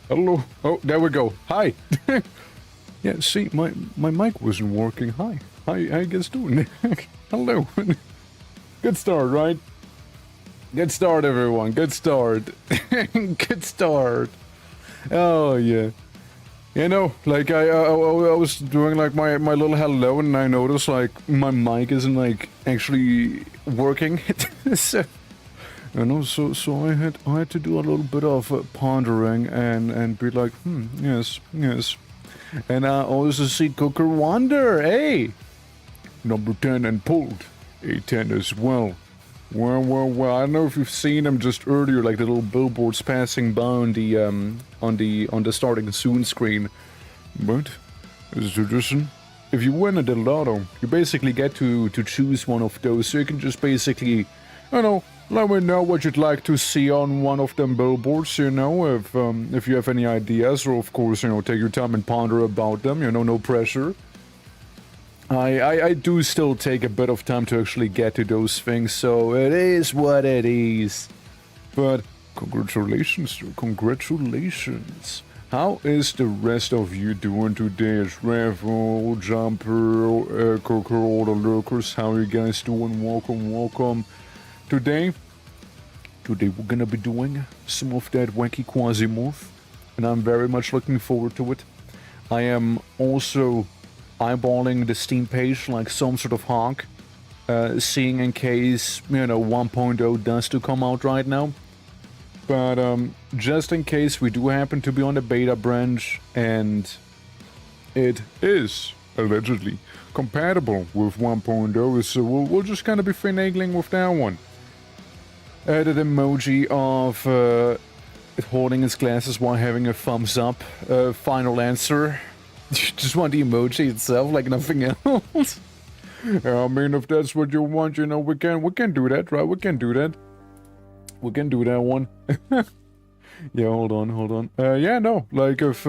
Hello. Oh, there we go. Hi. Yeah, see, my mic wasn't working. Hi. How you guys doing? Hello. Good start, right? Good start, everyone. Good start. Good start. Oh, yeah. You know, like, I was doing, like, my little hello, and I noticed, like, my mic isn't, like, actually working. So, you know, so I had to do a little bit of pondering and be like, yes, yes. And I also see Cooker Wonder, hey! Number 10 and pulled. A10 as well. Well, I don't know if you've seen them just earlier, like the little billboards passing by on the starting soon screen. But, as a tradition, if you win at the lotto, you basically get to choose one of those, so you can just basically, you know, let me know what you'd like to see on one of them billboards, you know, if you have any ideas, or of course, you know, take your time and ponder about them, you know, no pressure. I do still take a bit of time to actually get to those things, so it is what it is. But congratulations, congratulations. How is the rest of you doing today? Is Revel, Jumper, Coco, all the lurkers? How are you guys doing? Welcome. Today we're gonna be doing some of that wacky QUASIMORPH, and I'm very much looking forward to it. I am also eyeballing the Steam page like some sort of hawk, seeing in case, you know, 1.0 does to come out right now. But just in case we do happen to be on the beta branch and it is allegedly compatible with 1.0, so we'll just kind of be finagling with that one. Added emoji of it holding his glasses while having a thumbs up. Final answer. Just want the emoji itself, like nothing else. I mean, if that's what you want, you know, we can do that, right? We can do that. We can do that one. Yeah, hold on. Yeah, no, like if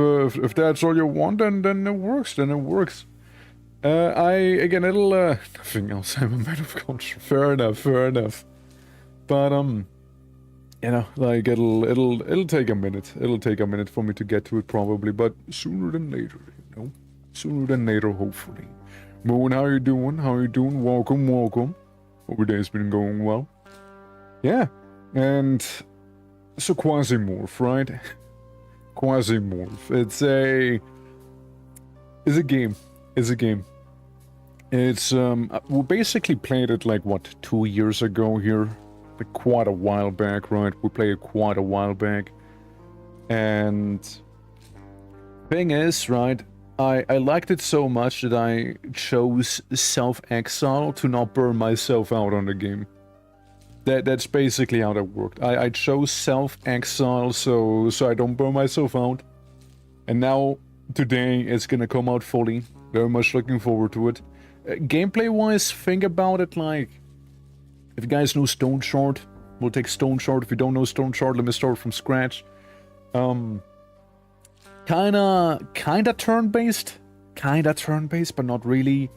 that's all you want, then it works. Then it works. Again, it'll nothing else. I'm a man of culture. Fair enough. But you know, like it'll take a minute. It'll take a minute for me to get to it probably, but sooner than later, you know, sooner than later, hopefully. Moon, how you doing? Welcome. Hope your day's been going well. Yeah, and so QUASIMORPH, right? QUASIMORPH. It's a game. It's we basically played it like what, 2 years ago here. Like quite a while back, right? We played it quite a while back. And thing is, right, I liked it so much that I chose self-exile to not burn myself out on the game. That's basically how that worked. I chose self-exile so I don't burn myself out. And now, today, it's gonna come out fully. Very much looking forward to it. Gameplay-wise, think about it like, if you guys know Stone Shard, we'll take Stone Shard. If you don't know Stone Shard, let me start from scratch. Kinda turn-based, but not really.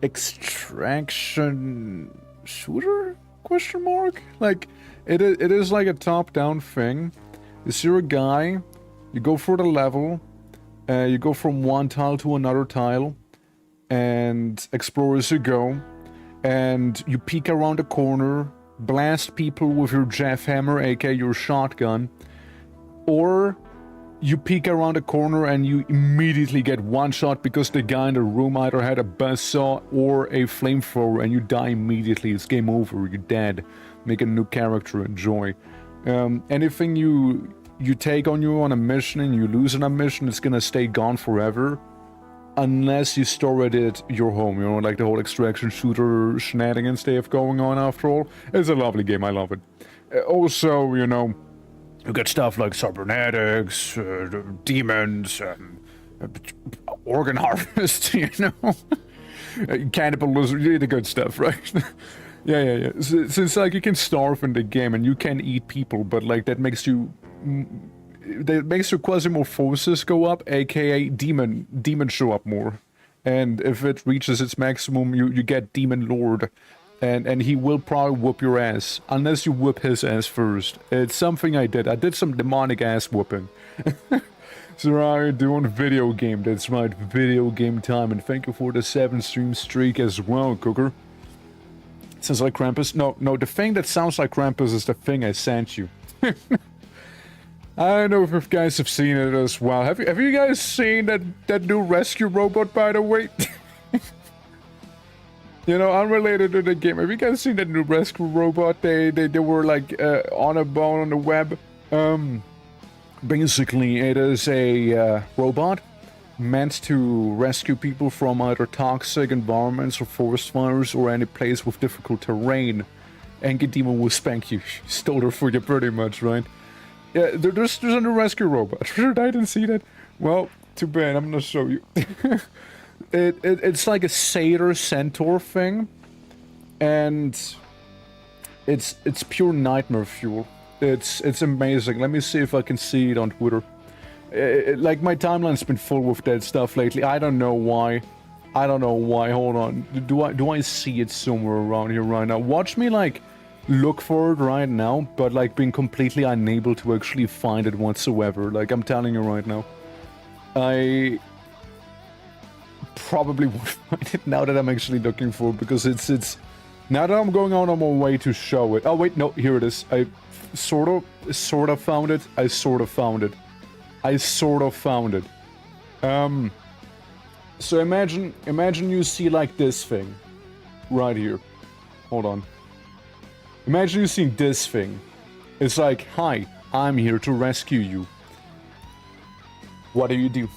Extraction shooter? Question mark? Like, it is like a top-down thing. You're a guy, you go for the level, you go from one tile to another tile, and explore as you go, and you peek around a corner, blast people with your jackhammer, aka your shotgun, or you peek around a corner and you immediately get one shot because the guy in the room either had a buzzsaw or a flamethrower and you die immediately. It's game over, you're dead. Make a new character, enjoy. Anything you take on you on a mission and you lose on a mission, it's gonna stay gone forever. Unless you store it at your home, you know, like the whole extraction shooter shenanigans they have going on after all. It's a lovely game, I love it. Also, you know, you get stuff like cybernetics, demons, organ harvest, you know? Cannibalism, really the good stuff, right? Yeah. So it's like you can starve in the game and you can eat people, but like that makes you... That makes your Quasimorphosis go up, aka demon show up more. And if it reaches its maximum, you get Demon Lord. and he will probably whoop your ass unless you whoop his ass first. It's something I did. I did some demonic ass whooping. So I'm doing video game. That's right, video game time. And thank you for the 7-stream streak as well, Cooker. It sounds like Krampus. No, the thing that sounds like Krampus is the thing I sent you. I don't know if you guys have seen it as well. Have you guys seen that new rescue robot, by the way? You know, unrelated to the game. Have you guys seen that new rescue robot? They were like on a bone on the web. Basically, it is a robot meant to rescue people from either toxic environments or forest fires or any place with difficult terrain. And Demon will spank you. Stole her for you pretty much, right? Yeah, there's a new rescue robot. I didn't see that. Well, too bad. I'm gonna show you. It's like a satyr centaur thing, and it's pure nightmare fuel. It's amazing. Let me see if I can see it on Twitter. Like my timeline's been full with that stuff lately. I don't know why. Hold on. Do I see it somewhere around here right now? Watch me like look for it right now, but like being completely unable to actually find it whatsoever. Like I'm telling you right now, I probably won't find it now that I'm actually looking for it, because it's now that I'm going out on my way to show it. Oh wait, no, here it is. I sort of found it. I sort of found it. So imagine you see like this thing right here. Hold on. Imagine you see this thing. It's like, hi, I'm here to rescue you. What do you do?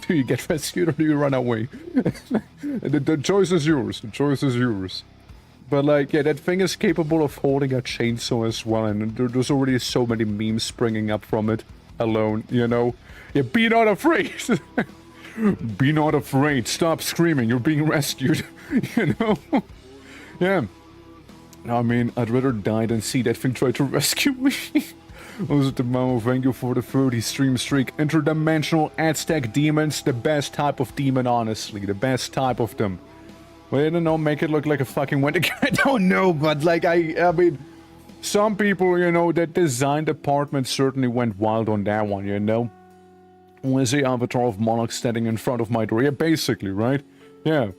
Do you get rescued or do you run away? The choice is yours. The choice is yours. But like, yeah, that thing is capable of holding a chainsaw as well, and there's already so many memes springing up from it alone, you know? Yeah, be not afraid! Be not afraid, stop screaming, you're being rescued, you know? Yeah. I mean, I'd rather die than see that thing try to rescue me. Also, Tamamo, thank you for the 30 stream streak. Interdimensional Aztec demons, the best type of demon, honestly. The best type of them. Well, I don't know, make it look like a fucking Wendigo. I don't know, but like, I mean, some people, you know, that design department certainly went wild on that one, you know? Was the avatar of Monarch standing in front of my door? Yeah, basically, right? Yeah.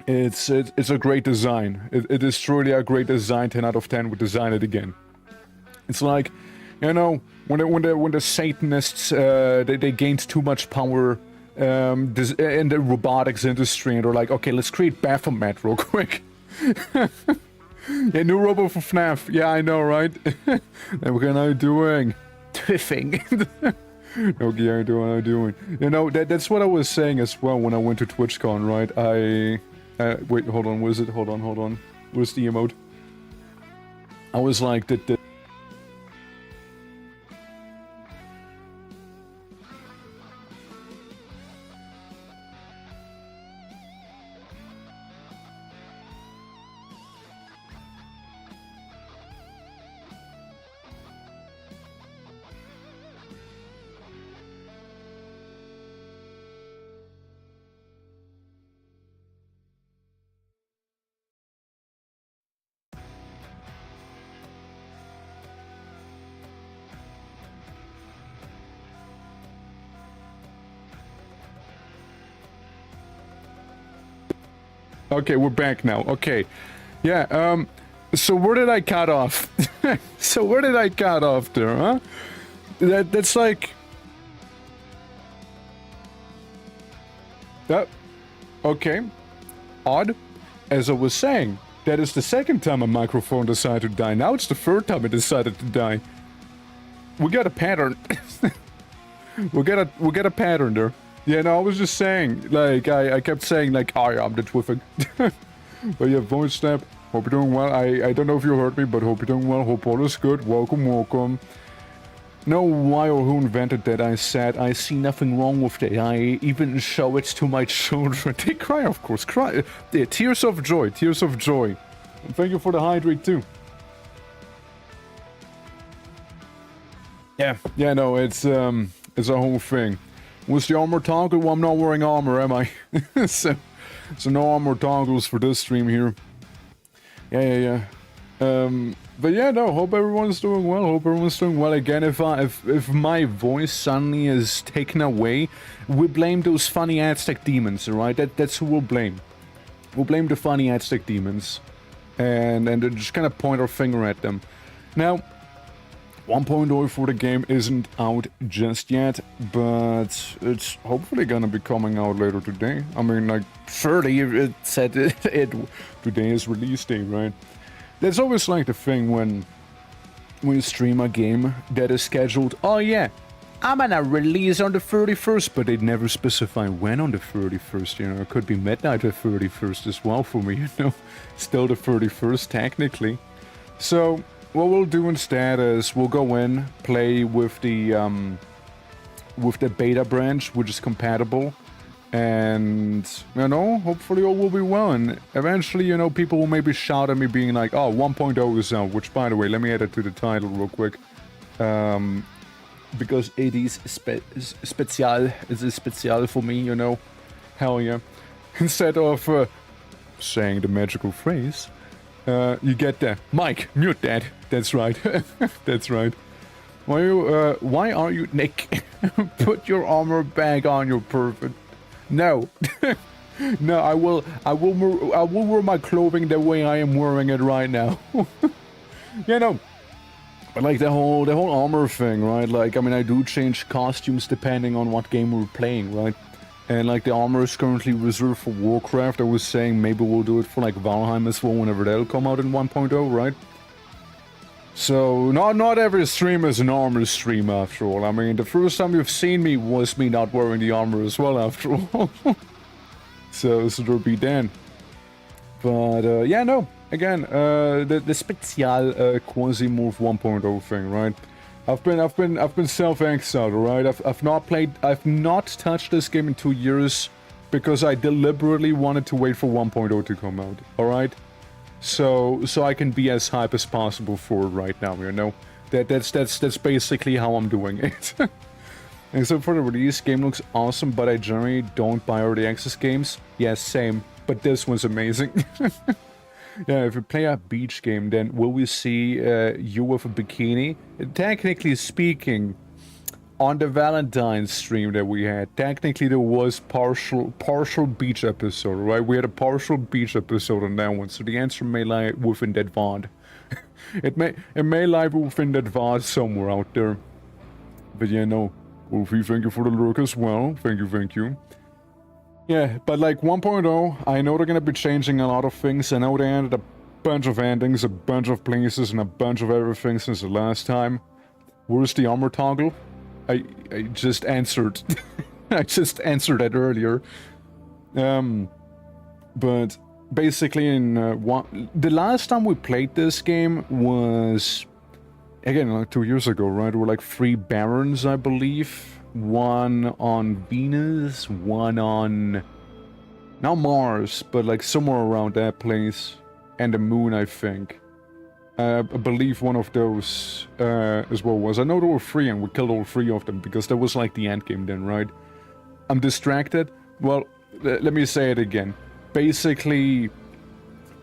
It's a great design. It is truly a great design. 10 out of 10 would design it again. It's like, you know, when the Satanists they gained too much power in the robotics industry, and they're like, okay, let's create Baphomet real quick. Yeah, new robo for FNAF. Yeah, I know, right? And what am I doing? Twiffing. Okay, I'm doing. You know, that's what I was saying as well when I went to TwitchCon, right? Wait, hold on, what is it? Hold on. Where's the emote? I was like, okay, we're back now. Okay. Yeah, so where did I cut off? So where did I cut off there, huh? That's like... okay. Odd. As I was saying, that is the second time a microphone decided to die. Now it's the third time it decided to die. We got a pattern. we got a pattern there. Yeah, no, I was just saying, like, I kept saying, like, hi, I'm the Twiffing. But yeah, voice snap, hope you're doing well. I don't know if you heard me, but hope you're doing well. Hope all is good. Welcome. No, why or who invented that, I said. I see nothing wrong with that. I even show it to my children. They cry, of course. Cry. Yeah, tears of joy. And thank you for the hydrate, too. Yeah, no, it's a whole thing. Was the armor toggle? Well, I'm not wearing armor, am I? so no armor toggles for this stream here. Yeah. But yeah, no, hope everyone's doing well. Hope everyone's doing well. Again, if my voice suddenly is taken away, we blame those funny Aztec demons, alright? That's who we'll blame. We'll blame the funny Aztec demons. And just kind of point our finger at them. Now, 1.0 for the game isn't out just yet, but it's hopefully gonna be coming out later today. I mean, like, 30, it said today is release day, right? That's always like the thing when you stream a game that is scheduled, oh yeah, I'm gonna release on the 31st, but they never specify when on the 31st, you know, it could be midnight the 31st as well for me, you know, still the 31st technically. So, what we'll do instead is we'll go in, play with the beta branch, which is compatible, and, you know, hopefully all will be well, and eventually, you know, people will maybe shout at me being like, oh, 1.0 is out, which, by the way, let me add it to the title real quick, because it is special, it is special for me, you know, hell yeah. Instead of saying the magical phrase, you get the Mike, mute that, that's right, that's right. Why are you, Nick, put your armor back on, you're perfect. No, no, I will wear my clothing the way I am wearing it right now. You know, but like the whole armor thing, right? Like, I mean, I do change costumes depending on what game we're playing, right? And like the armor is currently reserved for Warcraft. I was saying maybe we'll do it for like Valheim as well whenever that'll come out in 1.0, right? So, not every stream is an armor stream after all. I mean, the first time you've seen me was me not wearing the armor as well after all. so there'll be then. But, yeah, no. Again, the special QUASIMORPH 1.0 thing, right? I've been self-exiled, right? I've not touched this game in 2 years because I deliberately wanted to wait for 1.0 to come out, alright? So I can be as hype as possible for it right now, you know? That's basically how I'm doing it. Except for the release, game looks awesome, but I generally don't buy early access games. Yes, same, but this one's amazing. Yeah, if you play a beach game, then will we see you with a bikini? Technically speaking, on the Valentine's stream that we had, technically there was partial beach episode, right? We had a partial beach episode on that one, so the answer may lie within that VOD. it may lie within that VOD somewhere out there. But yeah, no. Wolfie, thank you for the lurk as well. Thank you. Yeah, but like 1.0, I know they're gonna be changing a lot of things. I know they added a bunch of endings, a bunch of places, and a bunch of everything since the last time. Where's the armor toggle? I just answered. I just answered that earlier. But basically in the last time we played this game was, again, like 2 years ago, right? There were like 3 barons, I believe. One on Venus, one on, not Mars, but like somewhere around that place, and the moon, I think. I believe one of those as well was. I know there were 3 and we killed all 3 of them because that was like the end game then, right? I'm distracted. Well, let me say it again. Basically,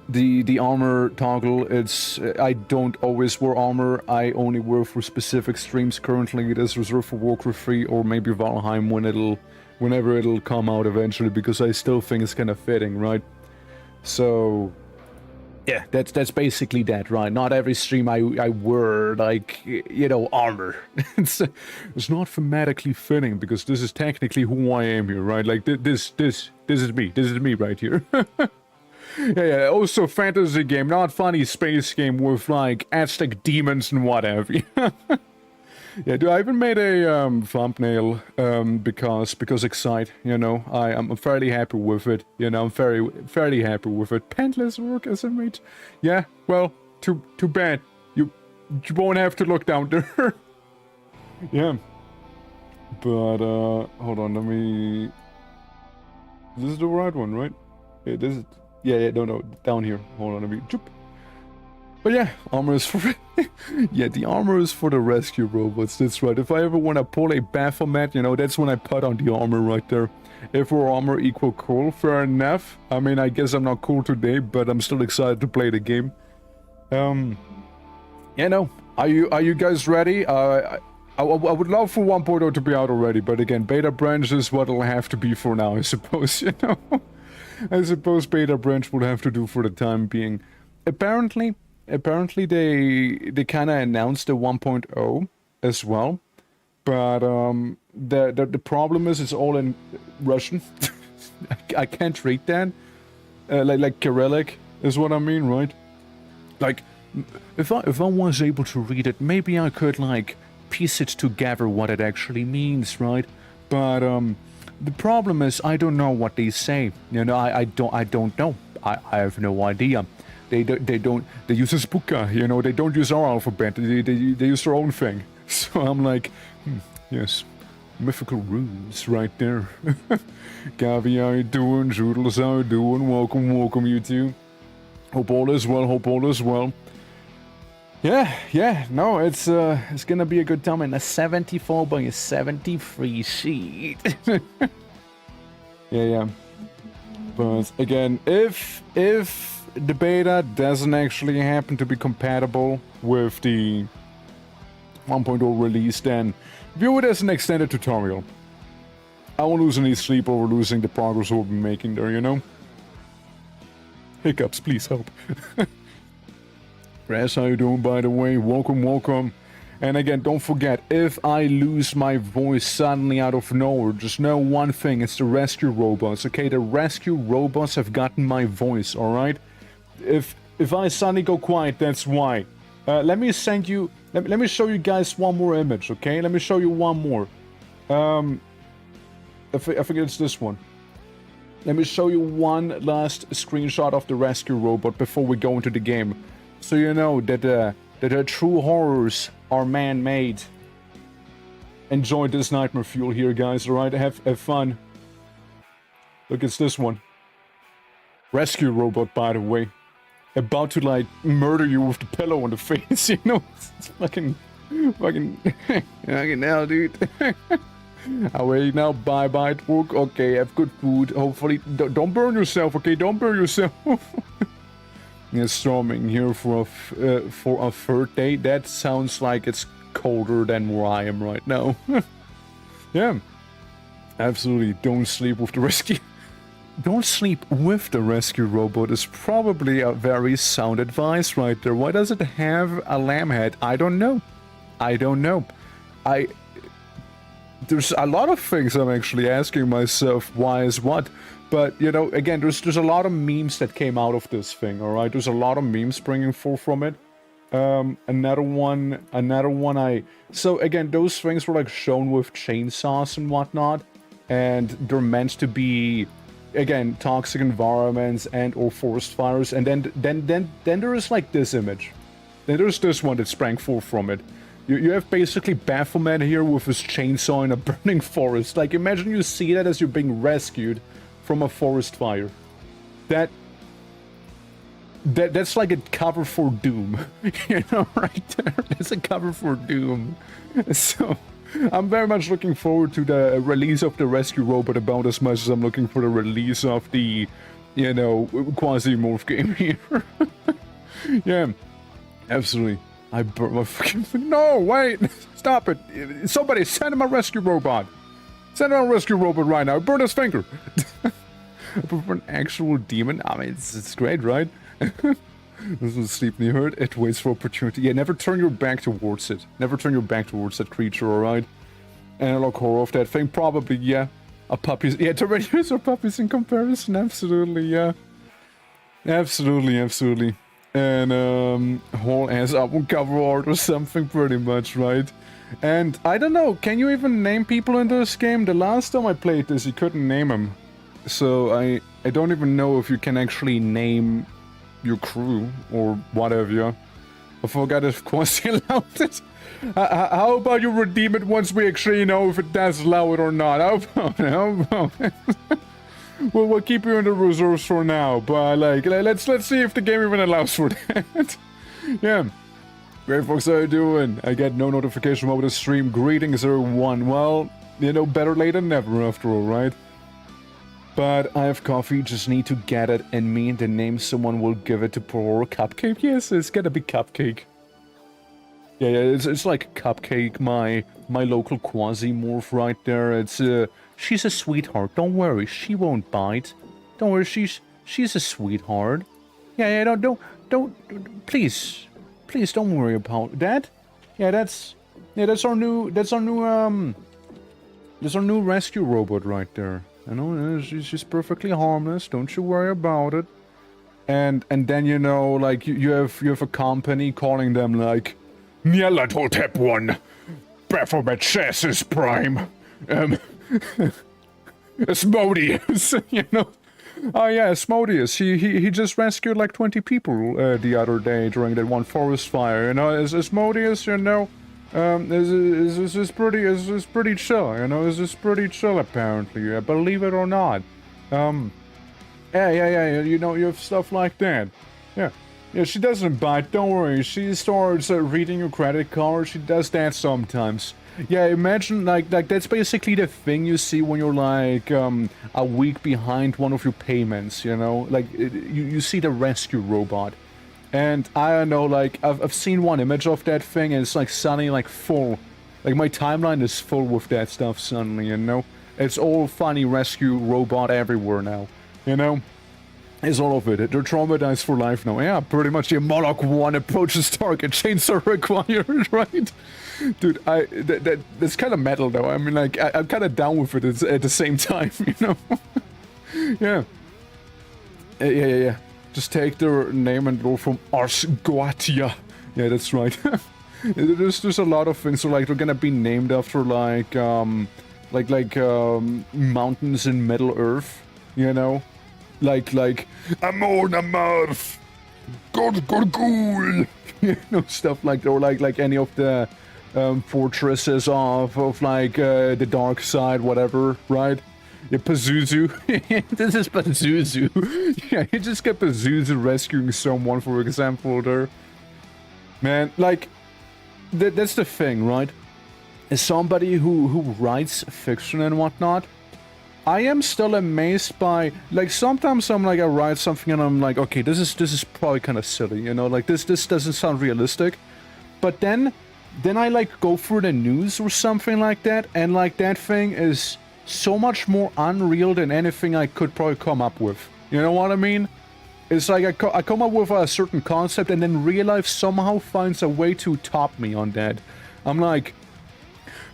the armor toggle, it's, I don't always wear armor, I only wear for specific streams. Currently it is reserved for Warcraft 3 or maybe Valheim whenever it'll come out eventually, because I still think it's kind of fitting, right? So, yeah, that's basically that, right? Not every stream I wear, like, you know, armor. it's not thematically fitting, because this is technically who I am here, right? Like, this is me right here. Yeah, also fantasy game, not funny space game with, like, Aztec demons and what have you. Yeah, dude, I even made a thumbnail because Excite, you know, I'm fairly happy with it, you know, I'm fairly happy with it. Pentless work, SMH. Yeah, well, too bad. You won't have to look down there. Yeah. But, hold on, let me... This is the right one, right? Yeah, this is... Yeah, no, down here. Hold on, let me... But But yeah, armor is for... yeah, the armor is for the rescue robots, that's right. If I ever want to pull a Baphomet, you know, that's when I put on the armor right there. If we're armor equal cool, fair enough. I mean, I guess I'm not cool today, but I'm still excited to play the game. You know, are you guys ready? I would love for 1.0 to be out already, but again, beta branch is what it'll have to be for now, I suppose, you know? I suppose beta branch will have to do for the time being. Apparently they kind of announced the 1.0 as well, but the problem is it's all in Russian. I can't read that. Like Cyrillic is what I mean, right? Like, if I was able to read it, maybe I could like piece it together what it actually means, right? But the problem is I don't know what they say. You know, I don't know. I have no idea. They use a Spuka, you know, they don't use our alphabet, they use their own thing. So I'm like, yes, mythical runes right there. Gavi, how you doing? Zoodles, how you doing? Welcome you two. Hope all is well, Yeah, no, it's gonna be a good time in a 74 by a 73 sheet. Yeah. But again, if the beta doesn't actually happen to be compatible with the 1.0 release, then view it as an extended tutorial. I won't lose any sleep over losing the progress we'll be making there, you know? Hiccups, please help. Raz, how you doing, by the way? Welcome. And again, don't forget, if I lose my voice suddenly out of nowhere, just know one thing, it's the rescue robots, okay? The rescue robots have gotten my voice, alright? If I suddenly go quiet, that's why. Let me send you... Let me show you guys one more image, okay? Let me show you one more. I think it's this one. Let me show you one last screenshot of the rescue robot before we go into the game. So you know that the true horrors are man-made. Enjoy this nightmare fuel here, guys, alright? Have fun. Look, it's this one. Rescue robot, by the way. About to, like, murder you with the pillow on the face, you know? It's fucking hell, dude. Away now, bye-bye, work. Okay, have good food. Hopefully, don't burn yourself, okay? Don't burn yourself. Yeah, storming here for a third day. That sounds like it's colder than where I am right now. Yeah, absolutely. Don't sleep with the rescue. Don't sleep with the rescue robot is probably a very sound advice right there. Why does it have a lamb head? I don't know. There's a lot of things I'm actually asking myself why is what. But, you know, again, there's a lot of memes that came out of this thing, alright? There's a lot of memes springing forth from it. Another one so again, those things were like shown with chainsaws and whatnot. And they're meant to be, again, toxic environments and or forest fires. And then there is like this image. Then there's this one that sprang forth from it. You have basically Baphomet here with his chainsaw in a burning forest. Like, imagine you see that as you're being rescued from a forest fire. That's like a cover for Doom. You know, right there. That's a cover for Doom. So, I'm very much looking forward to the release of the rescue robot about as much as I'm looking for the release of the, you know, QUASIMORPH game here. Yeah, absolutely. I burnt my fucking... No, wait! Stop it! Somebody send him a rescue robot! Send him a rescue robot right now! Burn his finger! For an actual demon? I mean, it's great, right? This is sleep near it. It waits for opportunity. Yeah, never turn your back towards it. Never turn your back towards that creature, alright? Analog horror of that thing? Probably, yeah. A puppies... Yeah, to reduce our puppies in comparison. Absolutely, yeah. Absolutely. And whole ass album cover art or something, pretty much, right? And I don't know, can you even name people in this game? The last time I played this, you couldn't name them. So I don't even know if you can actually name your crew or whatever. I forgot if Quasi allowed it. How about you redeem it once we actually know if it does allow it or not? How about it? We'll keep you in the reserves for now, but like, let's see if the game even allows for that. Yeah. Great folks, how you doing? I get no notification about the stream. Greetings, everyone. Well, you know, better late than never after all, right? But I have coffee, just need to get it and me and the name someone will give it to poor Cupcake. Yes, it's gonna be Cupcake. Yeah, it's like Cupcake, my local QUASIMORPH right there. It's she's a sweetheart. Don't worry, she won't bite. Don't worry, she's a sweetheart. Yeah, don't please don't worry about that. Yeah, that's our new rescue robot right there. You know, she's perfectly harmless. Don't you worry about it. And then you know, like you have a company calling them like Nyarlathotep 1, Baphomet Chassis Prime, Asmodeus, you know. Oh yeah, Asmodeus. He just rescued like 20 people the other day during that one forest fire. You know, Asmodeus, you know, is pretty chill. You know, is pretty chill apparently. Believe it or not. Yeah. You know, you have stuff like that. Yeah. Yeah, she doesn't bite, don't worry. She starts reading your credit card. She does that sometimes. Yeah, imagine, like that's basically the thing you see when you're, like, a week behind one of your payments, you know? Like, you see the rescue robot. And, I don't know, like, I've seen one image of that thing, and it's, like, suddenly, like, full. Like, my timeline is full with that stuff suddenly, you know? It's all funny rescue robot everywhere now, you know? Is all of it. They're traumatized for life now. Yeah, pretty much. The Moloch 1 approaches target. Chainsaw required, right? Dude, that's kind of metal, though. I mean, like, I'm kind of down with it at the same time, you know? Yeah. Yeah. Just take their name and go from Ars Goetia. Yeah, that's right. There's a lot of things. So, like, they're gonna be named after, like mountains in Middle Earth, you know? Like, Amon Amarth, Gorgul, you know, stuff like that, or like any of the fortresses of like the dark side, whatever, right? Yeah, Pazuzu. This is Pazuzu. Yeah, you just get Pazuzu rescuing someone, for example, there. Man, like, that's the thing, right? As somebody who writes fiction and whatnot, I am still amazed by, like, sometimes I'm like, I write something and I'm like, okay, this is probably kind of silly, you know, like, this doesn't sound realistic. But then I, like, go through the news or something like that, and, like, that thing is so much more unreal than anything I could probably come up with. You know what I mean? It's like I come up with a certain concept and then real life somehow finds a way to top me on that. I'm like,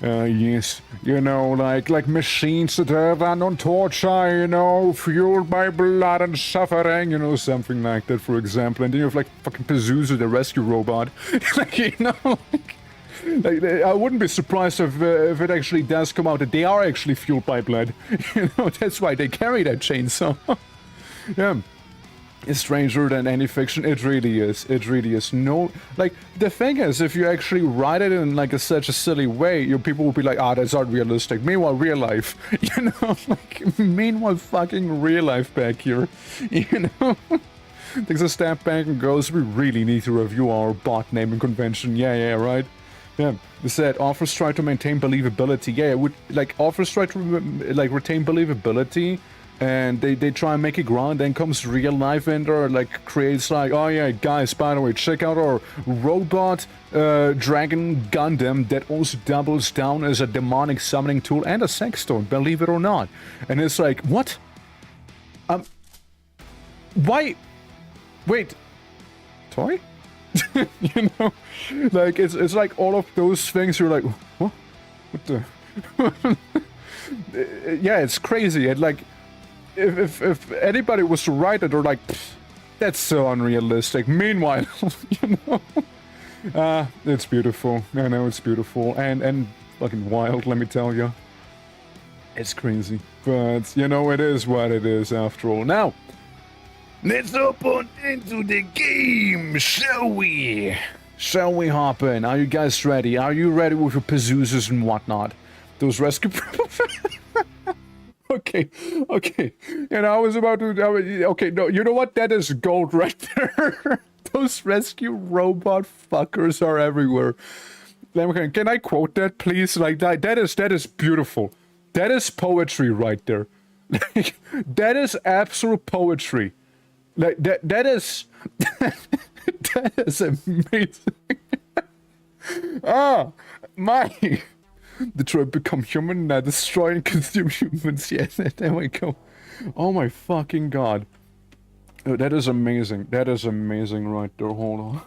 yes, you know, like machines that run on torture, you know, fueled by blood and suffering, you know, something like that, for example. And then you have, like, fucking Pazuzu, the rescue robot. Like, you know, like, I wouldn't be surprised if it actually does come out that they are actually fueled by blood. You know, that's why they carry that chainsaw. Yeah. It's stranger than any fiction. It really is. It really is. No, like, the thing is, if you actually write it in, like, such a silly way, your people will be like, ah, that's not realistic. Meanwhile, real life, you know, like, meanwhile, fucking real life back here, you know? Takes a step back and goes, we really need to review our bot naming convention. Yeah, right? Yeah, they said authors try to maintain believability. Yeah, it would, like, authors try to, like, retain believability, and they try and make it ground, then comes real life in there, like, creates like, oh yeah, guys, by the way, check out our robot dragon Gundam that also doubles down as a demonic summoning tool and a sex stone, believe it or not. And it's like, what? Why? Wait, toy? You know, like, it's like all of those things, you're like, what the? Yeah, it's crazy. And, like, if anybody was to write it, they're like, that's so unrealistic. Meanwhile, you know, it's beautiful. I know, it's beautiful and fucking wild. Let me tell you, it's crazy. But you know, it is what it is after all. Now, let's hop on into the game, shall we? Shall we hop in? Are you guys ready? Are you ready with your Pazuzas and whatnot? Those rescue. Okay. You know, I was about to. Okay, no, you know what? That is gold right there. Those rescue robot fuckers are everywhere. Can I quote that, please? Like, that is beautiful. That is poetry right there. Like, that is absolute poetry. Like, that is... that is amazing. Ah, my... Detroit become human, destroy and consume humans. Yeah, there we go. Oh my fucking god. Oh, that is amazing. That is amazing right there. Hold on.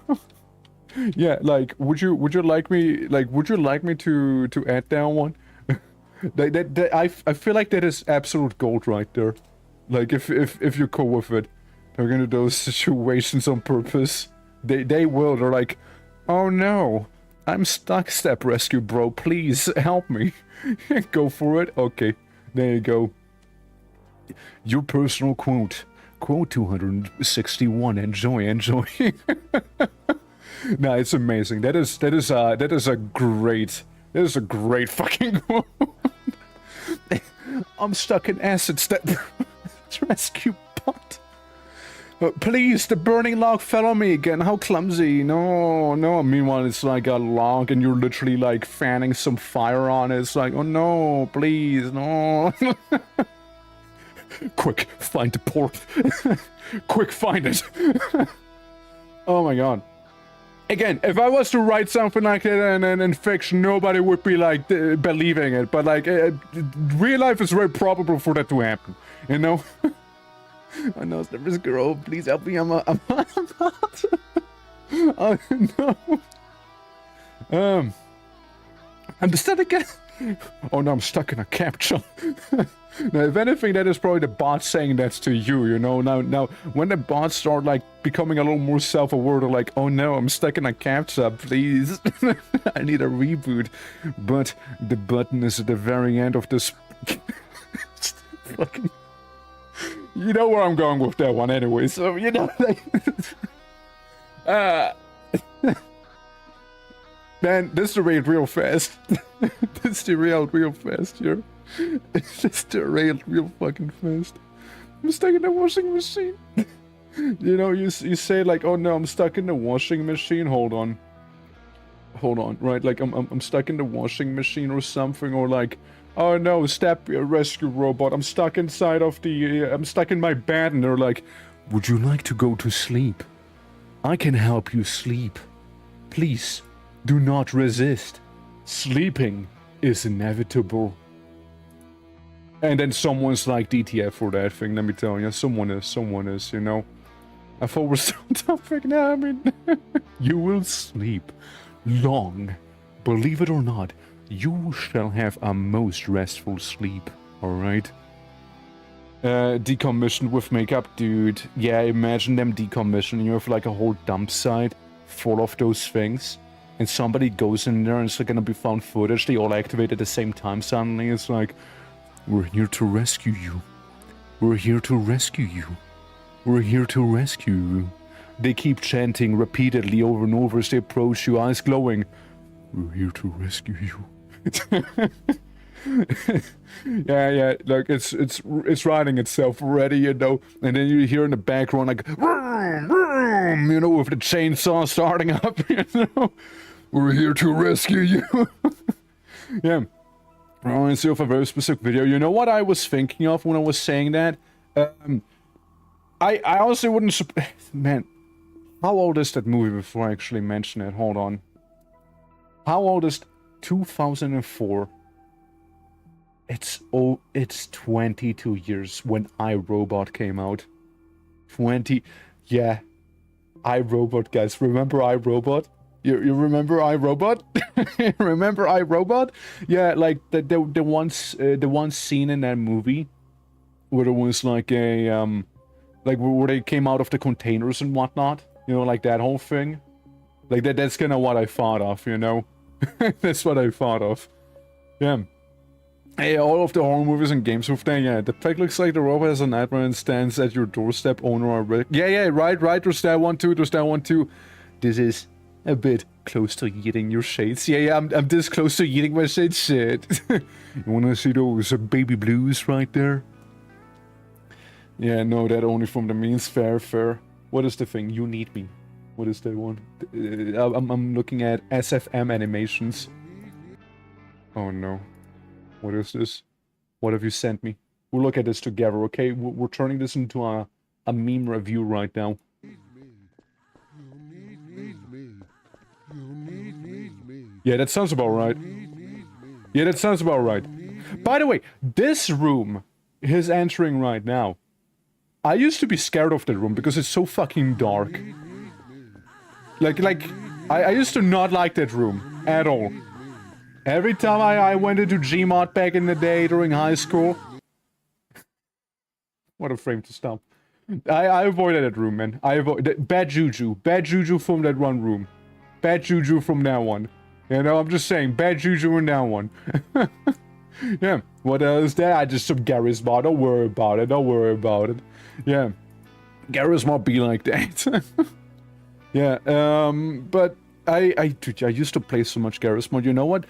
Yeah, like, would you like me, to add that one? I feel like that is absolute gold right there. Like, if you're cool with it. They're gonna do those situations on purpose. They will. They're like, oh no, I'm stuck, step rescue bro, please help me. Go for it. Okay, there you go. Your personal quote. Quote 261. Enjoy. Nah, it's amazing. That is a great fucking quote. I'm stuck in acid, step rescue bot. Please, the burning log fell on me again. How clumsy. No. Meanwhile, it's like a log and you're literally like fanning some fire on it. It's like, oh no, please, no. Quick, find the port. Quick, find it. Oh my god. Again, if I was to write something like that in fiction, nobody would be like believing it. But like, real life is very probable for that to happen. You know? Oh no, Stepper's girl, please help me. I'm hot. Oh no. I'm stuck again. Oh no, I'm stuck in a capsule. Now, if anything, that is probably the bot saying that to you, you know? Now, when the bots start, like, becoming a little more self-aware, they're like, oh no, I'm stuck in a captcha, please. I need a reboot. But the button is at the very end of this... fucking... You know where I'm going with that one anyway, so, you know, like... Man, this derailed real fast. This derailed real fast here. This derailed real fucking fast. I'm stuck in the washing machine. You know, you say like, oh no, I'm stuck in the washing machine. Hold on, right? Like I'm stuck in the washing machine or something, or like, oh no, step rescue robot. I'm stuck inside of the. I'm stuck in my bed, and they're like, would you like to go to sleep? I can help you sleep. Please, do not resist. Sleeping is inevitable. And then someone's like DTF for that thing, let me tell you. Someone is, you know. I thought we're still topic now, I mean... You will sleep long. Believe it or not, you shall have a most restful sleep, alright? Decommissioned with makeup, dude. Yeah, imagine them decommissioning you with like a whole dump site full of those things. And somebody goes in there and it's gonna be found footage. They all activate at the same time suddenly. It's like... We're here to rescue you. We're here to rescue you. We're here to rescue you. They keep chanting repeatedly over and over as they approach you, eyes glowing. We're here to rescue you. Yeah, like it's writing itself already, you know. And then you hear in the background like, vroom, vroom, you know, with the chainsaw starting up, you know. We're here to rescue you. Yeah. Honestly, of a very specific video. You know what I was thinking of when I was saying that? I honestly wouldn't... Man, how old is that movie before I actually mention it? Hold on. How old is... 2004. It's 22 years when iRobot came out. 20... Yeah. iRobot, guys. Remember iRobot? You remember iRobot? Remember iRobot? Yeah, like the one scene in that movie where there was like a like where they came out of the containers and whatnot. You know, like that whole thing. Like that's kind of what I thought of, you know. That's what I thought of. Yeah. Hey, all of the horror movies and games with that, yeah. The peg looks like the robot has a nightmare and stands at your doorstep, owner or... Yeah, right, there's that one too, This is a bit close to eating your shades. Yeah, I'm this close to eating my shades. Shit. You wanna see those baby blues right there? Yeah, no, that only from the means. Fair. What is the thing? You need me. What is that one? I'm looking at SFM animations. Oh no. What is this? What have you sent me? We'll look at this together, okay? We're turning this into a meme review right now. Yeah, that sounds about right. Yeah, that sounds about right. By the way, this room he's entering right now, I used to be scared of that room because it's so fucking dark. I used to not like that room at all. Every time I went into Gmod back in the day during high school... What a frame to stop. I avoided that room, man. I avoided... Bad juju. Bad juju from that one room. Bad juju from that one. You know, I'm just saying, bad juju in that one. Yeah, what else there? I just some QUASIMORPH. Don't worry about it. Don't worry about it. Yeah. QUASIMORPH be like that. Yeah, but dude, I used to play so much QUASIMORPH. You know what?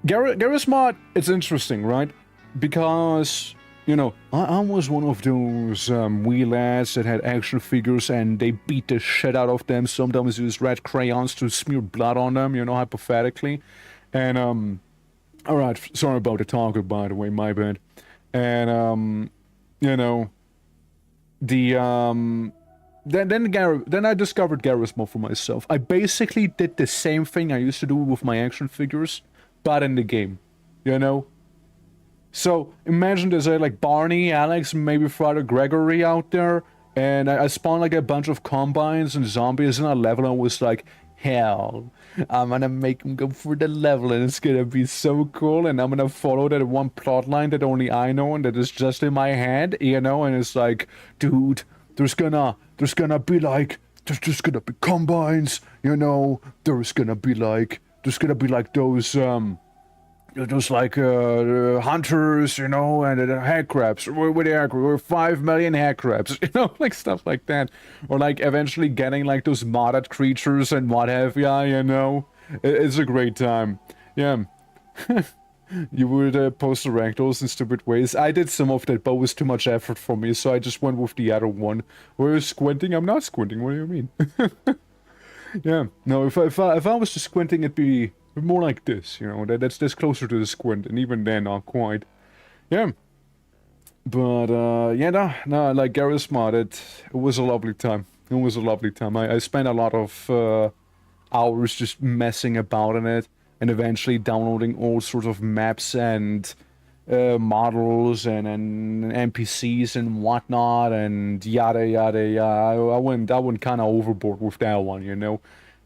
QUASIMORPH, it's interesting, right? Because, you know, I was one of those wee lads that had action figures and they beat the shit out of them. Sometimes used red crayons to smear blood on them, you know, hypothetically. And, alright, sorry about the talker, by the way, my bad. And, you know, the, then I discovered QUASIMORPH for myself. I basically did the same thing I used to do with my action figures, but in the game, you know? So, imagine there's like Barney, Alex, maybe Father Gregory out there, and I spawned like a bunch of combines and zombies in a level, and I was like, hell, I'm gonna make them go for the level, and it's gonna be so cool, and I'm gonna follow that one plot line that only I know, and that is just in my head, you know, and it's like, dude, there's gonna be like, there's just gonna be combines, you know, there's gonna be like those like hunters, you know, and head crabs. We're 5 million head crabs, you know, like stuff like that. Or like eventually getting like those modded creatures and what have ya, you know. It's a great time. Yeah. You would post ragdolls in stupid ways. I did some of that, but it was too much effort for me, so I just went with the other one. Were you squinting? I'm not squinting. What do you mean? Yeah. No, if I was just squinting, it'd be more like this, you know. That's closer to the squint, and even then, not quite. Yeah. But yeah, no, like QUASIMORPH, it was a lovely time. It was a lovely time. I spent a lot of hours just messing about in it. And eventually downloading all sorts of maps and models and NPCs and whatnot and yada yada yada. I went kind of overboard with that one, you know.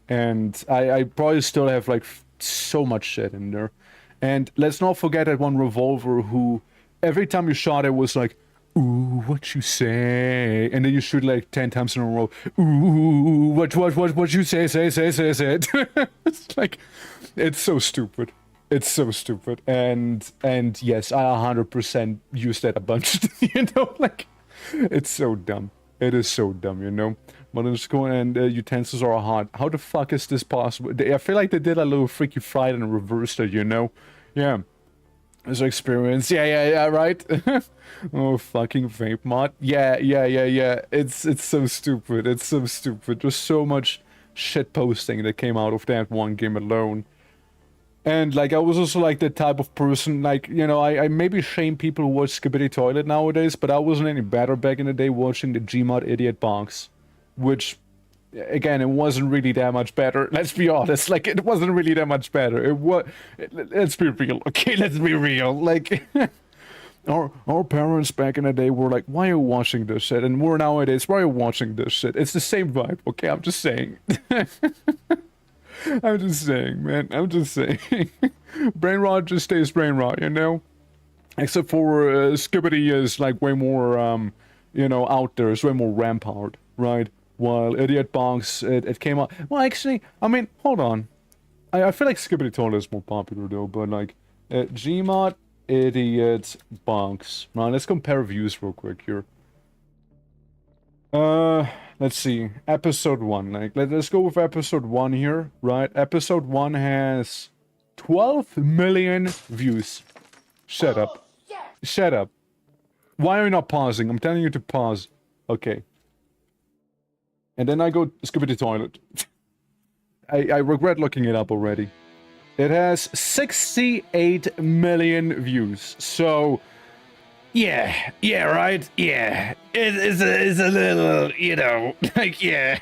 And I probably still have like so much shit in there. And let's not forget that one revolver who every time you shot it was like, ooh, what you say? And then you shoot like 10 times in a row. Ooh, what you say? It's like, it's so stupid. It's so stupid. And yes, I 100% use that a bunch, you know, like, it's so dumb. It is so dumb, you know. But I'm just going, and utensils are hot. How the fuck is this possible? I feel like they did a little Freaky Friday and reversed it, you know. Yeah. As experience, yeah, right? Oh, fucking vape mod. Yeah. It's so stupid. It's so stupid. There's so much shit posting that came out of that one game alone. And, like, I was also, like, the type of person, like, you know, I maybe shame people who watch Skibidi Toilet nowadays, but I wasn't any better back in the day watching the Gmod Idiot Box. Which, again, it wasn't really that much better. Let's be honest, like, it wasn't really that much better. It was... Let's be real, okay? Let's be real. Like, our parents back in the day were like, why are you watching this shit? And we're nowadays, why are you watching this shit? It's the same vibe, okay? I'm just saying. I'm just saying, man. I'm just saying. Brain rot just stays brain rot, you know? Except for Skibidi is, like, way more, you know, out there. It's way more rampart, right? While Idiot Box, it came out... Well, actually, I mean, hold on. I feel like Skibidi Toilet is more popular, though, but, like, Gmod, Idiot Box. Right, let's compare views real quick here. Let's see. Episode 1. Like, let's go with episode 1 here, right? Episode 1 has 12 million views. Shut up. Shut up. Why are you not pausing? I'm telling you to pause. Okay. And then I go skip the toilet. I regret looking it up already. It has 68 million views. So, yeah, right, yeah. It's a little, you know, like, yeah.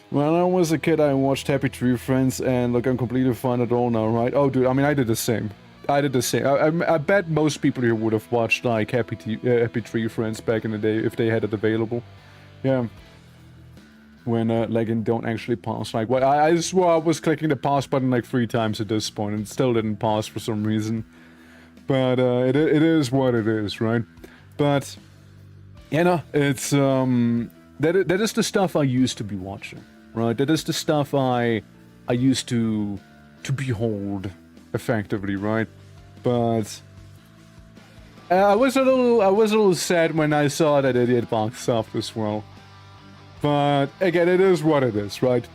When I was a kid, I watched Happy Tree Friends, and look, I'm completely fine at all now, right? Oh, dude, I mean, I did the same. I bet most people here would have watched, like, Happy Tree Friends back in the day, if they had it available. Yeah. When, like, and don't actually pause. Like, what? I swore I was clicking the pause button, like, 3 times at this point, and it still didn't pause for some reason. But, it is what it is, right? But, you know, it's, that is the stuff I used to be watching, right? That is the stuff I used to behold, effectively, right? But, I was a little sad when I saw that Idiot box off as well. But, again, it is what it is, right?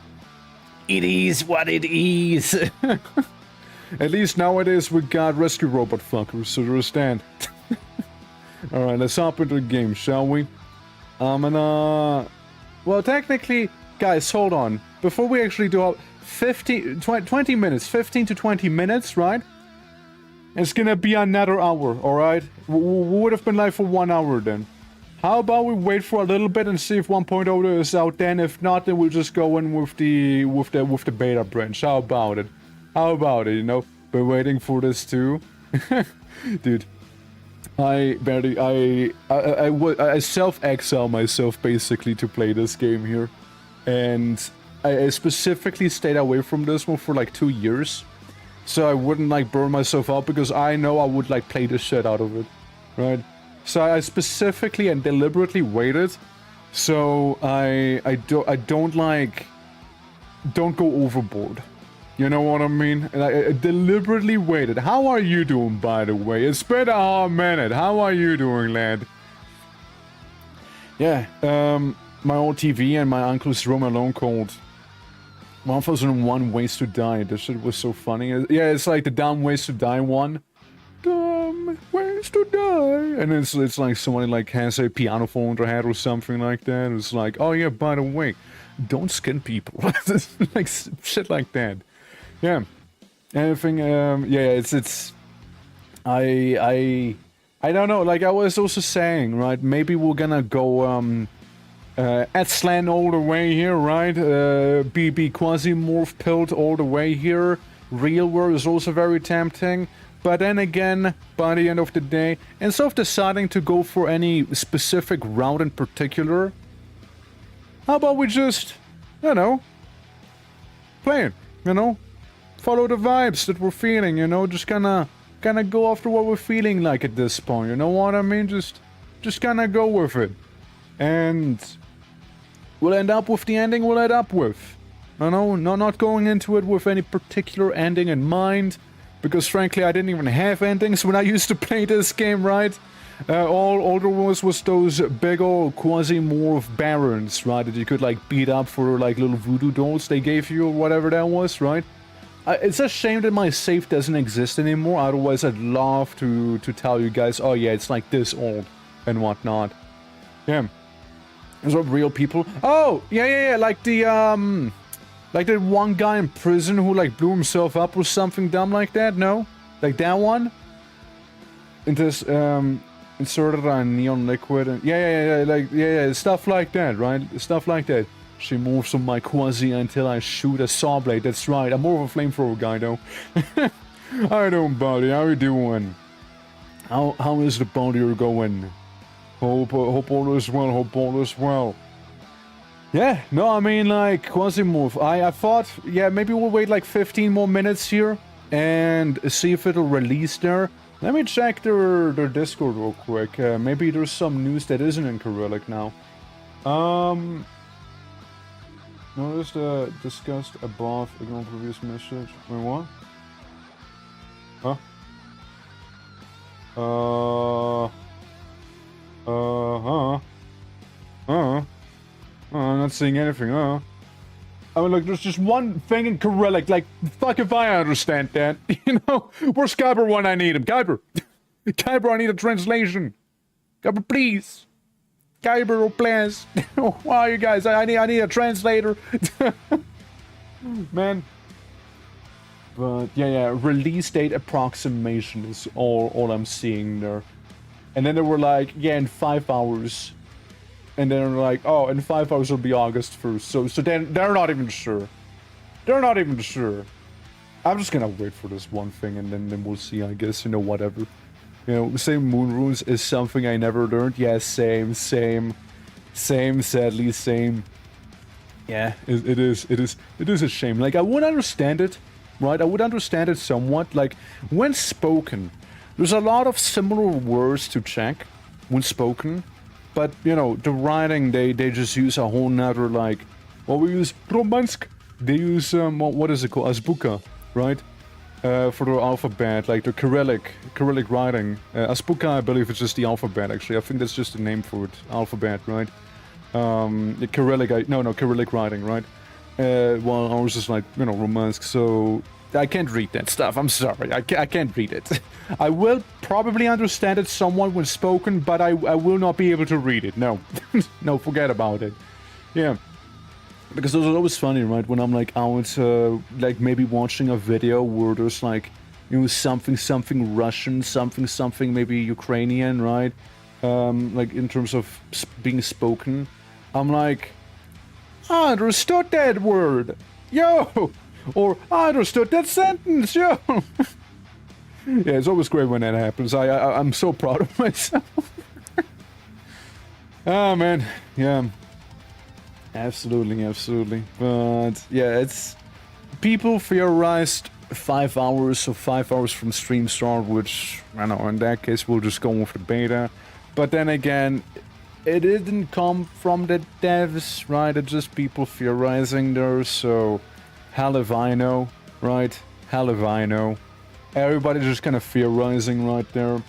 It is what it is. At least nowadays we got rescue robot fuckers, so understand. Alright, let's hop into the game, shall we? Well, technically, guys, hold on. Before we actually do 20 minutes, 15 to 20 minutes, right? It's gonna be another hour, alright? We would have been live for 1 hour then. How about we wait for a little bit and see if 1.0 is out then? If not, then we'll just go in with the beta branch. How about it? How about it, you know? Been waiting for this too. Dude. I self-exile myself basically to play this game here. And I specifically stayed away from this one for like 2 years. So I wouldn't like burn myself out because I know I would like play the shit out of it. Right? So I specifically and deliberately waited, so I don't go overboard. You know what I mean? And I deliberately waited. How are you doing, by the way? It's been a hot minute. How are you doing, lad? Yeah, my old TV and my uncle's room alone called 1001 Ways to Die. This shit was so funny. Yeah, it's like the Dumb Ways to Die one. Dumb ways to die. And it's like somebody like has a piano phone in their head or something like that. It's like, oh yeah, by the way, don't skin people. Like shit like that. Yeah. Anything, yeah, it's I don't know, like I was also saying, right, maybe we're gonna go at slant all the way here, right? Be QUASIMORPH pilled all the way here. Real world is also very tempting. But then again, by the end of the day, instead of deciding to go for any specific route in particular, how about we just, you know, play it, you know? Follow the vibes that we're feeling, you know? Just kinda go after what we're feeling like at this point, you know what I mean? Just kinda go with it. And we'll end up with the ending we'll end up with. You know, not going into it with any particular ending in mind. Because frankly, I didn't even have endings when I used to play this game, right? All there was those big old QUASIMORPH barons, right? That you could like beat up for like little voodoo dolls they gave you or whatever that was, right? It's a shame that my save doesn't exist anymore. Otherwise, I'd love to tell you guys, oh yeah, it's like this old and whatnot. Yeah. Those are real people. Oh, yeah, like the, like that one guy in prison who like blew himself up or something dumb like that, no? Like that one? And this, inserted a neon liquid and yeah, stuff like that, right? Stuff like that. She moves on my Quasi until I shoot a saw blade, that's right. I'm more of a flamethrower guy though. How doing, buddy? How you doing? How is the body going? Hope all is well, hope all is well. Yeah, no, I mean, like, QUASIMORPH. I thought, yeah, maybe we'll wait like 15 more minutes here and see if it'll release there. Let me check their Discord real quick. Maybe there's some news that isn't in Cyrillic now. Notice the discussed above, ignore previous message. Wait, what? Huh? I'm not seeing anything, I mean, look, there's just one thing in Cyrillic, like, fuck if I understand that, you know? Where's Kyber when I need him? Kyber! Kyber, I need a translation! Kyber, please! Gabriel, please. Why are you guys? I need a translator. Man. But yeah, release date approximation is all I'm seeing there. And then they were like, yeah, in 5 hours. And then they're like, oh, in 5 hours it'll be August 1st. So then they're not even sure. They're not even sure. I'm just gonna wait for this one thing and then we'll see, I guess, you know, whatever. You know, saying moon runes is something I never learned. Yeah, same, sadly, same. Yeah, it is a shame. Like, I would understand it, right? I would understand it somewhat. Like, when spoken, there's a lot of similar words to check when spoken. But, you know, the writing, they just use a whole nother, like, well, we use Romansk. They use, what is it called? Azbuka, right? For the alphabet, like the Cyrillic writing. Azbuka, I believe, is just the alphabet, actually. I think that's just the name for it. Alphabet, right? The Cyrillic, no, Cyrillic writing, right? Well, ours is like, you know, Romansk, so I can't read that stuff. I'm sorry, I can't read it. I will probably understand it somewhat when spoken, but I will not be able to read it. No, no, forget about it. Yeah, because it was always funny, right? When I'm like out, like maybe watching a video where there's like, you know, something Russian, something maybe Ukrainian, right? Like in terms of being spoken, I'm like, I understood that word, yo, or I understood that sentence, yo. Yeah, it's always great when that happens. I'm so proud of myself. Oh man, yeah, absolutely. But yeah, it's people theorized 5 hours, so 5 hours from stream start, which I don't know. In that case, we'll just go with the beta. But then again, it didn't come from the devs, right? It's just people theorizing there, so hell if I know, right? Hell if I know. Everybody just kind of theorizing right there.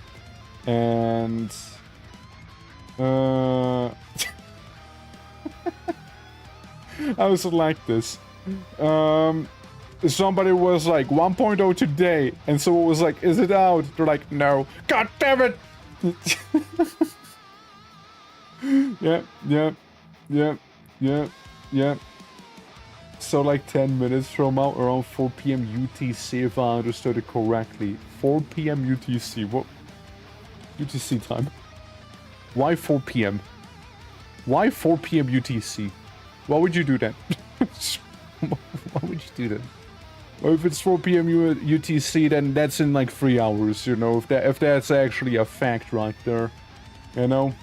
And... I was like this. Somebody was like 1.0 today, and someone was like, is it out? They're like, no. God damn it! Yeah. So like 10 minutes from now, around 4 p.m. UTC, if I understood it correctly. 4 p.m. UTC, what? UTC time. Why 4 p.m.? Why 4 p.m. UTC? Why would you do that? Why would you do that? Well, if it's 4 p.m. UTC, then that's in like 3 hours, you know, if that's actually a fact right there, you know?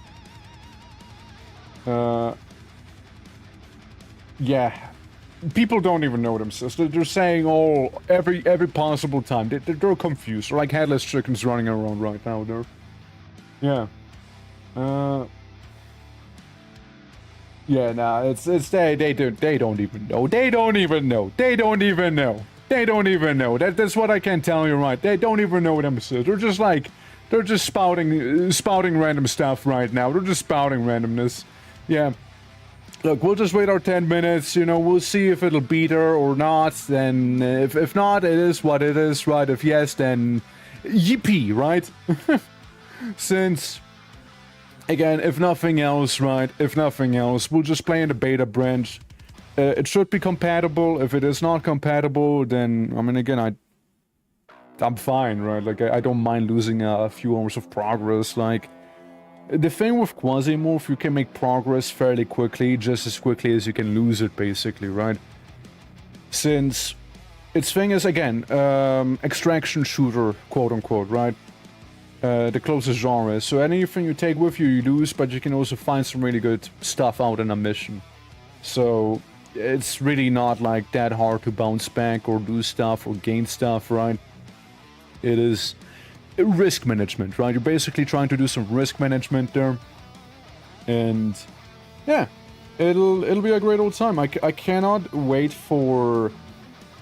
Yeah. People don't even know themselves. They're saying every possible time. They're confused. They're like headless chickens running around right now. Yeah. Yeah, nah, it's they don't even know. They don't even know. That's what I can tell you, right? They don't even know themselves. They're just spouting random stuff right now. They're just spouting randomness. Yeah. Look, we'll just wait our 10 minutes, you know, we'll see if it'll beat her or not, then if not, it is what it is, right? If yes, then yippee, right? Since, again, if nothing else, right, we'll just play in the beta branch. It should be compatible. If it is not compatible, then, I mean, again, I'm fine, right? Like, I don't mind losing a few hours of progress, like... The thing with QUASIMORPH, you can make progress fairly quickly, just as quickly as you can lose it, basically, right? Since its thing is, again, extraction shooter, quote-unquote, right? The closest genre. So anything you take with you, you lose, but you can also find some really good stuff out in a mission. So it's really not, like, that hard to bounce back or lose stuff or gain stuff, right? It is... risk management, right? You're basically trying to do some risk management there, and yeah, it'll be a great old time. I cannot wait for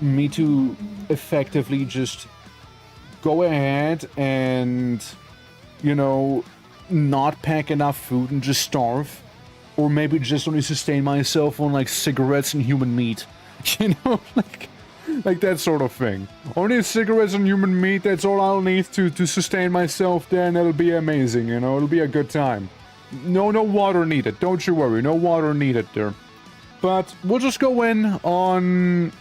me to effectively just go ahead and, you know, not pack enough food and just starve, or maybe just only sustain myself on like cigarettes and human meat, you know, like that sort of thing. Only cigarettes and human meat, that's all I'll need to sustain myself there, and it'll be amazing, you know, it'll be a good time. No water needed. Don't you worry. No water needed there. But we'll just go in on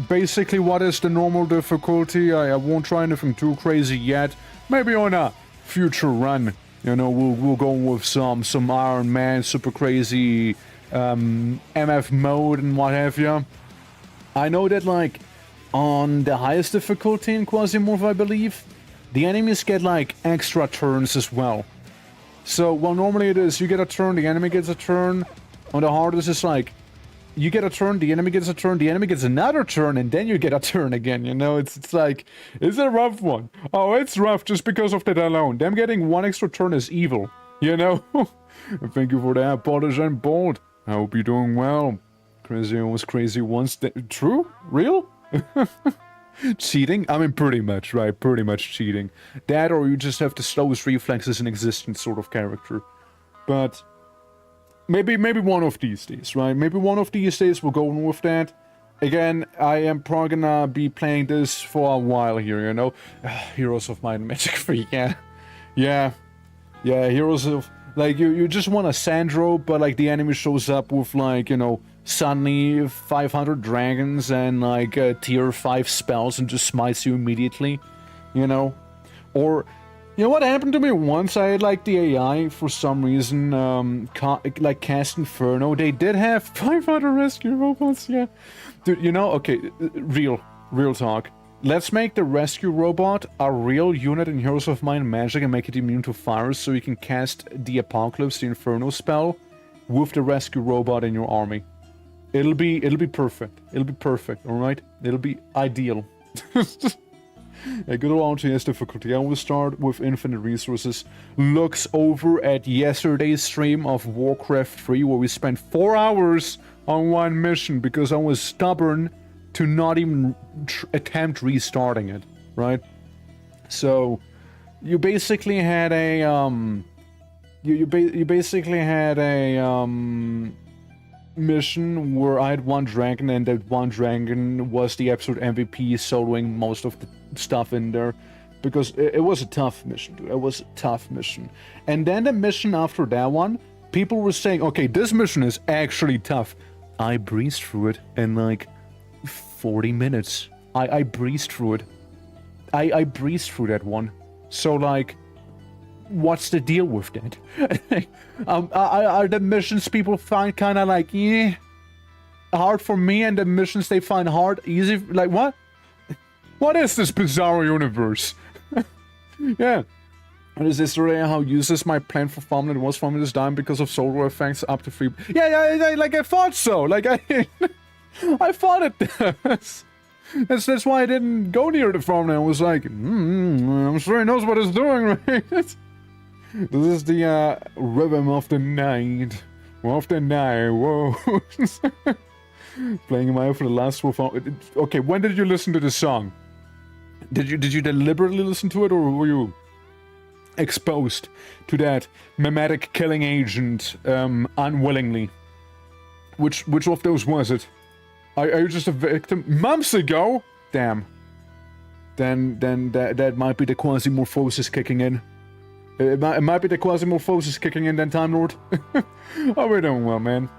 basically what is the normal difficulty. I won't try anything too crazy yet. Maybe on a future run, you know, we'll go with some Iron Man, super crazy MF mode and what have you. I know that, like, on the highest difficulty in QUASIMORPH, I believe, the enemies get, like, extra turns as well. So, well, normally it is, you get a turn, the enemy gets a turn. On the hardest, it's like, you get a turn, the enemy gets a turn, the enemy gets another turn, and then you get a turn again, you know? It's like, it's a rough one. Oh, it's rough just because of that alone. Them getting one extra turn is evil, you know? Thank you for that, Polish and Bold. I hope you're doing well. Crazy was crazy once. True? Real? Cheating? I mean, pretty much, right? Pretty much cheating. That, or you just have the slowest reflexes in existence sort of character. But maybe one of these days, right? Maybe one of these days we'll go with that. Again, I am probably gonna be playing this for a while here, you know? Heroes of Might and Magic 3, yeah. Yeah, Heroes of... Like, you just want a Sandro, but, like, the enemy shows up with, like, you know, suddenly 500 dragons and, like, tier 5 spells and just smites you immediately, you know? Or, you know what happened to me once? I had, like, the AI, for some reason, like, cast Inferno. They did have 500 rescue robots, yeah. Dude, you know, okay, real talk. Let's make the rescue robot a real unit in Heroes of Might and Magic and make it immune to fires so you can cast the Apocalypse, the Inferno spell, with the rescue robot in your army. It'll be perfect. It'll be perfect, alright? It'll be ideal. A good old RTS difficulty. I will start with infinite resources. Looks over at yesterday's stream of Warcraft 3 where we spent 4 hours on one mission because I was stubborn to not even attempt restarting it, right? So, you basically had a, you basically had a, mission where I had one dragon, and that one dragon was the absolute MVP, soloing most of the stuff in there, because it was a tough mission, dude. It was a tough mission. And then the mission after that one, people were saying, okay, this mission is actually tough. I breezed through it in, like, 40 minutes. I breezed through it. I breezed through that one. So, like, what's the deal with that? Are the missions people find kind of like, yeah, hard for me, and the missions they find hard, easy? Like, what? What is this bizarre universe? Yeah. And is this really how useless my plan for farmland was for me this time because of solar effects up to 3? Yeah, like I thought so. Like I thought it does. That's why I didn't go near the farmland. I was like, I'm sure he knows what he's doing, right? This is the rhythm of the night. Of the night, whoa. Playing in my for the last 12 hours. Okay, when did you listen to this song? Did you deliberately listen to it, or were you exposed to that mimetic killing agent unwillingly? Which of those was it? Are you just a victim? Months ago? Damn. Then that might be the quasimorphosis kicking in. It might be the quasimorphosis kicking in then, Time Lord. Oh, we're doing well, man.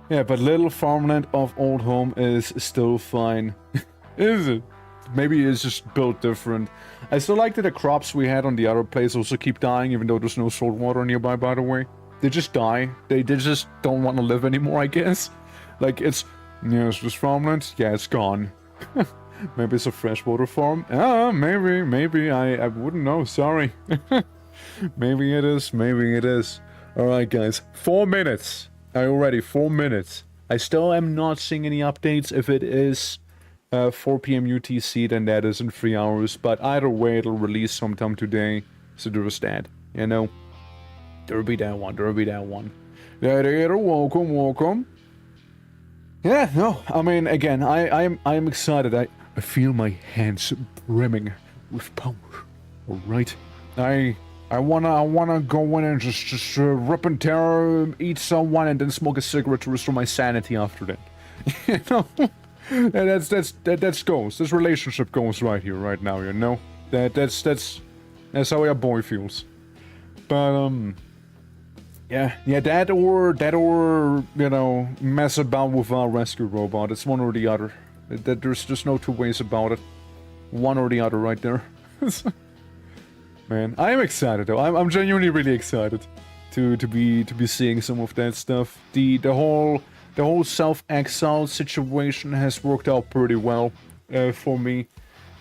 Yeah, but little farmland of old home is still fine. Is it? Maybe it's just built different. I still like that the crops we had on the other place also keep dying, even though there's no salt water nearby, by the way. They just die. They just don't want to live anymore, I guess. Like, it's... Yeah, it's just farmland. Yeah, it's gone. Maybe it's a freshwater farm. Maybe. I wouldn't know. Sorry. Maybe it is. Alright, guys. 4 minutes. Are you ready? 4 minutes. I still am not seeing any updates. If it is 4 p.m. UTC, then that is in 3 hours. But either way, it'll release sometime today. So there is that. You know? There'll be that one. Welcome. Yeah, no, I mean, again, I'm excited. I feel my hands brimming with power. Alright? I wanna go in and just rip and tear, eat someone, and then smoke a cigarette to restore my sanity after that. You know? That's goals. This relationship goes right here, right now, you know? That's how your boy feels. But, Yeah, that or, you know, mess about with our rescue robot. It's one or the other. There's just no two ways about it. One or the other right there. Man, I am excited though. I'm genuinely really excited to be seeing some of that stuff. The whole self-exile situation has worked out pretty well for me.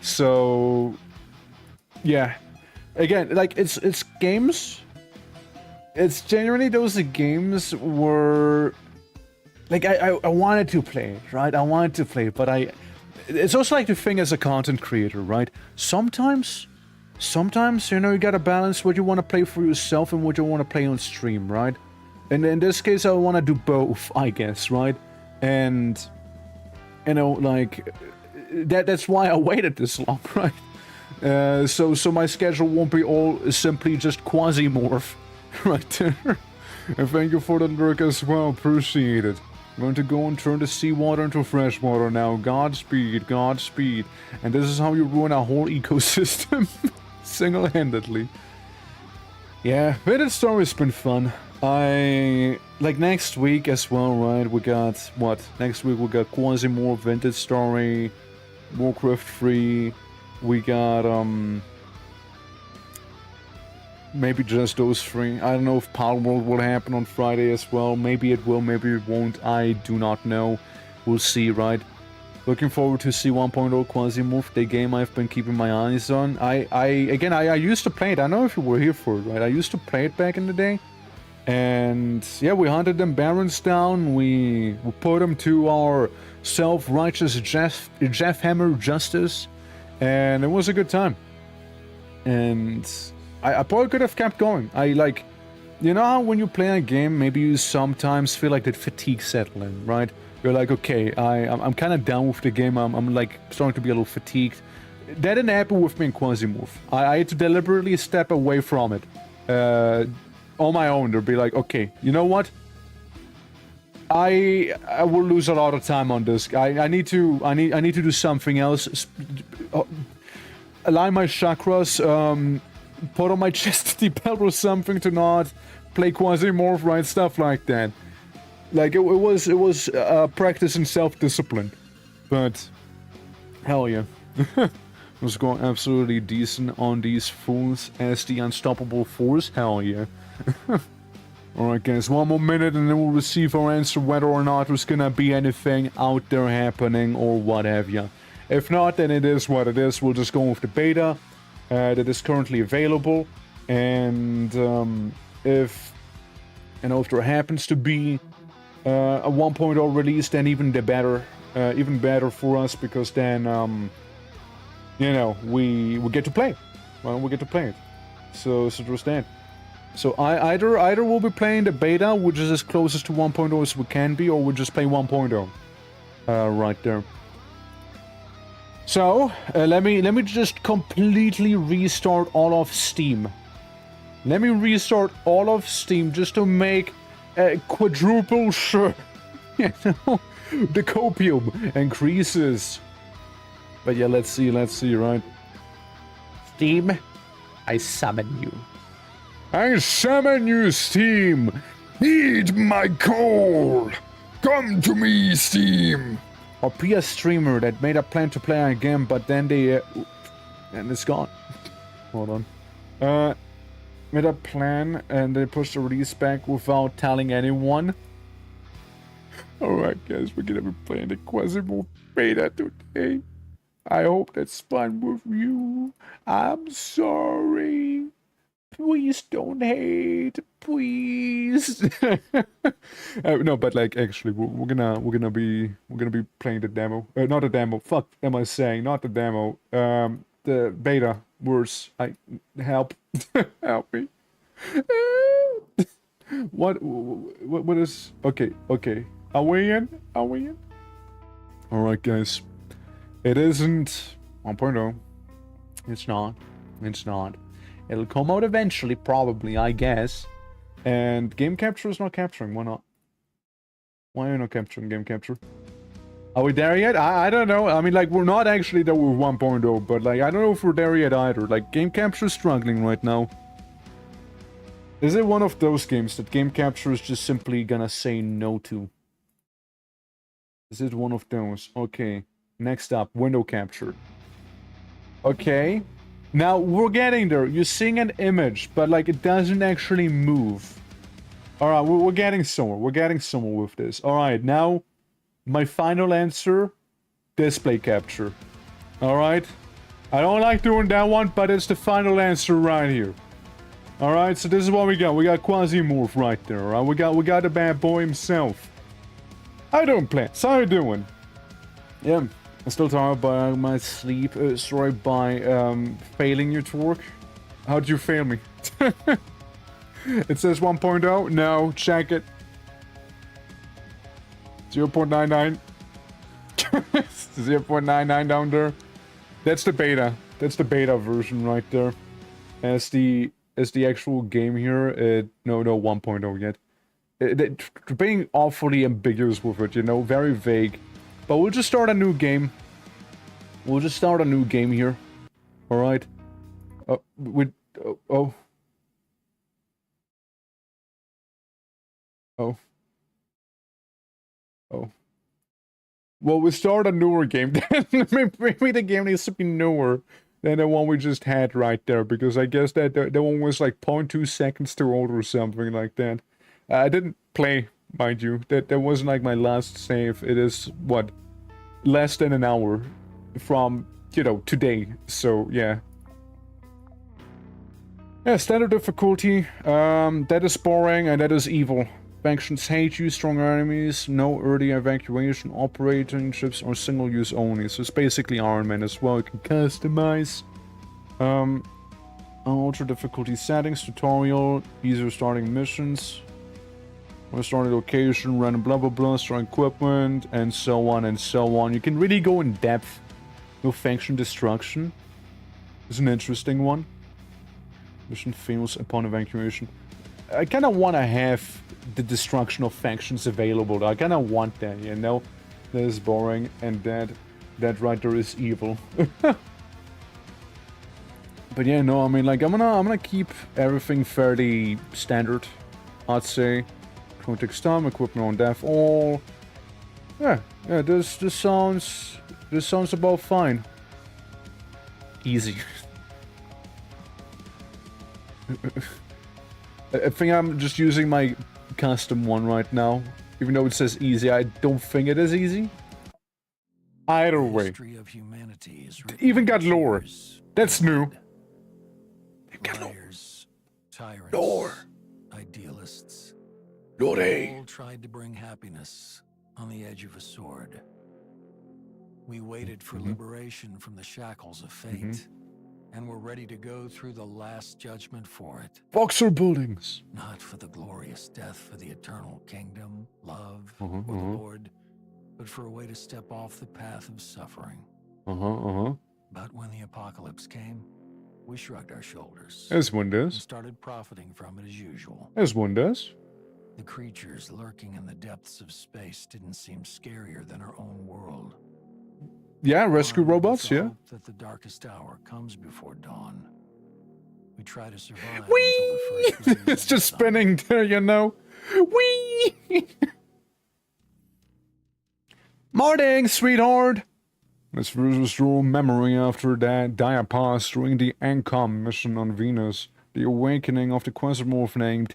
So yeah, again, like it's games. It's genuinely those games where, like, I wanted to play it, right? I wanted to play it, but it's also like the thing as a content creator, right? Sometimes, you know, you gotta balance what you want to play for yourself and what you want to play on stream, right? And in this case, I want to do both, I guess, right? And, you know, like, that's why I waited this long, right? So my schedule won't be all simply just QUASIMORPH. Right there. And thank you for the lurk as well, appreciate it. I'm going to go and turn the seawater into fresh water now. Godspeed, Godspeed. And this is how you ruin our whole ecosystem. Single-handedly. Yeah, but it's always been fun. Like next week as well, right? We got, what? Next week we got QUASIMORPH, Vintage Story, Warcraft 3. We got, maybe just those three. I don't know if Palworld will happen on Friday as well. Maybe it will, maybe it won't. I do not know. We'll see, right? Looking forward to C1.0 QUASIMORPH, the game I've been keeping my eyes on. I used to play it. I don't know if you were here for it, right? I used to play it back in the day. And yeah, we hunted them barons down. We put them to our self-righteous Jeff Hammer justice. And it was a good time. And I probably could have kept going. You know how when you play a game, maybe you sometimes feel like that fatigue settling, right? You're like, okay, I'm kind of down with the game. I'm like starting to be a little fatigued. That didn't happen with me in QUASIMORPH. I had to deliberately step away from it on my own. To be like, okay, you know what? I will lose a lot of time on this. I need to do something else. Align my chakras. Put on my chastity belt or something to not play QUASIMORPH, right? Stuff like that. Like, it was practice in self-discipline. But, hell yeah. Was going absolutely decent on these fools as the unstoppable force. Hell yeah. Alright guys, one more minute and then we'll receive our answer whether or not there's gonna be anything out there happening or what have ya. If not, then it is what it is. We'll just go with the beta that is currently available, and if there happens to be a 1.0 release, then even better for us, because then you know, we get to play. Well, we get to play it. So there's that. So either we'll be playing the beta, which is as closest to 1.0 as we can be, or we'll just play 1.0 right there. So, let me just completely restart all of Steam. Let me restart all of Steam just to make quadruple sure, you know, the copium increases. But yeah, let's see, right? Steam, I summon you. I summon you, Steam! Heed my call! Come to me, Steam! Or be a streamer that made a plan to play a game, but then they... and it's gone. Hold on. Made a plan, and they pushed the release back without telling anyone. Alright guys, we're gonna be playing the QUASIMORPH beta today. I hope that's fun with you. I'm sorry. Please don't hate, please. No, but like actually, we're gonna be playing the demo. Not the demo. Fuck, am I saying? Not the demo. The beta. Worse. Help, help me. What is? Okay. Are we in? All right, guys. It isn't 1.0. It's not. It'll come out eventually, probably, I guess. And game capture is not capturing. Why not? Why are you not capturing game capture? Are we there yet? I don't know. I mean, like, we're not actually there with 1.0, but, like, I don't know if we're there yet either. Like, game capture is struggling right now. Is it one of those games that game capture is just simply gonna say no to? Is it one of those? Okay. Next up, window capture. Okay. Now, we're getting there. You're seeing an image, but, like, it doesn't actually move. Alright, we're getting somewhere. We're getting somewhere with this. Alright, now, my final answer, display capture. Alright? I don't like doing that one, but it's the final answer right here. Alright, so this is what we got. We got QUASIMORPH right there, alright? We got the bad boy himself. How you doing, Plants? How you doing? Yeah, I'm still tired by my sleep. Sorry, by failing you to work. How'd you fail me? It says 1.0. No, check it. 0.99. 0.99 down there. That's the beta. That's the beta version right there. As the actual game here, no 1.0 yet. They're being awfully ambiguous with it, you know, very vague. But we'll just start a new game. We'll just start a new game here. Alright. Oh. Well, we start a newer game then. Maybe the game needs to be newer than the one we just had right there. Because I guess that one was like 0.2 seconds too old or something like that. I didn't play, mind you. That wasn't like my last save. It is, what, less than an hour from, you know, today. So, yeah. Yeah, standard difficulty. That is boring and that is evil. Factions hate you, strong enemies, no early evacuation, operating ships, or single use only. So it's basically Iron Man as well. You can customize. Ultra difficulty settings, tutorial, easier starting missions. Starting location, random blah blah blah, starting equipment, and so on and so on. You can really go in depth with faction destruction. It's an interesting one. Mission fails upon evacuation. I kind of want to have the destruction of factions available. I kind of want that, you know? That is boring, and that right there is evil. But yeah, no, I mean, like, I'm gonna keep everything fairly standard, I'd say. Context time, equipment on death all. Yeah, this sounds about fine. Easy. I think I'm just using my custom one right now. Even though it says easy, I don't think it is easy. Either way. Even got lore. That's new. Got liars, tyrants, lore. Idealists. Lore. All tried to bring happiness on the edge of a sword. We waited for liberation from the shackles of fate. And we're ready to go through the last judgment for it. Boxer buildings. Not for the glorious death for the eternal kingdom, love, or the Lord, but for a way to step off the path of suffering. But when the apocalypse came, we shrugged our shoulders. As one does. And started profiting from it as usual. As one does. The creatures lurking in the depths of space didn't seem scarier than our own world. Yeah, rescue robots, yeah. That the darkest hour comes before dawn. We try to survive Whee! until the first it's just spinning there, you know. Whee! Morning, sweetheart! Let's restore memory after that diapause during the ANCOM mission on Venus. The awakening of the QUASIMORPH named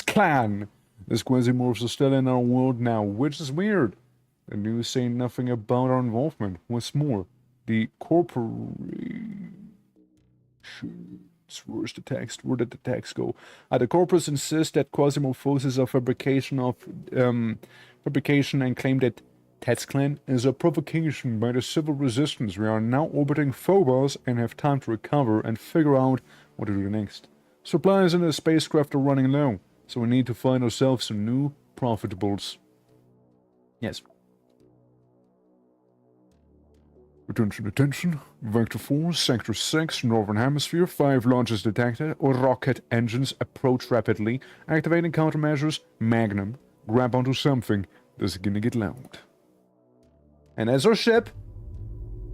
Clan. These QUASIMORPHs are still in our world now, which is weird. The news say nothing about our involvement. What's more, the corporation... Where's the text? Where did the text go? The corporates insist that QUASIMORPHs are fabrication and claim that Clan is a provocation by the civil resistance. We are now orbiting Phobos and have time to recover and figure out what to do next. Supplies in the spacecraft are running low, so we need to find ourselves some new profitables. Yes. Attention. Vector 4, Sector 6, Northern Hemisphere, 5 launches detected, rocket engines approach rapidly, activating countermeasures, Magnum, grab onto something, this is gonna get loud. And as our ship,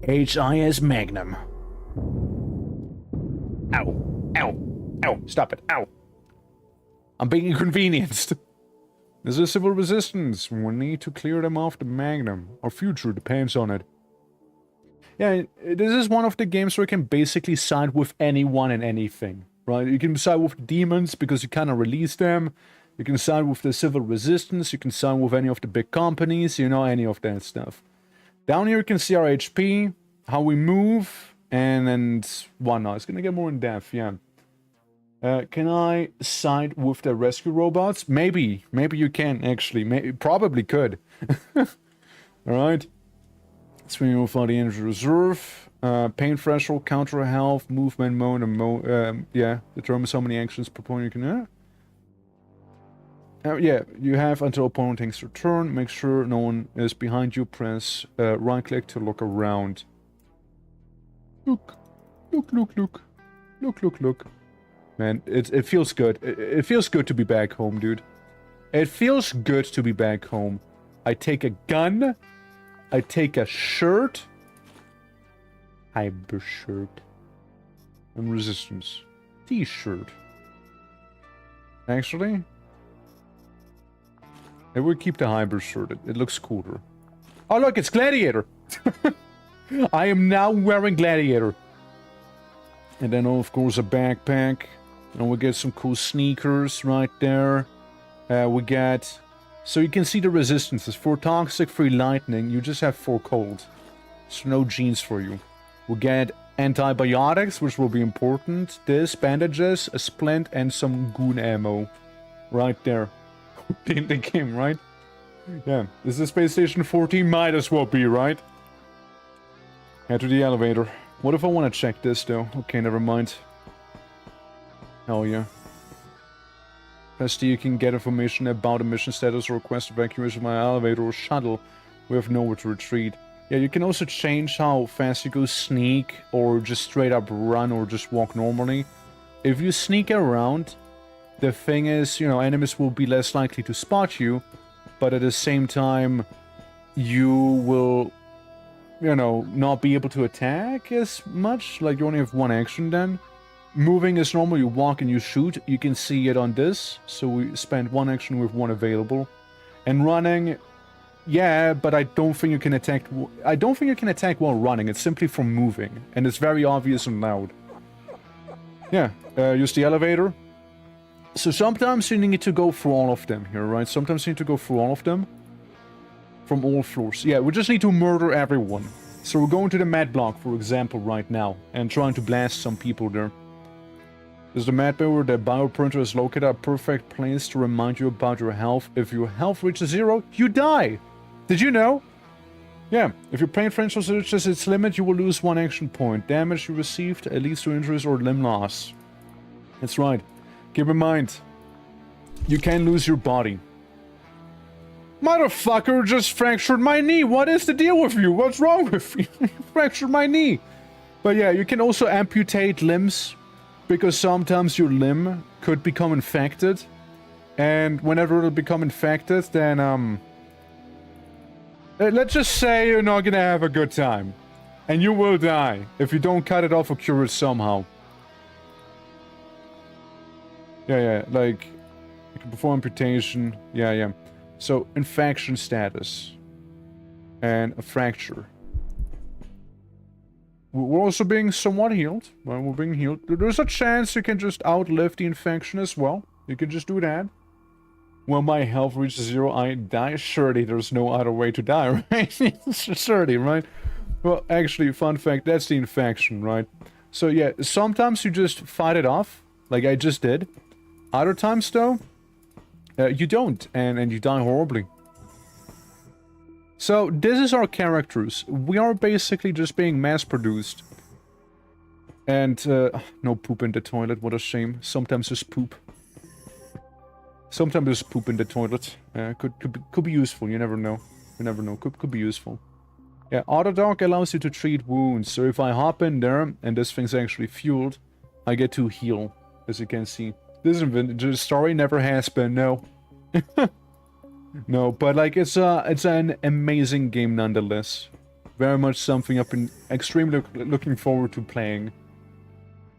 HIS Magnum. Ow, ow, ow, stop it, ow. I'm being inconvenienced. This is civil resistance. We need to clear them off the Magnum. Our future depends on it. Yeah, this is one of the games where you can basically side with anyone and anything, right? You can side with demons because you kind of release them. You can side with the civil resistance. You can side with any of the big companies, you know, any of that stuff. Down here you can see our HP, how we move, and whatnot. It's gonna get more in depth, yeah. Can I side with the rescue robots? Maybe. Maybe you can, actually. Probably could. Alright. Swinging with all the energy reserve. Pain threshold, counter health, movement mode, and yeah. Determine how many actions per point you can... yeah, you have until opponent takes their turn. Make sure no one is behind you. Press right-click to look around. Look. Look, look, look. Look, look, look. Man, it feels good. It feels good to be back home, dude. It feels good to be back home. I take a gun. I take a shirt. Hyper shirt. And resistance. T-shirt. Actually, I will keep the hyper shirt. It looks cooler. Oh, look, it's Gladiator. I am now wearing Gladiator. And then, of course, a backpack. And we get some cool sneakers right there. We get... So you can see the resistances. For toxic, free lightning, you just have 4 cold. So no jeans for you. We get antibiotics, which will be important. This, bandages, a splint, and some goon ammo. Right there. In the game, right? Yeah. This is Space Station 14, might as well be, right? Head to the elevator. What if I want to check this, though? Okay, never mind. Hell yeah. Press D, you can get information about a mission status or request evacuation by elevator or shuttle. We have nowhere to retreat. Yeah, you can also change how fast you go, sneak, or just straight up run, or just walk normally. If you sneak around, the thing is, you know, enemies will be less likely to spot you, but at the same time, you will, you know, not be able to attack as much. Like, you only have 1 action then. Moving is normal, you walk and you shoot. You can see it on this, so we spend 1 action with 1 available. And running, yeah, but I don't think you can attack... I don't think you can attack while running, it's simply from moving. And it's very obvious and loud. Yeah, use the elevator. So sometimes you need to go through all of them here, right? Sometimes you need to go through all of them. From all floors. Yeah, we just need to murder everyone. So we're going to the med block, for example, right now. And trying to blast some people there. Is the map where the bioprinter is located a perfect place to remind you about your health? If your health reaches 0, you die! Did you know? Yeah, if your pain threshold reaches its limit, you will lose 1 action point. Damage you received leads to injuries or limb loss. That's right. Keep in mind, you can lose your body. Motherfucker just fractured my knee! What is the deal with you? What's wrong with you? You fractured my knee! But yeah, you can also amputate limbs. Because sometimes your limb could become infected. And whenever it'll become infected, then, let's just say you're not gonna have a good time. And you will die if you don't cut it off or cure it somehow. Yeah, like... You can perform amputation. Yeah. So, infection status. And a fracture. We're also being somewhat healed. Well, we're being healed. There's a chance you can just outlive the infection as well. You can just do that. When my health reaches 0, I die. Surely there's no other way to die, right? Surely, right? Well, actually, fun fact, that's the infection, right? So yeah, sometimes you just fight it off, like I just did. Other times, though, you don't, and you die horribly. So, this is our characters. We are basically just being mass-produced. And, no poop in the toilet, what a shame. Sometimes there's poop. Sometimes there's poop in the toilet. Could be useful, you never know. You never know, could be useful. Yeah, Autodoc allows you to treat wounds. So if I hop in there, and this thing's actually fueled, I get to heal, as you can see. This the story never has been, no. No, but like it's an amazing game nonetheless. Very much something I've been extremely looking forward to playing.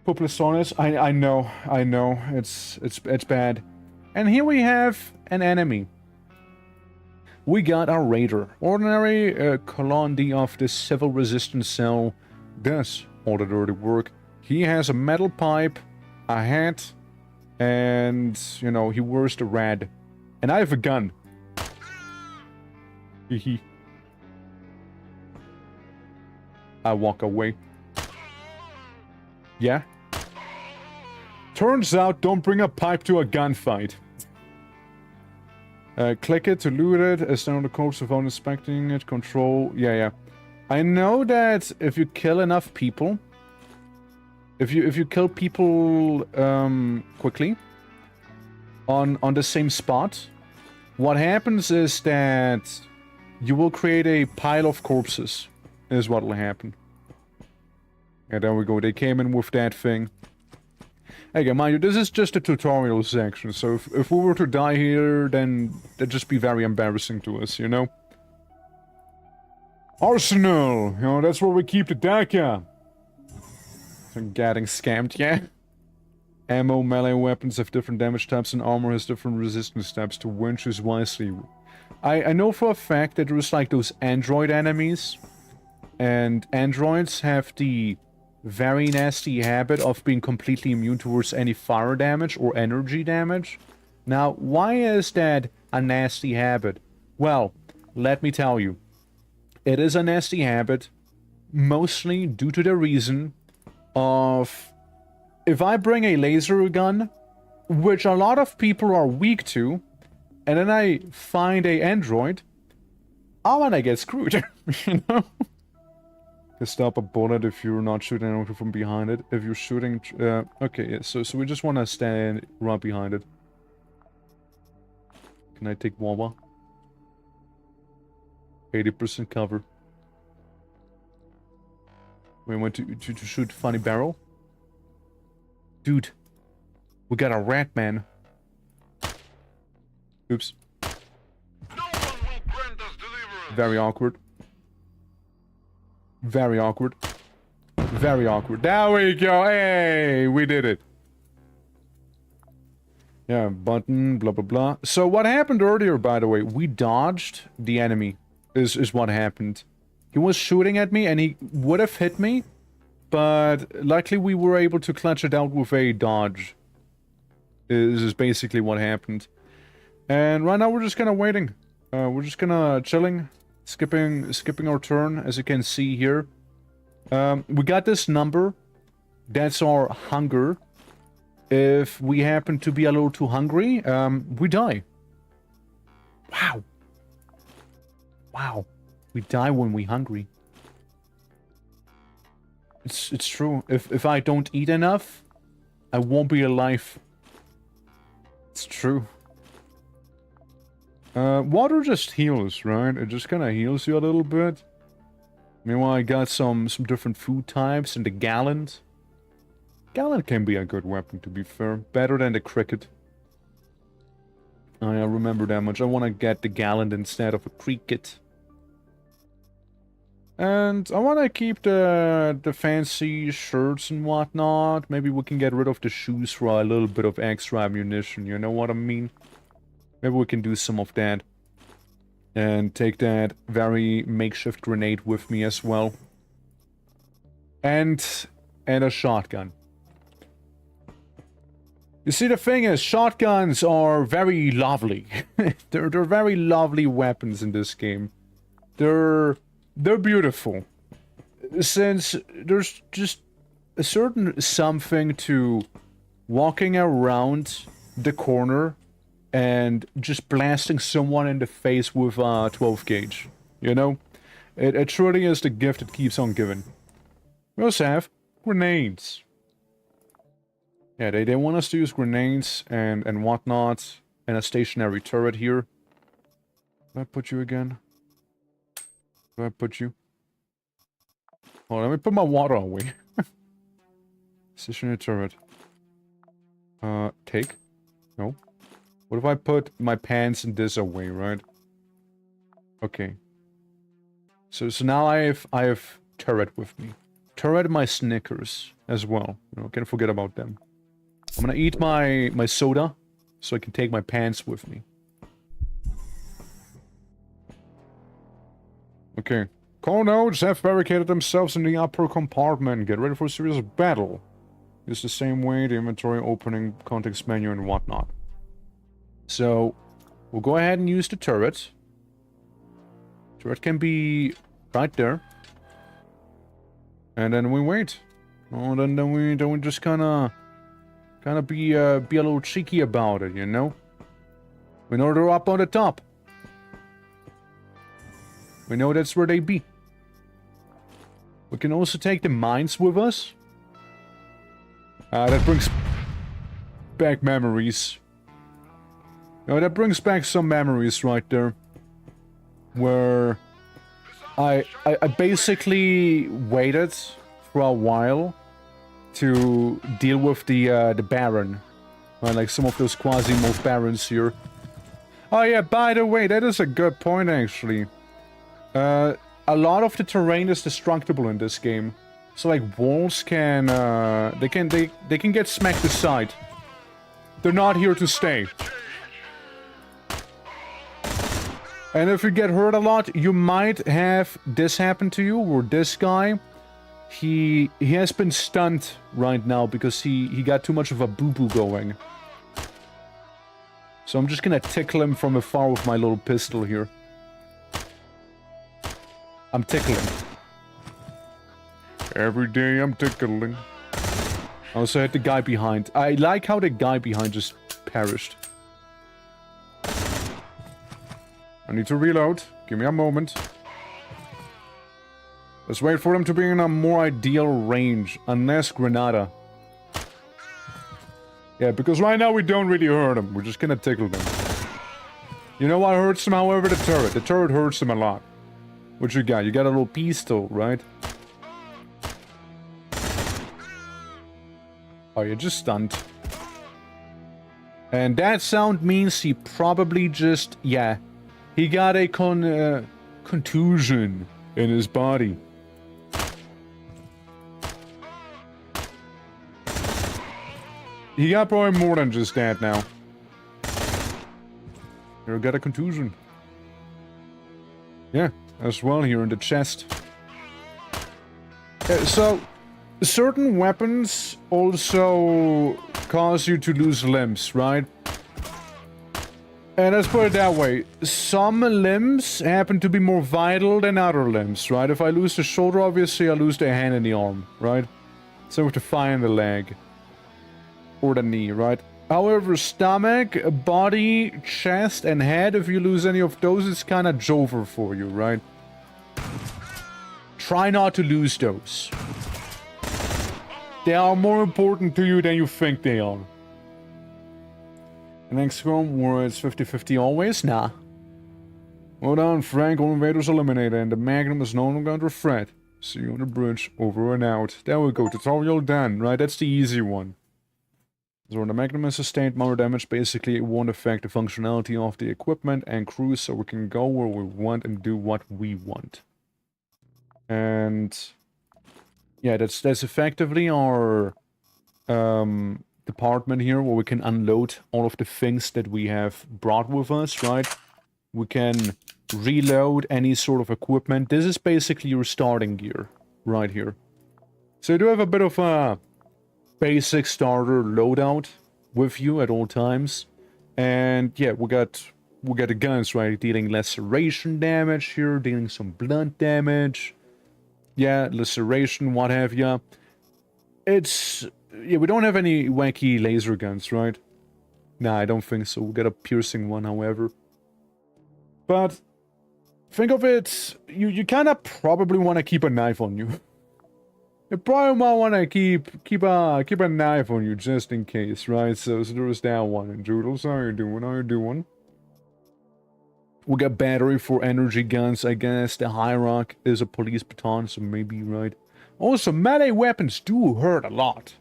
Populous soreness, I know, it's bad. And here we have an enemy. We got our raider. Ordinary colony of the civil resistance cell does all the dirty work. He has a metal pipe, a hat, and, you know, he wears the red. And I have a gun. Hehe. I walk away. Yeah? Turns out, don't bring a pipe to a gunfight. Click it to loot it. Stay on the corpse without inspecting it. Control. Yeah. I know that if you kill enough people, if you kill people quickly on the same spot, what happens is that you will create a pile of corpses. Is what will happen. Yeah, there we go. They came in with that thing. Again, mind you, this is just a tutorial section, so if we were to die here, then that'd just be very embarrassing to us, you know? Arsenal! You know, that's where we keep the DACA. I'm getting scammed, yeah? Ammo, melee weapons have different damage types, and armor has different resistance types to win. Choose wisely. I know for a fact that there's like those android enemies, and androids have the very nasty habit of being completely immune towards any fire damage or energy damage. Now, why is that a nasty habit? Well, let me tell you. It is a nasty habit, mostly due to the reason of if I bring a laser gun, which a lot of people are weak to, and then I find a android, I'm gonna get screwed, you know? You stop a bullet if you're not shooting anything from behind it. If you're shooting... okay, yeah, so we just want to stand right behind it. Can I take Wawa? 80% cover. We went to shoot Funny Barrel. Dude, we got a rat man. Oops. No one will grant us deliverance. Very awkward. Very awkward. Very awkward. There we go. Hey, we did it. Yeah, button, blah, blah, blah. So what happened earlier, by the way, we dodged the enemy, is what happened. He was shooting at me, and he would have hit me, but luckily we were able to clutch it out with a dodge. This is basically what happened. And right now we're just kind of waiting. We're just kind of chilling. Skipping our turn, as you can see here. We got this number. That's our hunger. If we happen to be a little too hungry, we die. Wow. Wow. We die when we're hungry. It's true. If I don't eat enough, I won't be alive. It's true. Water just heals, right? It just kind of heals you a little bit. Meanwhile, I got some different food types and the gallon. Gallon can be a good weapon, to be fair. Better than the cricket. I remember that much. I want to get the gallon instead of a cricket. And I want to keep the fancy shirts and whatnot. Maybe we can get rid of the shoes for a little bit of extra ammunition, you know what I mean? Maybe we can do some of that. And take that very makeshift grenade with me as well. And a shotgun. You see, the thing is, shotguns are very lovely. they're very lovely weapons in this game. They're beautiful. Since there's just a certain something to walking around the corner and just blasting someone in the face with a 12 gauge. You know? It truly is the gift that keeps on giving. We also have grenades. Yeah, they want us to use grenades and whatnot, and a stationary turret here. Where I put you again? Where I put you? Oh, let me put my water away. Stationary turret. Take? No. What if I put my pants and this away, right? Okay. So now I have turret with me. Turret my Snickers as well. You know, can't forget about them. I'm gonna eat my soda so I can take my pants with me. Okay. Core nodes have barricaded themselves in the upper compartment. Get ready for a serious battle. Use the same way, the inventory opening, context menu, and whatnot. So, we'll go ahead and use the turret. Turret can be right there. And then we wait. Oh, then we just kind of be a little cheeky about it, you know? We know they're up on the top. We know that's where they be. We can also take the mines with us. That brings back memories. No, that brings back some memories right there. Where I basically waited for a while to deal with the Baron. Right, like some of those QUASIMORPH Barons here. Oh yeah, by the way, that is a good point actually. A lot of the terrain is destructible in this game. So like walls can they can get smacked aside. They're not here to stay. And if you get hurt a lot, you might have this happen to you, or this guy. He has been stunned right now because he got too much of a boo-boo going. So I'm just gonna tickle him from afar with my little pistol here. I'm tickling. Every day I'm tickling. I also had the guy behind. I like how the guy behind just perished. I need to reload. Give me a moment. Let's wait for them to be in a more ideal range. Unless Granada. Yeah, because right now we don't really hurt them. We're just gonna tickle them. You know what hurts them, however? The turret. The turret hurts them a lot. What you got? You got a little pistol, right? Oh, you're just stunned. And that sound means he probably just... yeah. He got a contusion in his body. He got probably more than just that now. You got a contusion. Yeah, as well here in the chest. So, certain weapons also cause you to lose limbs, right? And let's put it that way. Some limbs happen to be more vital than other limbs, right? If I lose the shoulder, obviously I lose the hand and the arm, right? So with the thigh and the leg. Or the knee, right? However, stomach, body, chest, and head, if you lose any of those, it's kind of over for you, right? Try not to lose those. They are more important to you than you think they are. And XCOM, where it's 50-50 always? Nah. Well done, Frank. All invaders eliminated, and the Magnum is no longer under threat. See you on the bridge. Over and out. There we go. Tutorial done, right? That's the easy one. So when the Magnum has sustained minor damage, basically it won't affect the functionality of the equipment and crew, so we can go where we want and do what we want. And... yeah, that's effectively our... department here, where we can unload all of the things that we have brought with us, right? We can reload any sort of equipment. This is basically your starting gear, right here. So you do have a bit of a basic starter loadout with you at all times. And yeah, we got the guns, right? Dealing laceration damage here, dealing some blunt damage. Yeah, laceration, what have ya. It's... yeah, we don't have any wacky laser guns, right? Nah, I don't think so. We got a piercing one, however. But think of it, you kind of probably want to keep a knife on you. You probably might want to keep a knife on you just in case, right? So there's that one. And Doodles, how you doing? How you doing? We got battery for energy guns, I guess. The High Rock is a police baton, so maybe, right? Also, melee weapons do hurt a lot.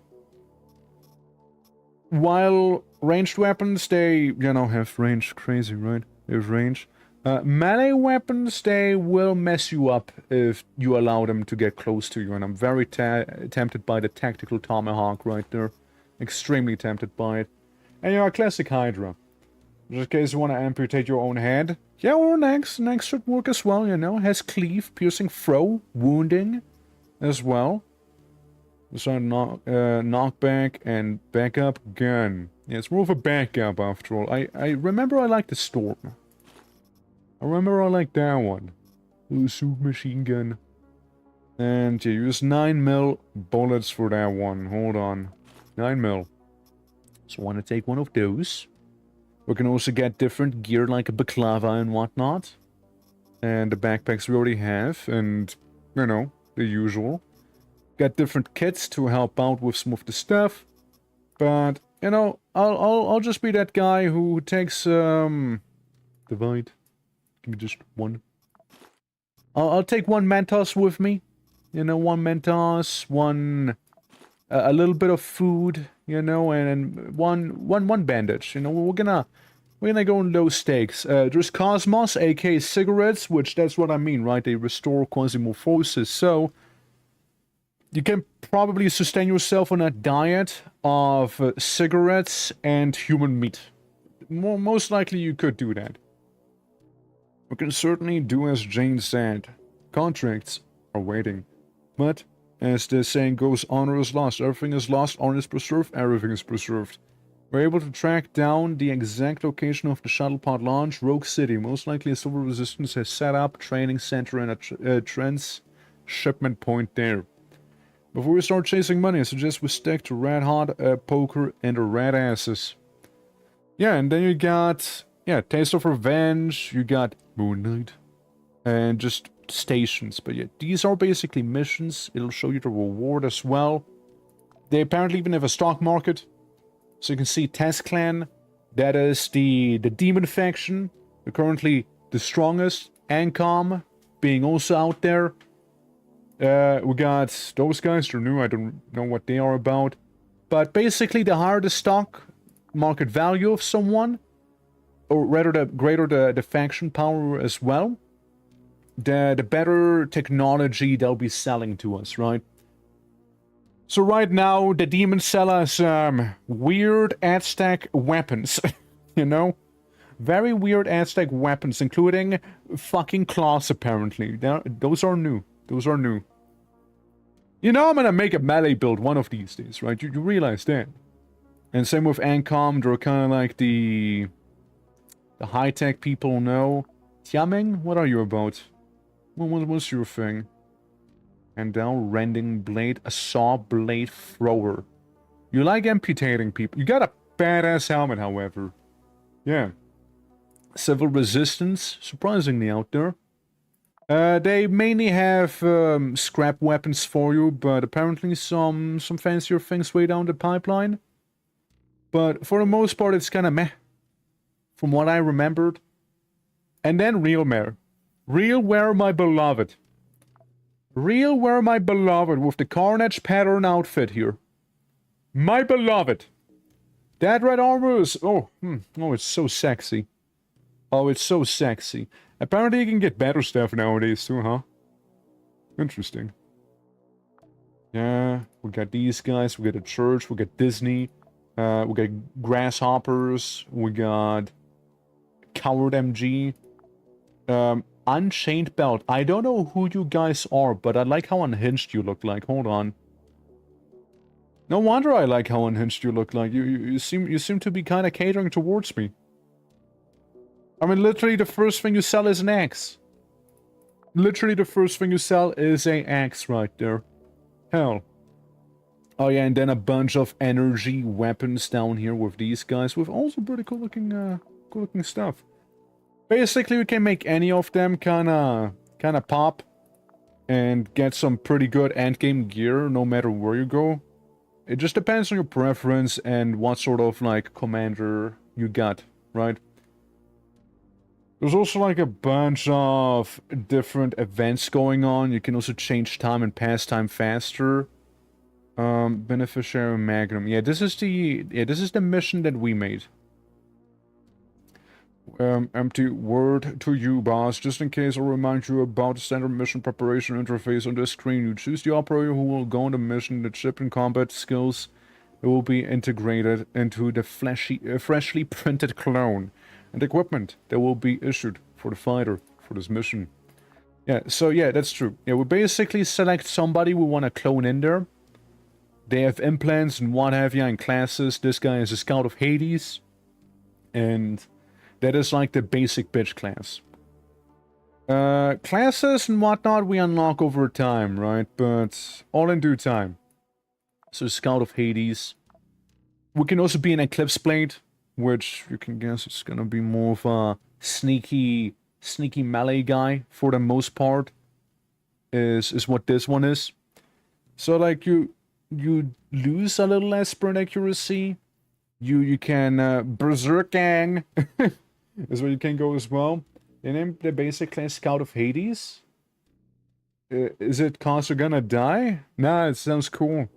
While ranged weapons, they, you know, have range. Crazy, right? They have range. Melee weapons, they will mess you up if you allow them to get close to you. And I'm very tempted by the tactical tomahawk right there. Extremely tempted by it. And you're a classic Hydra. Just in case you want to amputate your own head. Yeah, or an axe. An axe should work as well, you know. Has cleave, piercing, throw, wounding as well. So knockback and backup gun. Yeah, it's more of a backup after all. I remember I liked the Storm. I remember I liked that one. Little submachine gun. And yeah, use 9mm bullets for that one. Hold on. 9mm. So I want to take one of those. We can also get different gear like a baklava and whatnot. And the backpacks we already have. And, you know, the usual. Got different kits to help out with some of the stuff. But, you know, I'll just be that guy who takes, divide. Give me just one. I'll take one Mentos with me. You know, one Mentos, one... a little bit of food, you know, and one bandage. You know, we're gonna go in low stakes. There's Cosmos, aka cigarettes, which that's what I mean, right? They restore quasimorphosis, so... You can probably sustain yourself on a diet of cigarettes and human meat. Most likely you could do that. We can certainly do as Jane said. Contracts are waiting. But, as the saying goes, honor is lost. Everything is lost, honor is preserved, everything is preserved. We're able to track down the exact location of the shuttle pod launch, Rogue City. Most likely a Civil Resistance has set up a training center and a transshipment point there. Before we start chasing money, I suggest we stick to red hot poker and the red asses. Yeah, and then you got, yeah, Taste of Revenge, you got Moon Knight, and just stations. But yeah, these are basically missions. It'll show you the reward as well. They apparently even have a stock market. So you can see Test Clan, that is the demon faction. They're currently the strongest. Ancom being also out there. We got those guys, they're new, I don't know what they are about. But basically, the higher the stock market value of someone, or rather the greater the faction power as well, the better technology they'll be selling to us, right? So right now, the demon sellers, weird Aztec weapons, you know? Very weird Aztec weapons, including fucking claws, apparently. Those are new. Those are new. You know I'm gonna make a melee build one of these days, right? You realize that. And same with Ancom, they're kind of like the high-tech people know. Tiaming, what are you about? What's your thing? And now rending blade, a saw blade thrower. You like amputating people. You got a badass helmet, however. Yeah. Civil Resistance, surprisingly out there. They mainly have scrap weapons for you, but apparently some fancier things way down the pipeline. But for the most part, it's kind of meh, from what I remembered. And then Realware. Realware, my beloved. Realware, my beloved, with the Carnage pattern outfit here. My beloved. That red armor is... oh, it's so sexy. Oh, it's so sexy. Apparently you can get better stuff nowadays too, huh? Interesting. Yeah, we got these guys, we got a church, we got Disney, we got grasshoppers, we got Coward MG, Unchained Belt. I don't know who you guys are, but I like how unhinged you look like. Hold on. No wonder I like how unhinged you look like. You seem to be kind of catering towards me. I mean, literally the first thing you sell is an axe. Literally the first thing you sell is an axe right there. Hell. Oh yeah, and then a bunch of energy weapons down here with these guys, with also pretty cool looking stuff. Basically, we can make any of them kinda pop and get some pretty good endgame gear no matter where you go. It just depends on your preference and what sort of, like, commander you got, right? There's also, like, a bunch of different events going on. You can also change time and pass time faster. Beneficiary Magnum. Yeah, this is the mission that we made. Empty word to you, boss. Just in case, I'll remind you about the standard mission preparation interface on the screen. You choose the operator who will go on the mission, the ship and combat skills It will be integrated into the freshly printed clone and equipment that will be issued for the fighter for this mission. Yeah, so yeah, that's true. Yeah, we basically select somebody we want to clone in there. They have implants and what have you and classes. This guy is a Scout of Hades. And that is like the basic bitch class. Classes and whatnot we unlock over time, right? But all in due time. So Scout of Hades. We can also be an Eclipse Blade, which you can guess it's gonna be more of a sneaky melee guy for the most part. Is what this one is. So like you lose a little less sprint accuracy. You can Berserk Gang is where you can go as well. They named the basic class Scout of Hades. Is it cause you're gonna die? Nah, it sounds cool.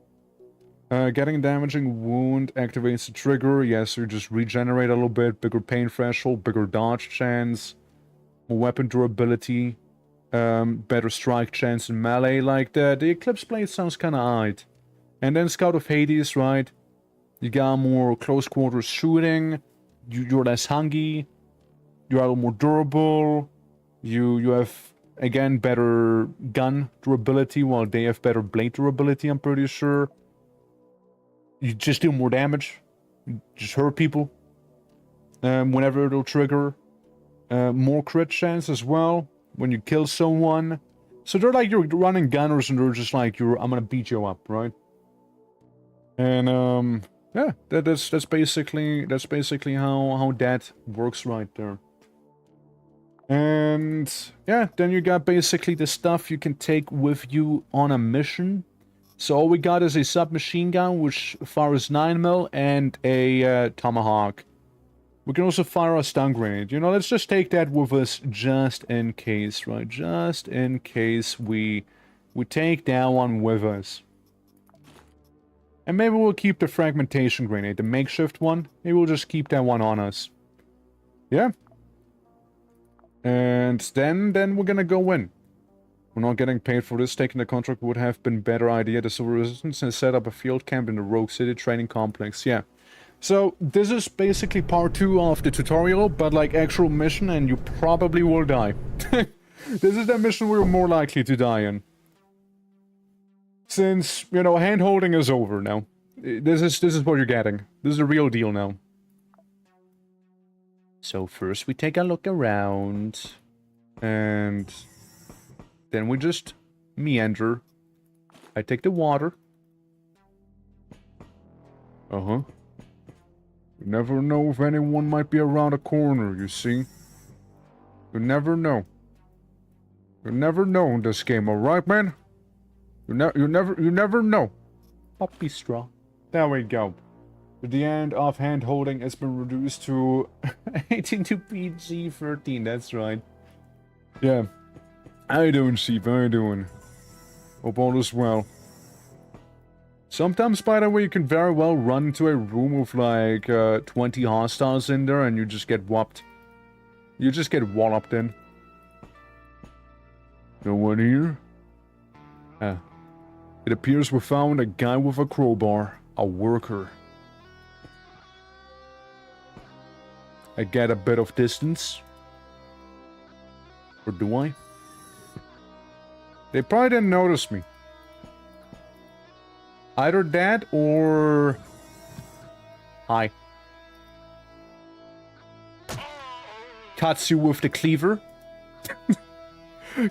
Getting a damaging wound activates the trigger. Yes, you just regenerate a little bit. Bigger pain threshold, bigger dodge chance, more weapon durability, better strike chance in melee like that. The Eclipse Blade sounds kinda odd. And then Scout of Hades, right? You got more close quarters shooting. You're less hungry. You're a little more durable. You have, again, better gun durability, while they have better blade durability, I'm pretty sure. You just do more damage. You just hurt people. Whenever it'll trigger. More crit chance as well when you kill someone. So they're like your running gunners, and they're just like I'm gonna beat you up, right? And yeah, that's basically how that works right there. And yeah, then you got basically the stuff you can take with you on a mission. So all we got is a submachine gun, which fires 9mm, and a tomahawk. We can also fire a stun grenade. You know, let's just take that with us just in case, right? Just in case we take that one with us. And maybe we'll keep the fragmentation grenade, the makeshift one. Maybe we'll just keep that one on us. Yeah. And then we're gonna go in. We're not getting paid for this. Taking the contract would have been a better idea. The Civil Resistance has set up a field camp in the Rogue City training complex. Yeah. So, this is basically part 2 of the tutorial, but like actual mission, and you probably will die. This is the mission we're more likely to die in. Since, you know, hand-holding is over now. This is what you're getting. This is the real deal now. So first we take a look around. And then we just meander. I take the water. Uh-huh. You never know if anyone might be around a corner, you see. You never know. You never know in this game, alright, man? You never know. Puppy straw. There we go. The end of hand-holding has been reduced to 18 to PG-13, that's right. Yeah. How you doing, Sheep? How you doing? Hope all is well. Sometimes, by the way, you can very well run into a room with like 20 hostiles in there and you just get whopped. You just get walloped in. No one here? It appears we found a guy with a crowbar. A worker. I get a bit of distance. Or do I? They probably didn't notice me. Either that or... Hi. Cuts you with the cleaver.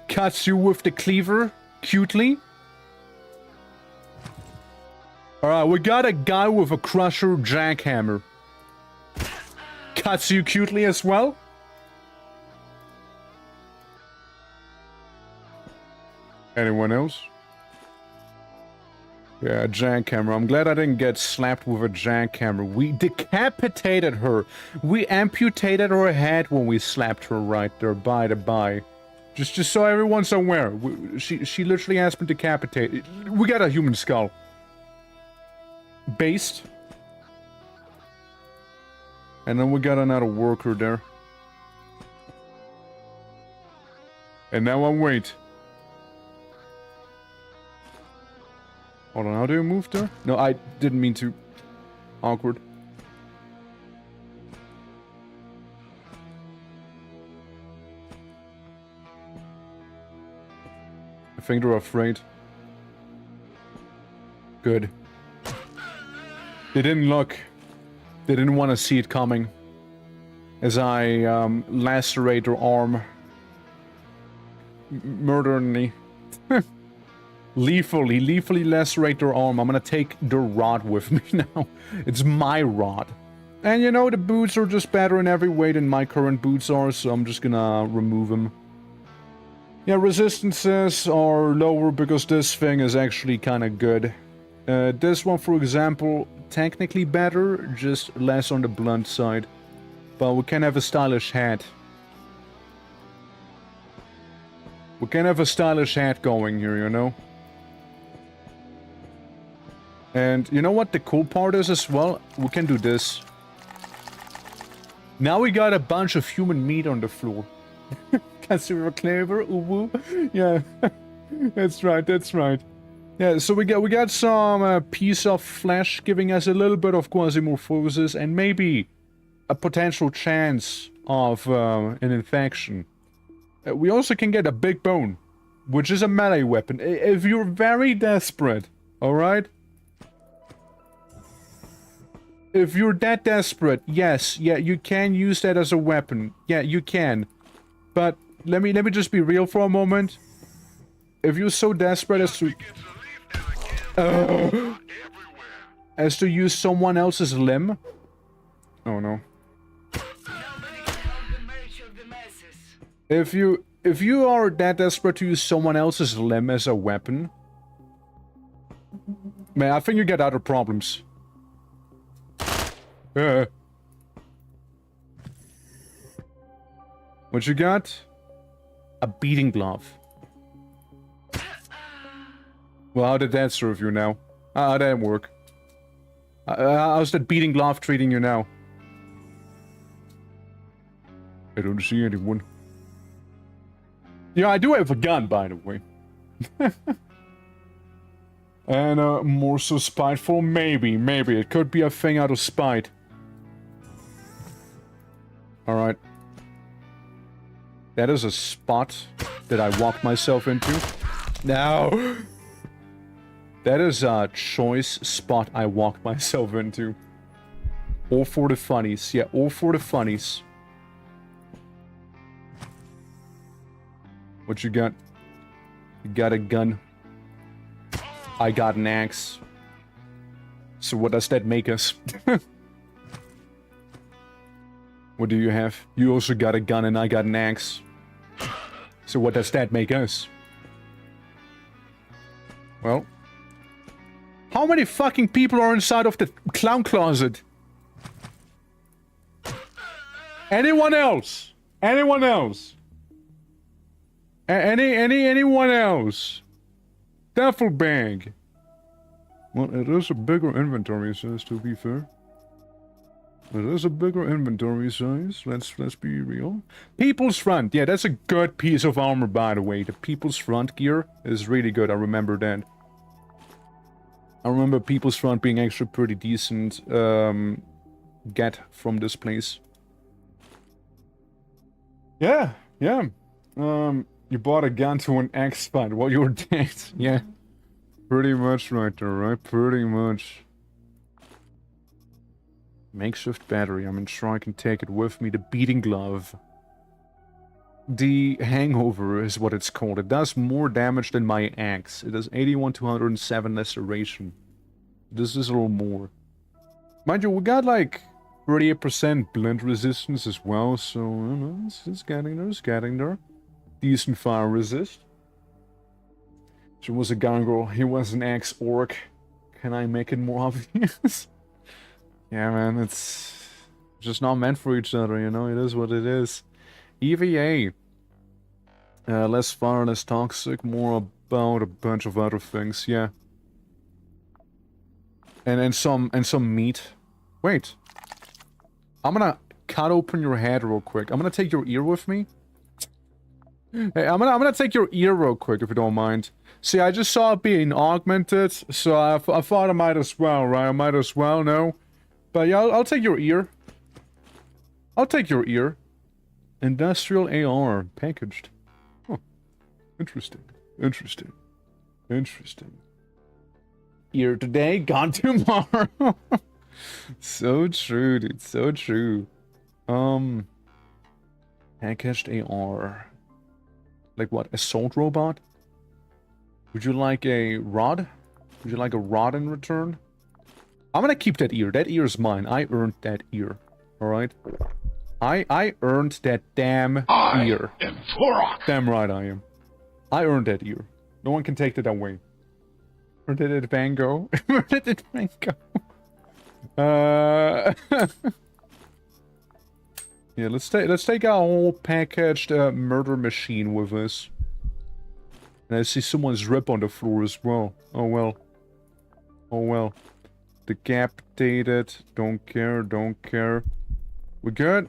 Cuts you with the cleaver. Cutely. Alright, we got a guy with a crusher jackhammer. Cuts you cutely as well. Anyone else? Yeah, jackhammer. I'm glad I didn't get slapped with a jackhammer. We decapitated her. We amputated her head when we slapped her right there, by the by. Just so everyone's aware. She literally has been decapitated. We got a human skull. Based. And then we got another worker there. And now I wait. Hold on, how do you move there? No, I didn't mean to. awkward. I think they're afraid. Good. They didn't look. They didn't want to see it coming. As I lacerate their arm. Murderingly. Lethally lacerate their arm. I'm gonna take the rod with me now. It's my rod. And you know, the boots are just better in every way than my current boots are, so I'm just gonna remove them. Yeah, resistances are lower because this thing is actually kind of good. This one, for example, technically better, just less on the blunt side. But we can have a stylish hat. We can have a stylish hat going here, you know? And you know what the cool part is as well? We can do this. Now we got a bunch of human meat on the floor. Cause we were clever, ooh, yeah. That's right, that's right. Yeah, so we got some piece of flesh giving us a little bit of quasimorphosis and maybe a potential chance of an infection. We also can get a big bone, which is a melee weapon. If you're very desperate, alright? If you're that desperate, yes, yeah, you can use that as a weapon. Yeah, you can. But let me just be real for a moment. If you're so desperate as to use someone else's limb. Oh no. If you are that desperate to use someone else's limb as a weapon, man, I think you get other problems. What you got? A beating glove. Well, how did that serve you now? How did that work? How's that beating glove treating you now? I don't see anyone. Yeah, I do have a gun, by the way. And more so spiteful? Maybe. It could be a thing out of spite. Alright. That is a spot that I walked myself into. No! That is a choice spot I walked myself into. All for the funnies. Yeah, all for the funnies. What you got? You got a gun. I got an axe. So what does that make us? What do you have? You also got a gun and I got an axe. So what does that make us? Well... how many fucking people are inside of the clown closet? Anyone else? Anyone else? Anyone else? Duffel bag. Well, it is a bigger inventory size, to be fair. It is a bigger inventory size. Let's be real. People's Front. Yeah, that's a good piece of armor, by the way. The People's Front gear is really good. I remember that. I remember People's Front being actually pretty decent get from this place. Yeah. You bought a gun to an axe fight while you were dead. Yeah. Pretty much right there, right? Pretty much. Makeshift battery. I'm sure I can take it with me. The beating glove. The hangover is what it's called. It does more damage than my axe. It does 81 to 107 laceration. This is a little more. Mind you, we got like 38% blend resistance as well, so I don't know, it's getting there. Decent fire resist. She was a gangrel, he was an ex-orc. Can I make it more obvious? Yeah, man, it's just not meant for each other, you know, it is what it is. EVA. Less fire, less toxic, more about a bunch of other things, yeah. And some meat. Wait. I'm gonna cut open your head real quick. I'm gonna take your ear with me. Hey, I'm gonna take your ear real quick if you don't mind. See, I just saw it being augmented, so I thought I might as well, right? I might as well, no? But yeah, I'll take your ear. I'll take your ear. Industrial AR packaged. Huh. Interesting. Interesting. Interesting. Ear today, gone tomorrow. So true, dude. So true. Packaged AR. Like what? Assault robot? Would you like a rod? Would you like a rod in return? I'm gonna keep that ear. That ear is mine. I earned that ear. Alright? I earned that damn ear. I am Turok. Damn right I am. I earned that ear. No one can take that away. Or did it Van Gogh? Or did it Van Gogh? Yeah, let's take our whole packaged murder machine with us. And I see someone's rip on the floor as well. Oh well. Oh well. Decapitated. Don't care, don't care. We're good?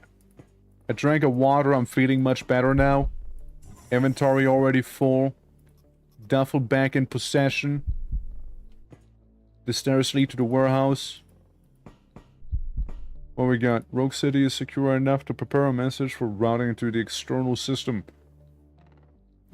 I drank a water, I'm feeling much better now. Inventory already full. Duffel bag in possession. The stairs lead to the warehouse. What we got? Rogue City is secure enough to prepare a message for routing into the external system.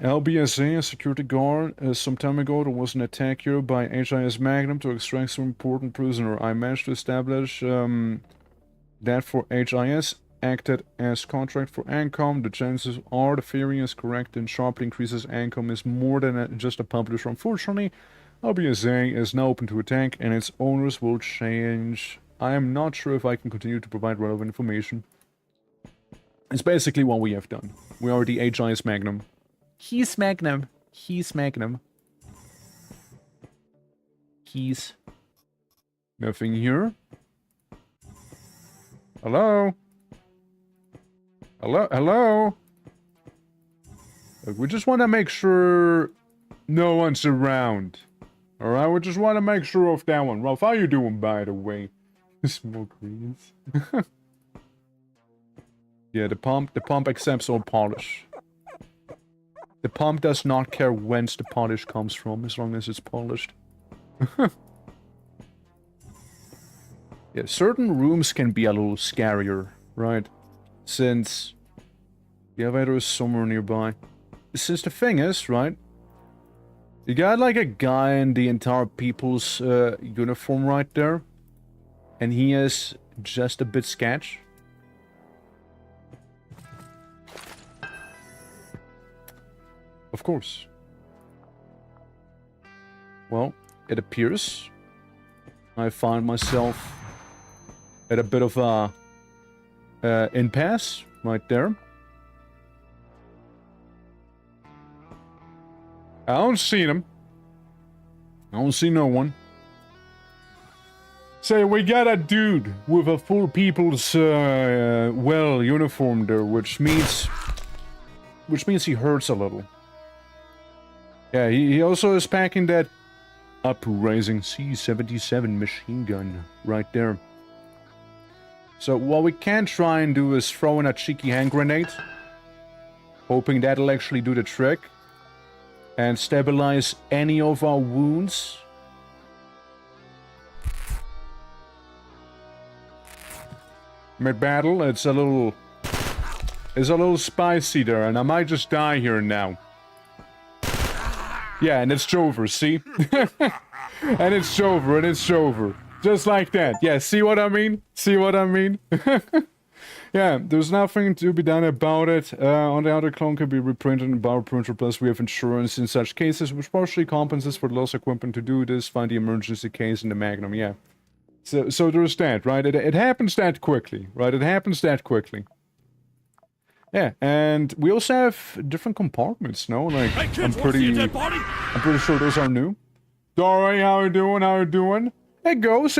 LBSA, a security guard. Some time ago, there was an attack here by HIS Magnum to extract some important prisoner. I managed to establish that for HIS acted as contract for ANCOM. The chances are the theory is correct and sharply increases. ANCOM is more than just a publisher. Unfortunately, LBSA is now open to attack and its owners will change. I am not sure if I can continue to provide relevant information. It's basically what we have done. We are the HIS Magnum. He's Magnum. He's Magnum. He's... Nothing here. Hello? Hello? Hello? Look, we just want to make sure no one's around. Alright, we just want to make sure of that one. Ralph, how you doing, by the way? Smoke greens. Yeah, the pump accepts all polish. The pump does not care whence the polish comes from, as long as it's polished. Yeah, certain rooms can be a little scarier, right? Since the elevator is somewhere nearby. Since the thing is, right? You got like a guy in the entire people's uniform right there. And he is just a bit sketch. Of course. Well, it appears I find myself at a bit of a impasse right there. I don't see him. I don't see no one. Say, we got a dude with a full people's, well, uniform there, which means he hurts a little. Yeah, he also is packing that uprising C-77 machine gun right there. So what we can try and do is throw in a cheeky hand grenade, hoping that'll actually do the trick, and stabilize any of our wounds. Mid-battle, it's a little spicy there, and I might just die here now. Yeah, and it's over, see? And it's over, and it's over. Just like that. Yeah, see what I mean? See what I mean? Yeah, there's nothing to be done about it. On the other clone can be reprinted in Power Printer, plus we have insurance in such cases, which partially compensates for the lost equipment to do this. Find the emergency case in the Magnum, yeah. So there's that, right? It happens that quickly, right? It happens that quickly. Yeah, and we also have different compartments, no? Like, Hey, kids, wanna see a dead body? I'm pretty sure those are new. Dory, how you doing? How you doing? It goes.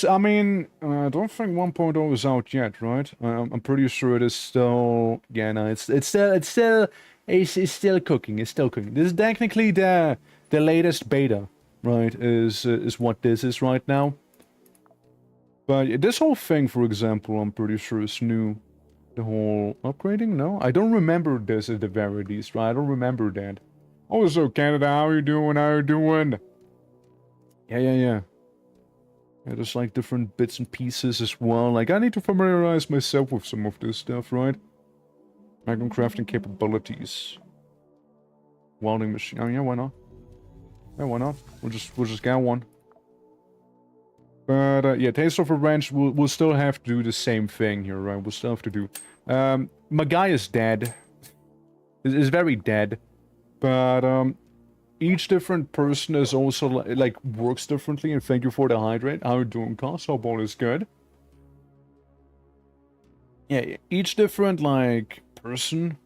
I mean, I don't think 1.0 is out yet, right? I'm pretty sure it is still... Yeah, no, it's still cooking. It's still cooking. This is technically the latest beta, right? Is what this is right now. But this whole thing, for example, I'm pretty sure is new. The whole upgrading? No? I don't remember this at the very least, right? I don't remember that. Also, Canada, how you doing? How you doing? Yeah. Yeah, there's like different bits and pieces as well. Like, I need to familiarize myself with some of this stuff, right? Magnum crafting capabilities. Welding machine. Oh yeah, why not? Yeah, why not? We'll just get one. But yeah, Taste of Revenge, we'll still have to do the same thing here, right? We'll still have to do. My guy is dead. Is very dead. But each different person is also like works differently. And thank you for the hydrate. How are you doing, Cos? Hope all is good. Yeah, each different like person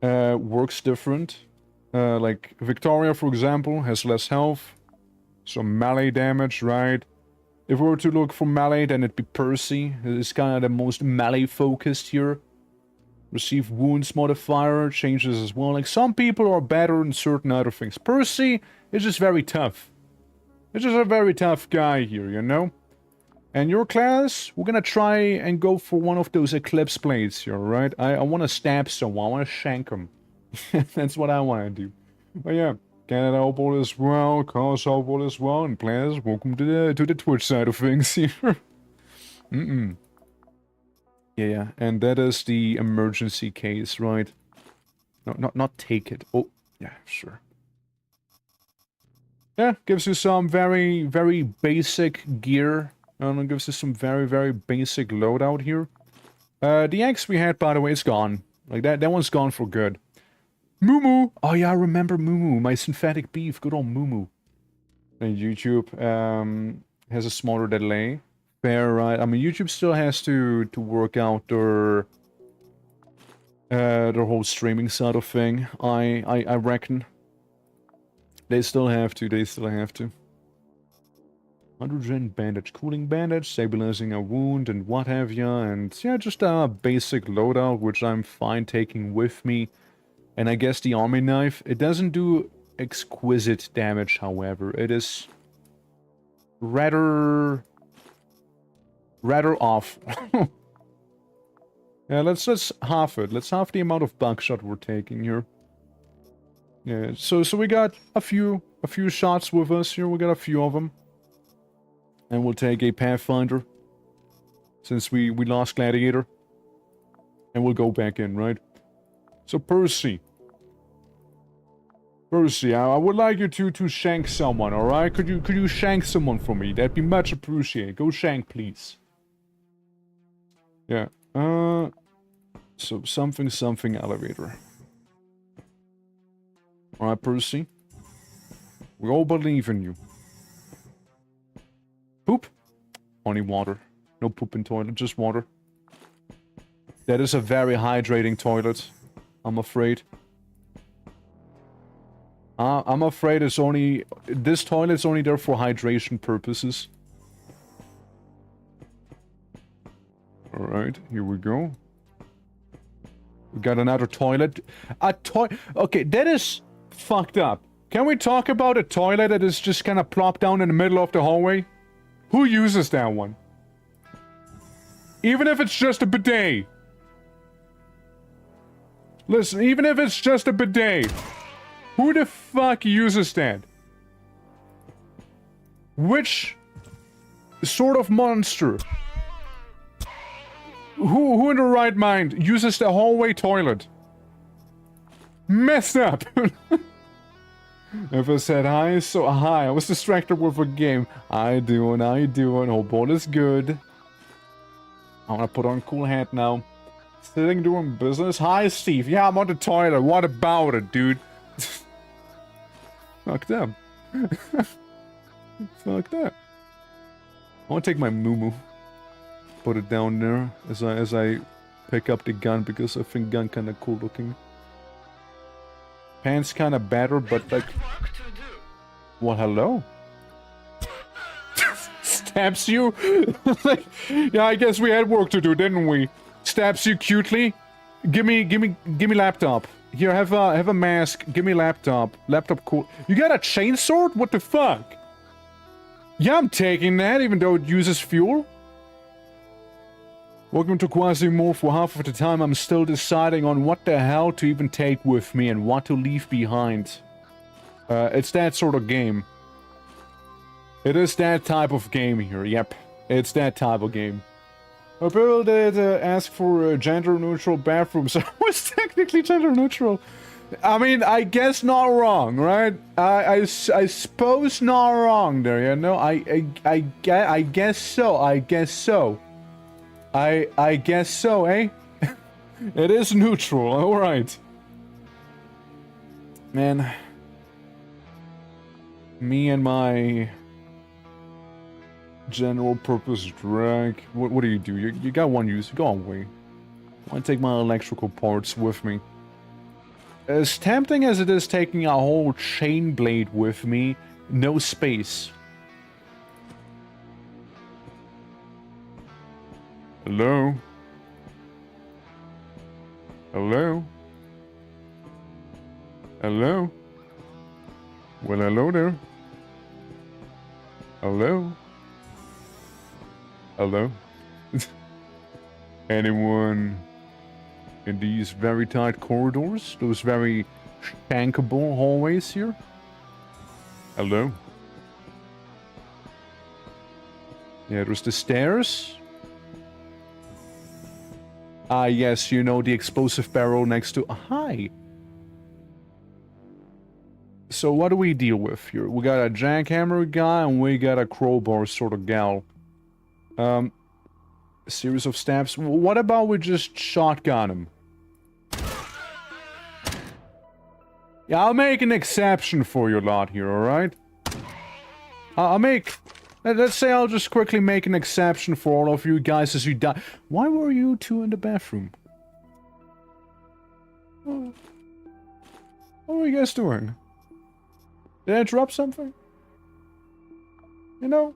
works different. Like Victoria, for example, has less health, some melee damage, right? If we were to look for melee, then it'd be Percy. It's kind of the most melee focused here. Receive wounds modifier changes as well. Like, some people are better in certain other things. Percy is just very tough. It's just a very tough guy here, you know? And your class, we're gonna try and go for one of those Eclipse Blades here, right? I want to stab someone. I want to shank him. That's what I want to do. But yeah, Canada Opal as well, Cause Opal as well, and players, welcome to the Twitch side of things here. Yeah, and that is the emergency case, right? No, not take it. Oh, yeah, sure. Yeah, gives you some very, very basic gear. And it gives you some very, very basic loadout here. The axe we had, by the way, is gone. Like, that one's gone for good. Moo! Oh yeah, I remember Moo, my synthetic beef. Good old Moo. And YouTube has a smaller delay. Fair, right? I mean, YouTube still has to work out their whole streaming side of thing. I reckon. They still have to. 100 bandage, cooling bandage, stabilizing a wound, and what have ya. And yeah, just a basic loadout, which I'm fine taking with me. And I guess the army knife, it doesn't do exquisite damage, however. It is rather off. Yeah, let's half it. Let's half the amount of buckshot we're taking here. Yeah, so we got a few shots with us here. We got a few of them. And we'll take a Pathfinder. Since we lost Gladiator. And we'll go back in, right? So Percy, I would like you to shank someone, alright? Could you shank someone for me? That'd be much appreciated. Go shank, please. Yeah. So something elevator. Alright, Percy. We all believe in you. Poop? Only water. No poop in toilet, just water. That is a very hydrating toilet, I'm afraid. I'm afraid it's only... This toilet's only there for hydration purposes. Alright, here we go. We got another toilet. Okay, that is fucked up. Can we talk about a toilet that is just kind of plopped down in the middle of the hallway? Who uses that one? Even if it's just a bidet. Listen, even if it's just a bidet. Who the fuck uses that? Which sort of monster? Who in the right mind uses the hallway toilet? Messed up! If I said hi, so hi. I was distracted with a game. How you doing? Hope all is good. I wanna put on a cool hat now. Sitting doing business? Hi, Steve. Yeah, I'm on the toilet. What about it, dude? Fucked up. Fucked up. I wanna take my moo-moo. Put it down there as I pick up the gun because I think gun kinda cool looking. Pants kinda better, but like... What, hello? Stabs you? Like, yeah, I guess we had work to do, didn't we? Stabs you cutely? Give me laptop. Here, have a mask. Give me laptop. Laptop cool. You got a chainsaw? What the fuck? Yeah, I'm taking that, even though it uses fuel. Welcome to QUASIMORPH. For half of the time, I'm still deciding on what the hell to even take with me and what to leave behind. It's that sort of game. It is that type of game here, yep. It's that type of game. People did ask for gender-neutral bathrooms. I was technically gender-neutral. I mean, I guess not wrong, right? I suppose not wrong there, you know? I guess so, I guess so. I guess so, eh? It is neutral, alright. Man. Me and my general purpose drag. What do? You got one use. Go away. I want to take my electrical parts with me. As tempting as it is taking a whole chain blade with me, no space. Hello? Hello? Hello? Well, hello there. Hello? Hello? Anyone in these very tight corridors? Those very shankable hallways here? Hello? Yeah, there's the stairs. Ah, yes, you know, the explosive barrel next to... Hi! So what do we deal with here? We got a jackhammer guy and we got a crowbar sort of gal. A series of stabs. What about we just shotgun him? Yeah, I'll make an exception for your lot here, alright? Let's say I'll just quickly make an exception for all of you guys as you die. Why were you two in the bathroom? What were you guys doing? Did I drop something? You know?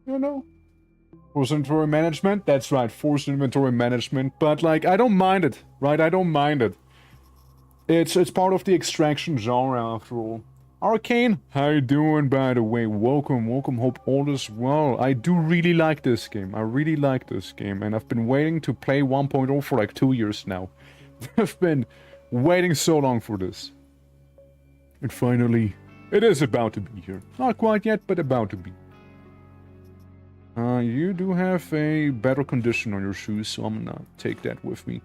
You know? Forced inventory management? That's right, forced inventory management. But, like, I don't mind it, right? I don't mind it. It's part of the extraction genre, after all. Arcane, how you doing, by the way? Welcome, hope all is well. I do really like this game. I really like this game, and I've been waiting to play 1.0 for like 2 years now. I've been waiting so long for this. And finally, it is about to be here. Not quite yet, but about to be. You do have a better condition on your shoes, so I'm gonna take that with me.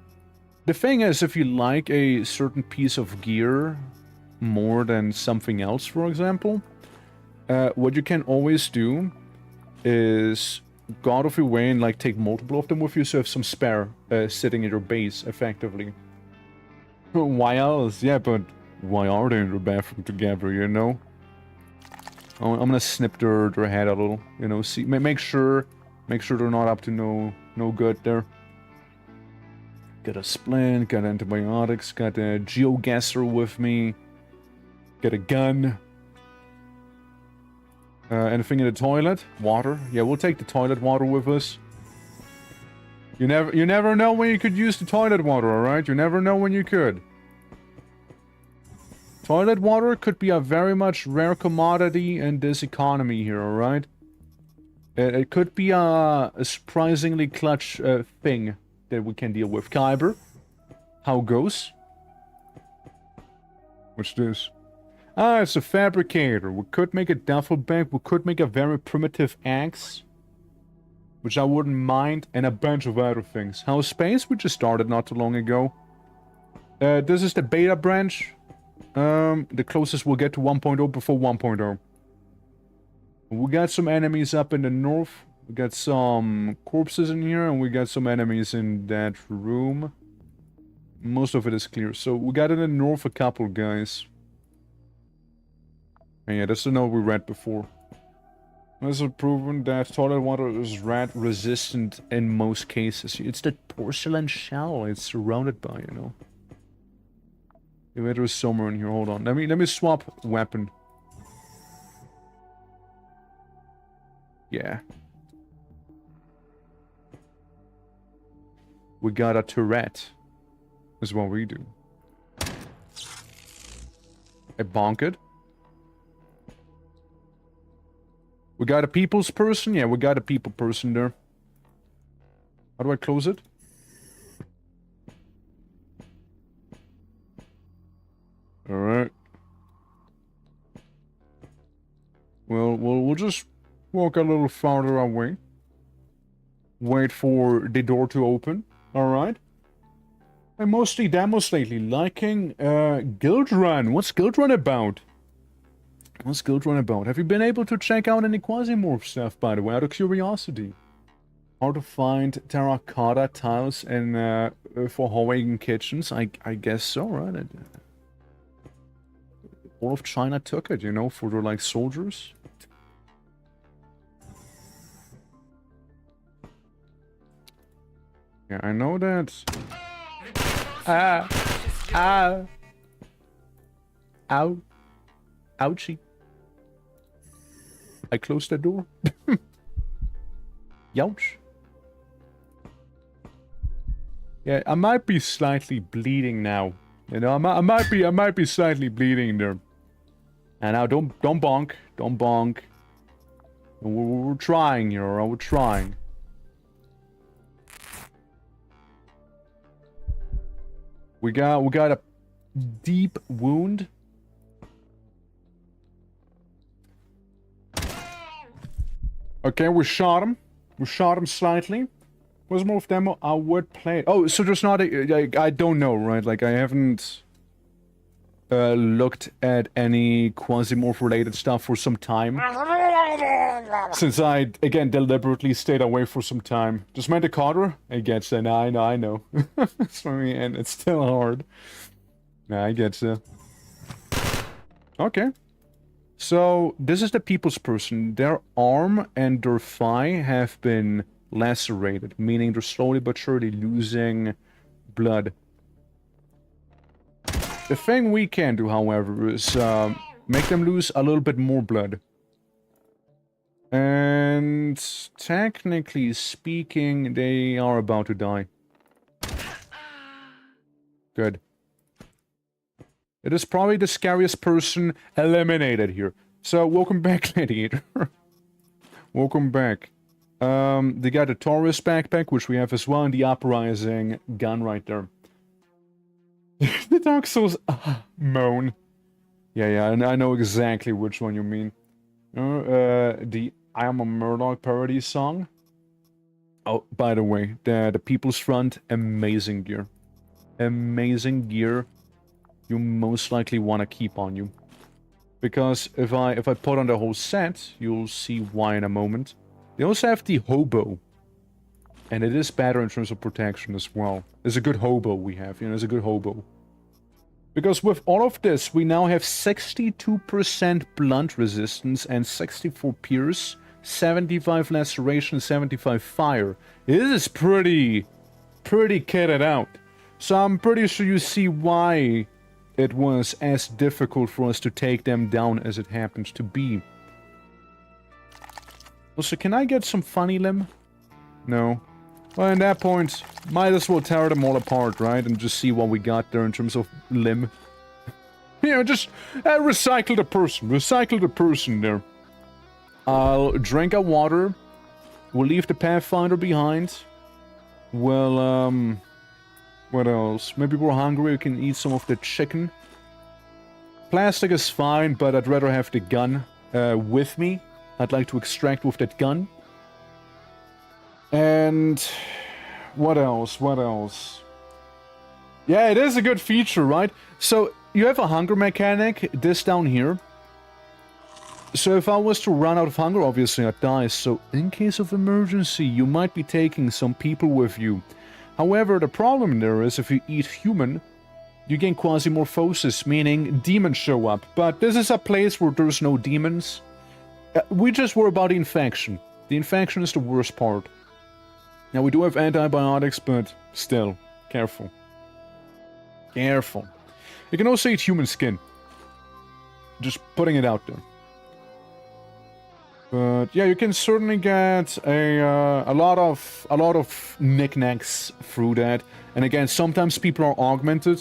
The thing is, if you like a certain piece of gear more than something else, for example, what you can always do is go out of your way and like take multiple of them with you, so you have some spare sitting in your base, effectively. Why else? Yeah, but why are they in the bathroom together, you know? I'm gonna snip their head a little, you know, see, make sure they're not up to no good there. Got a splint, got antibiotics, got a geogasser with me, got a gun. Anything in the toilet? Water? Yeah, we'll take the toilet water with us. You never know when you could use the toilet water, alright? You never know when you could. Toilet water could be a very much rare commodity in this economy here, alright? It could be a surprisingly clutch thing that we can deal with. Kyber, how goes? What's this? Ah, it's a fabricator. We could make a duffel bag. We could make a very primitive axe, which I wouldn't mind, and a bunch of other things. How's space? We just started not too long ago. This is the beta branch. The closest we'll get to 1.0 before 1.0. We got some enemies up in the north. We got some corpses in here, and we got some enemies in that room. Most of it is clear. So we got in the north a couple guys. And yeah, that's the note we read before. It's proven that toilet water is rat resistant in most cases. It's the porcelain shell it's surrounded by, you know. Maybe there is somewhere in here. Hold on. Let me swap weapon. Yeah. We got a turret. Is what we do. I bonk it. We got a people's person? Yeah, we got a people person there. How do I close it? Alright. We'll just walk a little farther away. Wait for the door to open. Alright. I'm mostly demos lately. Liking Guild Run. What's Guild Run about? What's Guild Run about? Have you been able to check out any QUASIMORPH stuff, by the way, out of curiosity? How to find terracotta tiles in, for Hawaiian kitchens? I guess so, right? All of China took it, you know, for their, like, soldiers. Yeah, I know that. Ow. Ouchie. I closed the door. Youch. Yeah, I might be slightly bleeding now. You know, I might be slightly bleeding there. And now don't bonk. Don't bonk. We're trying here, alright? We're trying. We got a deep wound. Okay, we shot him. We shot him slightly. QUASIMORPH demo, I would play. Oh, so there's not a... I don't know, right? Like, I haven't looked at any QUASIMORPH related stuff for some time. Since I, again, deliberately stayed away for some time. Just meant a Carter? I get you. Nah, I know. Sorry, and it's still hard. Nah, I get you. Okay. So, this is the people's person. Their arm and their thigh have been lacerated, meaning they're slowly but surely losing blood. The thing we can do, however, is make them lose a little bit more blood. And technically speaking, they are about to die. Good. It is probably the scariest person eliminated here. So, welcome back, Gladiator. Welcome back. They got a Taurus backpack, which we have as well, and the uprising gun right there. The Dark Souls moan. Yeah, and I know exactly which one you mean. The I Am a Murdoch parody song. Oh, by the way, the People's Front, amazing gear. Amazing gear. You most likely want to keep on you. Because if I put on the whole set, you'll see why in a moment. They also have the hobo. And it is better in terms of protection as well. It's a good hobo we have, you know, it's a good hobo. Because with all of this, we now have 62% blunt resistance and 64 pierce, 75 laceration, 75 fire. It is pretty kitted out. So I'm pretty sure you see why it was as difficult for us to take them down as it happens to be. Also, can I get some funny limb? No. Well, at that point, might as well tear them all apart, right? And just see what we got there in terms of limb. You know, just recycle the person. Recycle the person there. I'll drink our water. We'll leave the Pathfinder behind. Well, what else? Maybe we're hungry, we can eat some of the chicken. Plastic is fine, but I'd rather have the gun with me. I'd like to extract with that gun. And what else? What else? Yeah, it is a good feature, right? So you have a hunger mechanic, this down here. So if I was to run out of hunger, obviously I'd die. So in case of emergency, you might be taking some people with you. However, the problem there is if you eat human, you gain quasimorphosis, meaning demons show up. But this is a place where there's no demons. We just worry about the infection. The infection is the worst part. Now, we do have antibiotics, but still, careful. Careful. You can also eat human skin. Just putting it out there. But yeah, you can certainly get a lot of knickknacks through that. And again, sometimes people are augmented,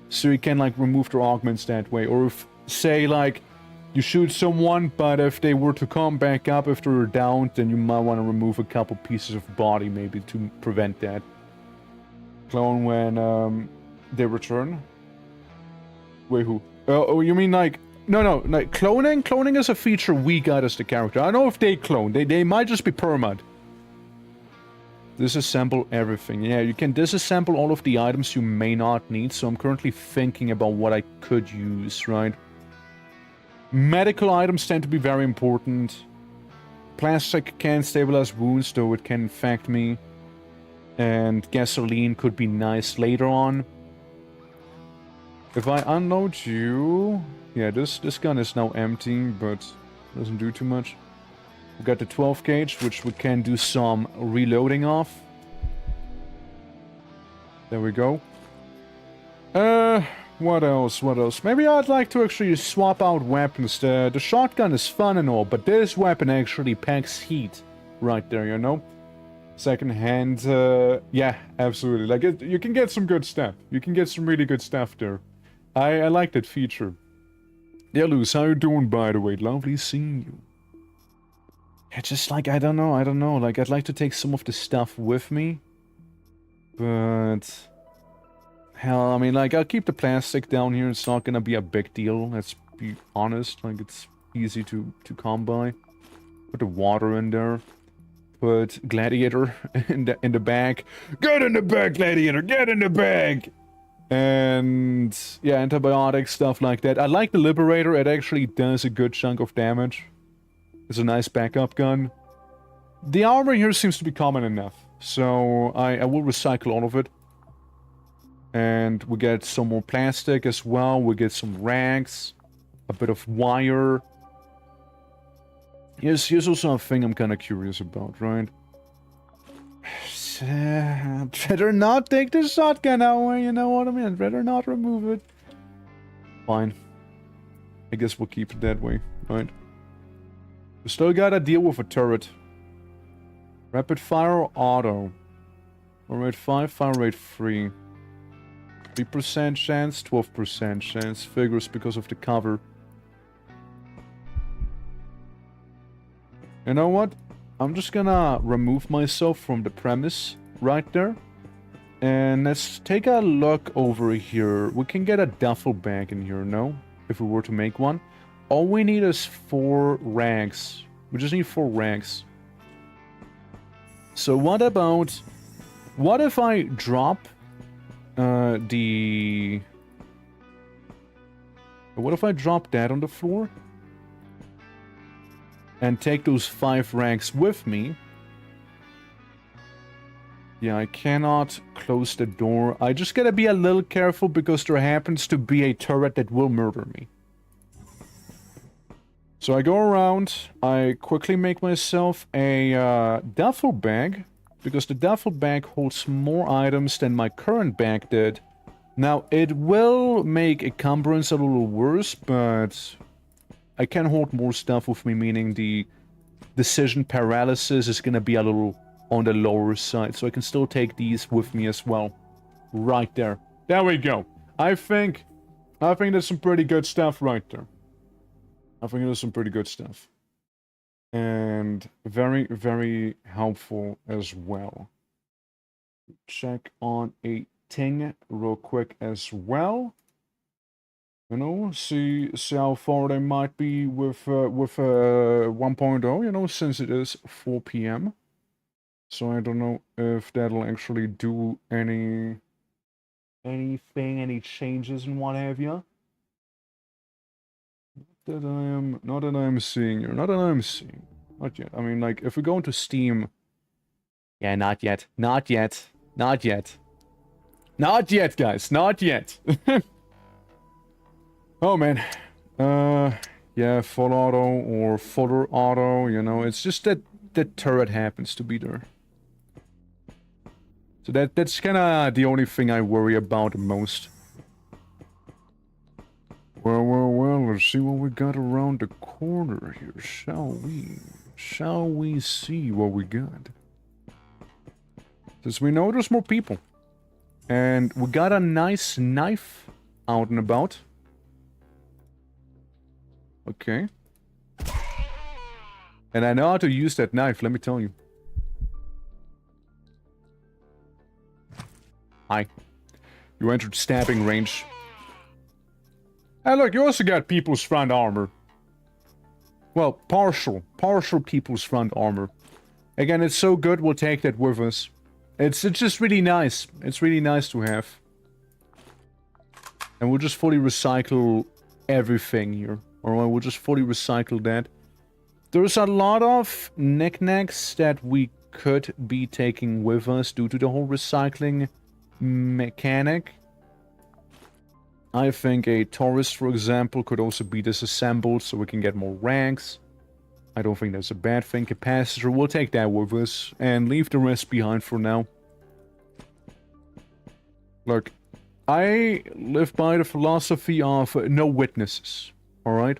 so you can like remove their augments that way. Or if, say, like, you shoot someone, but if they were to come back up if they're down, then you might want to remove a couple pieces of body, maybe, to prevent that. Clone when they return? Wait, who? Oh, you mean like No, cloning is a feature we got as the character. I don't know if they clone. They might just be permad. Disassemble everything. Yeah, you can disassemble all of the items you may not need, so I'm currently thinking about what I could use, right? Medical items tend to be very important. Plastic can stabilize wounds, though it can infect me. And gasoline could be nice later on. If I unload you... Yeah, this gun is now empty, but doesn't do too much. We got the 12 gauge, which we can do some reloading of. There we go. What else? What else? Maybe I'd like to actually swap out weapons. The shotgun is fun and all, but this weapon actually packs heat right there, you know? Second hand, yeah, absolutely. Like, you can get some good stuff. You can get some really good stuff there. I like that feature. Yeah, Luz, how you doing, by the way? Lovely seeing you. Yeah, just like, I don't know. Like, I'd like to take some of the stuff with me. But... Hell, I mean, like, I'll keep the plastic down here. It's not gonna be a big deal, let's be honest. Like, it's easy to come by. Put the water in there. Put Gladiator in the bag. Get in the bag, Gladiator! Get in the bag! And... yeah, antibiotics, stuff like that. I like the Liberator. It actually does a good chunk of damage. It's a nice backup gun. The armor here seems to be common enough. So, I will recycle all of it. And we get some more plastic as well. We get some rags. A bit of wire. Here's also a thing I'm kind of curious about, right? Better not take the shotgun away, you know what I mean? Better not remove it. Fine. I guess we'll keep it that way, right? We still gotta deal with a turret. Rapid fire or auto? Fire rate 5, fire rate 3. 3% chance, 12% chance. Figures because of the cover. You know what? I'm just gonna remove myself from the premise right there. And let's take a look over here. We can get a duffel bag in here, no? If we were to make one. All we need is 4 rags. We just need 4 rags. So what about... what if I drop... what if I drop that on the floor? And take those 5 rags with me. Yeah, I cannot close the door. I just gotta be a little careful because there happens to be a turret that will murder me. So I go around, I quickly make myself a duffel bag. Because the duffel bag holds more items than my current bag did. Now, it will make encumbrance a little worse, but... I can hold more stuff with me, meaning the decision paralysis is gonna be a little on the lower side. So I can still take these with me as well. Right there. There we go. I think there's some pretty good stuff right there. I think there's some pretty good stuff. And very, very helpful as well. Check on a ting real quick as well. You know, see how far they might be with 1.0, you know, since it is 4 PM. So I don't know if that'll actually do anything, any changes and what have you. Not that I'm seeing here. Not that I'm seeing. Not yet. I mean, like, if we go into Steam... Yeah, not yet. Not yet. Not yet. Not yet, guys. Not yet. Oh, man. Yeah, full auto or fuller auto, you know. It's just that the turret happens to be there. So that's kind of the only thing I worry about the most. Well, let's see what we got around the corner here, shall we? Shall we see what we got? Since we know there's more people. And we got a nice knife out and about. Okay. And I know how to use that knife, let me tell you. Hi. You entered stabbing range. Hey, look, you also got people's front armor. Well, partial people's front armor. Again, it's so good, we'll take that with us. It's just really nice. It's really nice to have. And we'll just fully recycle everything here. Alright, we'll just fully recycle that. There's a lot of knickknacks that we could be taking with us due to the whole recycling mechanic. I think a tourist, for example, could also be disassembled so we can get more ranks. I don't think that's a bad thing. Capacitor, we'll take that with us and leave the rest behind for now. Look, I live by the philosophy of no witnesses, alright?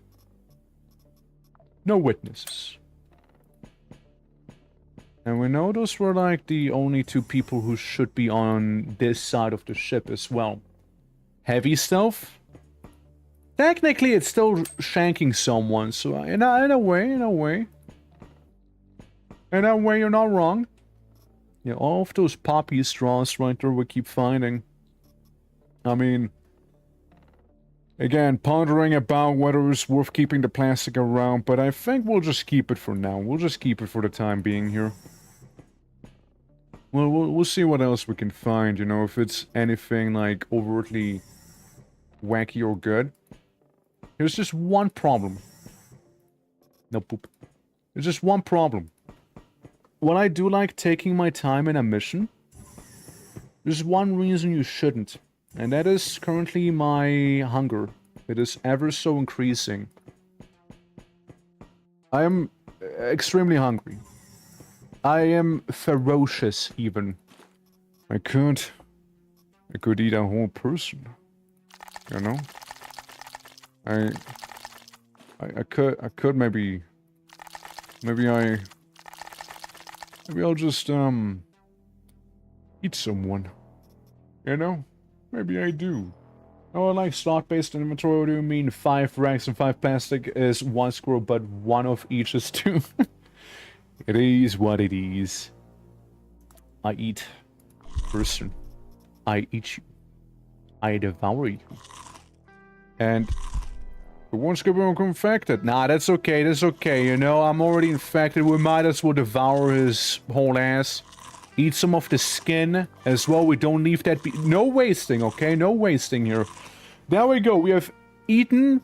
No witnesses. And we know those were like the only two people who should be on this side of the ship as well. Heavy stealth? Technically, it's still shanking someone, so in a way, you're not wrong. Yeah, all of those poppy straws right there we keep finding. I mean, again, pondering about whether it's worth keeping the plastic around, but I think we'll just keep it for now. We'll just keep it for the time being here. Well, we'll see what else we can find, you know, if it's anything like overtly wacky or good. There's just one problem. No poop. There's just one problem. When I do like taking my time in a mission, there's one reason you shouldn't. And that is currently my hunger. It is ever so increasing. I am extremely hungry. I am ferocious, even. I could eat a whole person. You know? I could maybe I'll just eat someone. You know? Maybe I do. Oh, I like slot-based inventory. What do you mean 5 racks and 5 plastic is 1 squirrel, but 1 of each is 2? It is what it is. I eat person. I eat you. I devour you. And the one's gonna become infected. Nah, that's okay, you know, I'm already infected. We might as well devour his whole ass. Eat some of the skin as well. We don't leave that be- No wasting, okay? No wasting here. There we go. We have eaten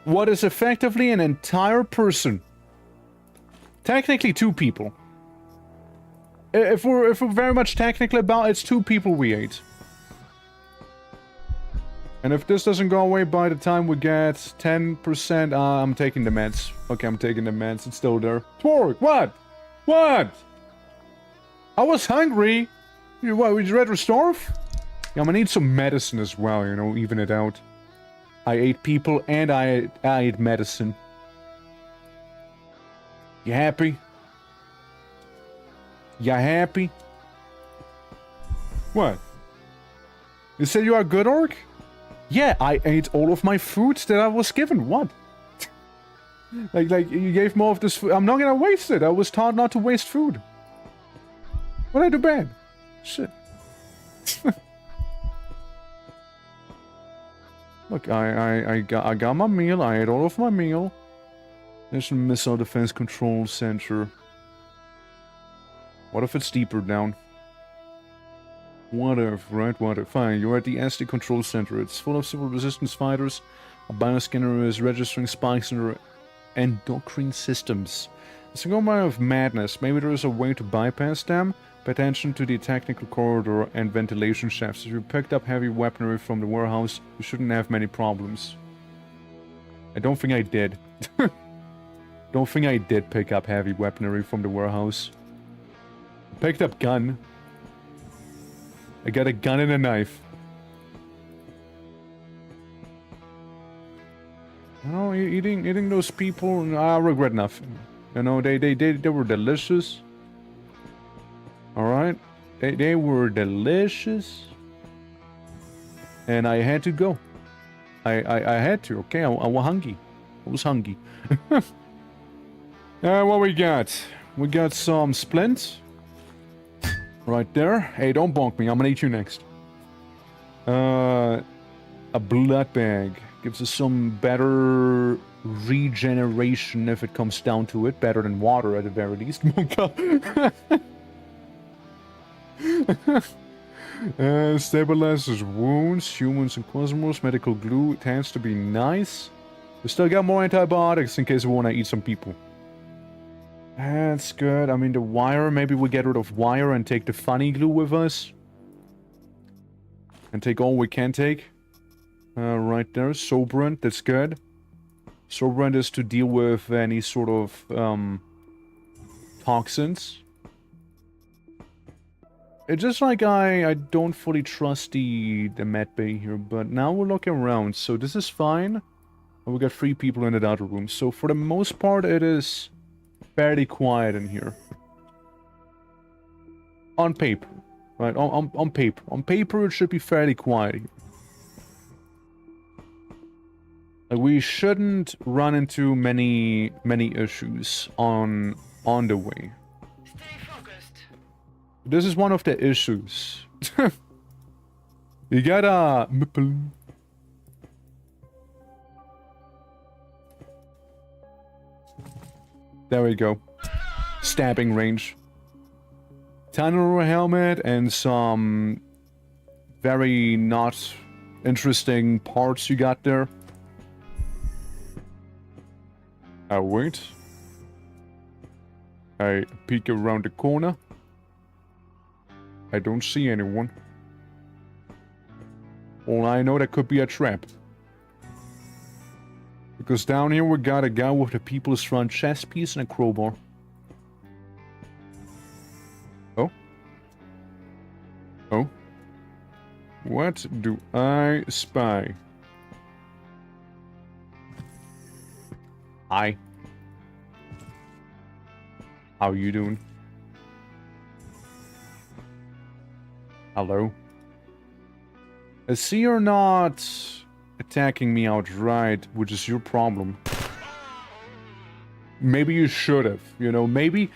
what is effectively an entire person. Technically 2 people. If we're very much technical about it, it's 2 people we ate. And if this doesn't go away by the time we get 10%, I'm taking the meds. Okay, I'm taking the meds. It's still there. Twerk, what? What? I was hungry. You what, we read Restorf? Yeah, I'm gonna need some medicine as well, you know, even it out. I ate people and I ate medicine. You happy? You happy? What? You said you are a good orc? Yeah, I ate all of my food that I was given. What? like you gave more of this food. I'm not gonna waste it. I was taught not to waste food. What did I do bad? Shit. Look, I got my meal. I ate all of my meal. There's a missile defense control center. What if it's deeper down? What if, right? What if? Fine, you're at the SD control center. It's full of civil resistance fighters. A bioscanner is registering spikes in their endocrine systems. It's a moment of madness. Maybe there is a way to bypass them. Pay attention to the technical corridor and ventilation shafts. If you picked up heavy weaponry from the warehouse, you shouldn't have many problems. I don't think I did. Don't think I did pick up heavy weaponry from the warehouse. I picked up gun. I got a gun and a knife. You know, eating those people, I regret nothing. You know, they were delicious. Alright? They were delicious. And I had to go. I had to, okay? I was hungry. I was hungry. What we got? We got some splints. Right there. Hey, don't bonk me. I'm gonna eat you next. A blood bag. Gives us some better regeneration if it comes down to it. Better than water at the very least. Stabilizes wounds, humans and QUASIMORPHs. Medical glue tends to be nice. We still got more antibiotics in case we want to eat some people. That's good. I mean, the wire, maybe we get rid of wire and take the funny glue with us. And take all we can take. Right there. Sobrant, that's good. Sobrant is to deal with any sort of toxins. It's just like I don't fully trust the med bay here, but now we're looking around, so this is fine. And we got 3 people in the other room, so for the most part it is fairly quiet in here. On paper, right? On paper. On paper it should be fairly quiet here. Like, we shouldn't run into many issues on the way. This is one of the issues. You gotta... There we go. Stabbing range. Tunnel helmet and some very not interesting parts you got there. I wait. I peek around the corner. I don't see anyone. Well, I know that could be a trap. Because down here we got a guy with a people's front chest piece and a crowbar. Oh? Oh? What do I spy? Hi. How you doing? Hello? I see you're not attacking me outright, which is your problem. Maybe you should have, you know, maybe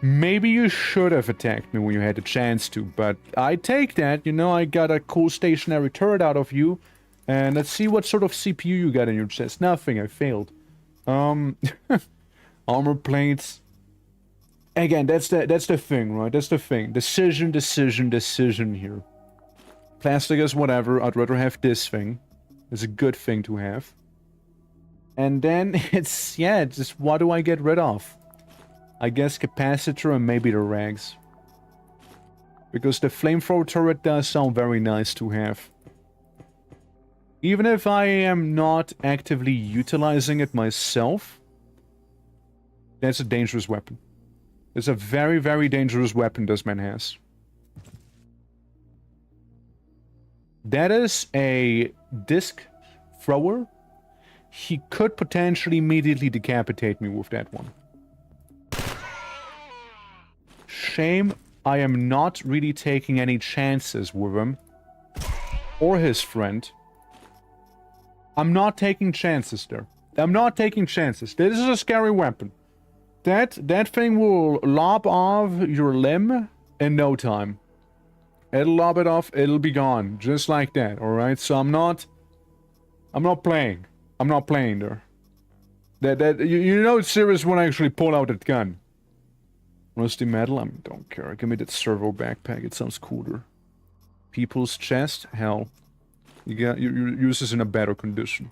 you should have attacked me when you had the chance to, but I take that, you know, I got a cool stationary turret out of you, and let's see what sort of CPU you got in your chest. Nothing, I failed. Armor plates. Again, that's the thing, right? That's the thing. Decision here. Plastic is whatever. I'd rather have this thing. It's a good thing to have. And then it's, yeah, just what do I get rid of? I guess capacitor and maybe the rags. Because the flamethrower turret does sound very nice to have. Even if I am not actively utilizing it myself, that's a dangerous weapon. It's a very, very dangerous weapon this man has. That is a disc thrower. He could potentially immediately decapitate me with that one. Shame I am not really taking any chances with him. Or his friend. I'm not taking chances there. I'm not taking chances. This is a scary weapon. That thing will lob off your limb in no time. It'll lob it off, it'll be gone. Just like that, alright? So I'm not playing. I'm not playing there. You know it's serious when I actually pull out that gun. Rusty metal, I don't care. Give me that servo backpack, it sounds cooler. People's chest, hell. You use this in a better condition.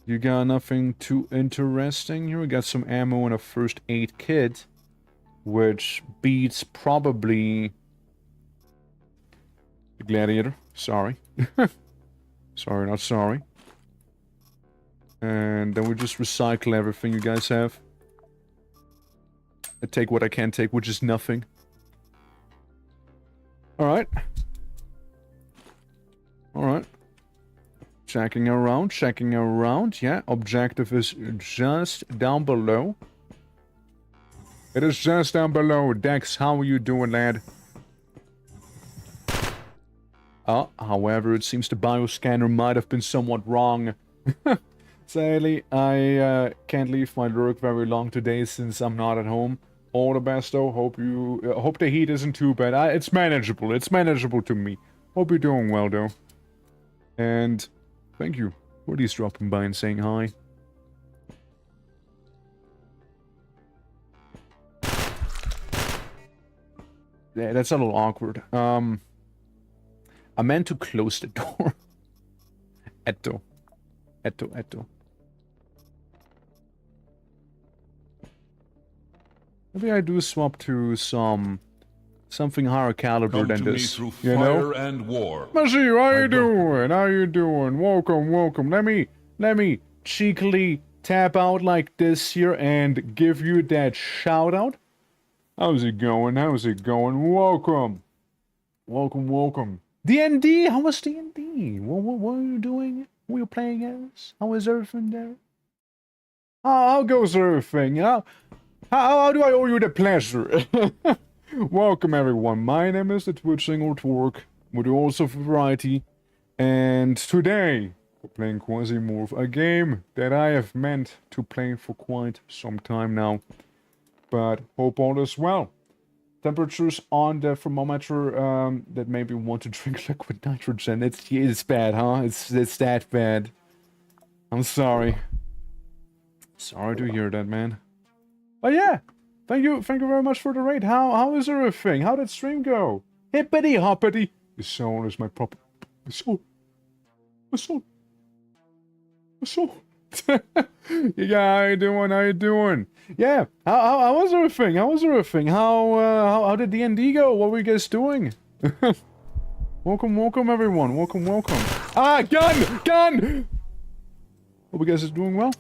You got nothing too interesting here. We got some ammo and a first aid kit, which beats probably the gladiator. Sorry. Sorry, not sorry. And then we just recycle everything you guys have. I take what I can take, which is nothing. Alright. Alright. Checking around. Yeah, objective is just down below. It is just down below. Dex, how are you doing, lad? However, it seems the bioscanner might have been somewhat wrong. Sadly, I can't leave my lurk very long today since I'm not at home. All the best, though. Hope the heat isn't too bad. It's manageable. It's manageable to me. Hope you're doing well, though. And thank you. Woody's dropping by and saying hi. Yeah, that's a little awkward. I meant to close the door. Etto. Maybe I do swap to something higher caliber than this. Through you fire know? and war. Monsieur, how you doing? How you doing? Welcome. Let me cheekily tap out like this here and give you that shout out. How's it going? Welcome. D&D, how was D&D? What are you doing? What are you playing as? How is everything there? How goes everything? How do I owe you the pleasure? Welcome everyone, my name is the Twitching or Twerk, with also variety, and today we're playing QUASIMORPH, a game that I have meant to play for quite some time now, but hope all is well. Temperatures on the thermometer that made me want to drink liquid nitrogen. It's bad, huh? It's that bad. I'm sorry. Sorry to hear that, man. But yeah, thank you very much for the raid. How is everything? How did stream go? Hippity hoppity. The soul is my proper. My soul. Yeah, how you doing? Yeah, how was everything? How did D&D go? What were you guys doing? welcome everyone. Welcome. Ah, gun! Hope you guys are doing well.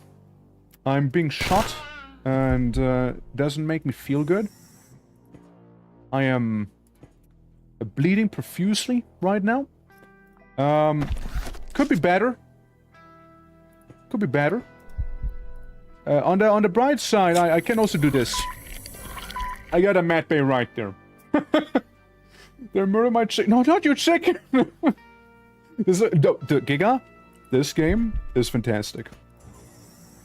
I'm being shot, and doesn't make me feel good. I am bleeding profusely right now. Could be better. On the bright side, I can also do this. I got a mat bay right there. They're murdering my chicken. No, not your chicken! Giga, this game is fantastic.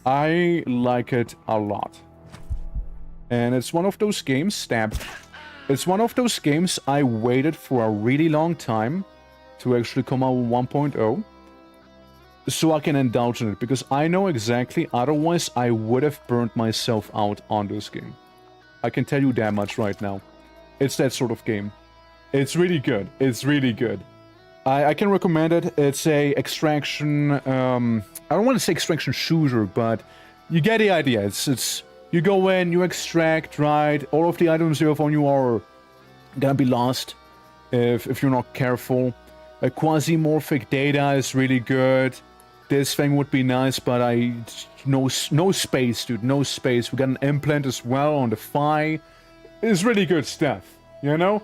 I like it a lot. And it's one of those games it's one of those games I waited for a really long time to actually come out with 1.0. So I can indulge in it, because I know exactly, otherwise I would have burnt myself out on this game. I can tell you that much right now. It's that sort of game. It's really good. I can recommend it. It's a extraction, I don't want to say extraction shooter, but you get the idea. It's you go in, you extract, right? All of the items you have on you are gonna be lost if you're not careful. Quasimorphic data is really good. This thing would be nice, but no space, dude, no space. We got an implant as well on the thigh. It's really good stuff, you know?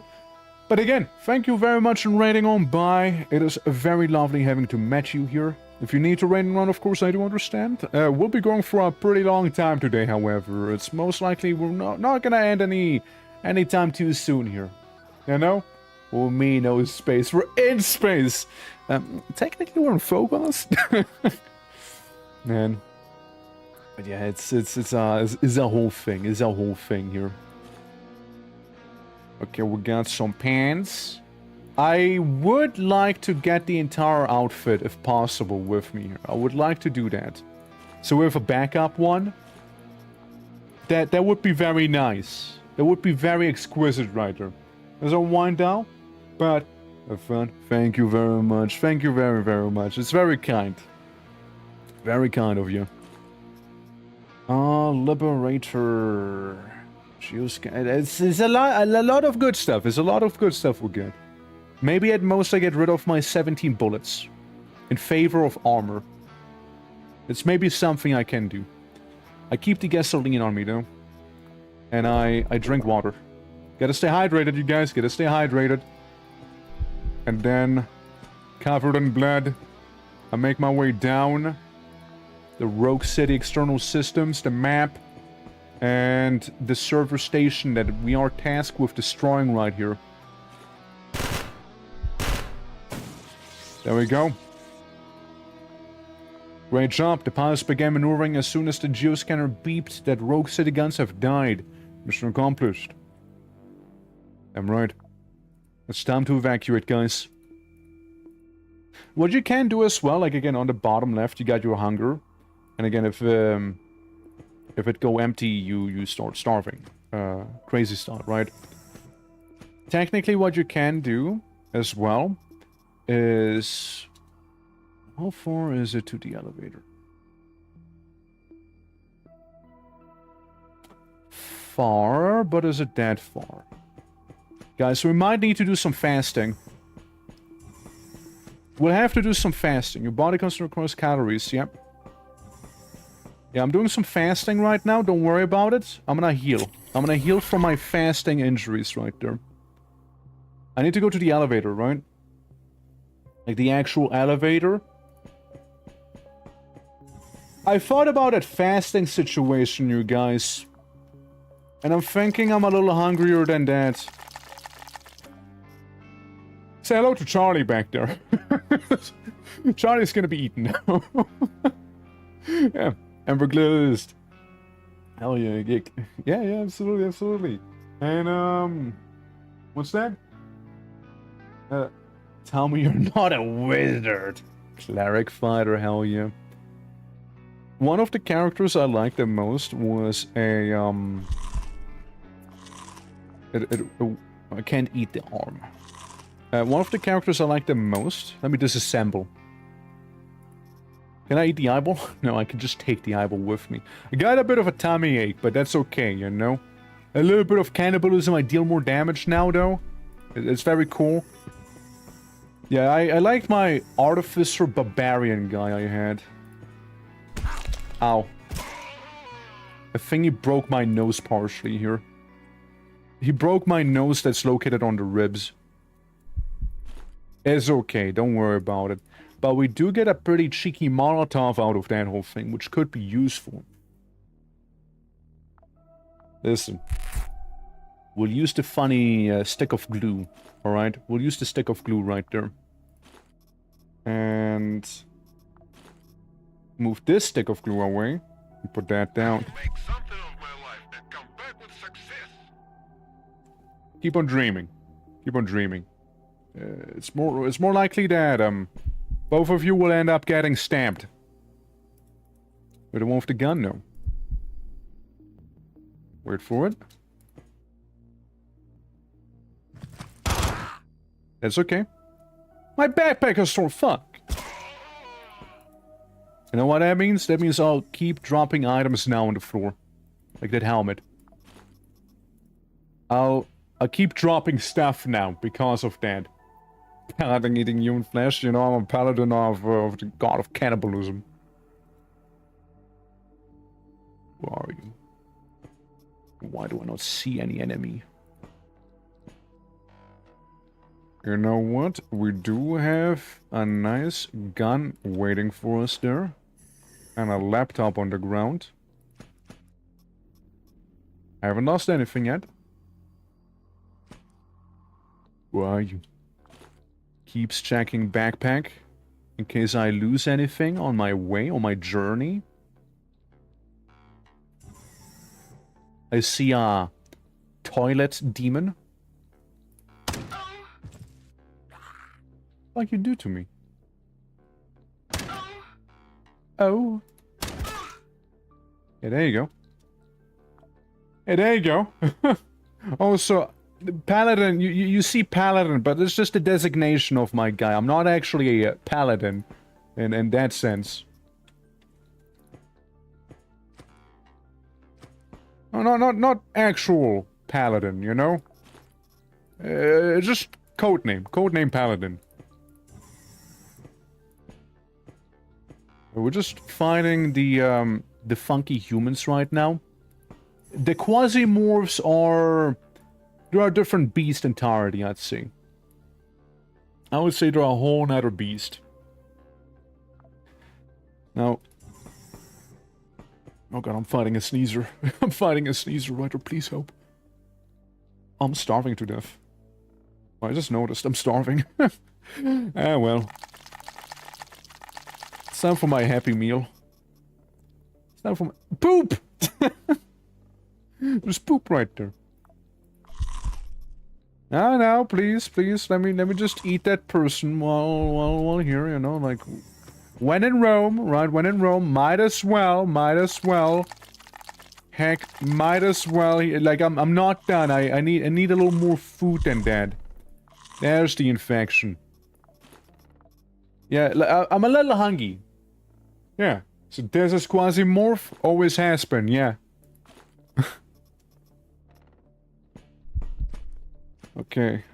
But again, thank you very much for raiding on by. It is very lovely having to meet you here. If you need to raid and run, of course, I do understand. We'll be going for a pretty long time today, however. It's most likely we're not gonna end any time too soon here. You know? Oh, me, no space. We're in space! Technically we're in focus. Man. But yeah, it's a whole thing. It's a whole thing here. Okay, we got some pants. I would like to get the entire outfit, if possible, with me here. I would like to do that. So we have a backup one. That would be very nice. That would be very exquisite right there. There's a wind down, but have fun. Thank you very much. Thank you very, very much. It's very kind. Very kind of you. Liberator. It's a lot of good stuff. It's a lot of good stuff we get. Maybe at most I get rid of my 17 bullets in favor of armor. It's maybe something I can do. I keep the gasoline on me though. And I drink water. Gotta stay hydrated, you guys. Gotta stay hydrated. And then, covered in blood, I make my way down the Rogue City external systems, the map, and the server station that we are tasked with destroying right here. There we go. Great job. The pilots began maneuvering as soon as the geoscanner beeped that Rogue City guns have died. Mission accomplished. I'm right. It's time to evacuate, guys. What you can do as well, like again on the bottom left, you got your hunger, and again if it go empty, you start starving. Crazy start, right? Technically, what you can do as well is, how far is it to the elevator? Far, but is it that far? Guys, we might need to do some fasting. We'll have to do some fasting. Your body constantly requires calories, yep. Yeah, I'm doing some fasting right now, don't worry about it. I'm gonna heal. I'm gonna heal from my fasting injuries right there. I need to go to the elevator, right? Like the actual elevator. I thought about that fasting situation, you guys. And I'm thinking I'm a little hungrier than that. Say hello to Charlie back there. Charlie's gonna be eaten now. Yeah, Amber Glazed. Hell yeah, geek. Yeah, absolutely, absolutely. And, what's that? Tell me you're not a wizard. Cleric fighter, hell yeah. One of the characters I liked the most was a, I can't eat the arm. One of the characters I like the most... Let me disassemble. Can I eat the eyeball? No, I can just take the eyeball with me. I got a bit of a tummy ache, but that's okay, you know? A little bit of cannibalism, I deal more damage now, though. It's very cool. Yeah, I liked my Artificer Barbarian guy I had. Ow. I think he broke my nose partially here. He broke my nose that's located on the ribs. It's okay, don't worry about it. But we do get a pretty cheeky Molotov out of that whole thing, which could be useful. Listen. We'll use the funny stick of glue, alright? We'll use the stick of glue right there. And... move this stick of glue away. And put that down. Make something of my life and come back with success. Keep on dreaming. Keep on dreaming. It's more likely that, both of you will end up getting stabbed. With the one with the gun, no. Wait for it. That's okay. My backpack is so fuck. You know what that means? That means I'll keep dropping items now on the floor. Like that helmet. I'll keep dropping stuff now because of that. Paladin eating human flesh, you know, I'm a paladin of the god of cannibalism. Where are you? Why do I not see any enemy? You know what? We do have a nice gun waiting for us there. And a laptop on the ground. I haven't lost anything yet. Where are you? Keeps checking backpack. In case I lose anything on my way, on my journey. I see a toilet demon. Like you do to me. Oh. Yeah, there you go. Hey, there you go. Also, Paladin, you see Paladin, but it's just a designation of my guy. I'm not actually a Paladin in that sense. No, not actual Paladin, you know? Just codename Paladin. We're just fighting the funky humans right now. The QUASIMORPHs are... they're a different beast entirely, I'd say. I would say they're a whole nother beast. Now... oh god, I'm fighting a sneezer. I'm fighting a sneezer, Ryder, please help. I'm starving to death. I just noticed I'm starving. Ah, well. It's time for my happy meal. It's time for my... poop! There's poop right there. No, no, please, please, let me just eat that person while here, you know, like, when in Rome, right, when in Rome, might as well, heck, might as well, like, I'm not done, I need a little more food than that. There's the infection. Yeah, I'm a little hungry. Yeah, so this is QUASIMORPH, always has been, yeah. Okay,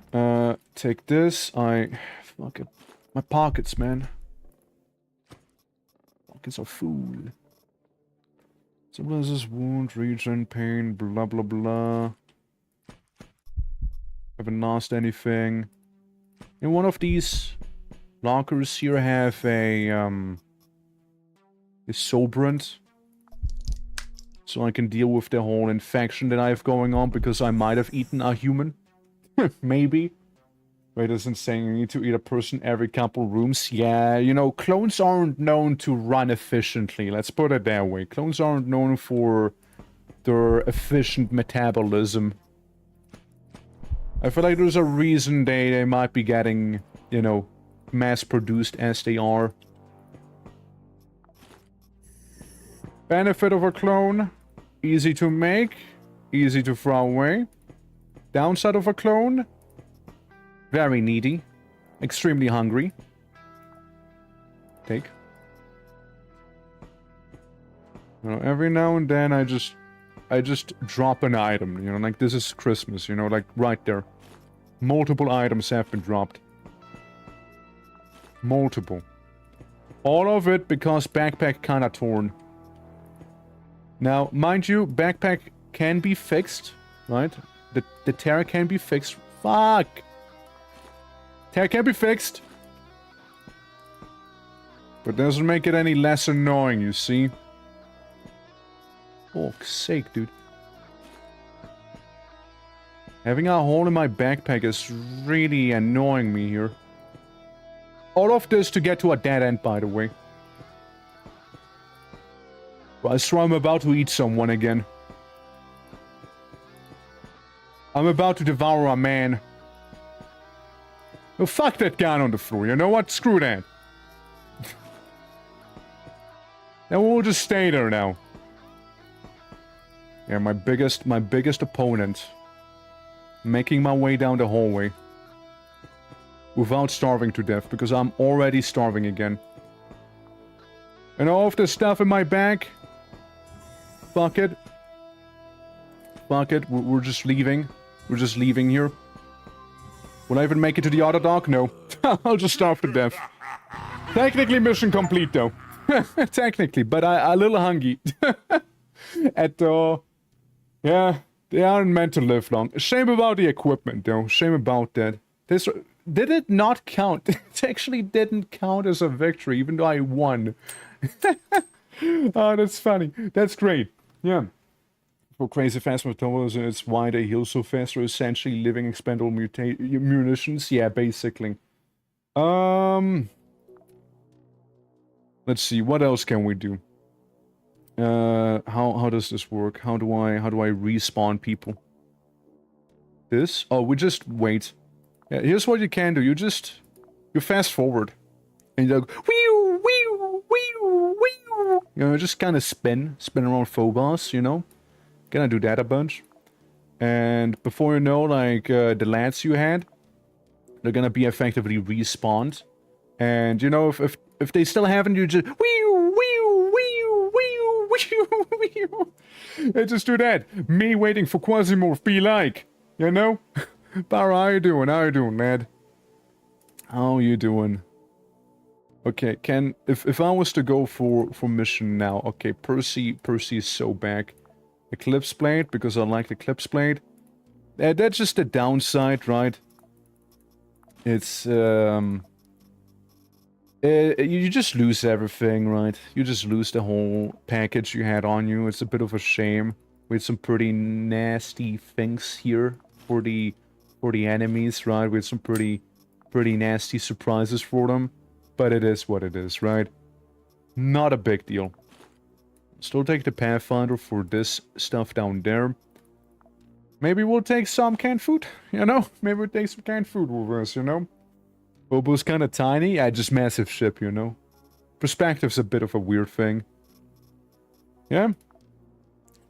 take this, fuck it. My pockets, man. Pockets are full. So what is this? Wound, regen, pain, blah blah blah. Haven't lost anything. In one of these lockers here have a soberant. So I can deal with the whole infection that I have going on because I might have eaten a human. Maybe. Wait, isn't saying you need to eat a person every couple rooms? Yeah, you know, clones aren't known to run efficiently. Let's put it that way. Clones aren't known for their efficient metabolism. I feel like there's a reason they might be getting, you know, mass-produced as they are. Benefit of a clone. Easy to make. Easy to throw away. Downside of a clone. Very needy. Extremely hungry. Take. You know, every now and then I just drop an item, you know, like this is Christmas, you know, like right there. Multiple items have been dropped. Multiple. All of it because backpack kinda torn. Now, mind you, backpack can be fixed, right? The tear can be fixed. Fuck! Tear can be fixed. But doesn't make it any less annoying, you see? Fuck's sake, dude. Having a hole in my backpack is really annoying me here. All of this to get to a dead end, by the way. Well, I swear I'm about to eat someone again. I'm about to devour a man. Oh, fuck that gun on the floor, you know what? Screw that. Then we'll just stay there now. Yeah, my biggest opponent. Making my way down the hallway. Without starving to death, because I'm already starving again. And all of the stuff in my bag. Fuck it. Fuck it, we're just leaving. We're just leaving here. Will I even make it to the other dock? No. I'll just starve to death. Technically mission complete though. Technically, but I a little hungry. Yeah, they aren't meant to live long. Shame about the equipment though. Shame about that. This did it not count? It actually didn't count as a victory, even though I won. Oh, that's funny. That's great. Yeah. For crazy fast metabolism, it's why they heal so fast. They're essentially living expendable munitions. Yeah, basically. Let's see. What else can we do? How does this work? How do I respawn people? This? Oh, we just wait. Yeah, here's what you can do. You fast forward. And you go, wee wee wee wee. You know, just kind of spin around Phobos, you know? Gonna do that a bunch. And before you know, like, the lads you had, they're gonna be effectively respawned. And, you know, if they still haven't, you just, and just do that. Me waiting for QUASIMORPH be like, you know? Barra, how you doing? How you doing, lad? How you doing? Okay, if I was to go for mission now, okay, Percy is so back. Eclipse Blade, because I like the Eclipse Blade. That's just the downside, right? It's, you just lose everything, right? You just lose the whole package you had on you. It's a bit of a shame. We had some pretty nasty things here for the enemies, right? We had some pretty nasty surprises for them. But it is what it is, right? Not a big deal. Still take the Pathfinder for this stuff down there. Maybe we'll take some canned food, you know? Maybe we'll take some canned food with us, you know? Bobo's kind of tiny. Yeah, just massive ship, you know? Perspective's a bit of a weird thing. Yeah?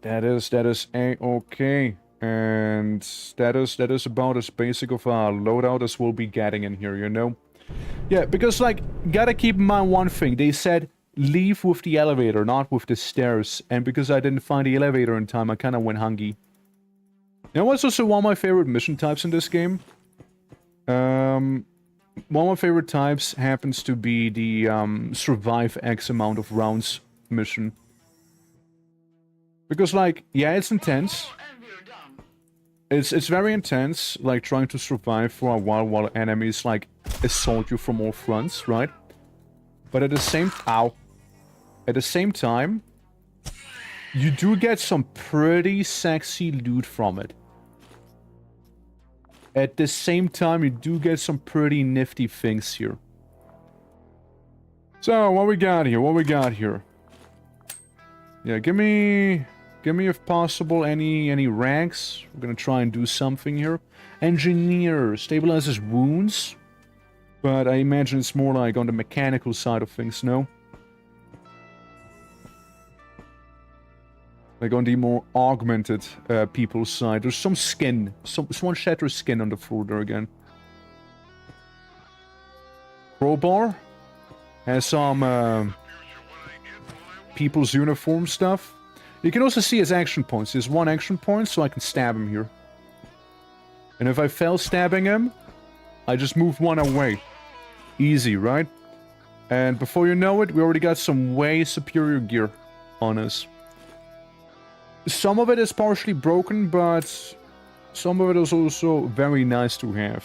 That is a-okay. And that is about as basic of a loadout as we'll be getting in here, you know? Yeah, because, like, gotta keep in mind one thing. They said, leave with the elevator, not with the stairs. And because I didn't find the elevator in time, I kind of went hungry. You know what's also one of my favorite mission types in this game? One of my favorite types happens to be the survive X amount of rounds mission. Because, like, yeah, it's intense. It's very intense, like, trying to survive for a while enemies, like, assault you from all fronts, right? But at the same time, you do get some pretty sexy loot from it. At the same time, you do get some pretty nifty things here. So, what we got here? Yeah, give me if possible any ranks. We're gonna try and do something here. Engineer stabilizes wounds, but I imagine it's more like on the mechanical side of things, no? Like on the more augmented people's side. There's some skin. Someone shattered skin on the floor there again. Crowbar has some people's uniform stuff. You can also see his action points. There's one action point, so I can stab him here. And if I fail stabbing him, I just move one away. Easy, right? And before you know it, we already got some way superior gear on us. Some of it is partially broken, but some of it is also very nice to have.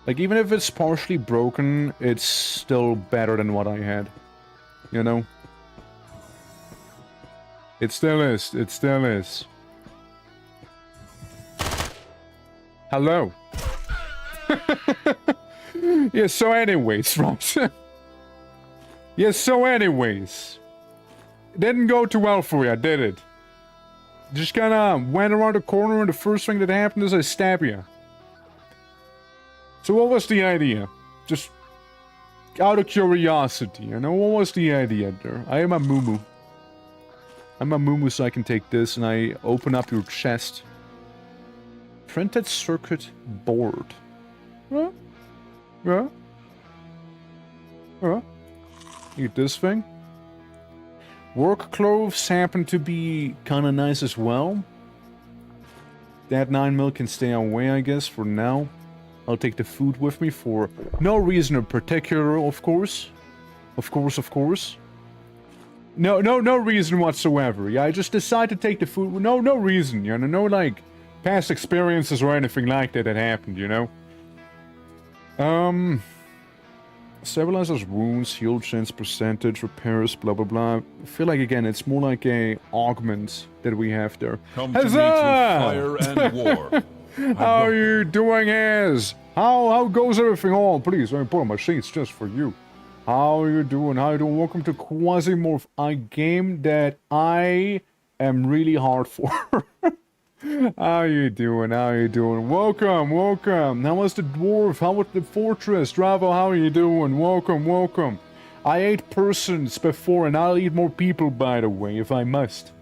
Like, even if it's partially broken, it's still better than what I had. You know? It still is. It still is. Hello. Yeah, so anyways, right? Yeah, so anyways. Didn't go too well for you, did it? Just kinda went around the corner and the first thing that happened is I stab you. So what was the idea? Just out of curiosity, you know? What was the idea there? I am a muumuu. I'm a muumuu, so I can take this and I open up your chest. Printed circuit board. Huh? Yeah? Huh? Eat this thing. Work clothes happen to be kind of nice as well. That 9mm can stay away, I guess, for now. I'll take the food with me for no reason in particular, of course. Of course. No reason whatsoever. Yeah, I just decide to take the food. No reason, you know, no, like, past experiences or anything like that happened, you know? Stabilizes wounds, heal chance percentage, repairs, blah blah blah. I feel like, again, it's more like a augment that we have there. Come to me through fire and war. How are you doing, Az? How goes everything on? Please, let me put on my sheets just for you. How are you doing? Welcome to QUASIMORPH, a game that I am really hard for. How you doing? Welcome. How was the dwarf? How was the fortress? Dravo, how are you doing? Welcome. I ate persons before, and I'll eat more people, by the way, if I must.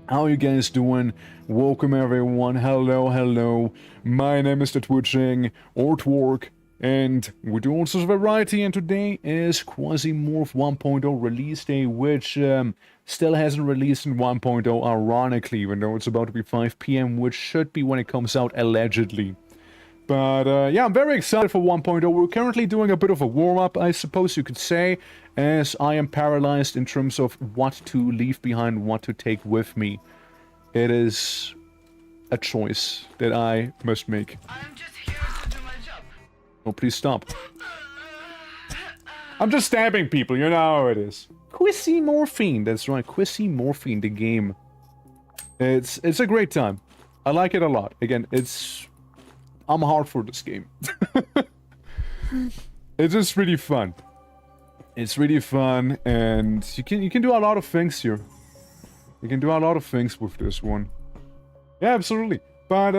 How you guys doing? Welcome, everyone. Hello. My name is the Twitching, or Twork, and we do all sorts of variety, and today is QUASIMORPH 1.0 release day, which still hasn't released in 1.0, ironically, even though it's about to be 5 PM, which should be when it comes out, allegedly. But, yeah, I'm very excited for 1.0. We're currently doing a bit of a warm-up, I suppose you could say, as I am paralyzed in terms of what to leave behind, what to take with me. It is a choice that I must make. I'm just here to do my job. Oh, please stop. I'm just stabbing people, you know how it is. QUASIMORPH, that's right, QUASIMORPH, the game. It's a great time. I like it a lot. Again, I'm hard for this game. It's just really fun. It's really fun, and you can do a lot of things here. You can do a lot of things with this one. Yeah, absolutely. But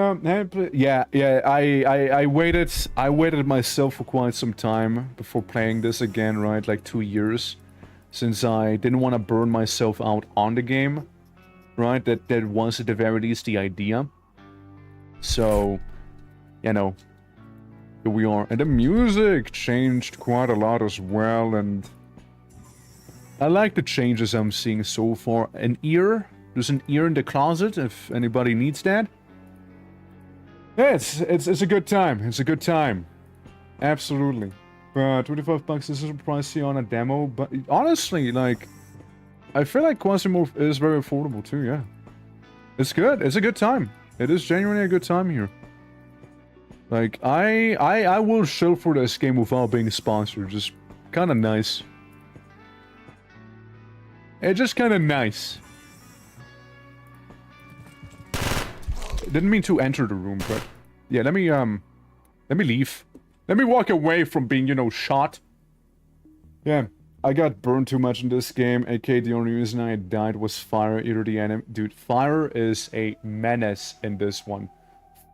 yeah, I waited myself for quite some time before playing this again, right? Like 2 years, since I didn't want to burn myself out on the game, right? That was at the very least the idea. So, you know, here we are, and the music changed quite a lot as well, and I like the changes I'm seeing so far. An ear, there's an ear in the closet if anybody needs that. Yeah, it's a good time. It's a good time. Absolutely. But 25 bucks is pricey on a demo, but honestly, like, I feel like QUASIMORPH is very affordable too, yeah. It's good. It's a good time. It is genuinely a good time here. Like, I will show for this game without being sponsored. Just kind of nice. It's just kind of nice. Didn't mean to enter the room, but yeah, let me leave. Let me walk away from being, you know, shot. Yeah, I got burned too much in this game, aka the only reason I died was fire, either the enemy. Dude, fire is a menace in this one.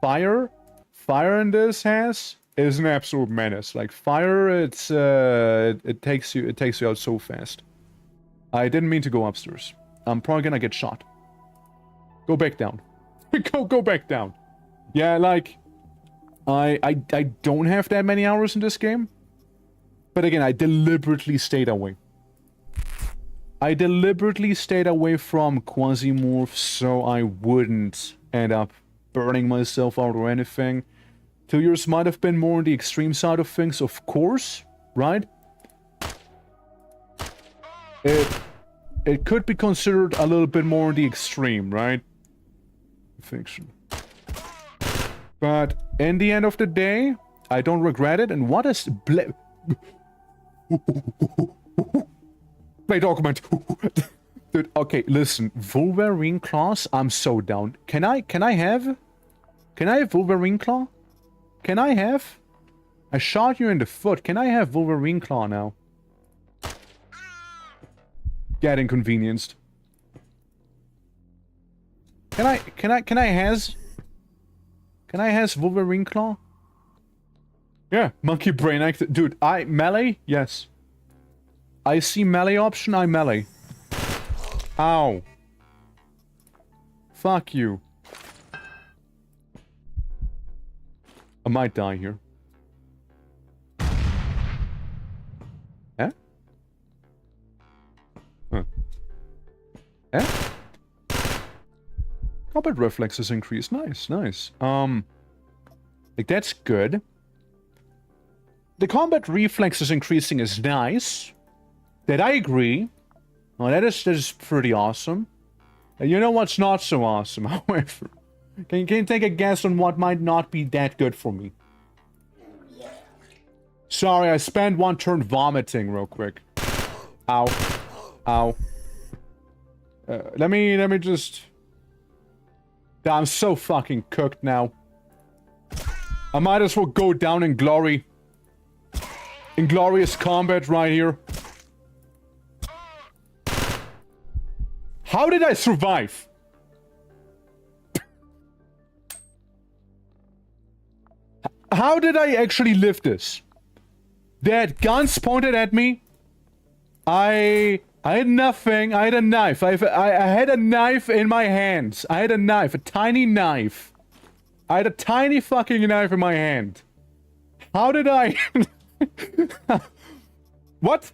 Fire in this is an absolute menace. Like fire, it takes you out so fast. I didn't mean to go upstairs. I'm probably gonna get shot. Go back down. Go back down. Yeah, like, I don't have that many hours in this game. But again, I deliberately stayed away. I deliberately stayed away from QUASIMORPH so I wouldn't end up burning myself out or anything. 2 years might have been more on the extreme side of things, of course, right? It could be considered a little bit more on the extreme, right? Fiction. But in the end of the day, I don't regret it. And what is play document? Dude, okay, listen. Wolverine claws, I'm so down. Can I have Wolverine claw? Can I have? I shot you in the foot. Can I have Wolverine claw now? Get inconvenienced. Can I has Wolverine claw? Yeah, monkey brain act. Dude, melee? Yes. I see melee option, I melee. Ow. Fuck you. I might die here. Eh? Huh. Eh? Combat reflexes increase. Nice, nice. Like, that's good. The combat reflexes increasing is nice. That I agree. Well, that is pretty awesome. And you know what's not so awesome, however? Can you take a guess on what might not be that good for me? Sorry, I spent one turn vomiting real quick. Ow. Ow. Let me just... I'm so fucking cooked now. I might as well go down in glory. In glorious combat right here. How did I survive? How did I actually live this? They had guns pointed at me. I had nothing. I had a knife. I had a knife in my hands. I had a knife. A tiny knife. I had a tiny fucking knife in my hand. How did I... What?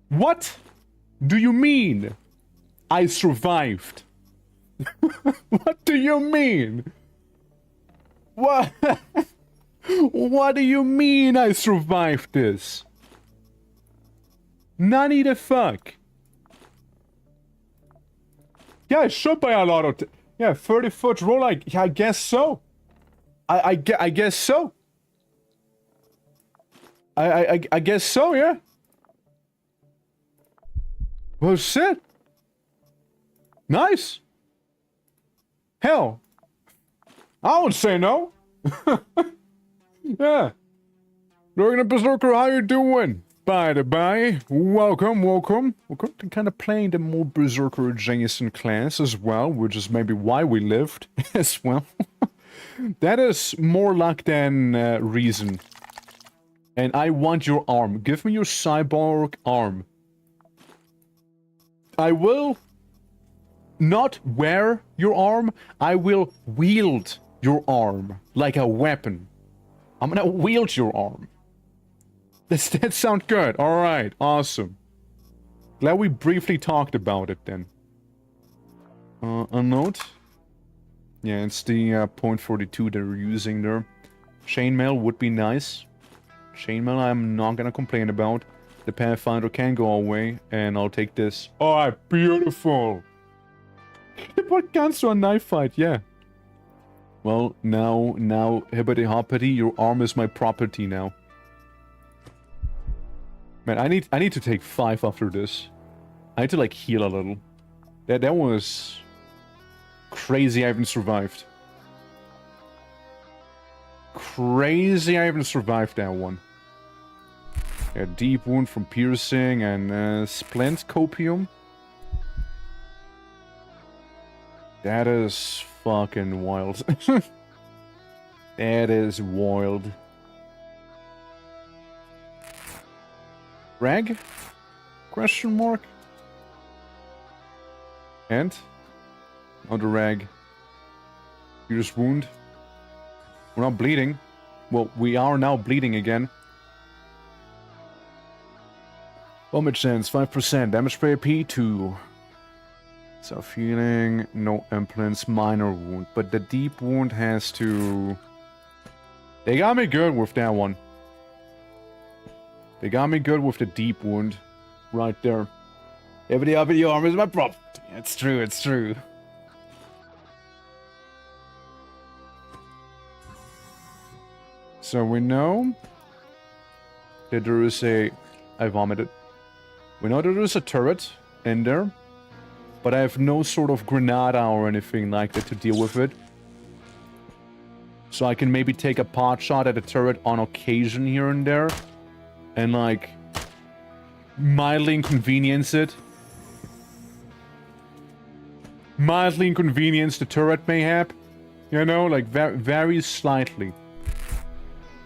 What do you mean I survived? What do you mean? What? What do you mean I survived this? Nani the fuck? Yeah, I should buy a lot of... Yeah, 30-foot roll, I guess so. I guess so. I guess so, yeah. Well, shit. Nice. Hell. I would say no. Yeah. Looking at Berserker, how you doing? By the by, welcome. We're kind of playing the more Berserker adjacent class as well, which is maybe why we lived as well. That is more luck than reason. And I want your arm. Give me your cyborg arm. I will not wear your arm. I will wield your arm like a weapon. I'm gonna wield your arm. Does that sound good? Alright, awesome. Glad we briefly talked about it then. A note? Yeah, it's the .42 they're using there. Chainmail would be nice. Chainmail I'm not gonna complain about. The Pathfinder can go away, and I'll take this. Oh, beautiful! Put guns to a knife fight, yeah. Well, now, hippity hoppity, your arm is my property now. Man, I need to take 5 after this. I need to, like, heal a little. That was crazy I even survived. Crazy I even survived that one. A deep wound from piercing and splint copium. That is fucking wild. That is wild. Rag? Question mark? And? Another rag. Pierce wound. We're not bleeding. Well, we are now bleeding again. Damage sense, 5%. Damage per AP, 2. Self-healing, no implants, minor wound. But the deep wound has to... They got me good with that one. They got me good with the deep wound. Right there. Every up in your arm is my property. It's true, it's true. So we know that there is a... I vomited. We know that there is a turret in there. But I have no sort of granada or anything like that to deal with it. So I can maybe take a pot shot at a turret on occasion here and there. And like... mildly inconvenience it. Mildly inconvenience the turret mayhap. You know, like very slightly.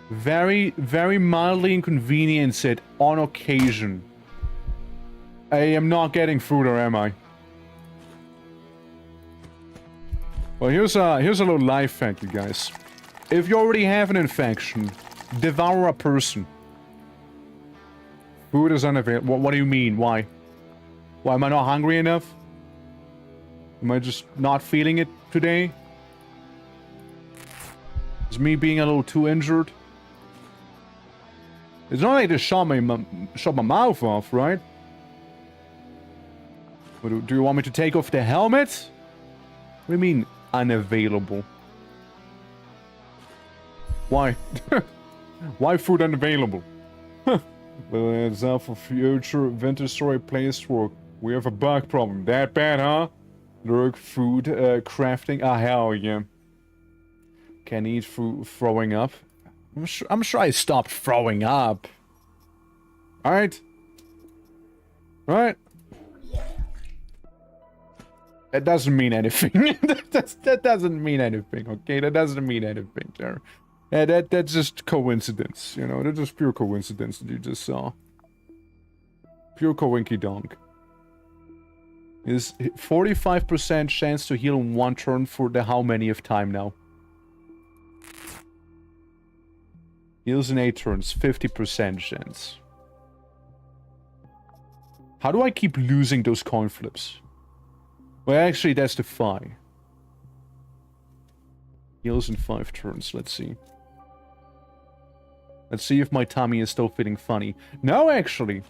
Very mildly inconvenience it on occasion. I am not getting through there, am I? Well, here's a little life hack, you guys. If you already have an infection, devour a person. Food is unavailable. What do you mean? Why? Why, am I not hungry enough? Am I just not feeling it today? Is me being a little too injured? It's not like they shot my mouth off, right? Do you want me to take off the helmet? What do you mean, unavailable? Why? Why food unavailable? Well, it's out for future Winter Story place work. We have a bug problem. That bad, huh? Lurk, food, crafting. Ah, hell yeah. Can eat food, throwing up. I'm sure I stopped throwing up. Alright? Right? That doesn't mean anything. that doesn't mean anything, okay? That doesn't mean anything there. That's just coincidence, you know? That's just pure coincidence that you just saw. Pure coinky donk. Is 45% chance to heal in 1 turn for the how many of time now? Heals in 8 turns, 50% chance. How do I keep losing those coin flips? Well, actually, that's the 5. Heals in 5 turns, let's see. Let's see if my tummy is still feeling funny. No, actually.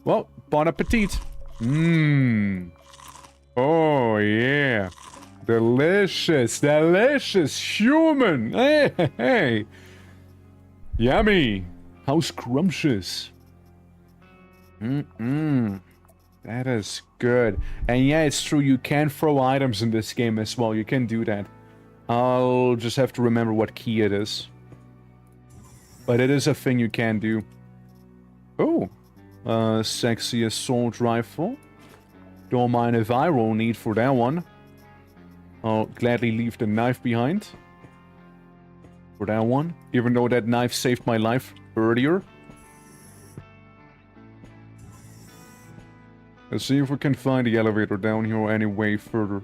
Well, bon appetit. Mmm. Oh, yeah. Delicious, delicious human. Hey, hey, hey. Yummy. How scrumptious. That is good. And yeah, it's true, you can throw items in this game as well. You can do that. I'll just have to remember what key it is. But it is a thing you can do. Oh. Sexy assault rifle. Don't mind if I roll need for that one. I'll gladly leave the knife behind. For that one. Even though that knife saved my life earlier. Let's see if we can find the elevator down here or any way further.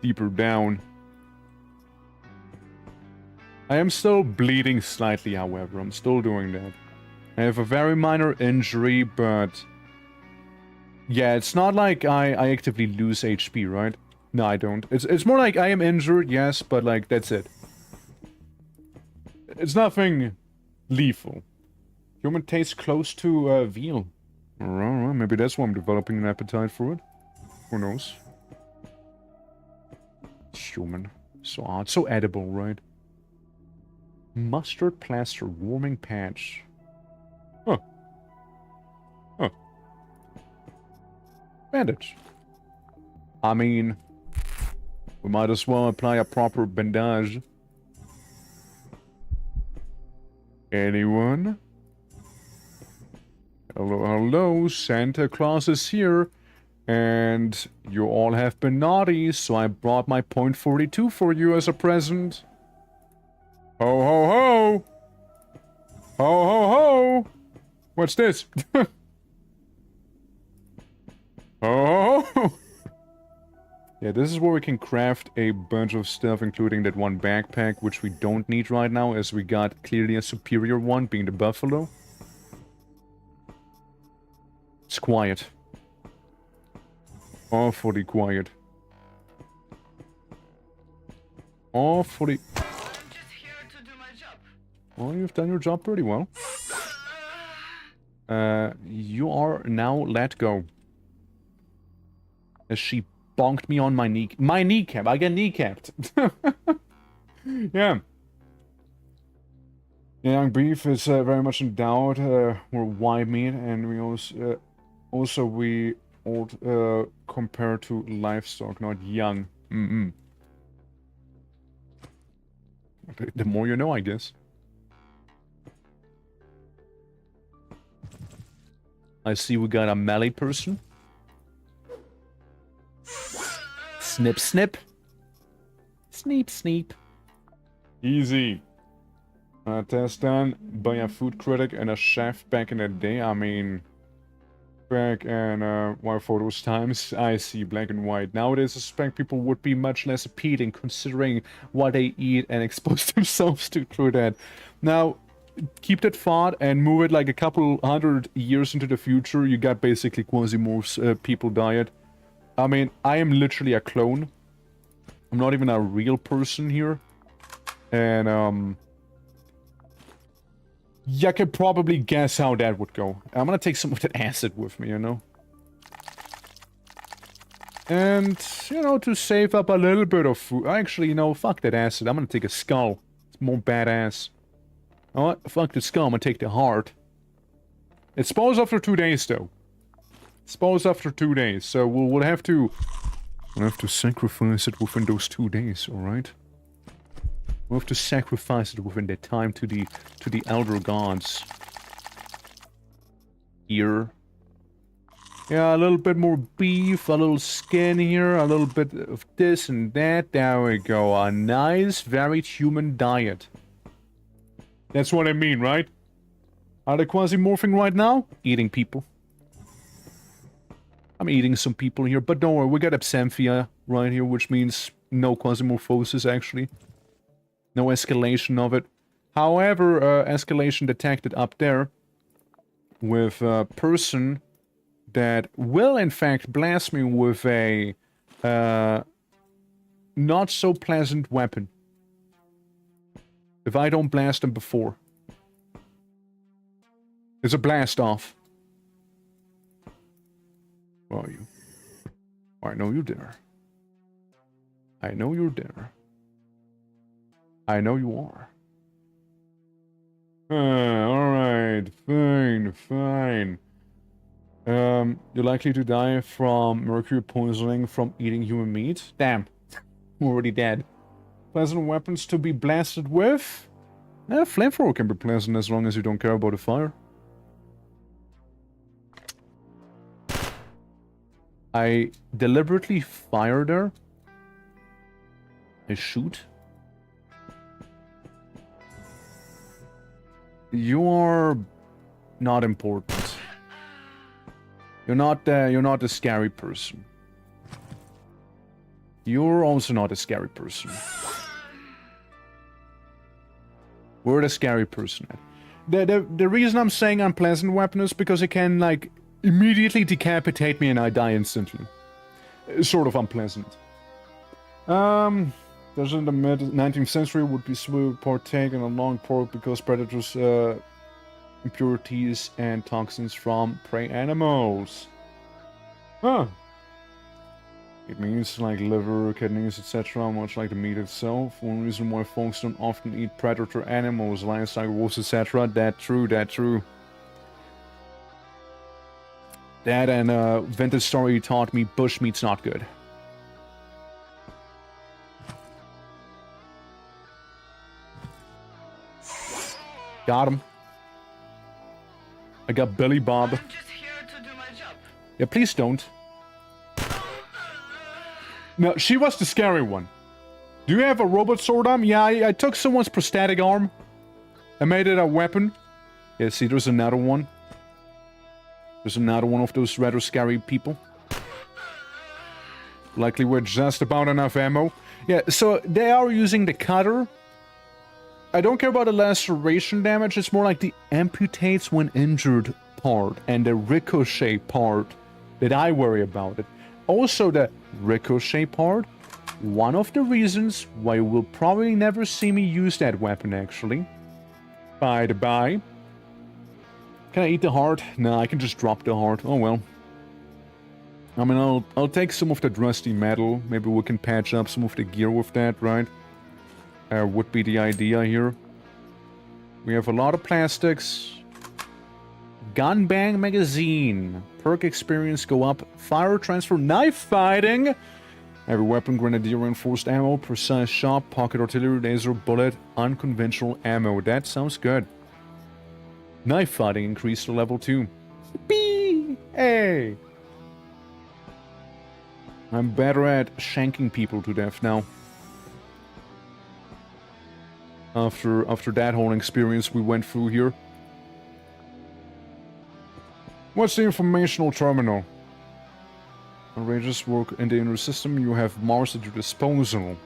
Deeper down. I am still bleeding slightly, however. I'm still doing that. I have a very minor injury, but... yeah, it's not like I actively lose HP, right? No, I don't. It's more like I am injured, yes, but like, that's it. It's nothing lethal. Human tastes close to veal. Alright, maybe that's why I'm developing an appetite for it. Who knows? Human. So odd. So edible, right? Mustard plaster warming patch. Huh. Huh. Bandage. I mean, we might as well apply a proper bandage. Anyone? Hello, hello, Santa Claus is here. And you all have been naughty, so I brought my .42 for you as a present. Ho ho ho! Ho ho ho! What's this? Ho ho ho! Yeah, this is where we can craft a bunch of stuff, including that one backpack, which we don't need right now, as we got clearly a superior one, being the buffalo. It's quiet. Awfully quiet. Awfully... I'm just here to do my job. well, you've done your job pretty well. You are now let go. As she bonked me on my knee... my kneecap! I get kneecapped! Yeah. Young beef is very much in doubt. We're white meat, and we also we old compared to livestock, not young. The more you know, I guess. I see we got a melee person. Snip, snip. Sneep, sneep. Easy. Test done by a food critic and a chef back in the day. I mean, back in why for those times, I see black and white. Nowadays, I suspect people would be much less appealing considering what they eat and expose themselves to through that. Now, keep that thought and move it like a couple hundred years into the future. You got basically QUASIMORPH's people diet. I mean, I am literally a clone. I'm not even a real person here. And, you could probably guess how that would go. I'm gonna take some of that acid with me, you know? And, you know, to save up a little bit of food... actually, you know, fuck that acid. I'm gonna take a skull. It's more badass. You know what? Fuck the skull. I'm gonna take the heart. It spawns after 2 days, though. It spawns after 2 days, so we'll have to... we'll have to sacrifice it within those 2 days, alright? We'll have to sacrifice it within that time to the elder gods. Here. Yeah, a little bit more beef, a little skin here, a little bit of this and that. There we go. A nice, varied human diet. That's what I mean, right? Are they quasi-morphing right now? Eating people. I'm eating some people here, but don't worry, we got absentia right here, which means no quasi-morphosis, actually. No escalation of it. However, escalation detected up there with a person that will in fact blast me with a not so pleasant weapon. If I don't blast them before. It's a blast off. Where are you? I know you're there. I know you're there. I know you are. Alright, fine, fine. You're likely to die from mercury poisoning from eating human meat? Damn. I'm already dead. Pleasant weapons to be blasted with? Flamethrower can be pleasant as long as you don't care about the fire. I deliberately fire there. I shoot. You are not important. You're not a scary person. You're also not a scary person. We're the scary person. The reason I'm saying unpleasant weapon is because it can, like, immediately decapitate me and I die instantly. Sort of unpleasant. Those in the mid-19th century would be partake in a long pork because predators, impurities and toxins from prey animals. Huh. It means like liver, kidneys, etc., much like the meat itself. One reason why folks don't often eat predator animals, lions, like wolves, etc. That true. That and vintage story taught me bush meat's not good. Got him. I got Billy Bob. I'm just here to do my job. Yeah, please don't. No, she was the scary one. Do you have a robot sword arm? Yeah, I took someone's prosthetic arm. I made it a weapon. Yeah, see, there's another one. There's another one of those rather scary people. Likely with just about enough ammo. Yeah, so they are using the cutter. I don't care about the laceration damage, it's more like the amputates when injured part and the ricochet part that I worry about it. Also the ricochet part, one of the reasons why you will probably never see me use that weapon actually. By the by. Can I eat the heart? No, I can just drop the heart. Oh well. I mean, I'll take some of that rusty metal. Maybe we can patch up some of the gear with that, right? Would be the idea here. We have a lot of plastics. Gun bang magazine. Perk experience go up. Fire transfer. Knife fighting. Every weapon, grenadier, reinforced ammo, precise shot, pocket artillery, laser, bullet, unconventional ammo. That sounds good. Knife fighting increased to level 2. Bee! Hey! I'm better at shanking people to death now. After that whole experience we went through here. What's the informational terminal? Outrageous work in the inner system. You have Mars at your disposal.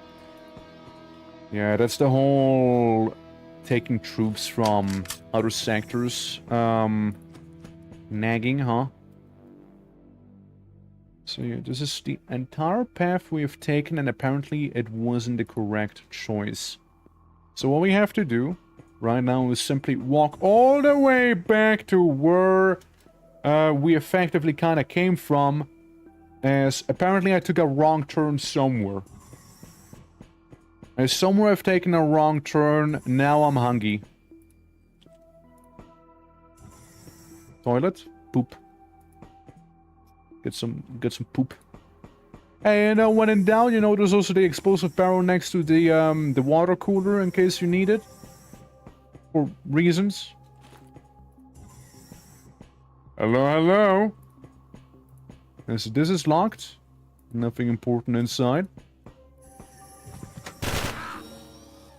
Yeah, that's the whole taking troops from other sectors. Nagging, huh? So yeah, this is the entire path we have taken, and apparently it wasn't the correct choice. So what we have to do right now is simply walk all the way back to where we effectively kind of came from, as apparently I took a wrong turn somewhere. Somewhere I've taken a wrong turn, now I'm hungry. Toilet? Poop. Get some poop. Hey, and when in doubt, you know, there's also the explosive barrel next to the water cooler in case you need it. For reasons. Hello? This is locked. Nothing important inside.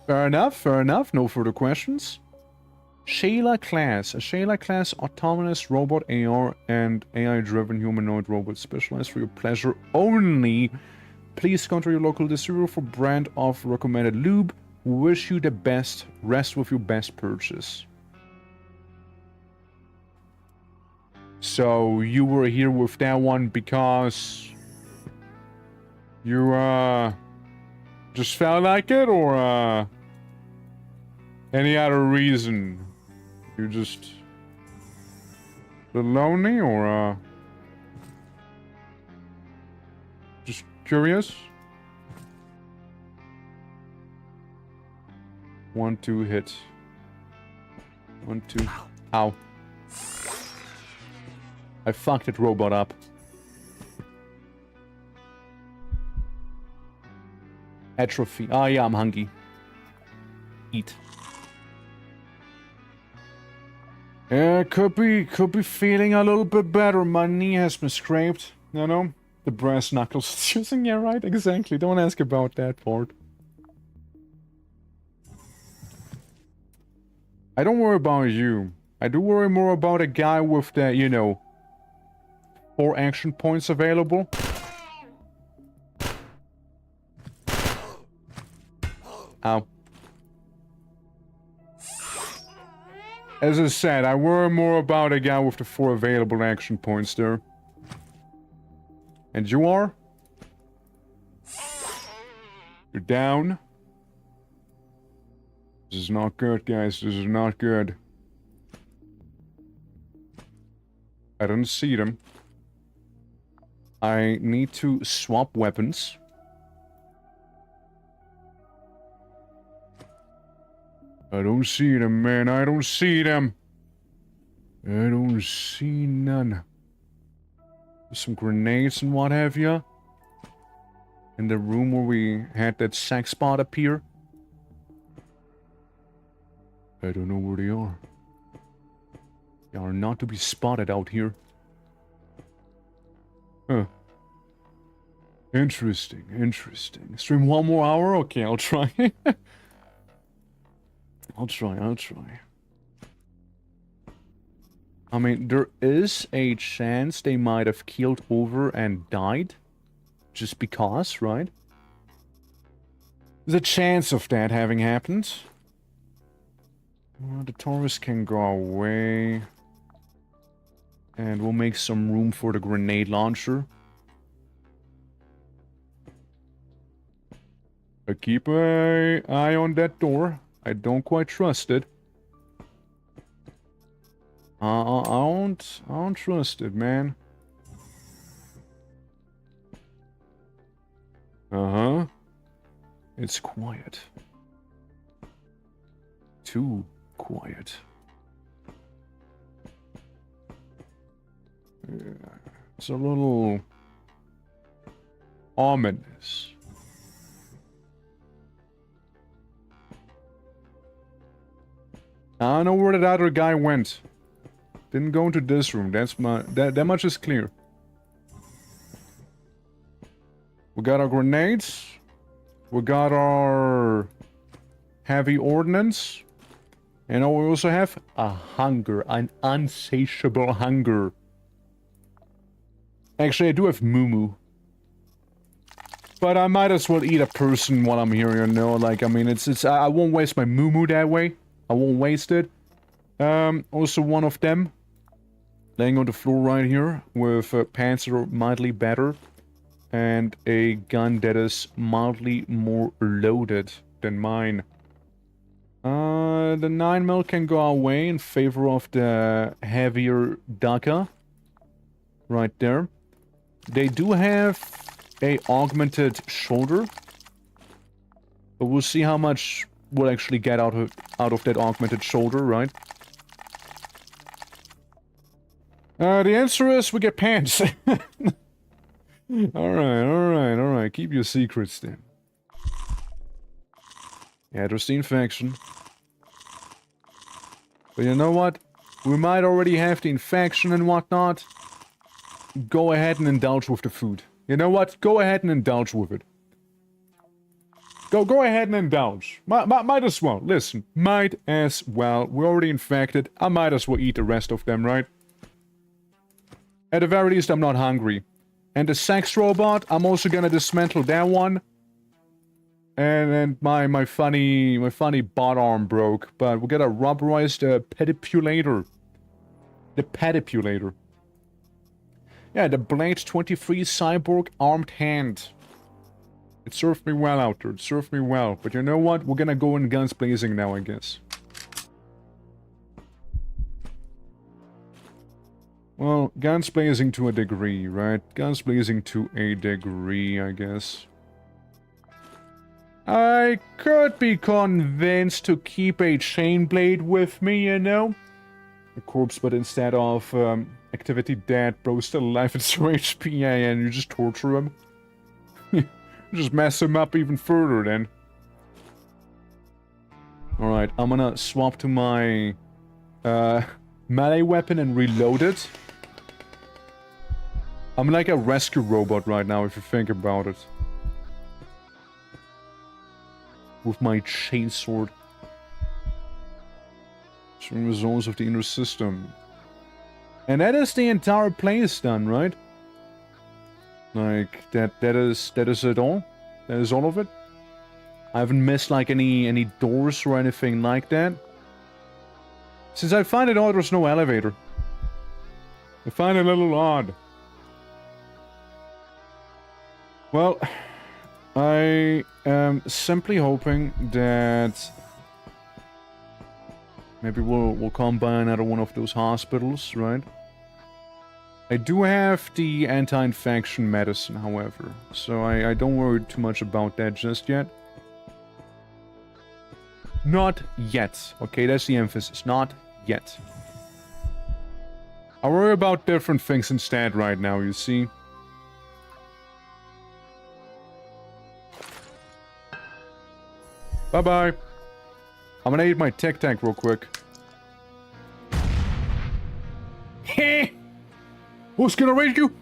Fair enough. No further questions. Shayla class. A Shayla class autonomous robot AR and AI-driven humanoid robot specialized for your pleasure only. Please contact your local distributor for brand of recommended lube. Wish you the best. Rest with your best purchase. So you were here with that one because you just felt like it, or any other reason? You just lonely, or just curious? 1, 2 hit. 1, 2. Ow. I fucked that robot up. Atrophy. Ah, yeah, I'm hungry. Eat. Yeah, could be feeling a little bit better. My knee has been scraped, you know? The brass knuckles using, yeah, right, exactly. Don't ask about that part. I don't worry about you. I do worry more about a guy with the, you know, 4 action points available. Ow. As I said, I worry more about a guy with the 4 available action points there. And you are? You're down? This is not good, guys. This is not good. I don't see them. I need to swap weapons. I don't see them, man. I don't see them. I don't see none. There's some grenades and what have you. In the room where we had that sack spot appear. I don't know where they are. They are not to be spotted out here. Huh. Interesting, interesting. Stream 1 more hour? Okay, I'll try. I'll try. I mean, there is a chance they might have keeled over and died. Just because, right? There's a chance of that having happened. Well, the Taurus can go away. And we'll make some room for the grenade launcher. I keep an eye on that door. I don't quite trust it. I don't trust it, man. Uh-huh. It's quiet. Too quiet. Yeah, it's a little ominous. I don't know where that other guy went. Didn't go into this room. That's that much is clear. We got our grenades. We got our heavy ordnance. And we also have a hunger, an unsatiable hunger. Actually, I do have Moo. But I might as well eat a person while I'm here, you know? Like, I mean, I won't waste my Moo that way. I won't waste it. Also one of them. Laying on the floor right here. With pants that are mildly better. And a gun that is mildly more loaded than mine. The 9mm can go away in favor of the heavier Daka. Right there. They do have a augmented shoulder. But we'll see how much we'll actually get out of that augmented shoulder, right? The answer is we get pants. Alright. Keep your secrets then. Yeah, there's the infection. But you know what? We might already have the infection and whatnot. Go ahead and indulge with the food. You know what? Go ahead and indulge with it. Go ahead and indulge. Might as well. Listen, might as well. We're already infected. I might as well eat the rest of them, right? At the very least, I'm not hungry. And the sex robot, I'm also gonna dismantle that one. And my funny bot arm broke, but we got a rubberized pedipulator. The pedipulator. Yeah, the Blade 23 Cyborg Armed Hand. It served me well out there, it served me well. But you know what? We're gonna go in guns blazing now, I guess. Well, guns blazing to a degree, right? Guns blazing to a degree, I guess. I could be convinced to keep a chain blade with me, you know? A corpse, but instead of activity dead, bro, still alive at 0 HP, yeah, and you just torture him. You just mess him up even further, then. Alright, I'm gonna swap to my melee weapon and reload it. I'm like a rescue robot right now, if you think about it. With my chainsword. Showing the zones of the inner system. And that is the entire place done, right? Like, that is it all? That is all of it? I haven't missed, like, any doors or anything like that. Since I find it odd there's no elevator. I find it a little odd. Well, I am simply hoping that maybe we'll come by another one of those hospitals, right? I do have the anti-infection medicine, however, so I don't worry too much about that just yet. Not yet, okay? That's the emphasis. Not yet. I worry about different things instead right now, you see? Bye-bye. I'm gonna eat my Tic Tac real quick. Heh! Who's gonna raid you?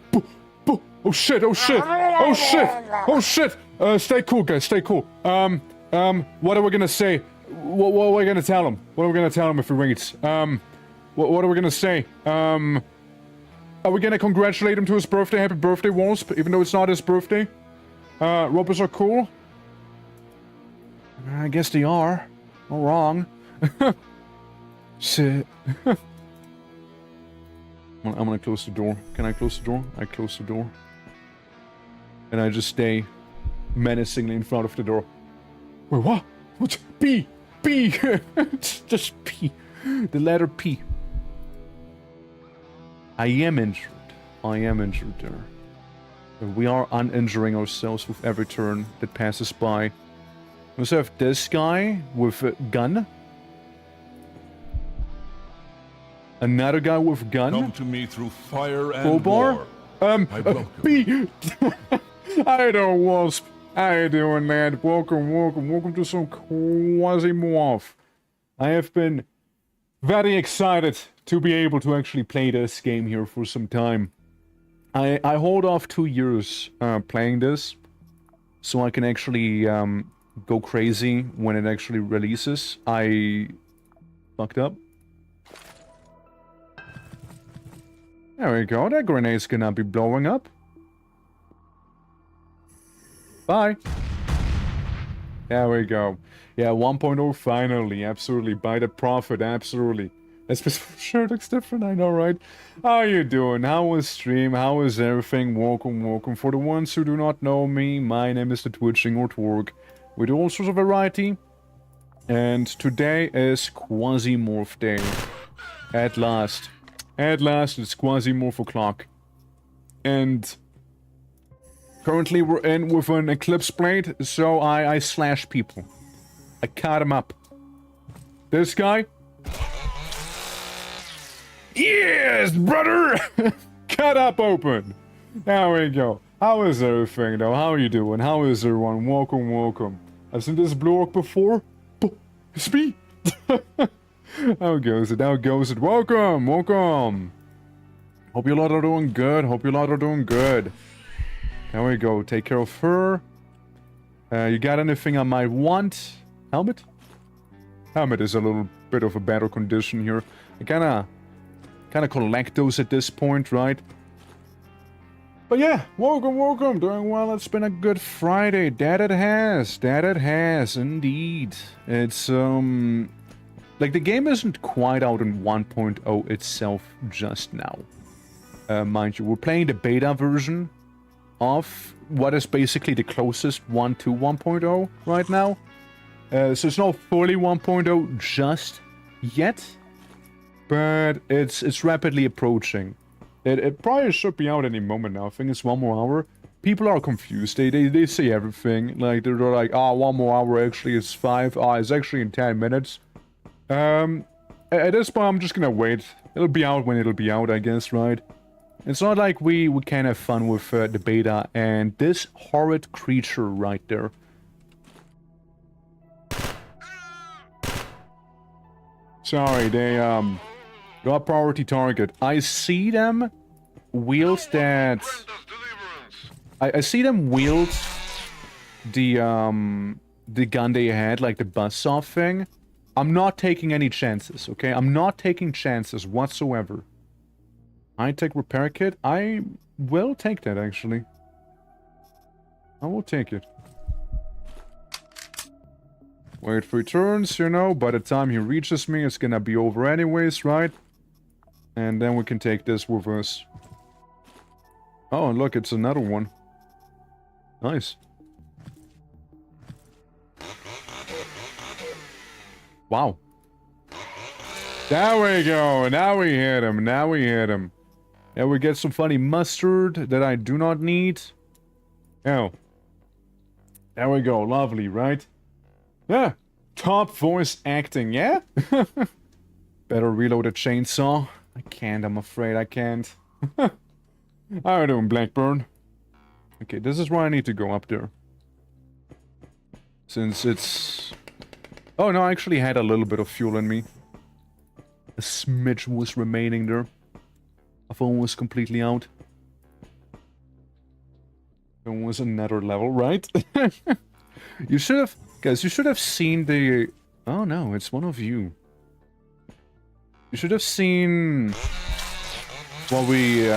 Oh shit, oh shit, oh shit, oh shit! Stay cool, guys, stay cool. What are we gonna say? What are we gonna tell him? What are we gonna tell him if he raids? What are we gonna say? Are we gonna congratulate him to his birthday? Happy birthday, Wasp, even though it's not his birthday? Robots are cool? I guess they are. No wrong. Shit. I'm gonna close the door. Can I close the door? I close the door. And I just stay menacingly in front of the door. Wait, what? What's P? P! It's just P. The letter P. I am injured. I am injured there. We are uninjuring ourselves with every turn that passes by. We also have this guy with a gun. Another guy with gun. Come to me through fire and crowbar. war. B. How you doing, Wasp? How you doing, lad? Welcome to some QUASIMORPH. I have been very excited to be able to actually play this game here for some time. I hold off 2 years playing this, so I can actually go crazy when it actually releases. I fucked up. There we go, that grenade's gonna be blowing up. Bye. There we go. Yeah, 1.0 finally, absolutely. By the Prophet, absolutely. That sure looks different, I know, right? How you doing? How was stream? How is everything? Welcome. For the ones who do not know me, my name is the Twitching or Twerk. We do all sorts of variety. And today is QUASIMORPH Day. At last. At last, it's QUASIMORPH o'clock. And currently we're in with an Eclipse Blade, so I slash people. I cut him up. This guy? Yes, brother! Cut up open! There we go. How is everything, though? How are you doing? How is everyone? Welcome. I've seen this blue orc before. It's me! How goes it? Welcome! Hope you lot are doing good. There we go. Take care of her. You got anything I might want? Helmet? Helmet is a little bit of a better condition here. I kinda collect those at this point, right? But yeah, welcome. Doing well. It's been a good Friday. That it has, indeed. It's, like, the game isn't quite out in 1.0 itself just now. Mind you, we're playing the beta version of what is basically the closest one to 1.0 right now. So it's not fully 1.0 just yet, but it's rapidly approaching. It probably should be out any moment now. I think it's 1 more hour. People are confused. They say everything. Like, they're like, 1 more hour, actually it's 5. It's actually in 10 minutes. At this point, I'm just gonna wait. It'll be out when it'll be out, I guess, right? It's not like we can have fun with the beta and this horrid creature right there. Sorry, they got priority target. I see them wheels that... Grant us deliverance. I see them wield the gun they had, like the buzzsaw thing. I'm not taking any chances, okay? I'm not taking chances whatsoever. High-tech repair kit? I will take that, actually. I will take it. Wait for turns, you know, by the time he reaches me, it's gonna be over anyways, right? And then we can take this with us. Oh, and look, it's another one. Nice. Wow. There we go, now we hit him, now we hit him. And we get some funny mustard that I do not need. Oh. There we go, lovely, right? Yeah, top voice acting, yeah? Better reload a chainsaw. I can't, I'm afraid I can't. How are you doing, Blackburn? Okay, this is where I need to go up there. Since it's... Oh no, I actually had a little bit of fuel in me. A smidge was remaining there. My phone was completely out. There was another level, right? You should have... Guys, you should have seen the... Oh no, it's one of you. You should have seen... What we,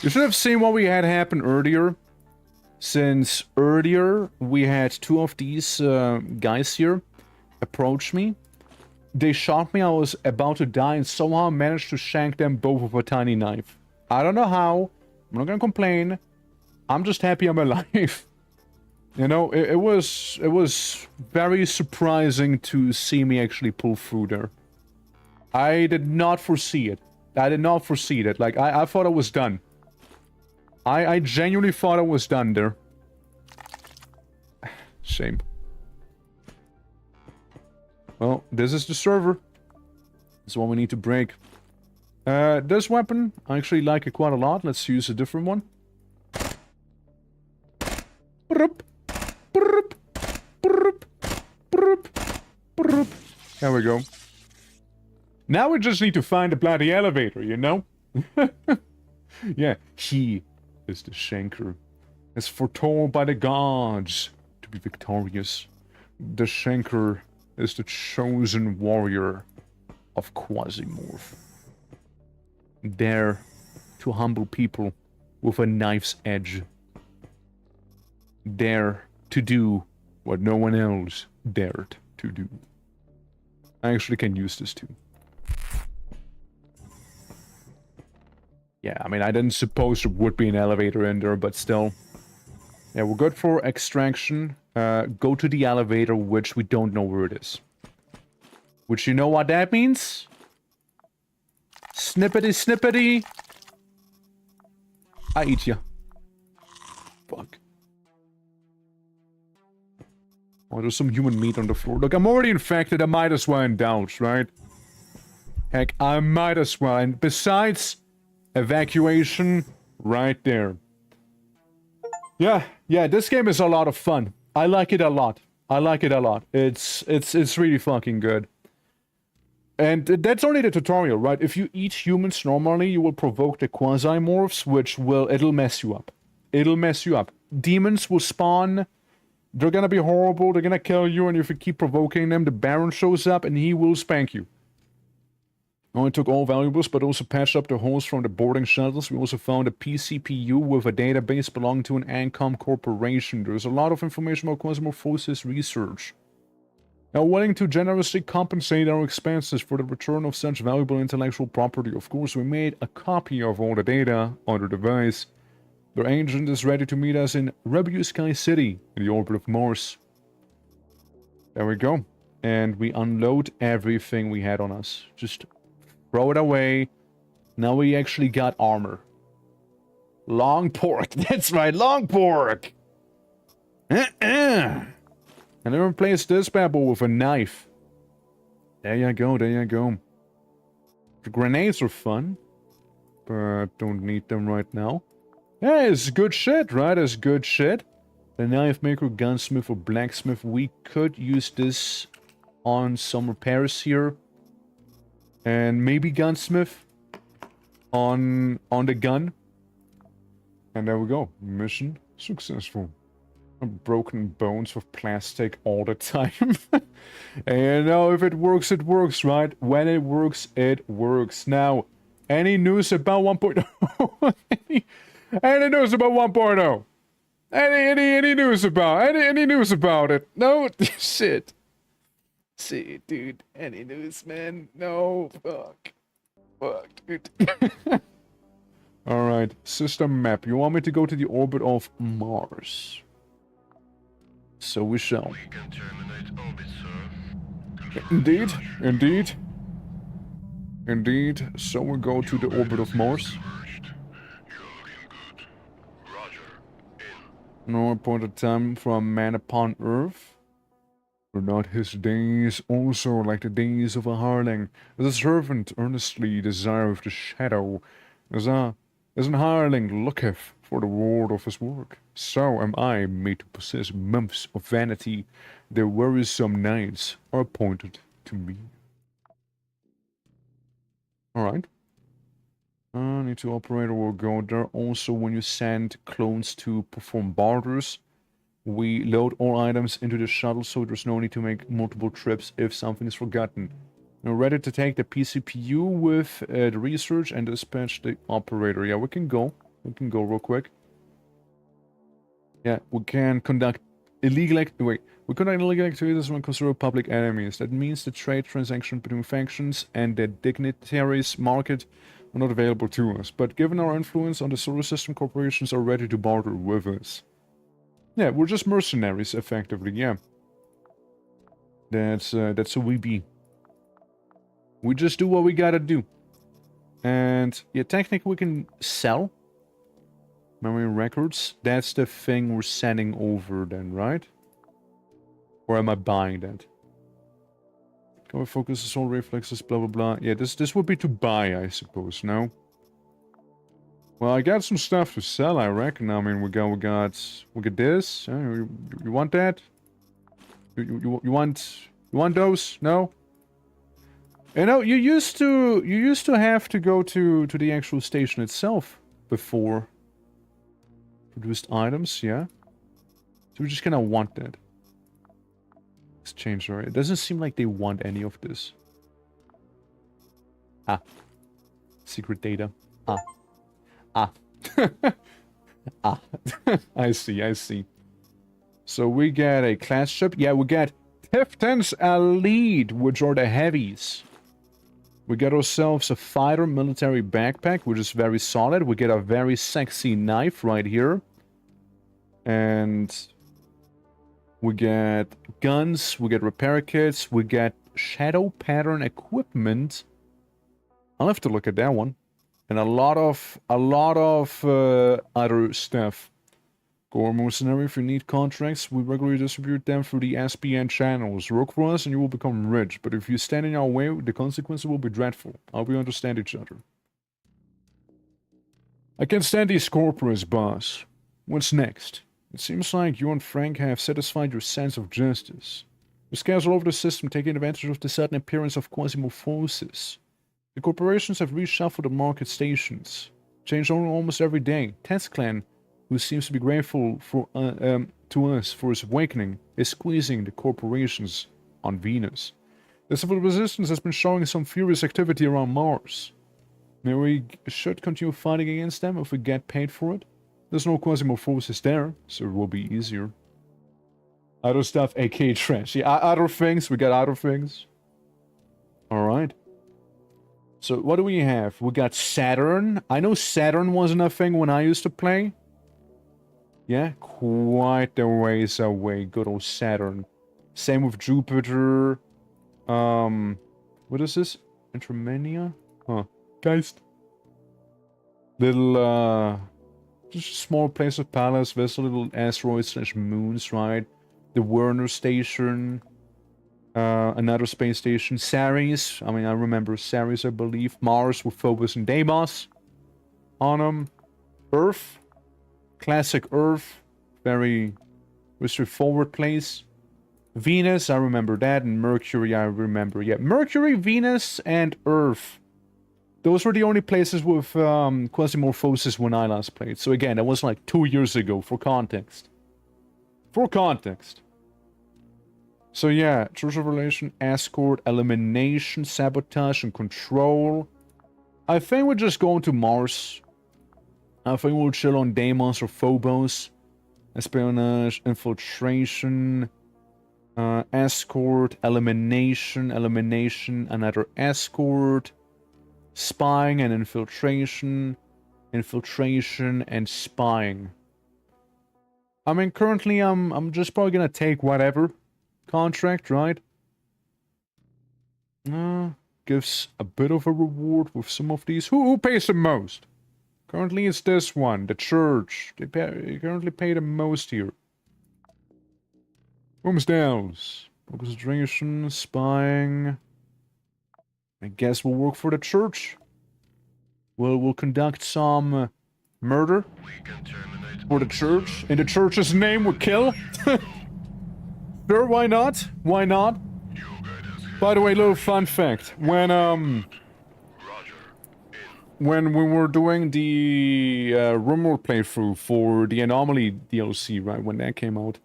You should have seen what we had happen earlier. Since earlier, we had two of these guys here approach me. They shot me, I was about to die, and somehow managed to shank them both with a tiny knife. I don't know how. I'm not gonna complain. I'm just happy I'm alive. You know, it was very surprising to see me actually pull through there. I did not foresee it. I did not foresee it. Like, I thought it was done. I genuinely thought it was done there. Shame. Well, this is the server. This is what we need to break. This weapon, I actually like it quite a lot. Let's use a different one. There we go. Now we just need to find the bloody elevator, you know? Yeah, he is the Shanker. As foretold by the gods to be victorious. The Shanker is the chosen warrior of QUASIMORPH. Dare to humble people with a knife's edge. Dare to do what no one else dared to do. I actually can use this too. Yeah, I mean, I didn't suppose there would be an elevator in there, but still. Yeah, we're good for extraction. Go to the elevator, which we don't know where it is. Which, you know what that means? Snippety snippety. I eat ya. Fuck. Oh, there's some human meat on the floor. Look, I'm already infected. I might as well indulge, right? Heck, I might as well. And besides, evacuation right there. Yeah, this game is a lot of fun. I like it a lot. I like it a lot. It's really fucking good. And that's only the tutorial, right? If you eat humans normally, you will provoke the QUASIMORPHs, which it'll mess you up. It'll mess you up. Demons will spawn. They're gonna be horrible. They're gonna kill you, and if you keep provoking them, the Baron shows up and he will spank you. Only took all valuables, but also patched up the holes from the boarding shuttles. We also found a PCPU with a database belonging to an ANCOM corporation. There's a lot of information about QUASIMORPH's research. Now, willing to generously compensate our expenses for the return of such valuable intellectual property. Of course, we made a copy of all the data on the device. Their agent is ready to meet us in Rebel Sky City, in the orbit of Mars. There we go. And we unload everything we had on us. Just throw it away. Now we actually got armor. Long pork. That's right, long pork. And then replace this bad boy with a knife. There you go, there you go. The grenades are fun. But don't need them right now. Yeah, it's good shit, right? It's good shit. The knife maker, gunsmith, or blacksmith. We could use this on some repairs here. And maybe gunsmith. on the gun. And there we go. Mission successful. Broken bones of plastic all the time. And you know, if it works, it works, right? When it works. Now, any news about 1.0? Any news about 1.0? Any news about any news about it? No shit. Shit, dude. Any news, man? No. Fuck, dude. Alright, system map. You want me to go to the orbit of Mars? So we shall. We can terminate orbit, sir. Indeed, indeed. Indeed. So we go to the orbit of Mars. You're looking good. Roger. In. No appointed time for a man upon Earth. Were not his days also like the days of a hireling, as a servant earnestly desireth the shadow, as an hireling looketh for the reward of his work? So am I made to possess months of vanity. The wearisome nights are appointed to me. Alright. Need to operator will go there. Also, when you send clones to perform barters, we load all items into the shuttle, so there's no need to make multiple trips if something is forgotten. We're ready to take the PCPU with the research and dispatch the operator. Yeah, we can go. We can go real quick. Yeah, we can conduct illegal activities when considered public enemies. That means the trade transaction between factions and the dignitaries market are not available to us. But given our influence on the solar system, corporations are ready to barter with us. Yeah, we're just mercenaries, effectively, yeah. That's who we be. We just do what we gotta do. And, yeah, technically we can sell memory records. That's the thing we're sending over then, right? Or am I buying that? Can we focus the solar reflexes, blah, blah, blah. Yeah, this would be to buy, I suppose, no? Well, I got some stuff to sell, I reckon. I mean, we got this. You want that? You want those? No? You know, you used to have to go to the actual station itself before produced items, yeah? So we just kind of want that. Exchange, right? It doesn't seem like they want any of this. Ah. Secret data. Ah. Ah. Ah. I see. So we get a class ship. Yeah, we get Tifton's Elite, which are the heavies. We get ourselves a fighter military backpack, which is very solid. We get a very sexy knife right here. And we get guns, we get repair kits, we get shadow pattern equipment. I'll have to look at that one. And a lot of other stuff. Core mercenary, if you need contracts, we regularly distribute them through the SPN channels. Work for us and you will become rich, but if you stand in our way, the consequences will be dreadful. I hope we understand each other. I can't stand these corporates, boss. What's next? It seems like you and Frank have satisfied your sense of justice. The scales all over the system taking advantage of the sudden appearance of QUASIMORPH forces. The corporations have reshuffled the market stations. Changed almost every day. Ted's clan, who seems to be grateful for to us for his awakening, is squeezing the corporations on Venus. The civil resistance has been showing some furious activity around Mars. Maybe we should continue fighting against them if we get paid for it. There's no QUASIMORPH forces there, so it will be easier. Other stuff, aka trash. Yeah, other things, we got other things. Alright. So, what do we have? We got Saturn. I know Saturn wasn't a thing when I used to play. Yeah, quite a ways away. Good old Saturn. Same with Jupiter. What is this? Intermania? Huh. Geist. Little, just a small place of palace. There's a little asteroids / moons, right? The Werner Station. Another space station. Ceres. I mean, I remember Ceres, I believe. Mars with Phobos and Deimos on them. Earth. Classic Earth. Very straightforward place. Venus, I remember that. And Mercury, I remember. Yeah, Mercury, Venus, and Earth Those were the only places with Quasimorphosis when I last played. So again, that was like 2 years ago, for context. For context. So yeah, Church of Relation, Escort, Elimination, Sabotage, and Control. I think we're just going to Mars. I think we'll chill on Deimos or Phobos. Espionage, Infiltration, Escort, Elimination, another Escort, Spying and Infiltration, and Spying. I mean, currently I'm just probably gonna take whatever contract, right? Gives a bit of a reward with some of these. Who pays the most? Currently it's this one, the church. They currently pay the most here. Homesteads. Concentration, spying. I guess we'll work for the church. We'll conduct some murder for the church. In the church's name, we'll kill. Sure, why not? Why not? By the way, little fun fact. When we were doing the rumor playthrough for the Anomaly DLC, right, when that came out,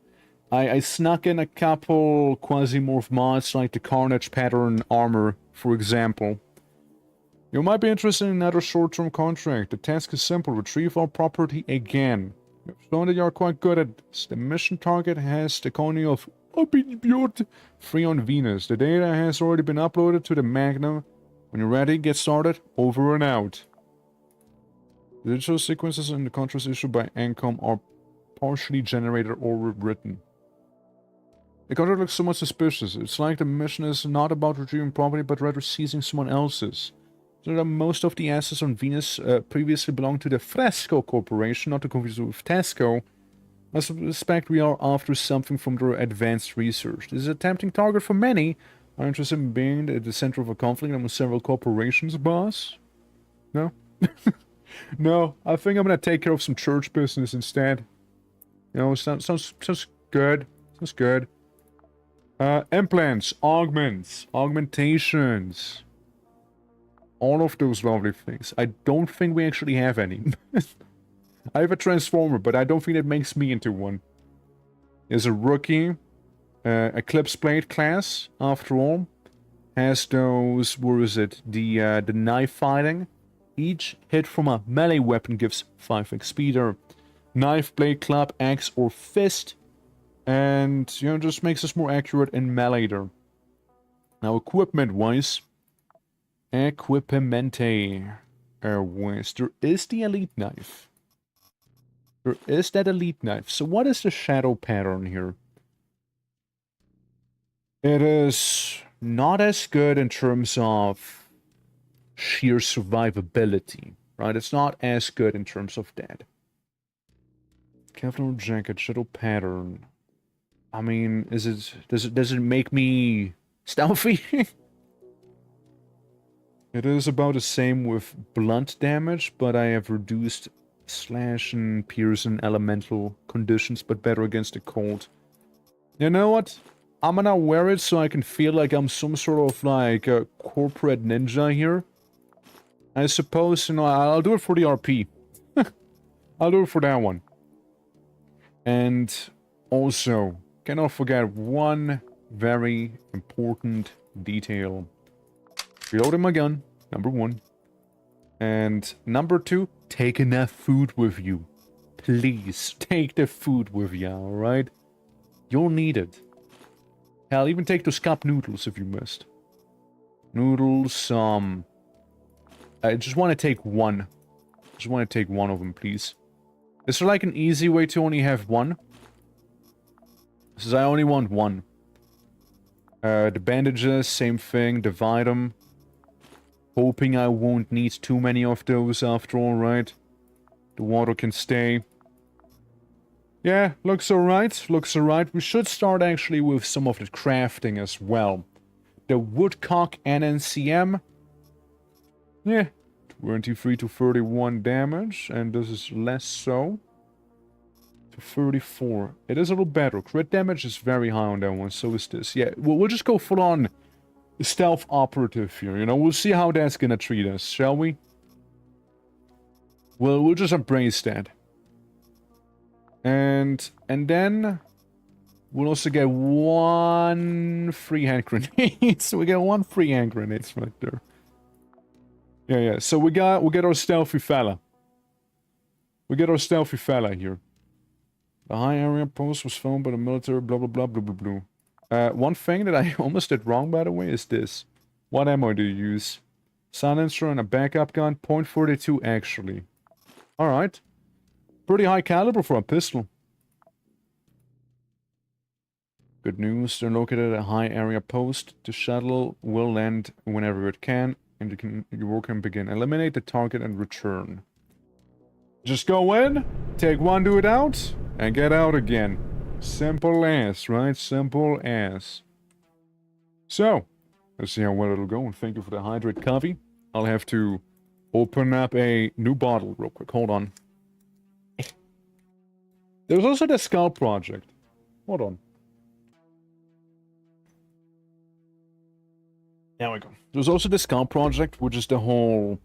I snuck in a couple Quasimorph mods, like the Carnage pattern armor, for example. You might be interested in another short-term contract. The task is simple: retrieve our property again. You've shown that you are quite good at this. The mission target has the colony of Obinbjord free on Venus. The data has already been uploaded to the Magnum. When you're ready, get started. Over and out. The digital sequences in the contracts issued by Ancom are partially generated or rewritten. The contract looks somewhat suspicious. It's like the mission is not about retrieving property, but rather seizing someone else's. So that most of the assets on Venus previously belonged to the Fresco Corporation, not to confuse with Tesco. I suspect we are after something from their advanced research. This is a tempting target for many. Are interested in being at the center of a conflict among several corporations, boss? No? No, I think I'm gonna take care of some church business instead. You know, sounds good. Sounds good. Implants, augments, augmentations. All of those lovely things. I don't think we actually have any. I have a transformer, but I don't think that makes me into one. There's a rookie, Eclipse Blade class, after all. Has those, where is it? The knife fighting. Each hit from a melee weapon gives 5 XP there. Knife, blade, club, axe, or fist. And, you know, just makes us more accurate in melee there. Now, equipment-wise. Equipmente-wise. There is the elite knife. There is that elite knife. So what is the shadow pattern here? It is not as good in terms of sheer survivability, right? It's not as good in terms of that. Kevlar jacket, shadow pattern. I mean, does it make me stealthy? It is about the same with blunt damage, but I have reduced slash and pierce and elemental conditions, but better against the cold. You know what? I'm gonna wear it so I can feel like I'm some sort of like a corporate ninja here. I suppose, you know, I'll do it for the RP. I'll do it for that one. And also, cannot forget one very important detail. Reloading my gun, number 1. And number 2, take enough food with you. Please, take the food with you, alright? You'll need it. Hell, even take those cup noodles if you missed. Noodles, I just want to take one. Just want to take one of them, please. Is there like an easy way to only have one? Says I only want one. The bandages, same thing, divide them. Hoping I won't need too many of those after all, right? The water can stay. Yeah, looks alright, looks alright. We should start actually with some of the crafting as well. The Woodcock NNCM. Yeah, 23 to 31 damage, and this is less so. To 34. It is a little better. Crit damage is very high on that one, so is this. Yeah, we'll just go full on stealth operative here, you know? We'll see how that's gonna treat us, shall we? Well, we'll just embrace that. And then we'll also get 1 free hand grenade. So we get 1 free hand grenade right there. Yeah. So we get our stealthy fella. We get our stealthy fella here. The high area post was filmed by the military, blah blah blah blah blah blah. One thing that I almost did wrong, by the way, is this. What ammo do you use? Silencer and a backup gun, .42 actually. Alright. Pretty high caliber for a pistol. Good news, they're located at a high area post. The shuttle will land whenever it can, and your work can begin. Eliminate the target and return. Just go in, take 1 dude out, and get out again. Simple as, right? Simple as. So, let's see how well it'll go, and thank you for the hydrate coffee. I'll have to open up a new bottle real quick. Hold on. There's also the Skull Project. Hold on. There we go. There's also the Skull Project, which is the whole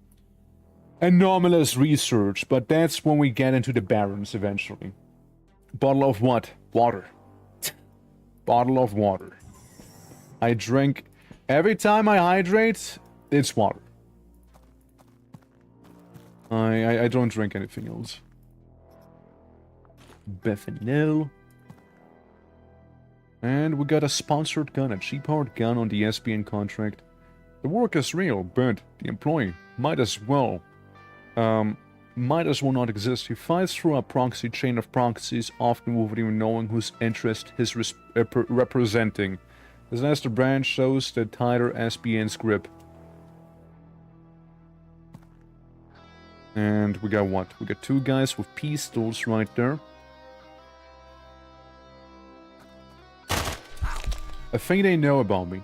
anomalous research, but that's when we get into the Barrens eventually. Bottle of what? Water. Bottle of water. I drink... Every time I hydrate, it's water. I don't drink anything else. Bethanil. And we got a sponsored gun, a cheap-powered gun on the SBN contract. The work is real, but the employee might as well not exist. He fights through a proxy chain of proxies, often without even knowing whose interest he's representing. His last branch shows the tighter SBN's grip. And we got what? We got 2 guys with pistols right there. I think they know about me.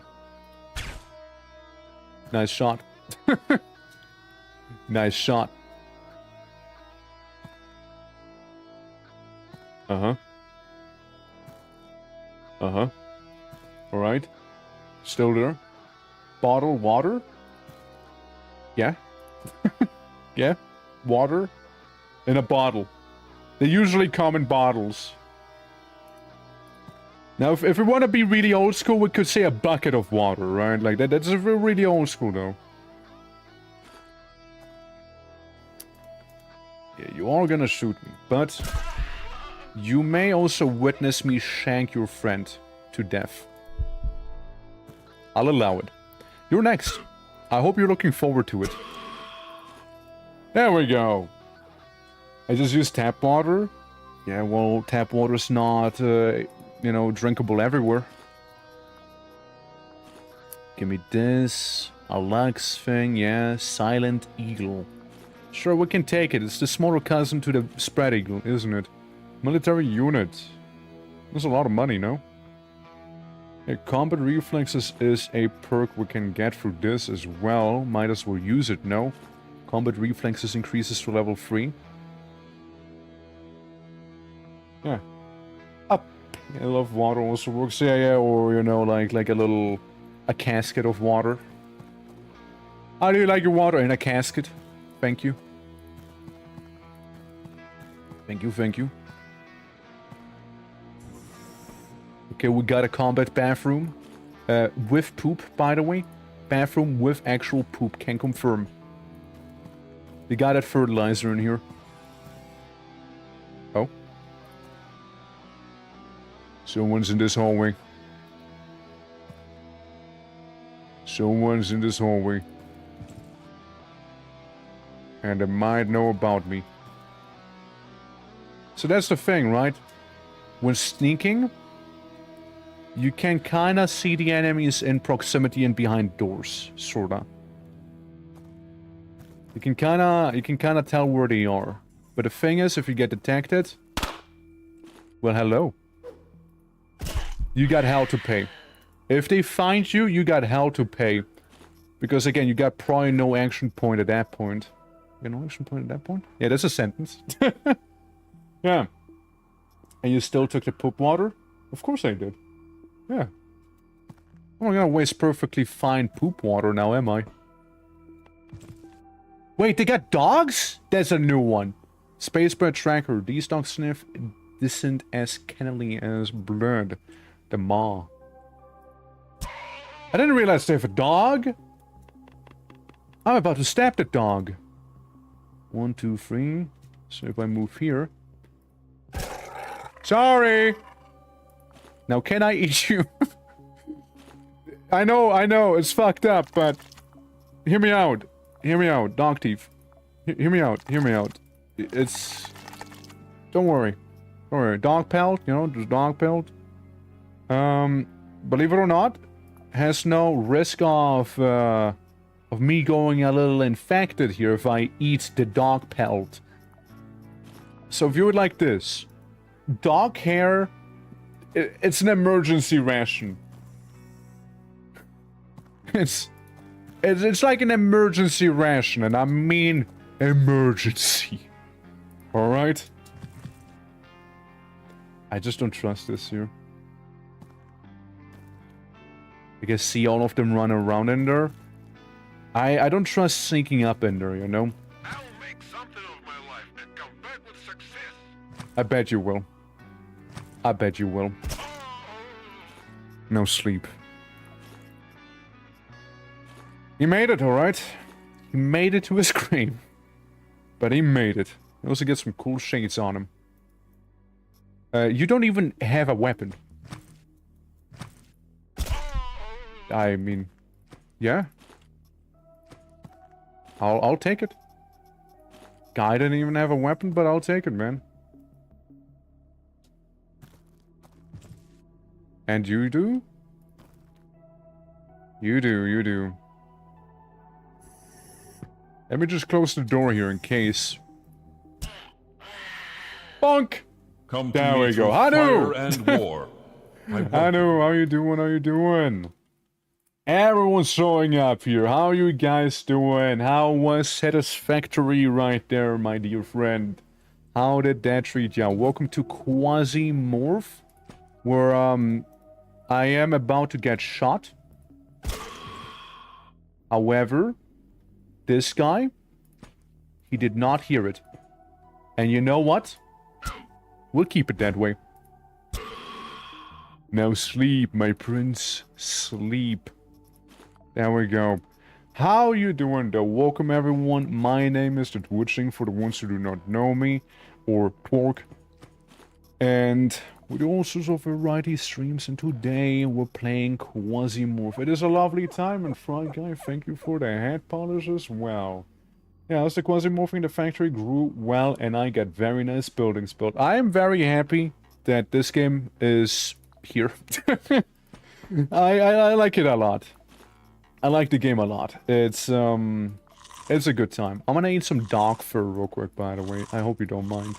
Nice shot. Nice shot. Uh-huh. Uh-huh. Alright. Still there. Bottle water? Yeah. Yeah. Water in a bottle. They usually come in bottles. Now, if we want to be really old school, we could say a bucket of water, right? Like, that's really old school, though. Yeah, you are gonna shoot me, but you may also witness me shank your friend to death. I'll allow it. You're next. I hope you're looking forward to it. There we go. I just used tap water. Yeah, well, tap water's not, you know, drinkable everywhere. Give me this. A Lux thing, yeah. Silent Eagle. Sure, we can take it. It's the smaller cousin to the Spread Eagle, isn't it? Military unit. That's a lot of money, no? Yeah, combat reflexes is a perk we can get through this as well. Might as well use it, no? Combat reflexes increases to level 3. Yeah. Up. I love water also works. Yeah, or, you know, like a casket of water. How do you like your water? In a casket. Thank you. Thank you. Okay, we got a combat bathroom. With poop, by the way. Bathroom with actual poop, can confirm. We got that fertilizer in here. Oh. Someone's in this hallway. Someone's in this hallway. And they might know about me. So that's the thing, right? When sneaking, you can kinda see the enemies in proximity and behind doors, sorta. You can kinda tell where they are. But the thing is, if you get detected, well, hello. You got hell to pay. If they find you, you got hell to pay. Because again, you got probably no action point at that point. You got no action point at that point? Yeah, that's a sentence. Yeah. And you still took the poop water? Of course I did. Yeah. I'm not gonna waste perfectly fine poop water now, am I? Wait, they got dogs? That's a new one. Spacebird tracker. These dogs sniff decent as kennelly as blood. The maw. I didn't realize they have a dog. I'm about to stab the dog. 1, 2, 3. So if I move here. Sorry! Now can I eat you? I know, it's fucked up, but... Hear me out. Hear me out, dog teeth. Hear me out, hear me out. It's... Don't worry. Don't worry. Dog pelt, you know, just dog pelt. Believe it or not, has no risk of me going a little infected here if I eat the dog pelt. So view it like this. Dog hair, it's an emergency ration. It's like an emergency ration, and I mean emergency. Alright? I just don't trust this here. You can see all of them run around in there. I don't trust sneaking up in there, you know? I'll make something of my life and come back with success. I bet you will. I bet you will. No sleep. He made it, alright? He made it to his grave. But he made it. He also gets some cool shades on him. You don't even have a weapon. I mean... Yeah? I'll take it. Guy didn't even have a weapon, but I'll take it, man. And you do? You do, you do. Let me just close the door here in case. Bonk! Come There to we me go. through Hanu! fire and war. Hanu, how you doing? How you doing? Everyone's showing up here. How you guys doing? How was Satisfactory right there, my dear friend? How did that treat you? Welcome to QUASIMORPH, where I am about to get shot. However, this guy, he did not hear it. And you know what? We'll keep it that way. Now sleep, my prince. Sleep. There we go. How you doing though? Welcome everyone. My name is the Twitching for the ones who do not know me. Or Pork. And we do all sorts of variety streams, and today we're playing QUASIMORPH. It is a lovely time, and Fry Guy, thank you for the head polish as well. Yeah, as the QUASIMORPH in the factory grew well, and I got very nice buildings built. I am very happy that this game is here. I like it a lot. I like the game a lot. It's a good time. I'm gonna eat some dog fur real quick, by the way. I hope you don't mind.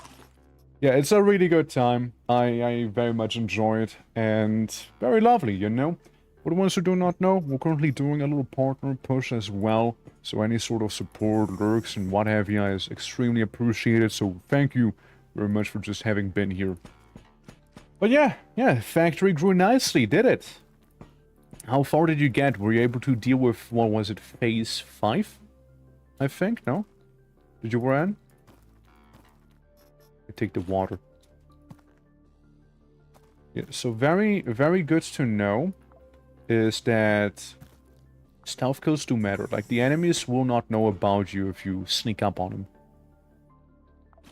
Yeah, it's a really good time. I very much enjoy it, and very lovely, you know? For the ones who do not know, we're currently doing a little partner push as well, so any sort of support, lurks, and what have you is extremely appreciated, so thank you very much for just having been here. But yeah, factory grew nicely, did it? How far did you get? Were you able to deal with, what was it, phase 5? I think, no? Did you run? I take the water. Yeah, so very, very good to know is that stealth kills do matter. Like, the enemies will not know about you if you sneak up on them.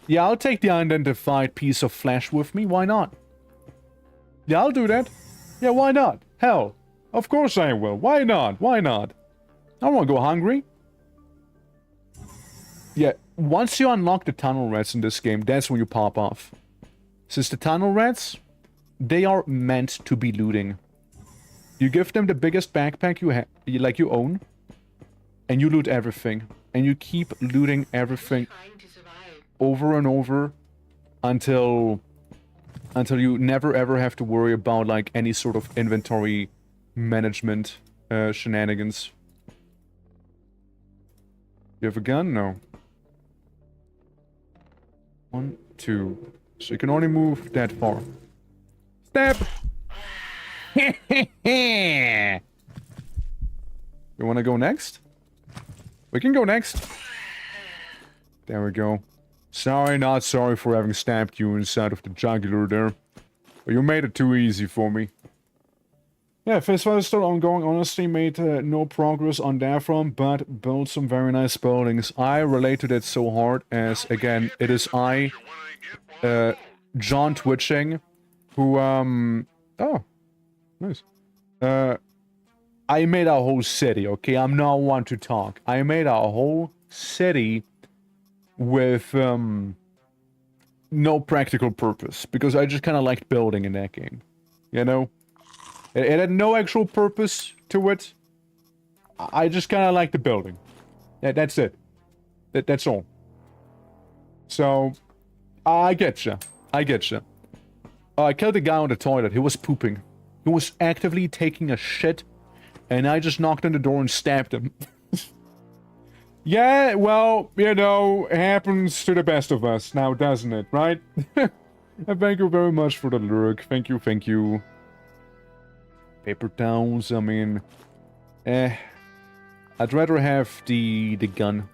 Yeah, I'll take the unidentified piece of flesh with me, why not? Yeah, I'll do that. Yeah, why not? Hell, of course I will. Why not? Why not? I don't want to go hungry. Yeah, once you unlock the tunnel rats in this game, that's when you pop off. Since the tunnel rats, they are meant to be looting. You give them the biggest backpack you own, and you loot everything. And you keep looting everything over and over until you never ever have to worry about like any sort of inventory management shenanigans. You have a gun? No. 1, 2. So you can only move that far. Step! You wanna go next? We can go next. There we go. Sorry, not sorry for having stabbed you inside of the jugular there. But you made it too easy for me. Yeah, fist fight is still ongoing. Honestly, made no progress on that front, but built some very nice buildings. I relate to that so hard as, again, it is John Twitching, who, oh, nice. I made a whole city, okay? I'm not one to talk. I made a whole city with, no practical purpose, because I just kind of liked building in that game, you know? It had no actual purpose to it. I just kind of like the building. That's it. That's all. So, I getcha. I getcha. I killed a guy on the toilet. He was pooping. He was actively taking a shit, and I just knocked on the door and stabbed him. Yeah, well, you know, it happens to the best of us now, doesn't it, right? And thank you very much for the lurk. Thank you, thank you. Paper towels, I mean... I'd rather have the gun.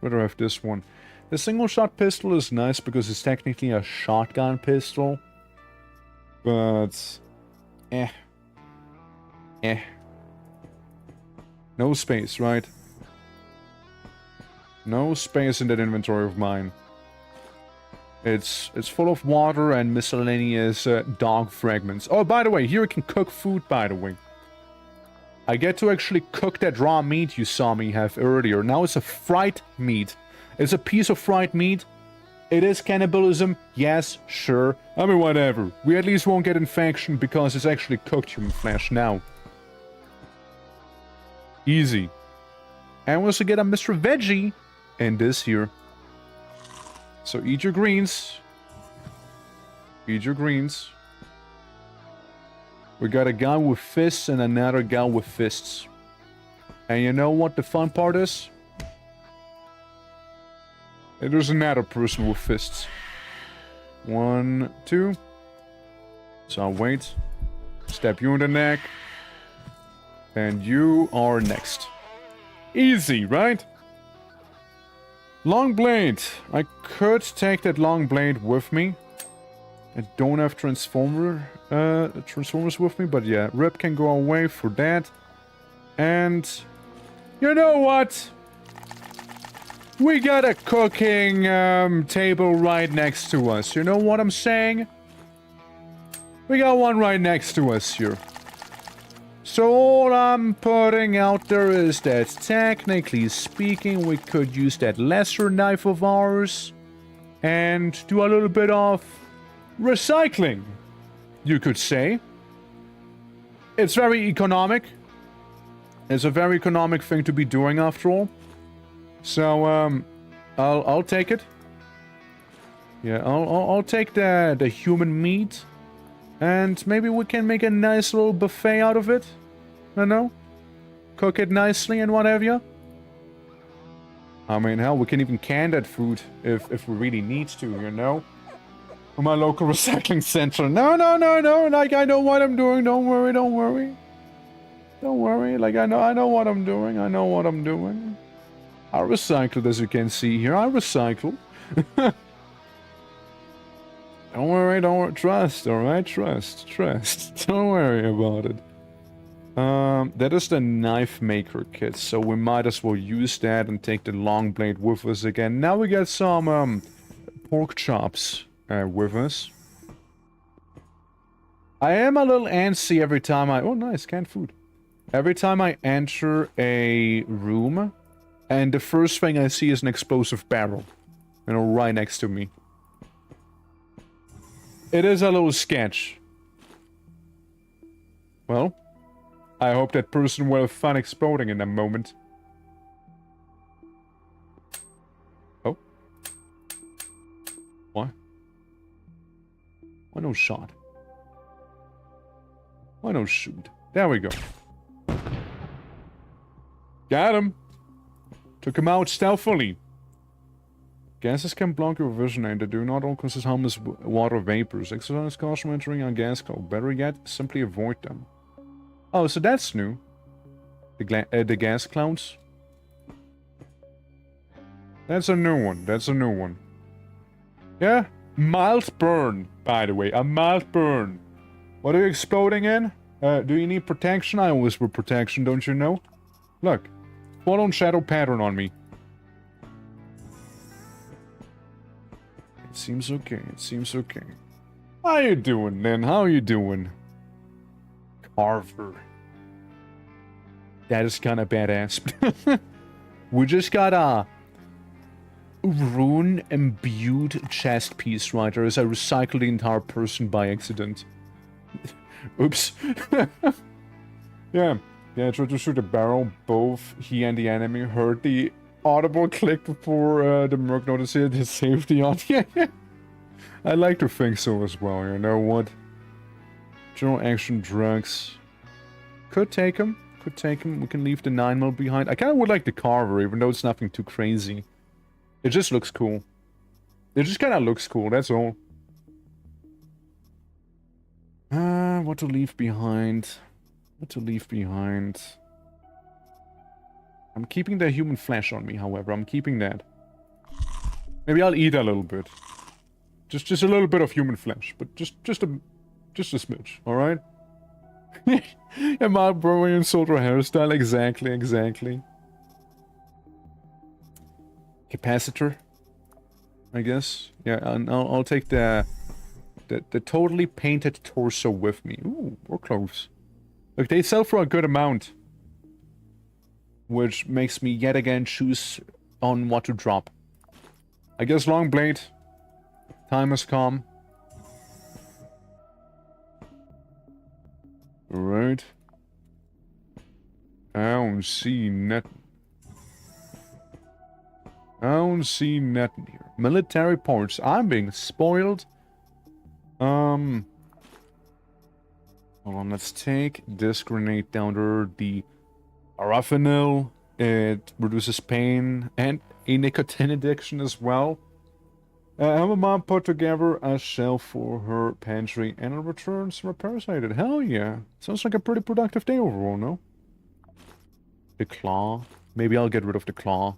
Rather have this one. The single-shot pistol is nice because it's technically a shotgun pistol. But... No space, right? No space in that inventory of mine. It's full of water and miscellaneous dog fragments. Oh, by the way, here you can cook food, by the way. I get to actually cook that raw meat you saw me have earlier. Now it's a fried meat. It's a piece of fried meat. It is cannibalism. Yes, sure. I mean, whatever. We at least won't get infection because it's actually cooked human flesh now. Easy. And we also get a Mr. Veggie in this here. So eat your greens. Eat your greens. We got a guy with fists and another guy with fists. And you know what the fun part is? And there's another person with fists. 1, 2. So I'll wait. Stab you in the neck. And you are next. Easy, right? Long blade. I could take that long blade with me. I don't have transformers with me, but yeah, Rip can go away for that. And you know what? We got a cooking table right next to us. You know what I'm saying? We got one right next to us here. So all I'm putting out there is that, technically speaking, we could use that lesser knife of ours and do a little bit of recycling, you could say. It's very economic. It's a very economic thing to be doing after all. So, I'll take it. Yeah, I'll take the human meat. And maybe we can make a nice little buffet out of it. You know? Cook it nicely and what have you. I mean, hell, we can even can that food if we really need to, you know? From my local recycling center. No. Like, I know what I'm doing. Don't worry. Don't worry. Like, I know what I'm doing. I recycled, as you can see here. I recycle. Don't worry. Trust, alright? Trust. Don't worry about it. That is the knife maker kit, so we might as well use that and take the long blade with us again. Now we got some, pork chops, with us. I am a little antsy every time I... Oh, nice, canned food. Every time I enter a room, and the first thing I see is an explosive barrel. You know, right next to me. It is a little sketch. Well, I hope that person will have fun exploding in a moment. Oh. What? Why no shot? Why no shoot? There we go. Got him. Took him out stealthily. Gases can block your vision and they do not all consist harmless water vapors. Exercise caution when entering a gas cloud. Better yet, simply avoid them. Oh, so that's new. The gas clouds. That's a new one. That's a new one. Yeah? Mild burn, by the way. A mild burn. What are you exploding in? Do you need protection? I always wear protection, don't you know? Look. Full on shadow pattern on me. It seems okay. It seems okay. How you doing, then? How you doing? Carver. That is kind of badass. We just got a rune-imbued chest piece, right? Or as I recycled the entire person by accident. Oops. Yeah, I tried to shoot a barrel. Both he and the enemy heard the audible click before the merc noticed it. His safety on. Yeah. I like to think so as well, you know what? General action drugs. Could take him. Could take him. We can leave the 9mm behind. I kind of would like the Carver, even though it's nothing too crazy. It just looks cool. It just kind of looks cool, that's all. What to leave behind? What to leave behind? I'm keeping the human flesh on me, however. I'm keeping that. Maybe I'll eat a little bit. Just a little bit of human flesh, but just a smidge, all right? Yeah, my Brilliant Soldier hairstyle, exactly. Capacitor, I guess. Yeah, and I'll take the totally painted torso with me. Ooh, we're close. Look, they sell for a good amount, which makes me yet again choose on what to drop. I guess long blade. Time has come. Alright. I don't see nothing. I don't see nothing here. Military parts. I'm being spoiled. Hold on, let's take this grenade down there. The Arafanil. It reduces pain and a nicotine addiction as well. Have a mom put together a shelf for her pantry and in return some repairs needed. Hell yeah. Sounds like a pretty productive day overall, no? The claw. Maybe I'll get rid of the claw.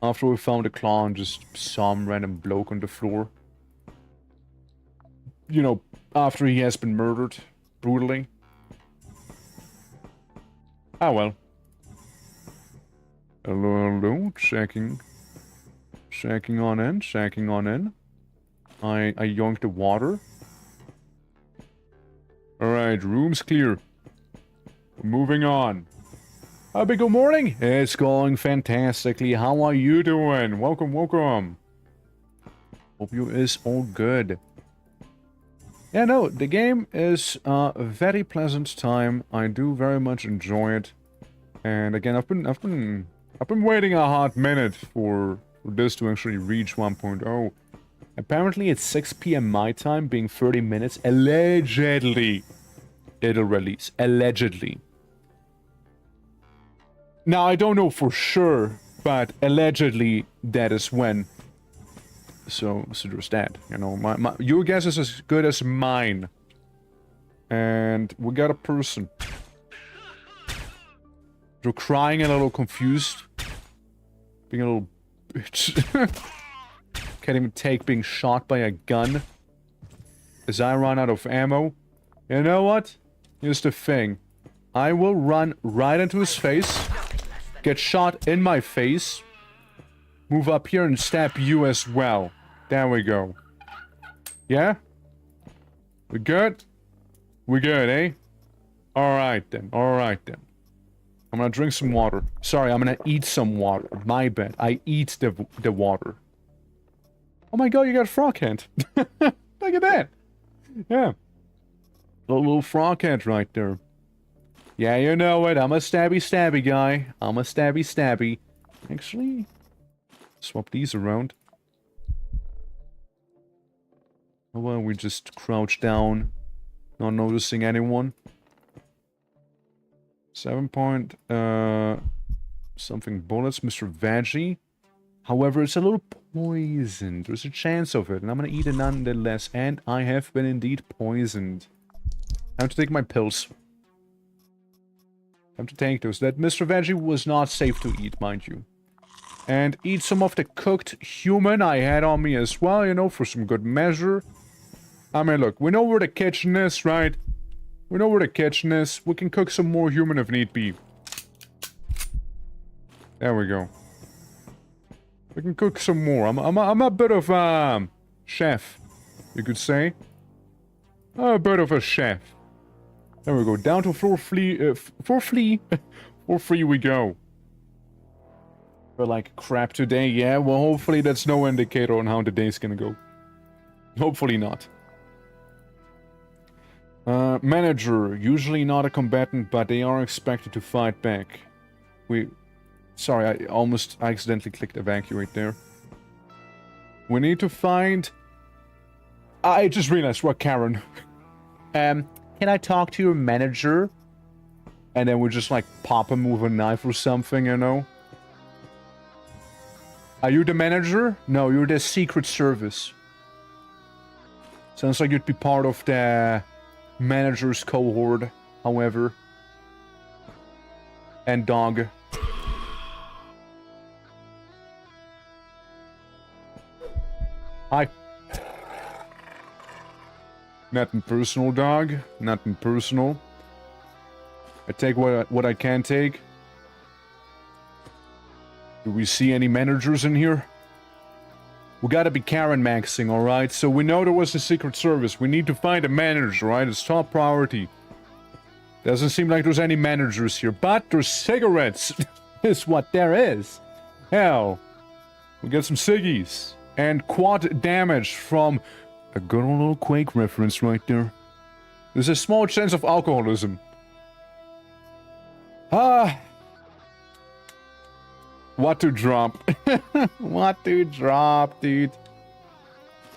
After we found the claw and just some random bloke on the floor. You know, after he has been murdered. Brutally. Ah well. Hello, checking. Checking on in. I yoinked the water. Alright, room's clear. Moving on. Happy good morning. It's going fantastically. How are you doing? Welcome. Hope you is all good. Yeah, no, the game is a very pleasant time. I do very much enjoy it. And again, I've been waiting a hot minute for this to actually reach 1.0. Apparently it's 6 PM my time, being 30 minutes. Allegedly, it'll release. Allegedly. Now, I don't know for sure, but allegedly that is when. So there's that. You know, your guess is as good as mine. And we got a person. You're crying and a little confused. Being a little bitch. Can't even take being shot by a gun. As I run out of ammo. You know what? Here's the thing. I will run right into his face. Get shot in my face. Move up here and stab you as well. There we go. Yeah? We good? We good, eh? Alright then. I'm gonna drink some water. Sorry, I'm gonna eat some water. My bad. I eat the water. Oh my god, you got a frog hand. Look at that. Yeah. A little frog hand right there. Yeah, you know it. I'm a stabby guy. Actually, swap these around. How about we just crouch down, not noticing anyone? 7 point, something bullets, Mr. Veggie. However, it's a little poisoned. There's a chance of it, and I'm gonna eat it nonetheless. And I have been indeed poisoned. Time to take my pills. Time to take those. That Mr. Veggie was not safe to eat, mind you. And eat some of the cooked human I had on me as well, you know, for some good measure. I mean, look, we know where the kitchen is, right? We know where the kitchen is. We can cook some more human if need be. There we go. We can cook some more. I'm a bit of chef, you could say. A bit of a chef. There we go. Down to for free we go. But like crap today, yeah. Well, hopefully that's no indicator on how the day's gonna go. Hopefully not. Manager, usually not a combatant, but they are expected to fight back. Sorry, I almost accidentally clicked evacuate there. We need to find... I just realized, what, Karen? Can I talk to your manager? And then we just, like, pop him with a knife or something, you know? Are you the manager? No, you're the Secret Service. Sounds like you'd be part of the manager's cohort, however. And dog. Hi. Nothing personal, dog. Nothing personal. I take what I can take. Do we see any managers in here? We gotta be Karen maxing, alright? So we know there was a Secret Service. We need to find a manager, right? It's top priority. Doesn't seem like there's any managers here, but there's cigarettes. Is what there is. Hell. We get some ciggies. And quad damage from a good old little Quake reference right there. There's a small chance of alcoholism. What to drop? What to drop, dude?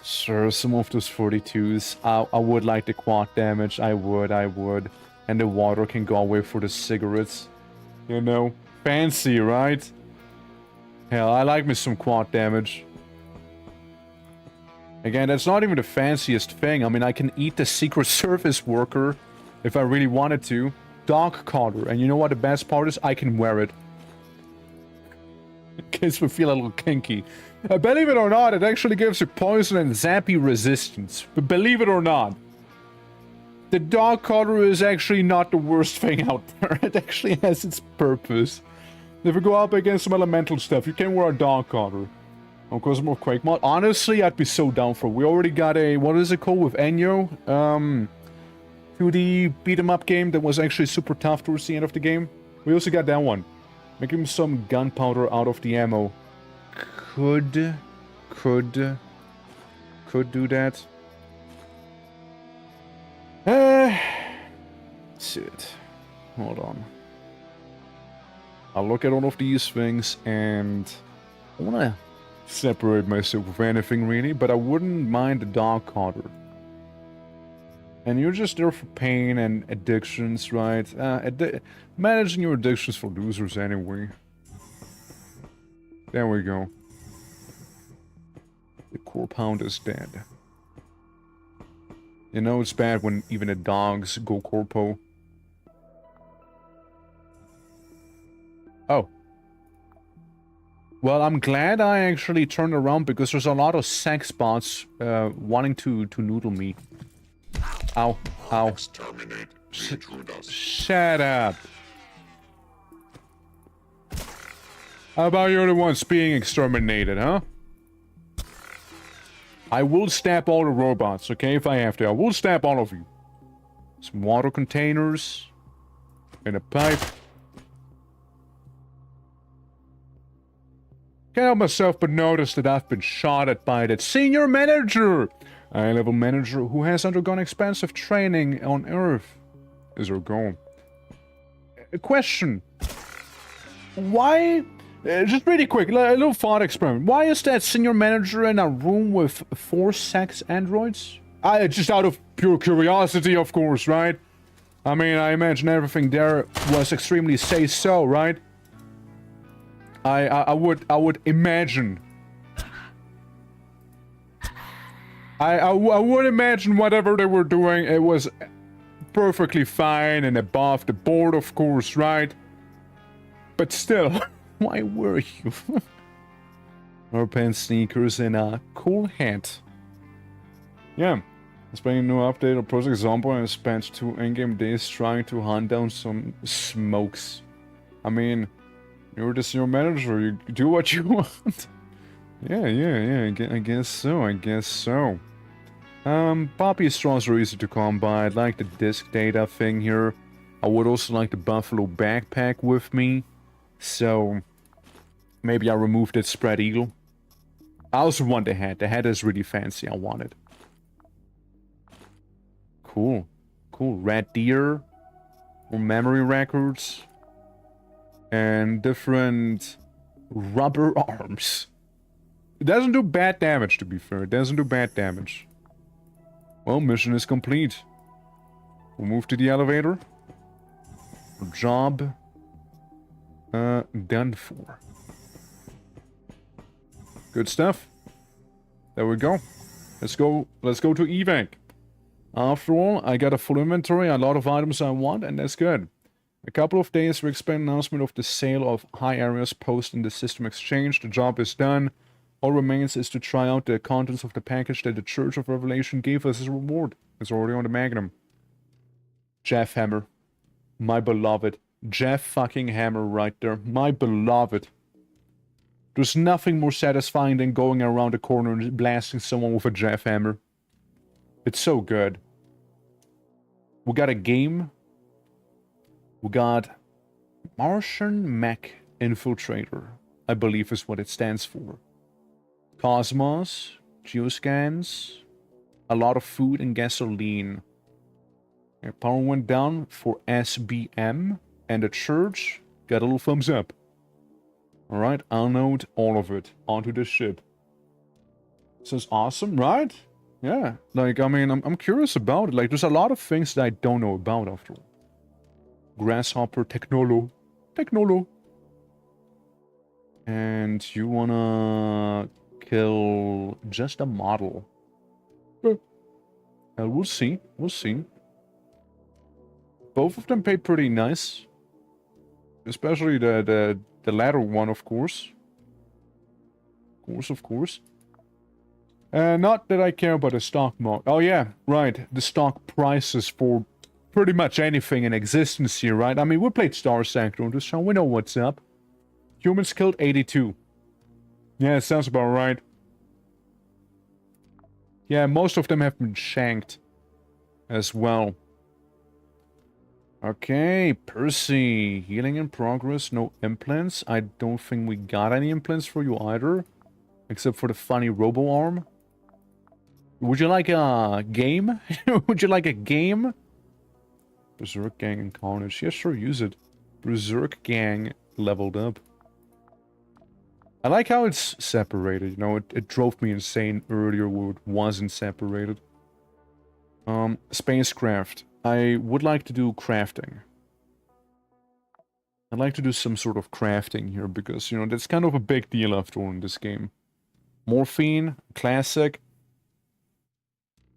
Sure, some of those 42s. I would like the quad damage. I would. And the water can go away for the cigarettes. You know? Fancy, right? Hell, I like me some quad damage. Again, that's not even the fanciest thing. I mean, I can eat the Secret Service worker if I really wanted to. Dog collar. And you know what the best part is? I can wear it. In case we feel a little kinky. Believe it or not, it actually gives you poison and zappy resistance. But believe it or not, the dog collar is actually not the worst thing out there. It actually has its purpose. If you go up against some elemental stuff, you can wear a dog collar. On QUASIMORPH Quake mod. Honestly, I'd be so down for it. We already got a, what is it called with Enyo? 2D beat-em-up game that was actually super tough towards the end of the game. We also got that one. Making some gunpowder out of the ammo. Could do that. Shit. Hold on. I'll look at all of these things and I wanna separate myself with anything really, but I wouldn't mind the dog collar. And you're just there for pain and addictions, right? Managing your addictions for losers anyway. There we go. The core pound is dead. You know it's bad when even the dogs go corpo. Oh. Well, I'm glad I actually turned around because there's a lot of sex bots wanting to noodle me. Ow. Ow. Shut up. How about you're the ones being exterminated, huh? I will stab all the robots, okay, if I have to. I will stab all of you. Some water containers. And a pipe. Can't help myself but notice that I've been shot at by that senior manager! A high-level manager who has undergone expensive training on Earth. Is her goal. A question. Why... just really quick, a little thought experiment. Why is that senior manager in a room with 4 sex androids? Just out of pure curiosity, of course, right? I mean, I imagine everything there was extremely say-so, right? I would imagine. I would imagine whatever they were doing, it was perfectly fine and above the board, of course, right? But still, why were you? Pants, sneakers, and a cool hat. Yeah. Despite a new update of Project Zombo and spent 2 in-game days trying to hunt down some smokes. I mean, you're the senior manager, you do what you want. Yeah, I guess so. Poppy straws are easy to come by. I like the disc data thing here. I would also like the buffalo backpack with me. So, maybe I'll remove that spread eagle. I also want the hat. The hat is really fancy. I want it. Cool. Red deer. Or memory records. And different rubber arms. It doesn't do bad damage, to be fair. It doesn't do bad damage. Well, mission is complete. We'll move to the elevator. Job done for. Good stuff. There we go. Let's go to evac. After all, I got a full inventory, a lot of items I want, and that's good. A couple of days we expect an announcement of the sale of high areas post in the system exchange. The job is done. All remains is to try out the contents of the package that the Church of Revelation gave us as a reward. It's already on the Magnum. Jeff Hammer. My beloved. Jeff fucking Hammer right there. My beloved. There's nothing more satisfying than going around a corner and blasting someone with a Jeff Hammer. It's so good. We got a game. We got Martian Mech Infiltrator, I believe is what it stands for. Cosmos, geoscans, a lot of food and gasoline. Yeah, power went down for SBM, and the church got a little thumbs up. Alright, I'll note all of it onto the ship. This is awesome, right? Yeah, like, I mean, I'm curious about it. Like, there's a lot of things that I don't know about after all. Grasshopper, Technolo. And you wanna kill just a model. We'll see. Both of them pay pretty nice. Especially the latter one, of course. Of course. Not that I care about the stock market. Oh yeah, right. The stock prices for pretty much anything in existence here, right? I mean, we played Star Sector on this show. We know what's up. Humans killed 82. Yeah, sounds about right. Yeah, most of them have been shanked as well. Okay, Percy. Healing in progress, no implants. I don't think we got any implants for you either. Except for the funny robo-arm. Would you like a game? Would you like a game? Berserk Gang and Carnage. Yeah, sure, use it. Berserk Gang leveled up. I like how it's separated, you know, it drove me insane earlier where it wasn't separated. Spacecraft. I would like to do crafting. I'd like to do some sort of crafting here because, you know, that's kind of a big deal after all in this game. Morphine, classic.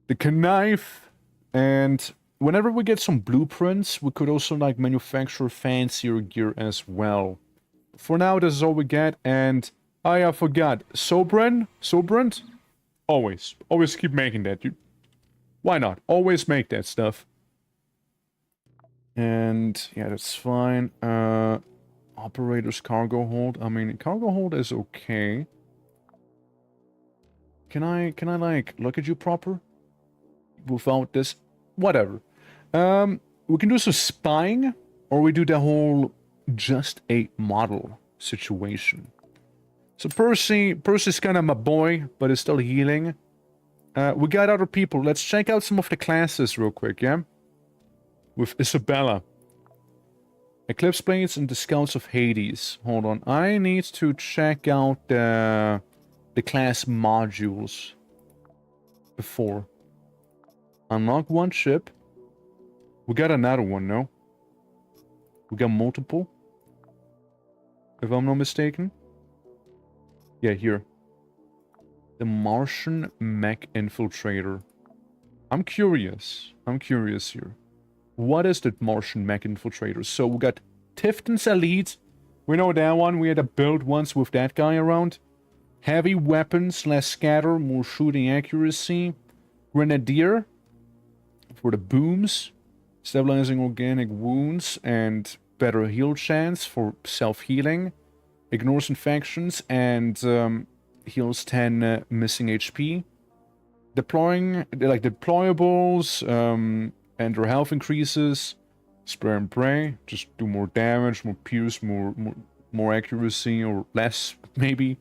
The knife, and whenever we get some blueprints, we could also, like, manufacture fancier gear as well. For now, this is all we get, and I forgot. Sobrent? Always keep making that. Why not? Always make that stuff. And, yeah, that's fine. Operator's cargo hold. I mean, cargo hold is okay. Can I, like, look at you proper? Without this? Whatever. We can do some spying, or we do the whole just a model situation. So Percy's kind of my boy, but is still healing. We got other people. Let's check out some of the classes real quick, yeah? With Isabella. Eclipse Blades and the Scouts of Hades. Hold on. I need to check out the class modules before. Unlock one ship. We got another one, no? We got multiple? If I'm not mistaken. Yeah, here. The Martian Mech Infiltrator. I'm curious here. What is the Martian mech infiltrator? So we got Tifton's Elite. We know that one. We had a build once with that guy around. Heavy weapons, less scatter, more shooting accuracy. Grenadier for the booms. Stabilizing organic wounds and better heal chance for self-healing. Ignores infections and heals 10 missing HP. Deployables, and their health increases. Spray and pray, just do more damage, more pierce, more accuracy, or less, maybe.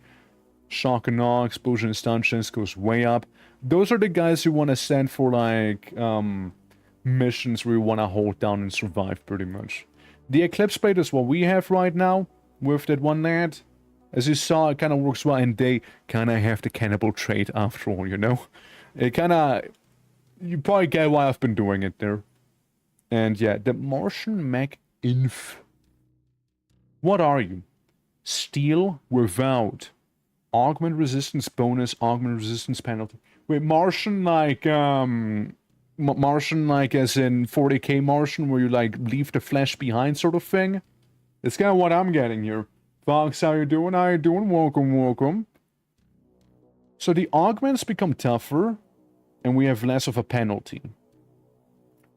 Shock and awe, explosion and stun chance goes way up. Those are the guys you want to send for, like, missions where you want to hold down and survive, pretty much. The Eclipse Blade is what we have right now, with that one lad. As you saw, it kind of works well, and they kind of have the cannibal trait after all, you know? It kind of... You probably get why I've been doing it there. And yeah, the Martian Mech Inf. What are you? Steel without augment resistance bonus, augment resistance penalty. Wait, Martian like, Martian like as in 40k Martian, where you like leave the flesh behind sort of thing? It's kind of what I'm getting here. Fox, how you doing? How you doing? Welcome, welcome. So the augments become tougher, and we have less of a penalty.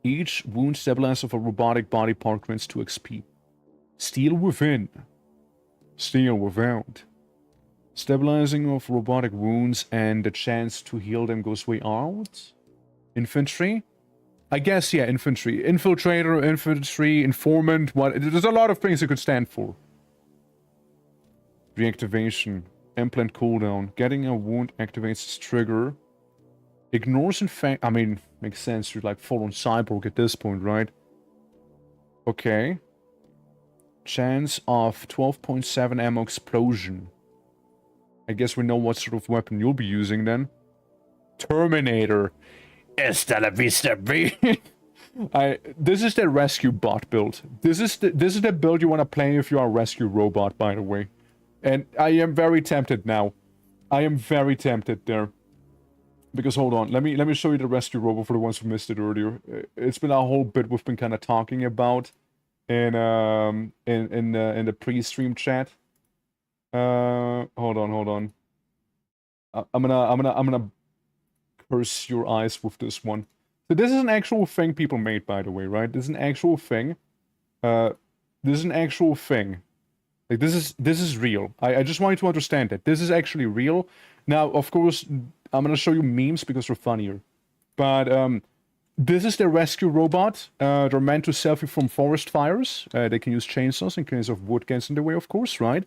Each wound stabilizer of a robotic body part grants 2 XP. Steel within. Steel without. Stabilizing of robotic wounds and the chance to heal them goes way out. Infantry? I guess, yeah, infantry. Infiltrator, infantry, informant, what? There's a lot of things it could stand for. Reactivation. Implant cooldown. Getting a wound activates its trigger. Ignores infect. I mean, makes sense. You're like full on cyborg at this point, right? Okay. Chance of 12.7 ammo explosion. I guess we know what sort of weapon you'll be using then. Terminator. Hasta la vista, baby. This is the rescue bot build. This is the build you want to play if you are a rescue robot, by the way. And I am very tempted now. I am very tempted there. Because hold on, let me show you the rescue robot for the ones who missed it earlier. It's been a whole bit we've been kind of talking about in the pre-stream chat. Hold on. I'm gonna curse your eyes with this one. So this is an actual thing people made, by the way, right? This is an actual thing. This is an actual thing. Like this is real. I just want you to understand that this is actually real. Now, of course, I'm gonna show you memes because they're funnier. But this is the rescue robot. They're meant to save you from forest fires. They can use chainsaws in case of wood gets in the way, of course, right?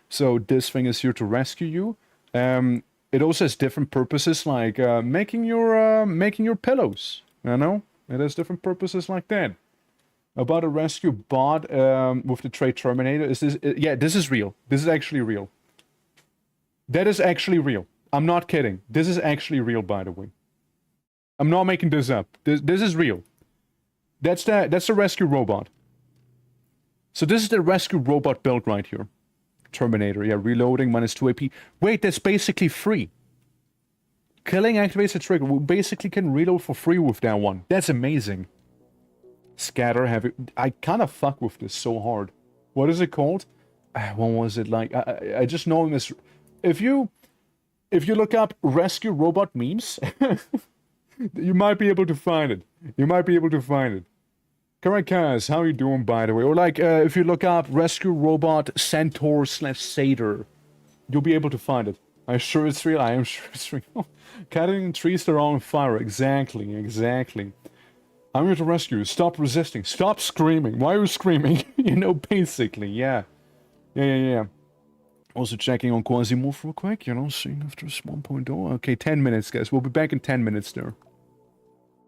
So this thing is here to rescue you. It also has different purposes, like making your pillows. You know, it has different purposes like that. About a rescue bot with the trait Terminator. Is this? Yeah, this is real. This is actually real. That is actually real. I'm not kidding. This is actually real, by the way. I'm not making this up. This is real. That's the rescue robot. So this is the rescue robot build right here. Terminator, yeah, reloading, -2 AP. Wait, that's basically free. Killing activates the trigger. We basically can reload for free with that one. That's amazing. Scatter, heavy. I kind of fuck with this so hard. What is it called? What was it like? I just know him as... If you look up rescue robot memes, you might be able to find it. You might be able to find it. Caracas, how are you doing, by the way? Or like, if you look up rescue robot centaur / satyr, you'll be able to find it. I'm sure it's real. I am sure it's real. Cutting trees that are on fire. Exactly, exactly. I'm here to rescue you. Stop resisting. Stop screaming. Why are you screaming? You know, basically, yeah. Yeah. Also checking on QUASIMORPH real quick, you know, seeing if there's 1.0. Okay, 10 minutes, guys. We'll be back in 10 minutes there.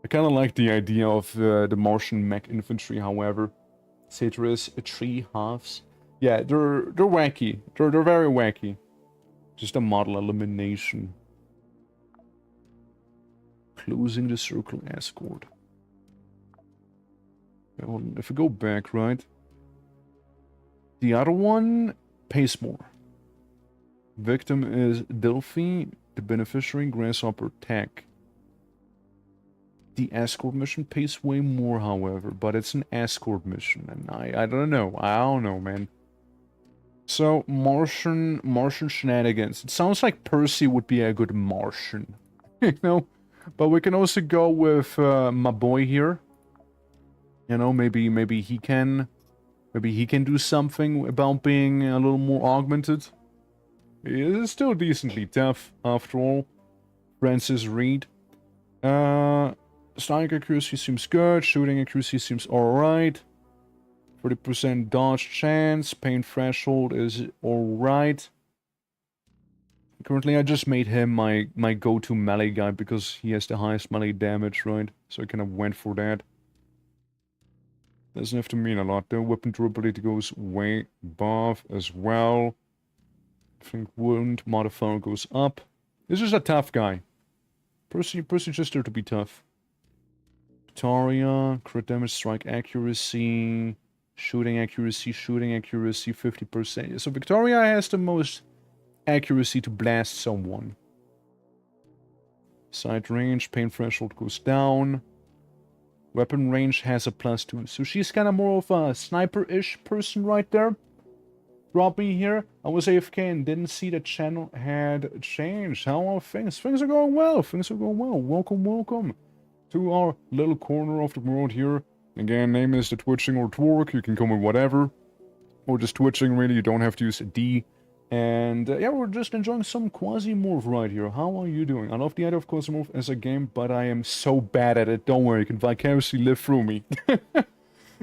I kind of like the idea of the Martian mech infantry, however. Satyrs, tree halves. Yeah, they're wacky. They're very wacky. Just a model elimination. Closing the circle escort. Okay, hold on. If we go back, right? The other one pays more. Victim is Delphi, the beneficiary, Grasshopper Tech. The escort mission pays way more, however, but it's an escort mission, and I don't know. I don't know, man. So, Martian shenanigans. It sounds like Percy would be a good Martian, you know? But we can also go with my boy here. You know, maybe he can do something about being a little more augmented. He is still decently tough, after all. Francis Reed. Strike accuracy seems good. Shooting accuracy seems alright. 30% dodge chance. Pain threshold is alright. Currently, I just made him my go-to melee guy because he has the highest melee damage, right? So I kind of went for that. Doesn't have to mean a lot, though. Weapon durability goes way above as well. I think wound modifier goes up. This is a tough guy. Percy just there to be tough. Victoria, crit damage, strike accuracy, shooting accuracy, 50%. So Victoria has the most accuracy to blast someone. Sight range, pain threshold goes down. Weapon range has a +2. So she's kind of more of a sniper-ish person right there. Drop me here. I was AFK and didn't see the channel had changed. How are things? Things are going well. Things are going well. Welcome, welcome to our little corner of the world here. Again, name is the Twitching or Twerk. You can call me whatever. Or just Twitching, really. You don't have to use a D. And yeah, we're just enjoying some QUASIMORPH right here. How are you doing? I love the idea of QUASIMORPH as a game, but I am so bad at it. Don't worry, you can vicariously live through me.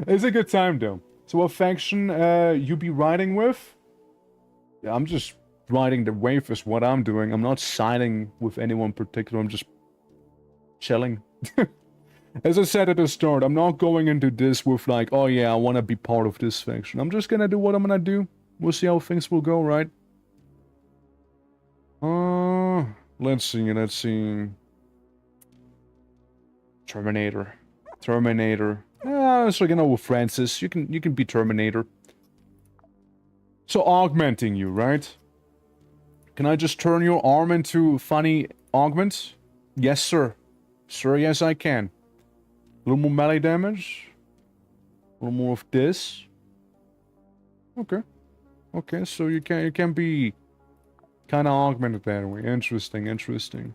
It's a good time, though. So what faction you be riding with? Yeah, I'm just riding the wave is what I'm doing. I'm not siding with anyone particular. I'm just chilling. As I said at the start, I'm not going into this with like, oh yeah, I want to be part of this faction. I'm just gonna do what I'm gonna do. We'll see how things will go, right? Let's see. Terminator. So you know, with Francis, you can be Terminator. So augmenting you, right? Can I just turn your arm into funny augment? Yes, sir. Sir, yes, I can. A little more melee damage. A little more of this. Okay. Okay, so you can be kind of augmented that way. Interesting.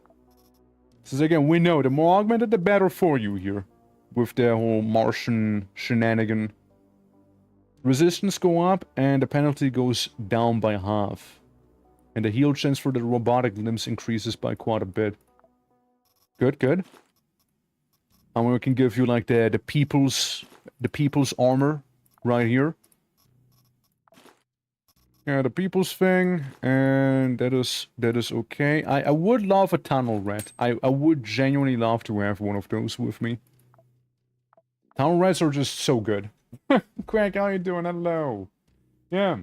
So again, we know the more augmented, the better for you here. With the whole Martian shenanigan. Resistance go up, and the penalty goes down by half. And the heal chance for the robotic limbs increases by quite a bit. Good. And we can give you like the people's armor right here. Yeah, the people's thing, and that is okay. I would love a tunnel rat. I would genuinely love to have one of those with me. Tunnel rats are just so good. Craig, how you doing? Hello. Yeah.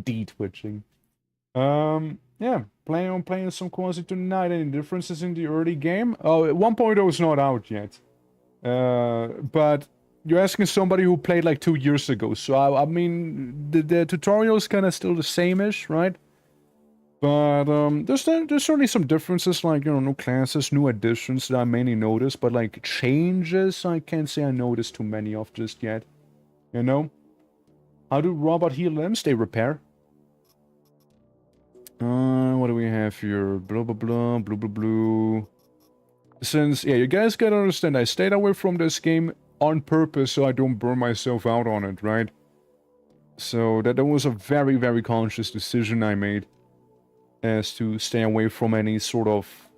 D-twitching. Yeah, playing some Quasi tonight. Any differences in the early game? Oh, 1.0 is not out yet. But you're asking somebody who played like 2 years ago, so I mean, the tutorial is kind of still the same-ish, right? But there's certainly some differences, like, you know, new classes, new additions that I mainly noticed, but like changes, I can't say I noticed too many of just yet. You know? How do robot heal limbs? They repair. What do we have here? Blah, blah, blah, blue, blue, blue. Since, yeah, you guys gotta understand, I stayed away from this game on purpose so I don't burn myself out on it, right? So that was a very, very conscious decision I made. As to stay away from any sort of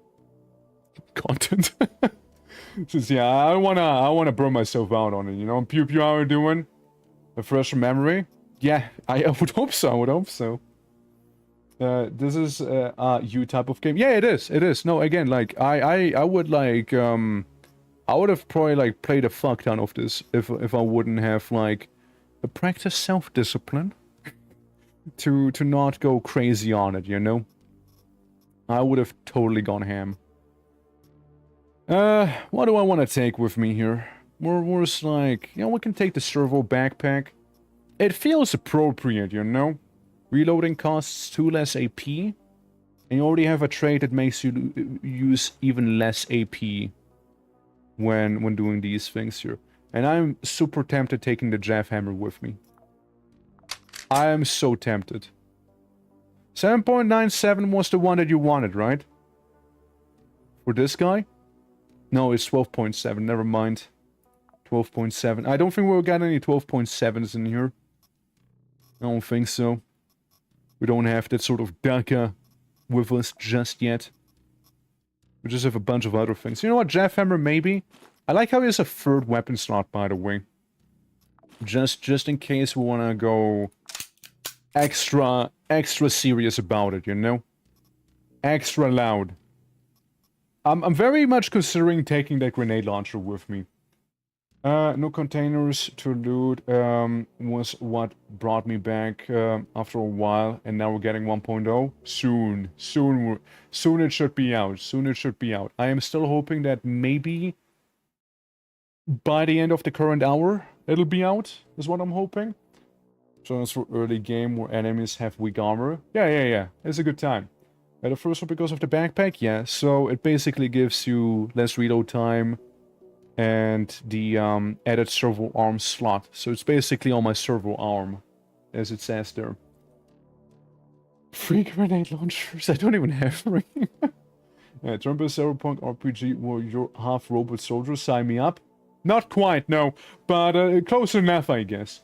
content. Since, yeah, I wanna burn myself out on it, you know? Pew Pew, how are you doing? A fresh memory? Yeah, I would hope so. This is a you type of game. Yeah, it is. No, again, like, I would like, I would have probably, like, played a fuck ton of this if I wouldn't have, like, practice self-discipline to not go crazy on it, you know? I would have totally gone ham. What do I want to take with me here? We're just like, you know, we can take the servo backpack. It feels appropriate, you know? Reloading costs 2 less AP. And you already have a trait that makes you use even less AP when doing these things here. And I'm super tempted taking the Jaffhammer with me. I am so tempted. 7.97 was the one that you wanted, right? For this guy? No, it's 12.7, never mind. 12.7. I don't think we'll get any 12.7s in here. I don't think so. We don't have that sort of DACA with us just yet. We just have a bunch of other things. You know what, Jaffhammer, maybe? I like how he has a third weapon slot, by the way. Just in case we want to go extra serious about it, you know? Extra loud. I'm very much considering taking that grenade launcher with me. No containers to loot was what brought me back after a while, and now we're getting 1.0. Soon it should be out. Soon it should be out. I am still hoping that maybe by the end of the current hour it'll be out, is what I'm hoping. So that's for early game where enemies have weak armor. Yeah. It's a good time. The first one because of the backpack, yeah. So it basically gives you less reload time and the added servo arm slot. So it's basically on my servo arm, as it says there. 3 grenade launchers. I don't even have 3. Yeah, turn-based cyberpunk RPG where you're half robot soldier. Sign me up. Not quite, no, but close enough, I guess.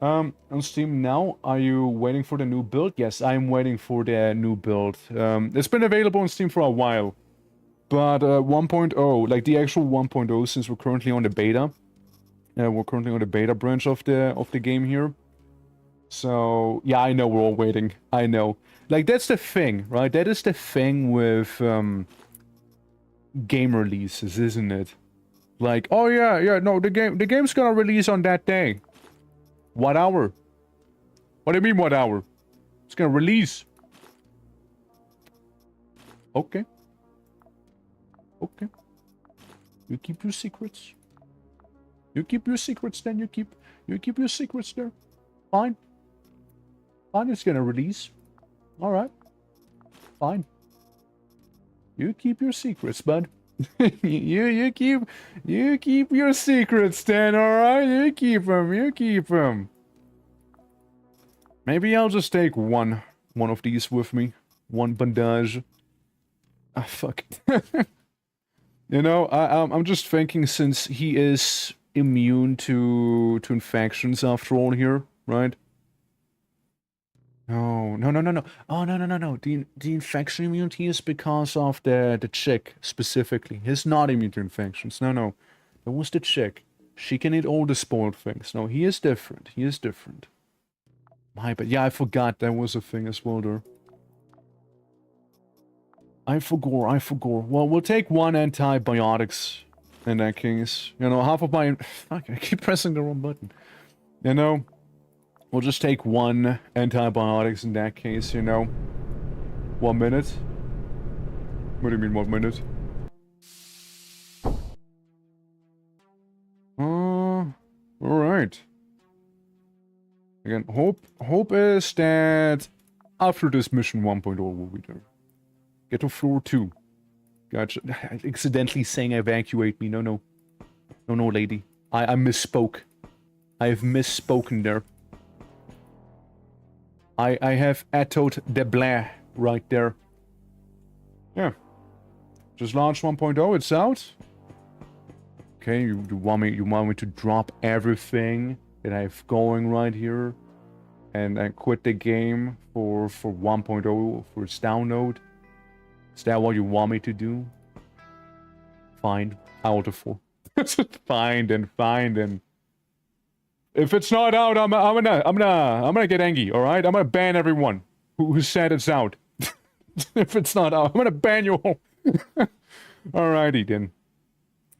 On Steam now, are you waiting for the new build? Yes, I'm waiting for the new build. It's been available on Steam for a while. But 1.0, like the actual 1.0, since we're currently on the beta. We're currently on the beta branch of the game here. So, yeah, I know we're all waiting. I know. Like, that's the thing, right? That is the thing with game releases, isn't it? Like, oh yeah, no, the game's gonna release on that day. What hour? What do you mean, what hour? It's gonna release. Okay. Okay. You keep your secrets. You keep your secrets then, you keep your secrets there. Fine. Fine, it's gonna release. Alright. Fine. You keep your secrets, bud. you keep your secrets then, alright? You keep them. Maybe I'll just take one of these with me. One bandage. Ah, fuck. You know, I'm just thinking, since he is immune to infections after all here, right? No. Oh, no. The infection immunity is because of the chick, specifically. He's not immune to infections. No. That was the chick. She can eat all the spoiled things. No, he is different. But yeah, I forgot that was a thing as well there. I forgot. Well, we'll take 1 antibiotics in that case. You know, half of my... Fuck, I keep pressing the wrong button. You know... We'll just take 1 antibiotics in that case, you know. 1 minute? What do you mean 1 minute? Alright. Again, hope is that after this mission 1.0 will be there. Get to floor 2. Gotcha. Accidentally saying evacuate me. No, lady. I misspoke. I have misspoken there. I have echoed the blah right there. Yeah. Just launched 1.0, it's out. Okay, you want me to drop everything that I have going right here and quit the game for 1.0 for its download? Is that what you want me to do? Fine. I'll do 4. Fine then. If it's not out, I'm gonna get angry, alright? I'm gonna ban everyone who said it's out. If it's not out, I'm gonna ban you all. Alrighty then.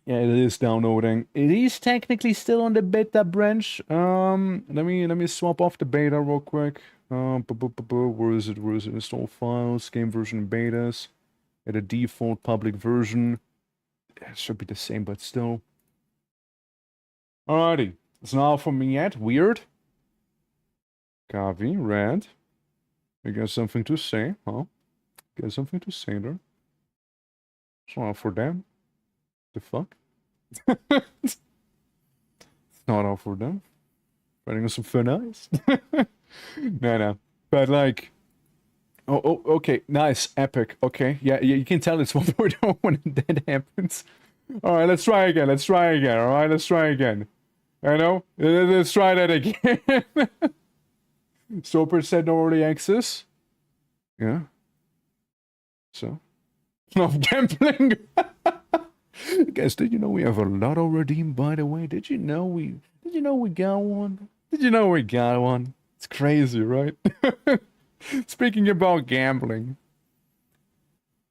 Yeah, it is downloading. It is technically still on the beta branch. Let me swap off the beta real quick. Where is it? Install files, game version betas. At a default public version. It should be the same, but still. Alrighty. It's not for me yet. Weird. Copy. Red. You got something to say, huh? Got something to say there? It's not all for them. The fuck? It's not all for them. Running on some fun ice. No. But like... Oh, okay. Nice. Epic. Okay. Yeah, you can tell it's 1.0 when that happens. Alright, let's try again. Alright, let's try again. I know? Let's try that again. Soper said no early access. Yeah. So? Of gambling. Guys, did you know we have a lotto redeem, by the way? Did you know we got one? It's crazy, right? Speaking about gambling.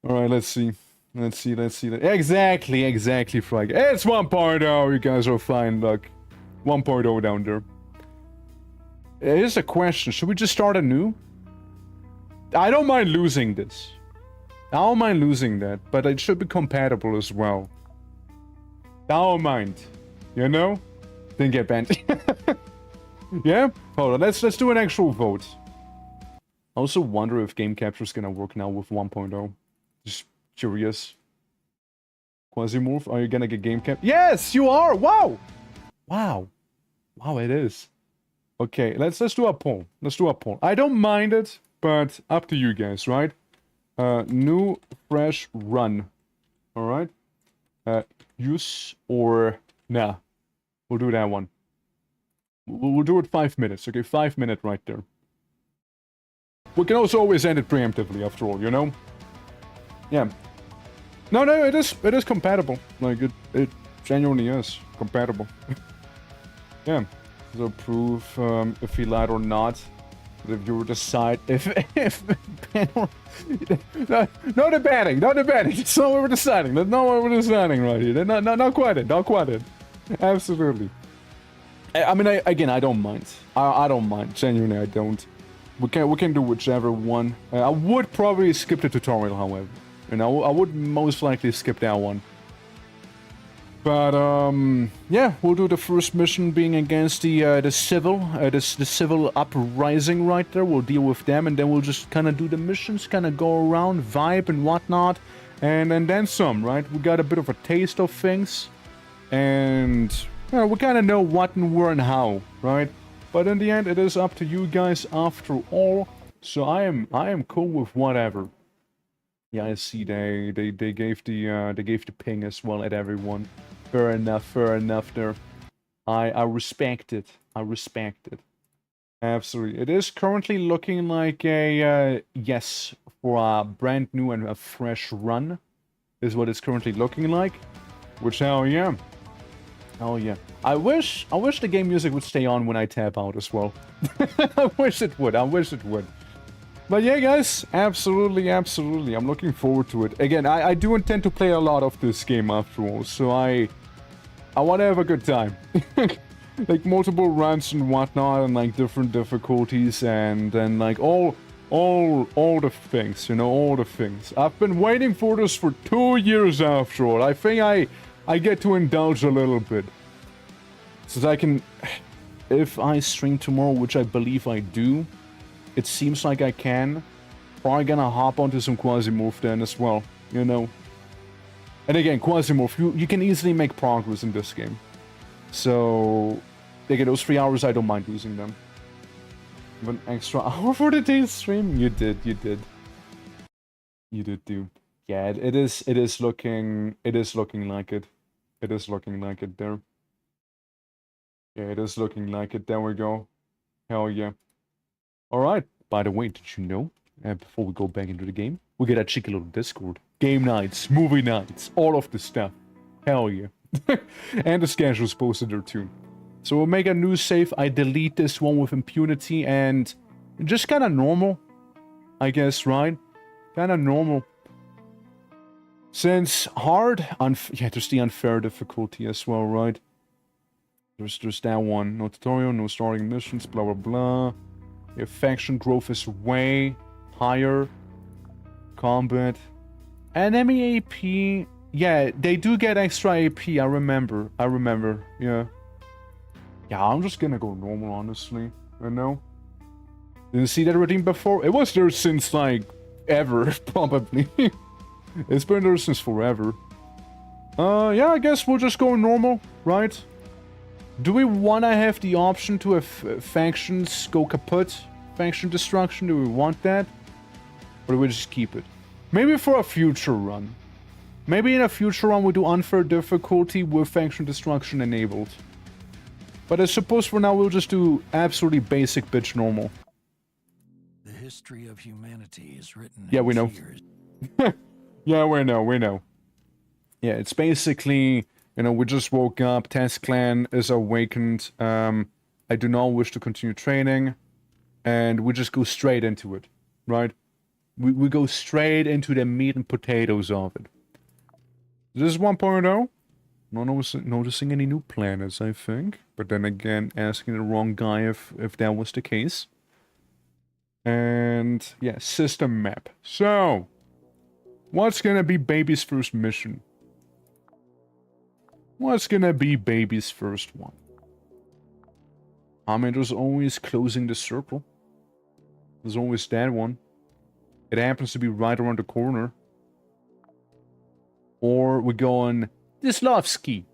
Alright, let's see. Exactly, Frog. It's 1.0, you guys are fine, look. 1.0 down there. Here's a question, should we just start anew? I don't mind losing this. I don't mind losing that, but it should be compatible as well. I don't mind. You know? Didn't get banned. Yeah? Hold on, let's do an actual vote. I also wonder if game capture is gonna work now with 1.0. Just curious. QUASIMORPH, are you gonna get game cap? Yes, you are! Wow! Wow, it is. Okay, let's do a poll. I don't mind it, but up to you guys, right? New, fresh, run. Alright? Use or... Nah. We'll do that one. We'll do it 5 minutes, okay? 5 minutes right there. We can also always end it preemptively, after all, you know? Yeah. No, it is compatible. Like, it genuinely is compatible. Yeah. So prove if he lied or not. The viewer decide if no debating. That's not what we're deciding. That's not what we're deciding right here. Not quite it. Absolutely. I mean, I don't mind. I don't mind. Genuinely, I don't. We can do whichever one. I would probably skip the tutorial, however. And I would most likely skip that one. But yeah, we'll do the first mission being against the civil uprising right there. We'll deal with them, and then we'll just kind of do the missions, kind of go around, vibe and whatnot, and then some. Right? We got a bit of a taste of things, and you know, we kind of know what and where and how, right? But in the end, it is up to you guys after all. So I am cool with whatever. Yeah, I see they gave the ping as well at everyone. Fair enough there. I respect it. Absolutely. It is currently looking like a yes for a brand new and a fresh run is what it's currently looking like. Which hell yeah. I wish the game music would stay on when I tap out as well. I wish it would. But yeah, guys, absolutely. I'm looking forward to it. Again, I do intend to play a lot of this game after all, so I want to have a good time. Like multiple runs and whatnot, and like different difficulties, and then like all the things, you know, all the things. I've been waiting for this for 2 years after all. I think I get to indulge a little bit. So I can, if I stream tomorrow, which I believe I do, it seems like I can. Probably gonna hop onto some QUASIMORPH then as well, you know. And again, QUASIMORPH, you can easily make progress in this game. So, again, those 3 hours, I don't mind using them. An extra hour for the day's stream? You did do. Yeah, it is looking like it. It is looking like it there. Yeah, it is looking like it. There we go. Hell yeah. Alright, by the way, did you know, before we go back into the game, we get a cheeky little Discord. Game nights, movie nights, all of this stuff. Hell yeah. And the schedule's posted there too. So we'll make a new save. I delete this one with impunity and just kind of normal, I guess, right? Kind of normal. Since hard, yeah, there's the unfair difficulty as well, right? There's that one. No tutorial, no starting missions, blah, blah, blah. Your faction growth is way higher. Combat. Enemy AP. Yeah, they do get extra AP. I remember. Yeah. Yeah, I'm just gonna go normal, honestly. You know? Didn't see that redeem before? It was there since, like, ever, probably. It's been there since forever. Yeah, I guess we'll just go normal, right? Do we want to have the option to have factions go kaput? Faction destruction, do we want that? Or do we just keep it? Maybe for a future run. Maybe in a future run we do unfair difficulty with faction destruction enabled. But I suppose for now we'll just do absolutely basic bitch normal. The history of humanity is written Yeah, in we know. tears. Yeah, we know. Yeah, it's basically, you know, we just woke up, Test Clan is awakened, I do not wish to continue training, and we just go straight into it, right? We go straight into the meat and potatoes of it. This is 1.0. Not noticing any new planets, I think. But then again, asking the wrong guy if that was the case. And, yeah, system map. So, what's gonna be Baby's first mission? What's gonna be Baby's first one? I mean, there's always closing the circle. There's always that one. It happens to be right around the corner. Or we go on Dislovsky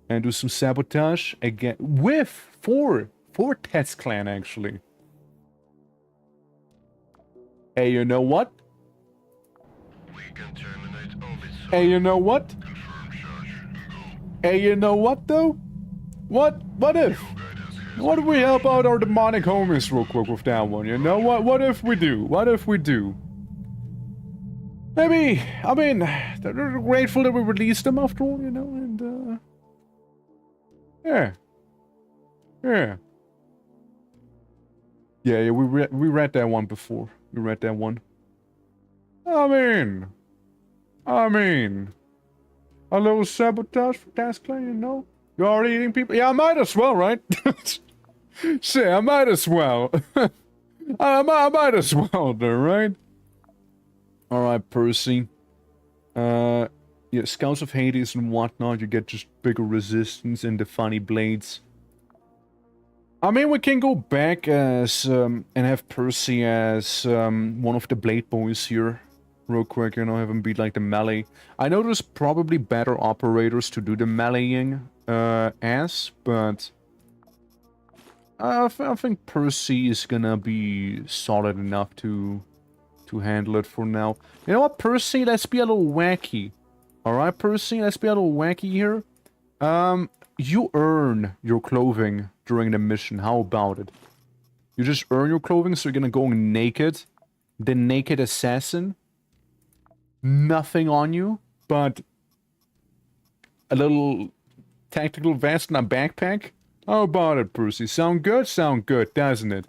and do some sabotage again with for Test Clan actually. Hey, you know what? We can terminate orbit. Hey, you know what? Confirm charge. Go. Hey, you know what though? What if? Guidance has What if we help out our demonic homies real quick with that one? You know what? What if we do? What if we do? Maybe, I mean, they're grateful that we released them after all, you know, and, yeah. Yeah, we read that one before. We read that one. I mean, a little sabotage for Task Clan, you know? You're already eating people? Yeah, I might as well, right? Shit, I might as well. I might as well, though, right? Alright, Percy. Yeah, Scouts of Hades and whatnot, you get just bigger resistance and the funny blades. I mean, we can go back as, and have Percy as, one of the blade boys here. Real quick, you know, have him beat, like, the melee. I know there's probably better operators to do the meleeing, as, but... I think Percy is gonna be solid enough to handle it for now. You know what, Percy? Let's be a little wacky. Alright, Percy? Let's be a little wacky here. You earn your clothing during the mission. How about it? You just earn your clothing, so you're gonna go naked. The naked assassin. Nothing on you, but a little tactical vest and a backpack. How about it, Percy? Sound good? Sound good, doesn't it?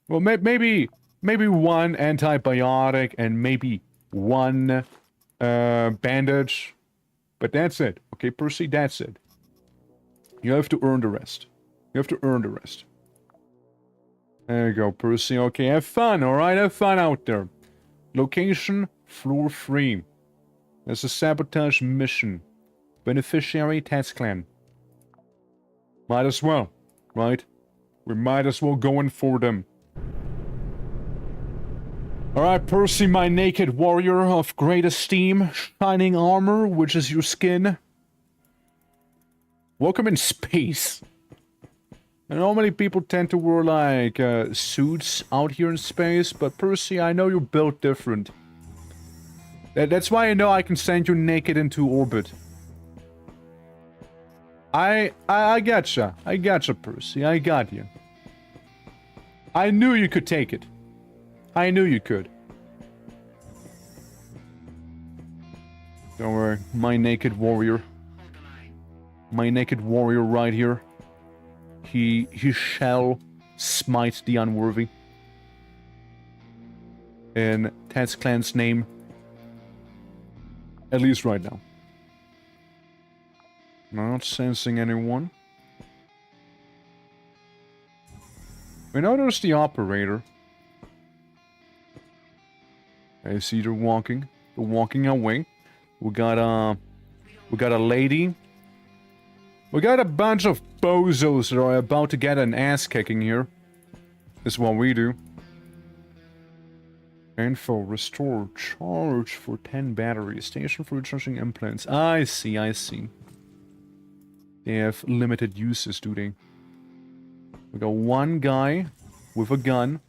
Well, maybe one antibiotic and maybe one bandage. But that's it. Okay, Percy, that's it. You have to earn the rest. You have to earn the rest. There you go, Percy. Okay, have fun, alright? Have fun out there. Location, floor 3. There's a sabotage mission. Beneficiary, Test Clan. Might as well, right? We might as well go in for them. Alright, Percy, my naked warrior of great esteem, shining armor, which is your skin. Welcome in space. And normally people tend to wear, like, suits out here in space, but Percy, I know you're built different. That's why I know I can send you naked into orbit. I gotcha. I gotcha, Percy. I got you. I knew you could take it. I knew you could. Don't worry, my naked warrior. My naked warrior right here. He shall smite the unworthy. In Test Clan's name. At least right now. Not sensing anyone. We know there's the operator. I see they're walking. They're walking away. We got a lady. We got a bunch of bozos that are about to get an ass kicking here. This is what we do. Info, restore, charge for 10 batteries, station for recharging implants. I see, I see. They have limited uses, do they? We got one guy with a gun.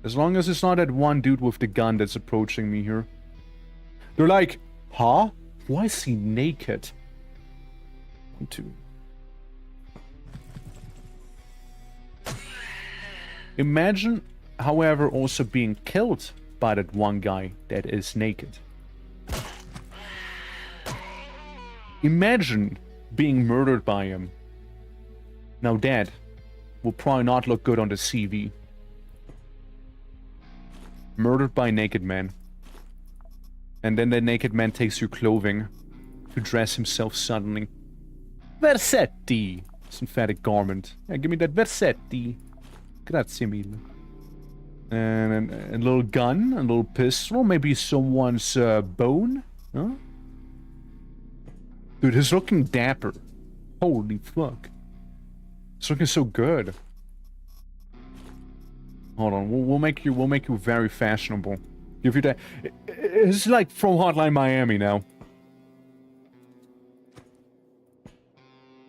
As long as it's not that one dude with the gun that's approaching me here. They're like, huh? Why is he naked? 1, 2. Imagine, however, also being killed by that one guy that is naked. Imagine being murdered by him. Now that will probably not look good on the CV. Murdered by a naked man. And then the naked man takes your clothing to dress himself suddenly. Versetti! Synthetic garment. Yeah, give me that Versetti. Grazie mille. And a little gun, a little pistol, maybe someone's bone? Huh? Dude, he's looking dapper. Holy fuck. It's looking so good. Hold on, we'll make you very fashionable. Give you that. It's like from Hotline Miami now.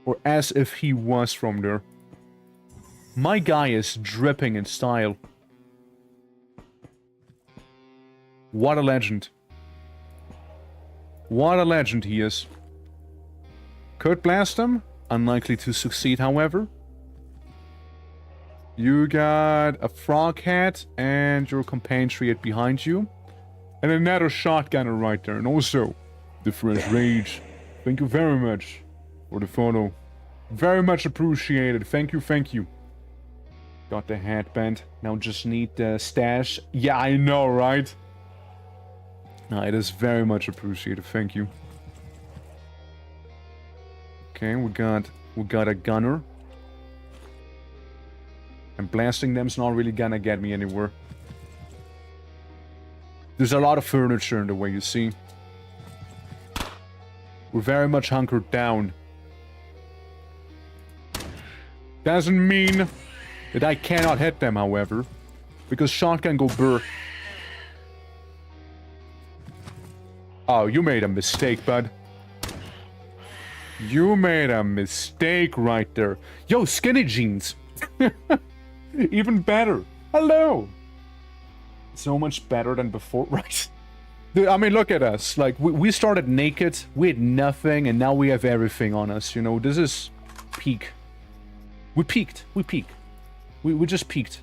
Or as if he was from there. My guy is dripping in style. What a legend. What a legend he is. Could blast him. Unlikely to succeed, however. You got a frog hat and your compatriot behind you. And another shotgunner right there. And also, the fresh rage. Thank you very much for the photo. Very much appreciated. Thank you, thank you. Got the headband. Now just need the stash. Yeah, I know, right? No, it is very much appreciated. Thank you. Okay, we got a gunner. And blasting them's not really gonna get me anywhere. There's a lot of furniture in the way, you see. We're very much hunkered down. Doesn't mean that I cannot hit them, however. Because shotgun go burr. Oh, you made a mistake, bud. You made a mistake right there. Yo, skinny jeans. Even better. Hello. So much better than before, right? Dude, I mean, look at us. Like, we started naked, we had nothing, and now we have everything on us, you know? This is peak. We peaked. We peaked. We just peaked.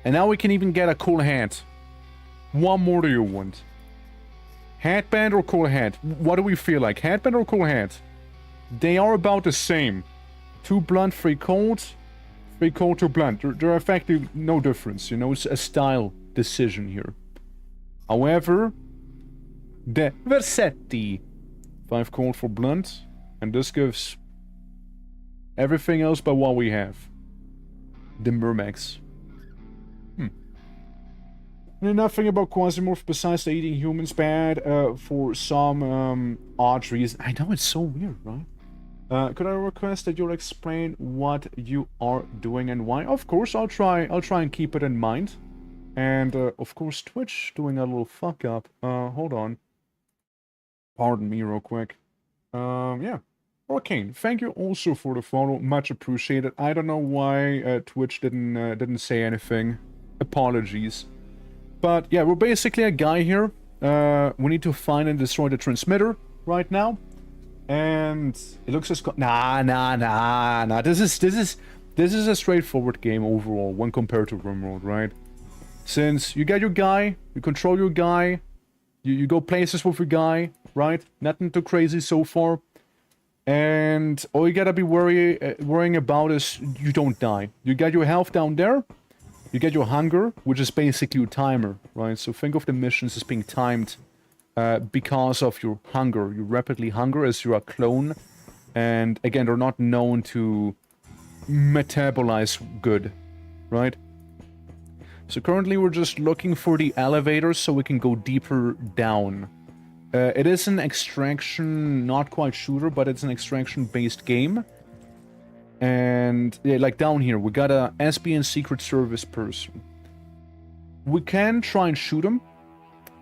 And now we can even get a cool hat. What more do you want? Headband or cool hat? What do we feel like? Headband or cool hat? They are about the same. 2 blunt, 3 cold. 3 cold, 2 blunt. There are effectively no difference, you know? It's a style decision here. However, the Versetti. 5 cold for blunt. And this gives everything else but what we have. The Mermax. Nothing about QUASIMORPH besides the eating humans bad for some odd reason. I know, it's so weird, right? Could I request that you'll explain what you are doing and why? Of course, I'll try and keep it in mind. And of course, Twitch doing a little fuck up. Hold on. Pardon me real quick. Yeah. Arcane, thank you also for the follow. Much appreciated. I don't know why Twitch didn't say anything. Apologies. But yeah, we're basically a guy here. We need to find and destroy the transmitter right now. And it looks as nah. This is a straightforward game overall when compared to RimWorld, right? Since you get your guy, you control your guy, you go places with your guy, right? Nothing too crazy so far. And all you gotta be worrying about is you don't die. You get your health down there. You get your hunger, which is basically your timer, right? So think of the missions as being timed because of your hunger. You rapidly hunger as you're a clone. And again, they're not known to metabolize good, right? So currently we're just looking for the elevator so we can go deeper down. It is an extraction, not quite shooter, but it's an extraction-based game. And, yeah, like down here, we got a SBN Secret Service person. We can try and shoot him.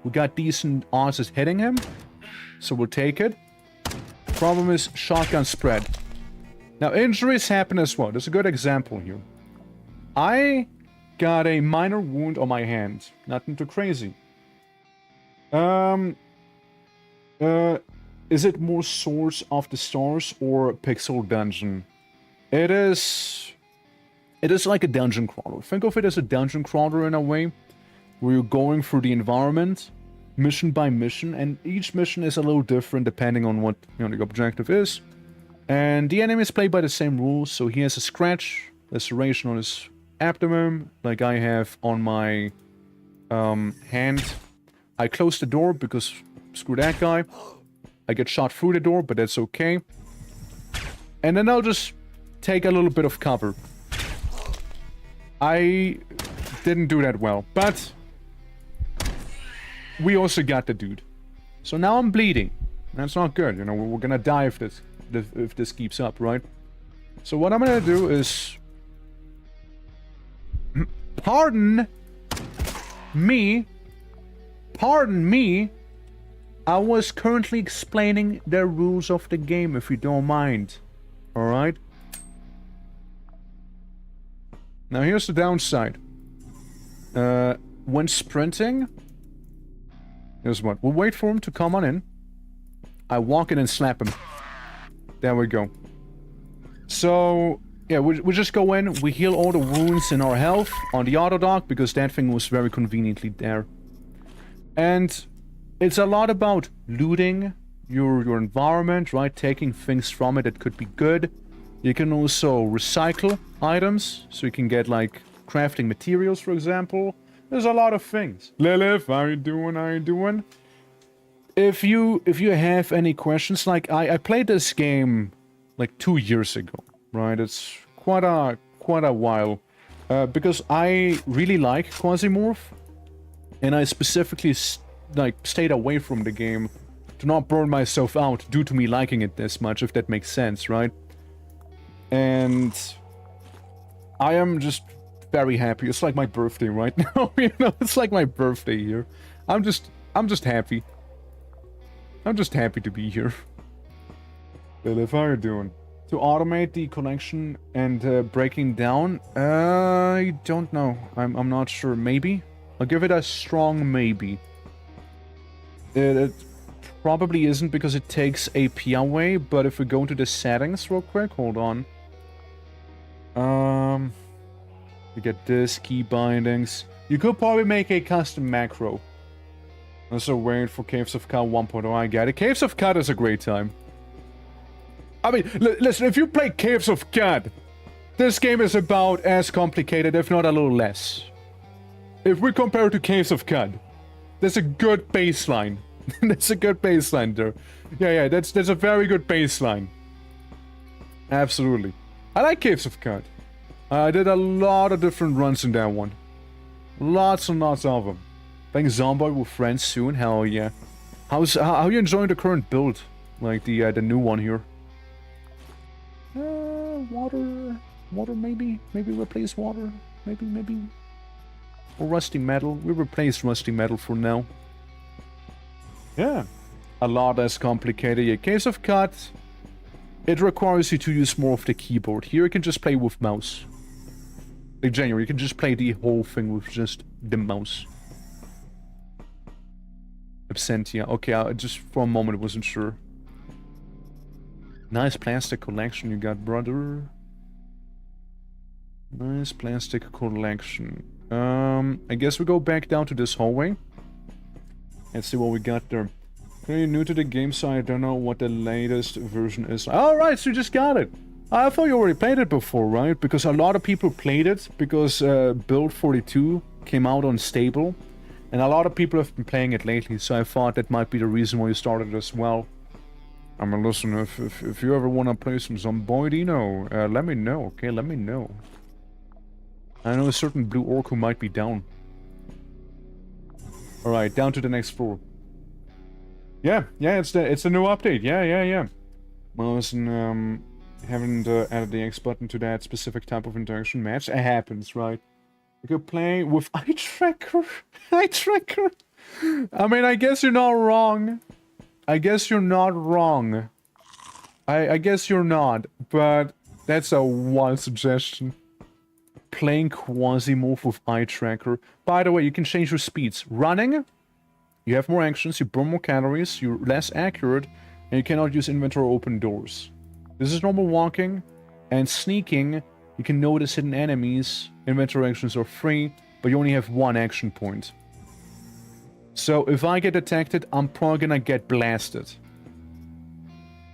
We got decent odds at hitting him, so we'll take it. Problem is shotgun spread. Now injuries happen as well. There's a good example here. I got a minor wound on my hand. Nothing too crazy. Is it more Swords of the Stars or Pixel Dungeon? It is like a dungeon crawler. Think of it as a dungeon crawler in a way, where you're going through the environment, mission by mission, and each mission is a little different depending on what the objective is. And the enemies play by the same rules, so he has a scratch, laceration on his abdomen, like I have on my hand. I close the door because screw that guy. I get shot through the door, but that's okay. And then I'll just take a little bit of cover. I didn't do that well, but we also got the dude. So now I'm bleeding. That's not good, we're gonna die if this keeps up, right? So what I'm gonna do is... Pardon me. I was currently explaining the rules of the game, if you don't mind. Alright? Now here's the downside. When sprinting... Here's what. We'll wait for him to come on in. I walk in and slap him. There we go. So... Yeah, we just go in, we heal all the wounds in our health on the auto dock, because that thing was very conveniently there. And it's a lot about looting your environment, right? Taking things from it that could be good. You can also recycle items, so you can get, like, crafting materials, for example. There's a lot of things. Lilith, how you doing? If you have any questions, like, I played this game, like, 2 years ago. Right, it's quite a while, because I really like QUASIMORPH, and I specifically stayed away from the game to not burn myself out due to me liking it this much, if that makes sense, right? And I am just very happy. It's like my birthday right now, it's like my birthday here. I'm just happy. I'm just happy to be here. Lilith, how you doing? To automate the connection and breaking down? I don't know. I'm not sure. Maybe? I'll give it a strong maybe. It probably isn't because it takes AP away, but if we go into the settings real quick, hold on. You get this, key bindings. You could probably make a custom macro. Also wait for Caves of Cut 1.0, I get it. Caves of Cut is a great time. I mean, listen, if you play Caves of God, this game is about as complicated, if not a little less. If we compare it to Caves of God, there's a good baseline. There's a good baseline there. Yeah, that's a very good baseline. Absolutely. I like Caves of God. I did a lot of different runs in that one. Lots and lots of them. Playing Zombie with friends soon, hell yeah. How are you enjoying the current build? Like the new one here? Water maybe? Maybe replace water? Maybe? Or rusty metal? We replace rusty metal for now. Yeah. A lot less complicated. Yeah, Case of Cut. It requires you to use more of the keyboard. Here you can just play with mouse. Like genuinely, you can just play the whole thing with just the mouse. Absentia. Okay, I just for a moment wasn't sure. Nice plastic collection you got, brother. Nice plastic collection. I guess we go back down to this hallway. Let's see what we got there. Okay, you're new to the game, so I don't know what the latest version is. Alright, so you just got it. I thought you already played it before, right? Because a lot of people played it, because Build 42 came out on stable. And a lot of people have been playing it lately, so I thought that might be the reason why you started as well. I mean, listen, if you ever want to play some Zomboidino, let me know, okay? Let me know. I know a certain blue orc who might be down. Alright, down to the next floor. Yeah, it's a new update, yeah. Well, listen, haven't added the X button to that specific type of interaction match. It happens, right? You could play with eye tracker. Eye tracker. I mean, I guess you're not wrong. I guess you're not wrong. I guess you're not, but that's a wild suggestion. Playing QUASIMORPH with eye tracker. By the way, you can change your speeds. Running, you have more actions, you burn more calories, you're less accurate, and you cannot use inventory or open doors. This is normal walking, and sneaking, you can notice hidden enemies. Inventory actions are free, but you only have one action point. So if I get detected, I'm probably gonna get blasted.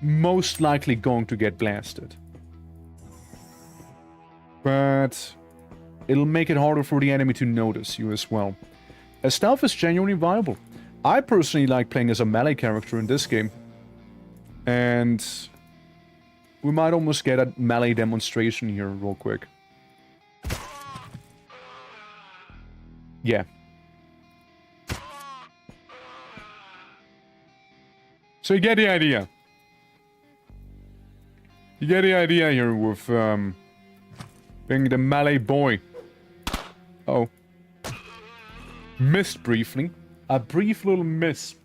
Most likely going to get blasted. But it'll make it harder for the enemy to notice you as well. Stealth is genuinely viable. I personally like playing as a melee character in this game. And we might almost get a melee demonstration here real quick. Yeah. So you get the idea. You get the idea here with being the melee boy. Oh. Missed briefly. A brief little miss.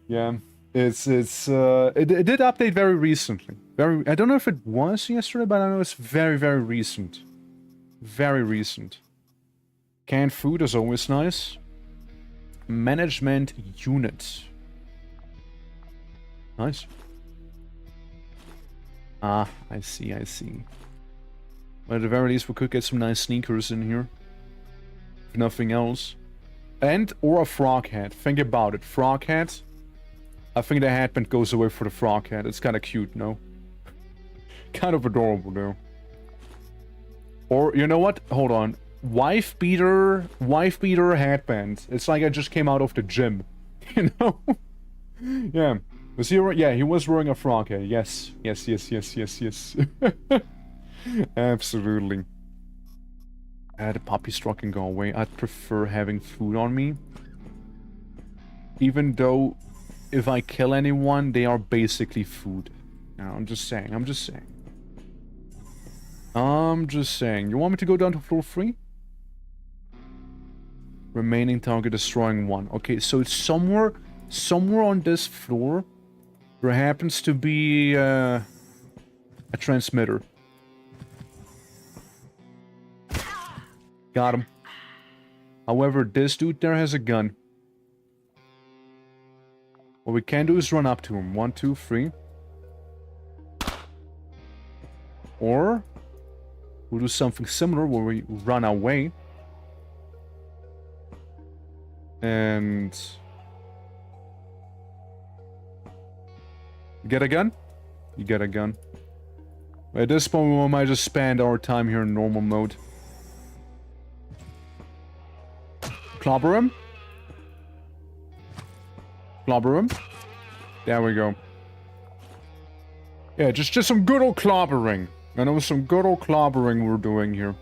Yeah. It did update very recently. I don't know if it was yesterday, but I know it's very, very recent. Very recent. Canned food is always nice. Management unit. Nice. Ah, I see, I see. But at the very least, we could get some nice sneakers in here. If nothing else. And, or a frog hat. Think about it. Frog hat. I think the headband goes away for the frog hat. It's kind of cute, no? Kind of adorable, though. Or, you know what? Hold on. Wife beater headband. It's like I just came out of the gym. You know? Yeah. Was he? Yeah, he was wearing a frog hat. Yes. Yes, yes, yes, yes, yes. Absolutely. The puppy straw can go away. I'd prefer having food on me. Even though, if I kill anyone, they are basically food. No, I'm just saying, I'm just saying. I'm just saying. You want me to go down to floor 3? Remaining target destroying 1. Okay, so it's somewhere on this floor. There happens to be a transmitter. Got him. However, this dude there has a gun. What we can do is run up to him. 1, 2, 3. Or we'll do something similar where we run away. And you get a gun? You get a gun. At this point, we might just spend our time here in normal mode. Clobber him. Clobber him. There we go. Yeah, just some good old clobbering. I know some good old clobbering we're doing here.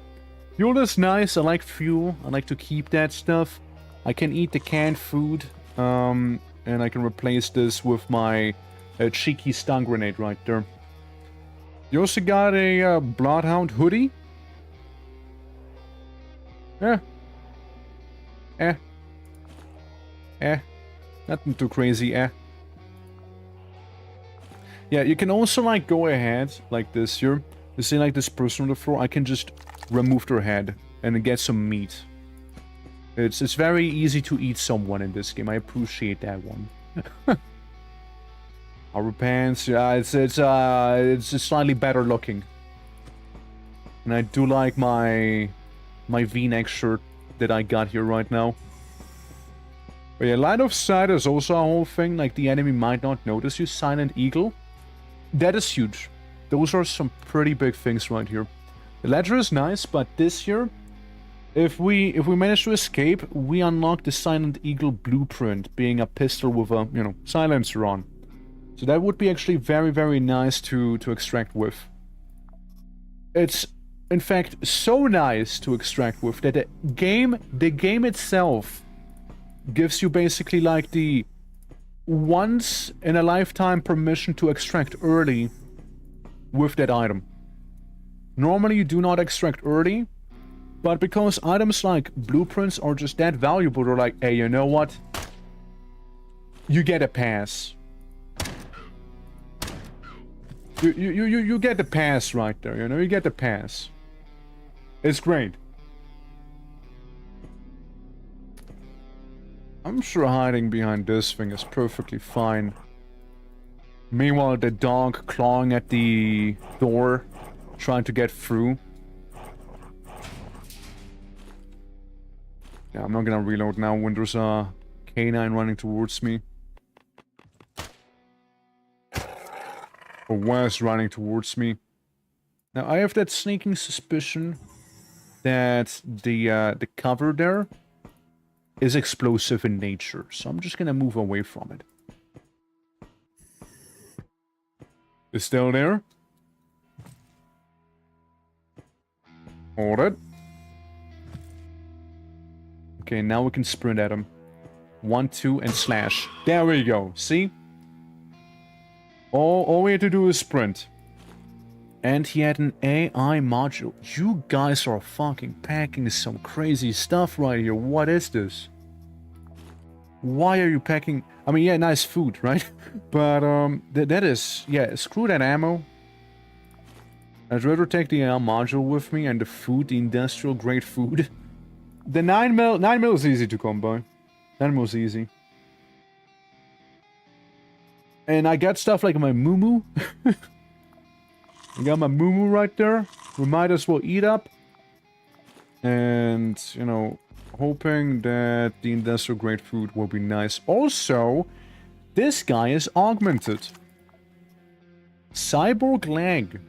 Fuel is nice. I like fuel. I like to keep that stuff. I can eat the canned food. And I can replace this with my cheeky stun grenade right there. You also got a Bloodhound hoodie. Nothing too crazy, Yeah, you can also, like, go ahead, like this here. You see, like, this person on the floor? I can just remove their head and get some meat. It's very easy to eat someone in this game. I appreciate that one. Our pants, yeah, it's slightly better looking. And I do like my V-neck shirt that I got here right now. But yeah, line of sight is also a whole thing. Like, the enemy might not notice you. Silent Eagle. That is huge. Those are some pretty big things right here. The ledger is nice, but this here, if we manage to escape, we unlock the Silent Eagle blueprint, being a pistol with a, you know, silencer on. So that would be actually very, very nice to extract with. It's, in fact, so nice to extract with that the game itself gives you basically like the once in a lifetime permission to extract early with that item. Normally you do not extract early, but because items like blueprints are just that valuable, they're like, hey, you know what? You get a pass. You get the pass right there, you know? You get the pass. It's great. I'm sure hiding behind this thing is perfectly fine. Meanwhile, the dog clawing at the door, trying to get through. Yeah, I'm not gonna reload now when there's a canine running towards me. Or was running towards me. Now, I have that sneaking suspicion that the cover there is explosive in nature, so I'm just gonna move away from it. It's still there? Hold it. Okay, now we can sprint at him. 1, 2, and slash. There we go, see? All we had to do is sprint. And he had an AI module. You guys are fucking packing some crazy stuff right here. What is this? Why are you packing... I mean, yeah, nice food, right? But, that is... Yeah, screw that ammo. I'd rather take the AI module with me and the food, the industrial grade food. The 9mm is easy to come by. 9mm is easy. And I got stuff like my moo-moo. I got my moo-moo right there. We might as well eat up. And, you know, hoping that the industrial grade food will be nice. Also, this guy is augmented. Cyborg leg.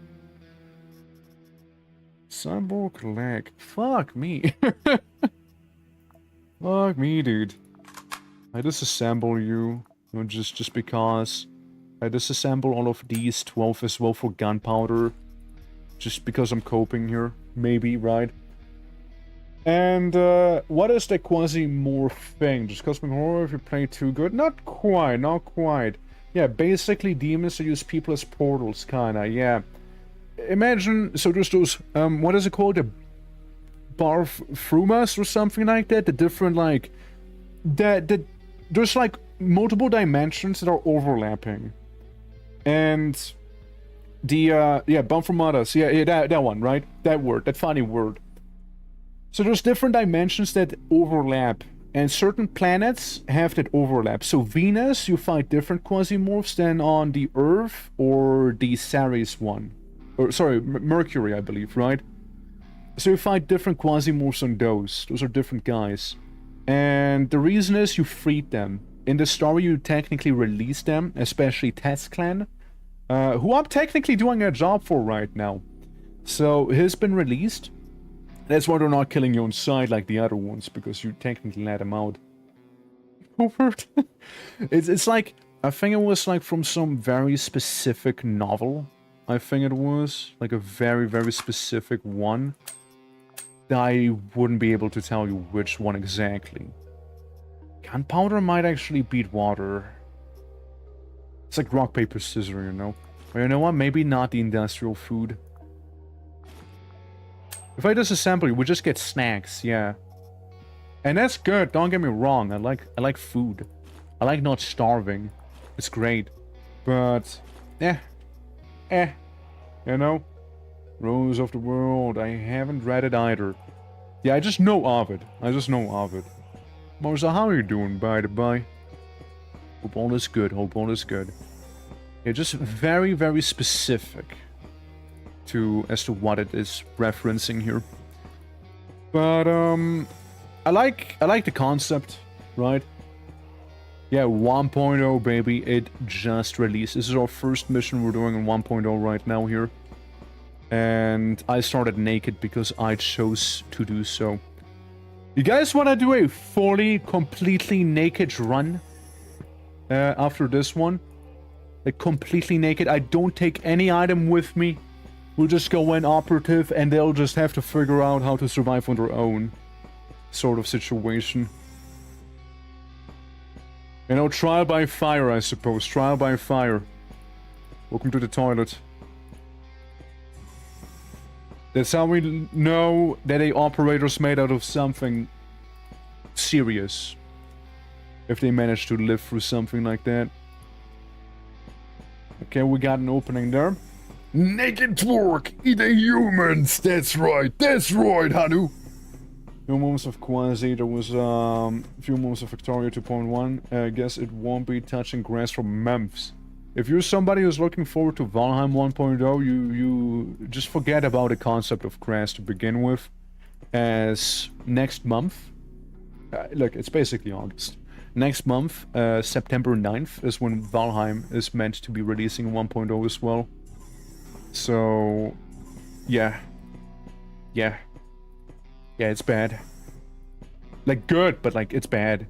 Cyborg leg. Fuck me. Fuck me, dude. I disassemble you. You know, just because. I disassemble all of these 12 as well for gunpowder. Just because I'm coping here. Maybe, right? And, what is the QUASIMORPH thing? Just cosmic horror if you play too good? Not quite, not quite. Yeah, basically demons that use people as portals, kinda, yeah. Imagine, so there's those, what is it called? The Barfrumas or something like that? The different, like... There's, like, multiple dimensions that are overlapping. And... The, yeah, Barfrumatas. Yeah, that one, right? That word, that funny word. So there's different dimensions that overlap. And certain planets have that overlap. So Venus, you find different Quasimorphs than on the Earth or the Ceres one. Or, sorry, Mercury, I believe, right? So you find different Quasimorphs on those. Those are different guys. And the reason is you freed them. In the story, you technically released them, especially Tess Clan, who I'm technically doing a job for right now. So he's been released. That's why they're not killing you on sight like the other ones, because you technically let them out. Overt. It's like, I think it was like from some very specific novel. I think it was like a very, very specific one. I wouldn't be able to tell you which one exactly. Gunpowder might actually beat water. It's like rock, paper, scissors, you know? Or you know what? Maybe not the industrial food. If I disassemble you, we just get snacks, yeah. And that's good, don't get me wrong. I like food. I like not starving. It's great. But, you know? Rose of the World, I haven't read it either. Yeah, I just know of it. I just know of it. Marza, how are you doing, by the by? Hope all is good, hope all is good. Yeah, just very, very specific as to what it is referencing here. But, I like the concept, right? Yeah, 1.0, baby, it just released. This is our first mission we're doing in 1.0 right now here. And I started naked because I chose to do so. You guys want to do a fully, completely naked run? After this one? Like, completely naked. I don't take any item with me. We'll just go in operative and they'll just have to figure out how to survive on their own. Sort of situation. You know, trial by fire, I suppose. Trial by fire. Welcome to the toilet. That's how we know that a operator's made out of something serious. If they manage to live through something like that. Okay, we got an opening there. Naked twerk, eating humans. That's right, Hanu. Few moments of Quasi, there was few moments of Victoria 2.1. I guess it won't be touching grass for months. If you're somebody who's looking forward to Valheim 1.0, you just forget about the concept of grass to begin with. As next month, look, it's basically August. Next month, September 9th, is when Valheim is meant to be releasing 1.0 as well. So, yeah. Yeah, it's bad. Like, good, but, like, it's bad.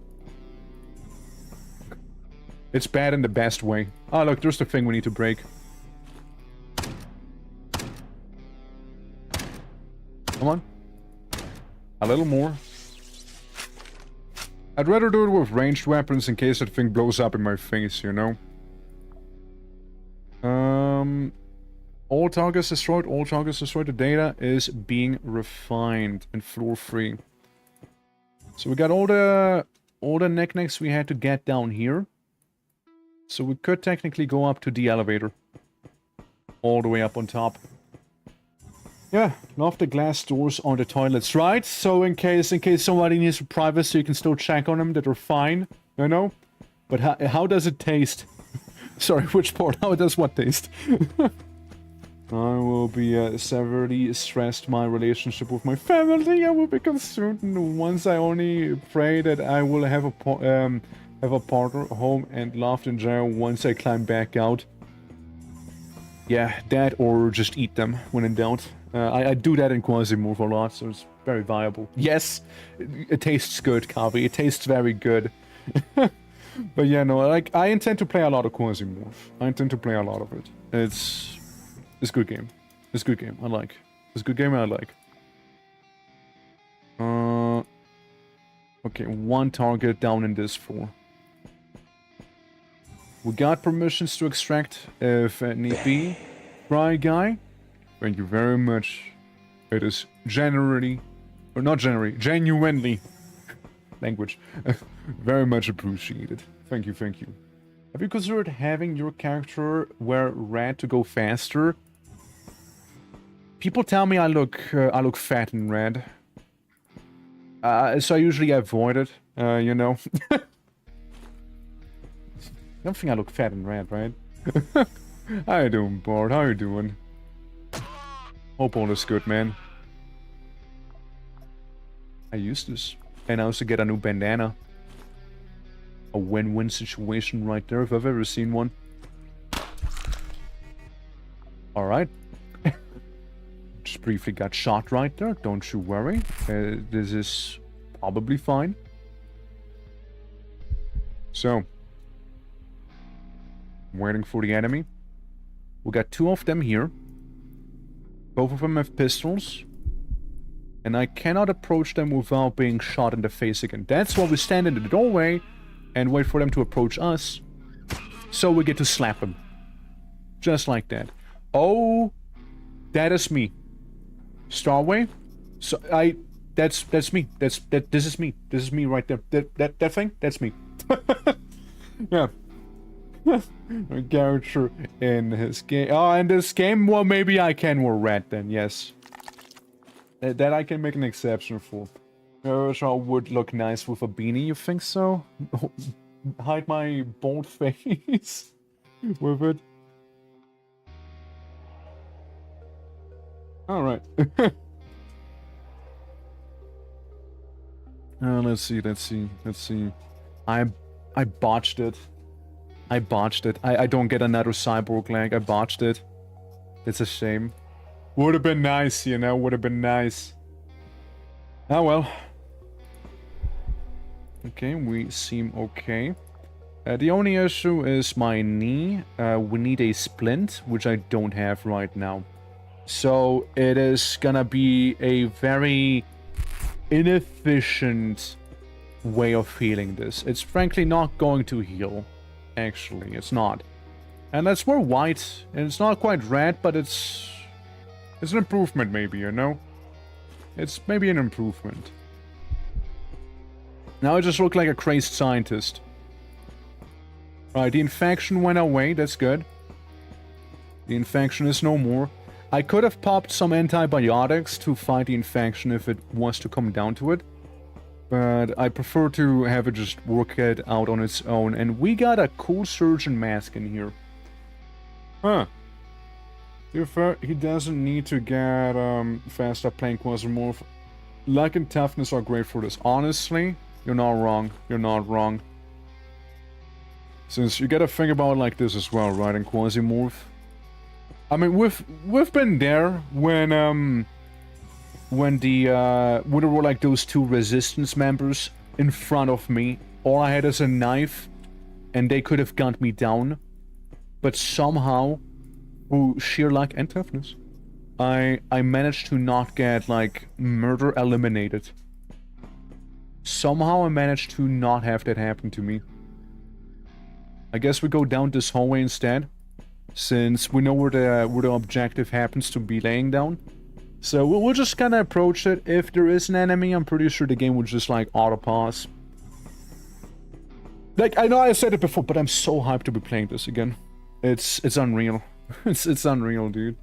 It's bad in the best way. Oh, look, there's the thing we need to break. Come on. A little more. I'd rather do it with ranged weapons in case that thing blows up in my face, you know? All targets destroyed, all targets destroyed. The data is being refined in floor 3. So we got all the knickknacks we had to get down here. So we could technically go up to the elevator. All the way up on top. Yeah, love the glass doors on the toilets, right? So in case somebody needs privacy, you can still check on them that they're fine, you know? But how does it taste? Sorry, which part? How does what taste? I will be severely stressed my relationship with my family. I will be concerned once I only pray that I will have a partner, home, and laughed in jail once I climb back out. Yeah, that or just eat them when in doubt. I do that in QUASIMORPH a lot, so it's very viable. Yes, it tastes good, Kavi. It tastes very good. But yeah, no, like, I intend to play a lot of QUASIMORPH. I intend to play a lot of it. It's a good game. It's a good game. I like. It's a good game I like. Okay, one target down in this floor. We got permissions to extract if need be. Try guy. Thank you very much. It is genuinely language. Very much appreciated. Thank you, thank you. Have you considered having your character wear red to go faster? People tell me I look fat in red. So I usually avoid it, you know. I don't think I look fat in red, right? How you doing, Bart? How you doing? Hope all is good, man. I use this. And I also get a new bandana. A win-win situation right there, if I've ever seen one. Alright. Just briefly got shot right there, don't you worry. This is probably fine. So. I'm waiting for the enemy. We got 2 of them here. Both of them have pistols. And I cannot approach them without being shot in the face again. That's why we stand in the doorway and wait for them to approach us. So we get to slap them. Just like that. Oh, that is me. Starway? So that's me. This is me. This is me right there. That thing? That's me. Yeah. A character in his game. Oh, in this game? Well, maybe I can wear red then, yes. That I can make an exception for. Sure would look nice with a beanie, you think so? Hide my bald face with it. Alright. Let's see. I botched it. I don't get another cyborg leg. I botched it. It's a shame. Would have been nice, you know, would have been nice. Oh well. Okay, we seem okay. The only issue is my knee. We need a splint, which I don't have right now. So it is gonna be a very inefficient way of healing this. It's frankly not going to heal. Actually, it's not. And let's wear white. And it's not quite red, but it's It's an improvement, maybe, you know? It's maybe an improvement. Now I just look like a crazed scientist. Alright, the infection went away, that's good. The infection is no more. I could have popped some antibiotics to fight the infection if it was to come down to it. But I prefer to have it just work it out on its own. And we got a cool surgeon mask in here. Huh. He doesn't need to get faster playing QUASIMORPH. Luck and toughness are great for this. Honestly, you're not wrong. You're not wrong. Since you gotta think about it like this as well, right, in QUASIMORPH. I mean, we've been there when there were like those two resistance members in front of me. All I had is a knife, and they could have gunned me down. But somehow, through sheer luck and toughness, I managed to not get, like, murder eliminated. Somehow I managed to not have that happen to me. I guess we go down this hallway instead, since we know where the objective happens to be laying down. So we'll just kind of approach it. If there is an enemy, I'm pretty sure the game would just, like, auto-pause. Like, I know I said it before, but I'm so hyped to be playing this again. It's unreal. It's unreal, dude.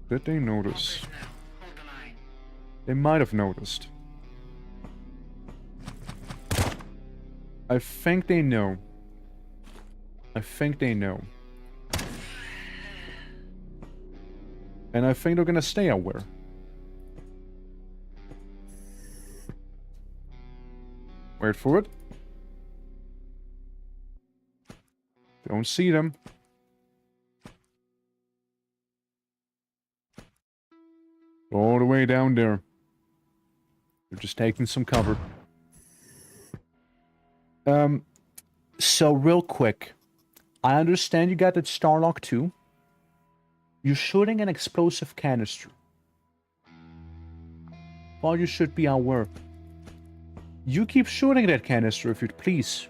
Did they notice? They might have noticed. I think they know. I think they know. And I think they're gonna stay aware. Wait for it. Don't see them. All the way down there. They're just taking some cover. So real quick. I understand you got that Starlock too. You're shooting an explosive canister. Well, you should be aware. You keep shooting that canister if you'd please.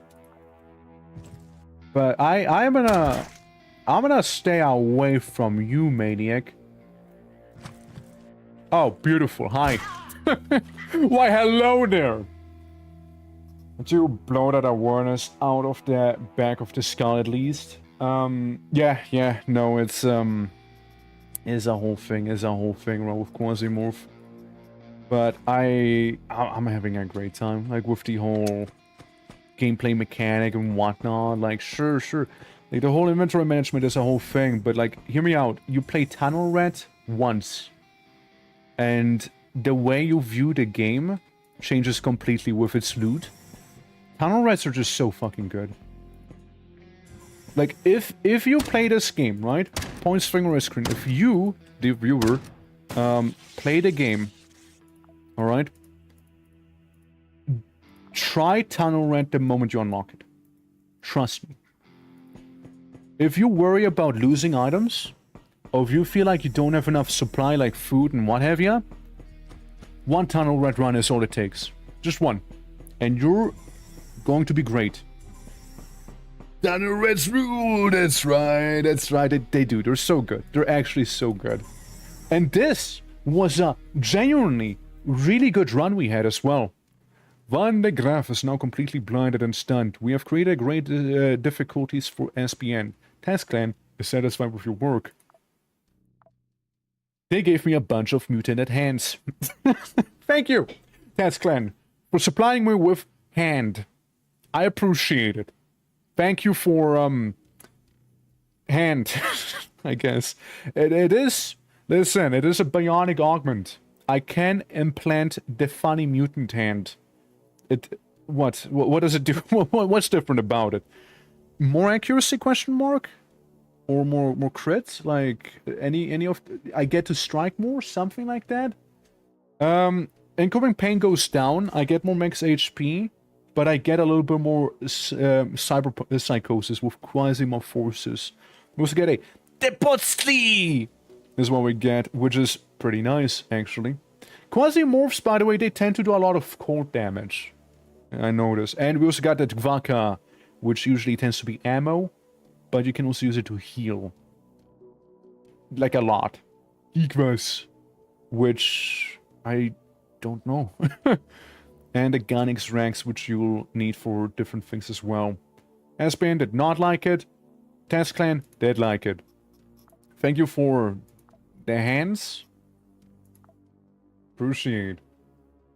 But I'm gonna stay away from you, maniac. Oh, beautiful. Hi. Why, hello there. Did you blow that awareness out of the back of the skull at least? Yeah, no, it's a whole thing, right, with QUASIMORPH. But I'm having a great time, like, with the whole gameplay mechanic and whatnot. Like, sure. Like, the whole inventory management is a whole thing, but, like, hear me out. You play Tunnel Rat once, and the way you view the game changes completely with its loot. Tunnel Rats are just so fucking good. Like, if you play this game, right? Points, finger, or screen. If you, the viewer, play the game, alright? Try Tunnel Rat the moment you unlock it. Trust me. If you worry about losing items, or if you feel like you don't have enough supply, like food and what have you, one Tunnel Rat run is all it takes. Just one. And you're going to be great. Tunnel Rats rule! That's right. They do. They're so good. They're actually so good. And this was a genuinely really good run we had as well. Van de Graaf is now completely blinded and stunned. We have created great difficulties for SPN. Task Clan is satisfied with your work. They gave me a bunch of mutated hands. Thank you, Task Clan, for supplying me with hand. I appreciate it. Thank you for, hand, I guess. It is, listen, it is a bionic augment. I can implant the funny mutant hand. What does it do? What's different about it? More accuracy, question mark? Or more crits? Like, any of, I get to strike more? Something like that? Incoming pain goes down, I get more max HP, but I get a little bit more cyber psychosis with QUASIMORPH forces. We also get a Depotli! Is what we get, which is pretty nice, actually. QUASIMORPHs, by the way, they tend to do a lot of cold damage. I noticed. And we also got that Vaka, which usually tends to be ammo, but you can also use it to heal. like a lot. Equals, which I don't know. And the Gunix ranks, which you'll need for different things as well. Aspen did not like it. Test Clan did like it. Thank you for the hands. Appreciate.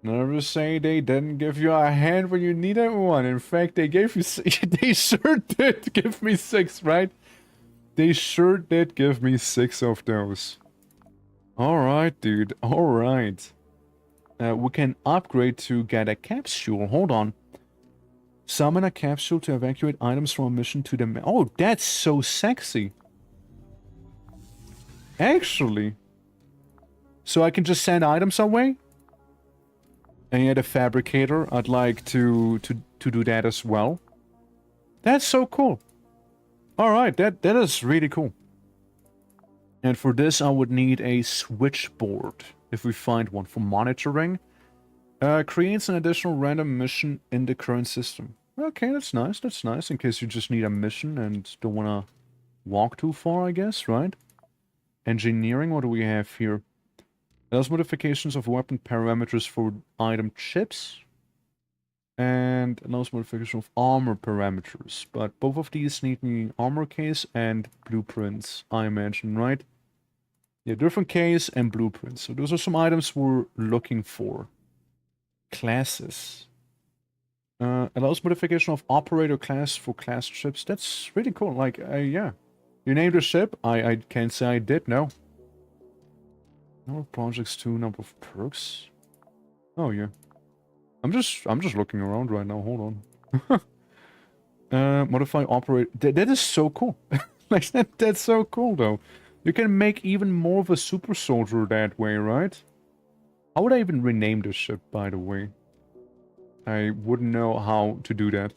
Never say they didn't give you a hand when you needed one. In fact, they gave you... They sure did give me 6, right? They sure did give me 6 of those. Alright, dude. Alright. We can upgrade to get a capsule. Hold on. Summon a capsule to evacuate items from a mission to the... Oh, that's so sexy. Actually. So I can just send items away? And yet a fabricator, I'd like to do that as well. That's so cool. Alright, that is really cool. And for this I would need a switchboard, if we find one, for monitoring. Creates an additional random mission in the current system. Okay, that's nice, in case you just need a mission and don't want to walk too far, I guess, right? Engineering, what do we have here? Allows modifications of weapon parameters for item chips. And allows modification of armor parameters. But both of these need the armor case and blueprints, I imagine, right? Yeah, different case and blueprints. So those are some items we're looking for. Classes. Allows modification of operator class for class ships. That's really cool. Like, yeah. You named a ship? I can't say I did, no. Number of projects, 2, number of perks. Oh, yeah. I'm just looking around right now, hold on. Modify operator. That is so cool. Like, that's so cool, though. You can make even more of a super soldier that way, right? How would I even rename this ship, by the way? I wouldn't know how to do that.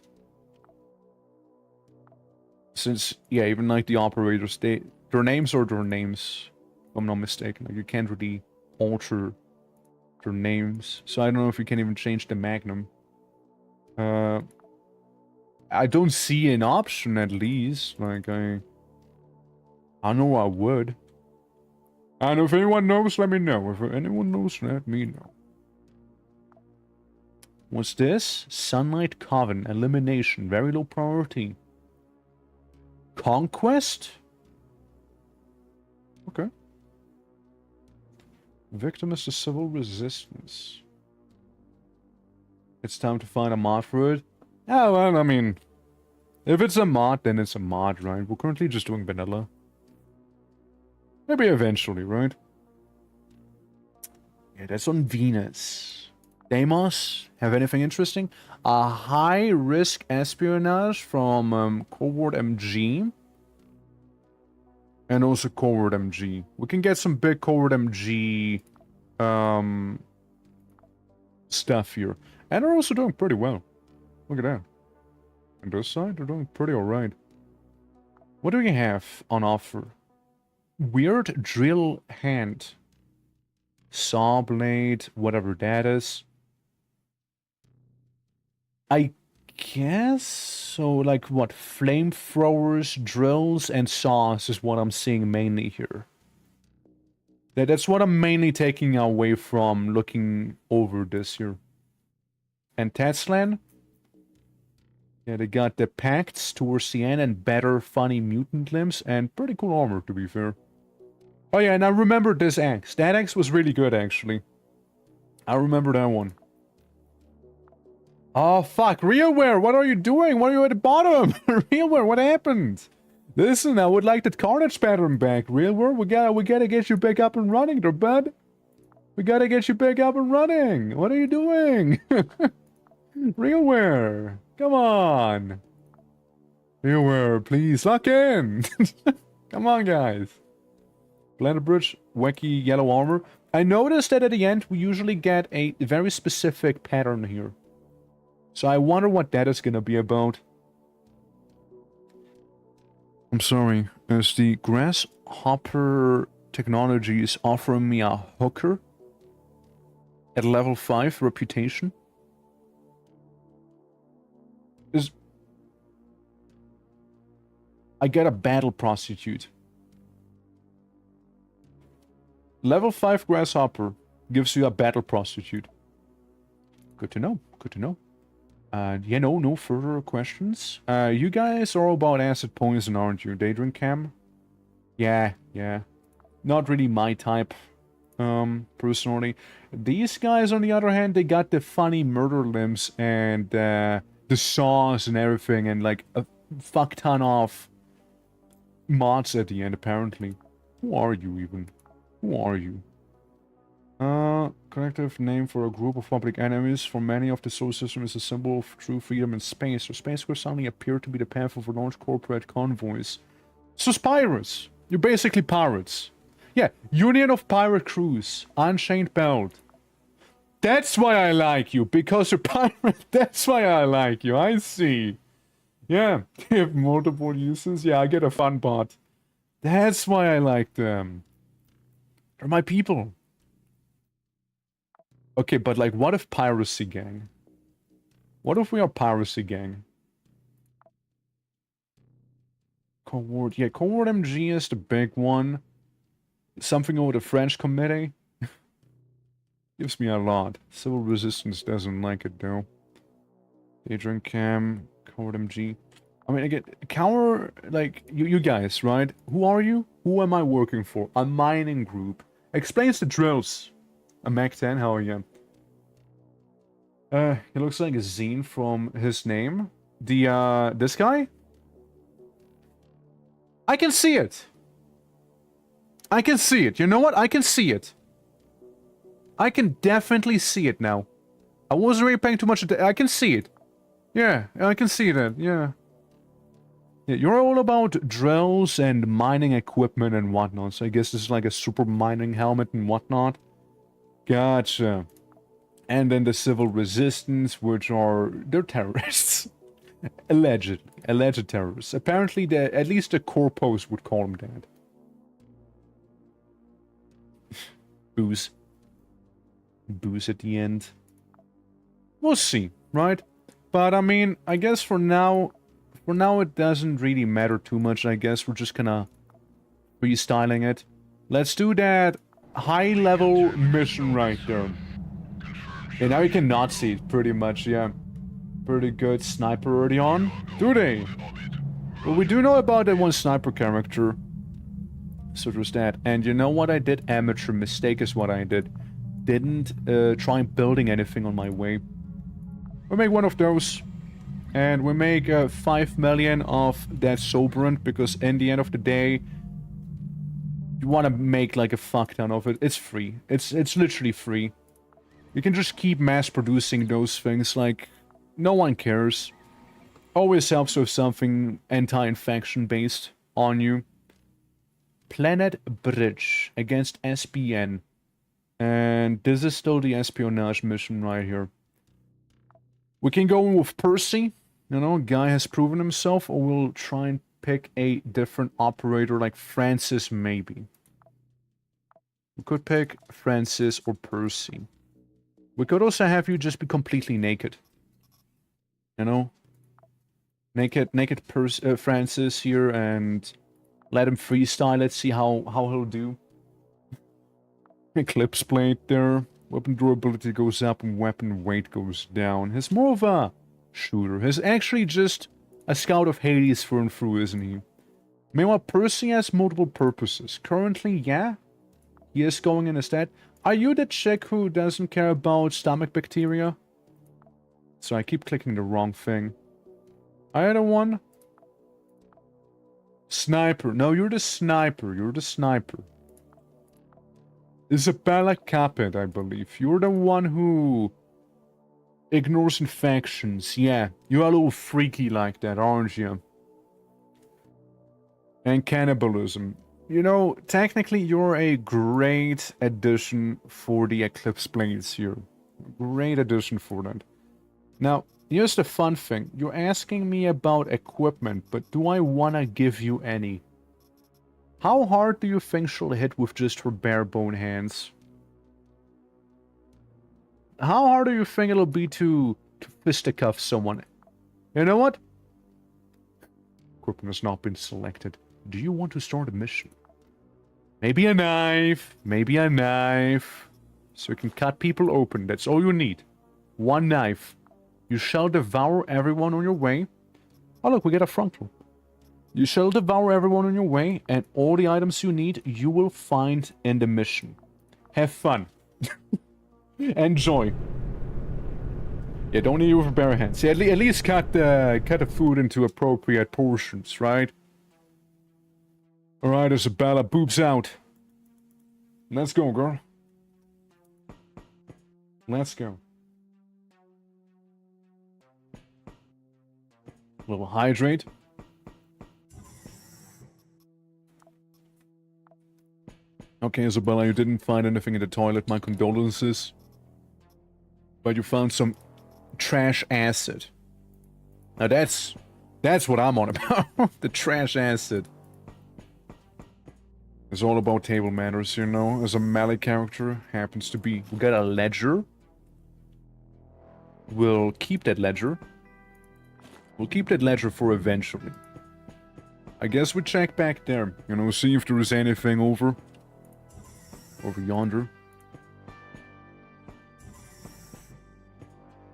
Since, yeah, even like the operators, their names are their names, if I'm not mistaken. Like, you can't really alter their names. So I don't know if you can even change the Magnum. I don't see an option, at least. Like, I know I would. And if anyone knows, let me know. If anyone knows, let me know. What's this? Sunlight Coven. Elimination. Very low priority. Conquest? Okay. Victim is the civil resistance. It's time to find a mod for it. Oh, well, I mean... If it's a mod, then it's a mod, right? We're currently just doing vanilla. Maybe eventually, right? Yeah, that's on Venus. Deimos, have anything interesting? A high-risk espionage from Covert MG. And also Covert MG. We can get some big Covert MG stuff here. And they're also doing pretty well. Look at that. On this side, they're doing pretty alright. What do we have on offer? Weird drill hand. Saw blade, whatever that is. I guess so, like what? Flamethrowers, drills, and saws is what I'm seeing mainly here. That's what I'm mainly taking away from looking over this here. And Teslan? Yeah, they got the pacts towards the end and better funny mutant limbs and pretty cool armor, to be fair. Oh yeah, and I remember this axe. That axe was really good, actually. I remember that one. Oh, fuck. Realware, what are you doing? Why are you at the bottom? Realware, what happened? Listen, I would like that carnage pattern back. Realware, we gotta get you back up and running there, bud. We gotta get you back up and running. What are you doing? Realware, come on. Realware, please, lock in. Come on, guys. Blender Bridge, wacky yellow armor. I noticed that at the end, we usually get a very specific pattern here. So I wonder what that is gonna be about. I'm sorry, as the Grasshopper technology is offering me a hooker at level 5 reputation. I get a battle prostitute. Level 5 Grasshopper gives you a battle prostitute. Good to know. Good to know. Yeah, no further questions. You guys are all about acid poison, aren't you? Daydream Cam? Yeah. Not really my type, personally. These guys, on the other hand, they got the funny murder limbs and, the saws and everything, and, like, a fuck ton of mods at the end, apparently. Who are you, even? Who are you? Collective name for a group of public enemies. For many of the solar system is a symbol of true freedom in space. So space could suddenly appear to be the path of large corporate convoys. So pirates. You're basically pirates. Yeah, Union of Pirate Crews. Unchained Belt. That's why I like you, because you're pirate. That's why I like you, I see. Yeah, they have multiple uses. Yeah, I get a fun part. That's why I like them. They're my people. Okay, but like, what if piracy gang? What if we are piracy gang? Coward, yeah, Coward MG is the big one. Something over the French committee. Gives me a lot. Civil Resistance doesn't like it though. Daydream Cam, Coward MG. I mean, again, Cower, like, you guys, right? Who are you? Who am I working for? A mining group. Explains the drills. A Mac 10, how are you? He looks like a Zine from his name. This guy? I can see it. I can see it. You know what? I can see it. I can definitely see it now. I wasn't really paying too much attention. I can see it. Yeah, I can see that. Yeah. Yeah, you're all about drills and mining equipment and whatnot. So I guess this is like a super mining helmet and whatnot. Gotcha. And then the Civil Resistance, which are... they're terrorists. Alleged terrorists. Apparently, at least the corpos would call them that. Booze. Booze at the end. We'll see, right? But I mean, I guess for now it doesn't really matter too much. I guess we're just kinda freestyling it. Let's do that high-level mission right there. And now you cannot see it, pretty much, yeah. Pretty good sniper already on. Do they? Well, we do know about that one sniper character. So there's that. And you know what I did? Amateur mistake is what I did. Didn't try building anything on my way. We make one of those. And we make 5 million of that Soberant, because in the end of the day, you want to make like a fuck ton of it. It's free. It's literally free. You can just keep mass producing those things, like, no one cares. Always helps with something anti-infection based on you. Planet Bridge against SBN. And this is still the espionage mission right here. We can go in with Percy. You know, guy has proven himself, or we'll try and pick a different operator like Francis, maybe. We could pick Francis or Percy. We could also have you just be completely naked. You know? Naked Francis here, and let him freestyle. Let's see how he'll do. Eclipse plate there. Weapon durability goes up and weapon weight goes down. He's more of a shooter. He's actually just a scout of Hades through and through, isn't he? Meanwhile, Percy has multiple purposes. Currently, yeah, he is going in as that. Are you the chick who doesn't care about stomach bacteria? So I keep clicking the wrong thing. I the one? Sniper. No, you're the sniper. You're the sniper. Isabella Capet, I believe. You're the one who ignores infections. Yeah, you're a little freaky like that, aren't you? And cannibalism. You know, technically you're a great addition for the Eclipse Blades here. Great addition for that. Now, here's the fun thing. You're asking me about equipment, but do I want to give you any? How hard do you think she'll hit with just her bare bone hands? How hard do you think it'll be to fisticuff someone? You know what? Equipment has not been selected. Do you want to start a mission? Maybe a knife. Maybe a knife. So you can cut people open. That's all you need. One knife. You shall devour everyone on your way. Oh, look, we get a frontal. You shall devour everyone on your way, and all the items you need, you will find in the mission. Have fun. Enjoy. Yeah, don't eat with bare hands. Yeah, at least cut the food into appropriate portions, right? Alright, Isabella, boobs out. Let's go, girl. Let's go. A little hydrate. Okay, Isabella, you didn't find anything in the toilet, my condolences. But you found some trash acid. Now that's what I'm on about. The trash acid. It's all about table manners, you know, as a melee character happens to be. We got a ledger. We'll keep that ledger. We'll keep that ledger for eventually. I guess we check back there, you know, see if there is anything over yonder.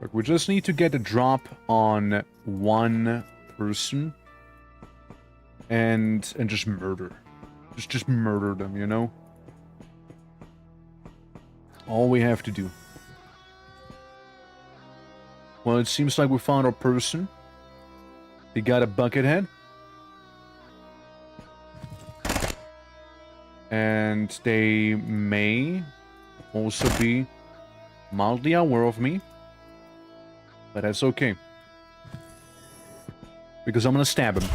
Look, we just need to get a drop on one person and just murder. Just murder them, you know? All we have to do. Well, it seems like we found our person. They got a bucket head. And they may also be mildly aware of me. But that's okay. Because I'm gonna stab him.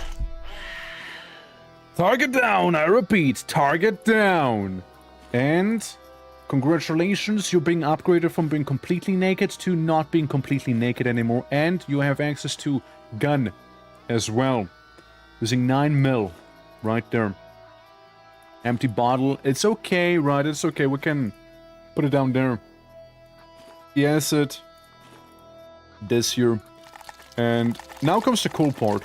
Target down, I repeat, target down. And congratulations, you're being upgraded from being completely naked to not being completely naked anymore. And you have access to gun as well. Using 9 mil right there. Empty bottle. It's okay, right? It's okay. We can put it down there. The acid. This here. And now comes the cool part.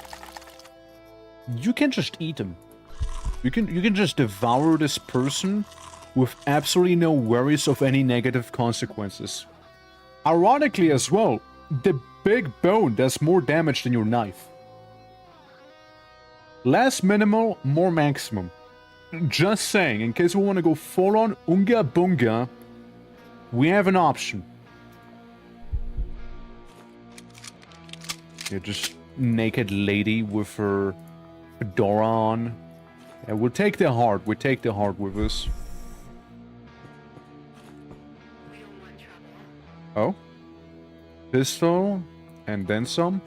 You can just eat them. You can just devour this person with absolutely no worries of any negative consequences. Ironically as well, the big bone does more damage than your knife. Less minimal, more maximum. Just saying, in case we want to go full on Unga Bunga, we have an option. Yeah, just naked lady with her fedora on. Yeah, we'll take the heart. We take the heart with us. We don't want trouble. Oh? Pistol, and then some?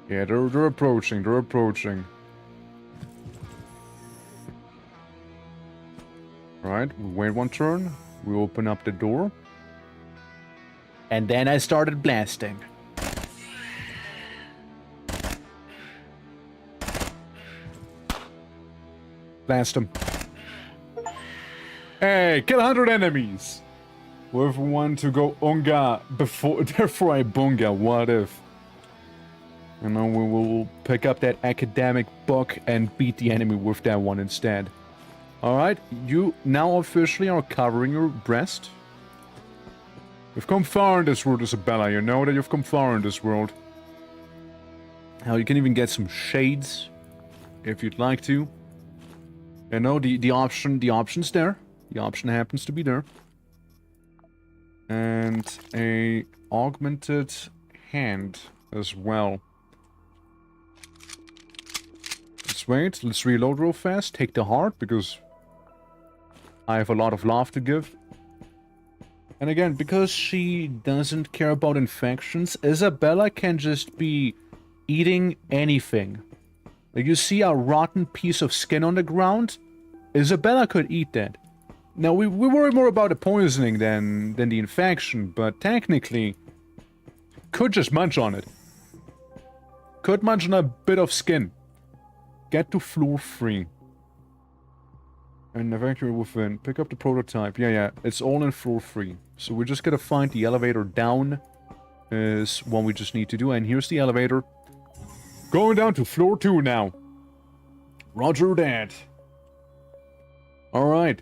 Yeah, they're approaching, they're approaching. Alright, we wait one turn. We open up the door. And then I started blasting. Blast him. Hey, kill 100 enemies! With one to go Unga before, therefore I bunga, what if? You know, we will pick up that academic book and beat the enemy with that one instead. Alright, you now officially are covering your breast. You've come far in this world, Isabella. You know that you've come far in this world. Now, you can even get some shades if you'd like to. You know, the option's there. The option happens to be there. And a augmented hand as well. Let's wait. Let's reload real fast. Take the heart, because I have a lot of love to give. And again, because she doesn't care about infections, Isabella can just be eating anything. Like, you see a rotten piece of skin on the ground? Isabella could eat that. Now, we worry more about the poisoning than the infection, but technically, could just munch on it. Could munch on a bit of skin. Get to floor 3. And evacuate within. Pick up the prototype. Yeah, it's all in floor 3. So we just gotta find the elevator down is what we just need to do. And here's the elevator. Going down to floor 2 now. Roger that. Alright.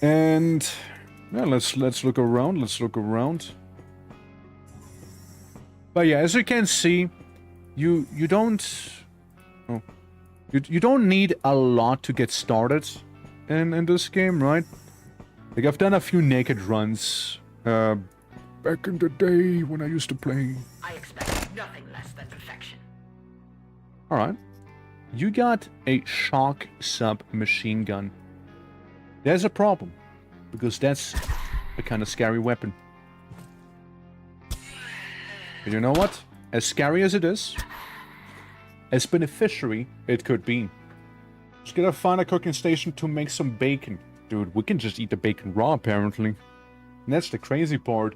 And yeah, let's look around. Let's look around. But yeah, as you can see, you don't you don't need a lot to get started in this game, right? Like I've done a few naked runs back in the day when I used to play. I expect nothing less than perfection. Alright. You got a shock submachine gun. There's a problem, because that's a kind of scary weapon. But you know what? As scary as it is, as beneficiary it could be. Just gotta find a cooking station to make some bacon. Dude, we can just eat the bacon raw, apparently. And that's the crazy part.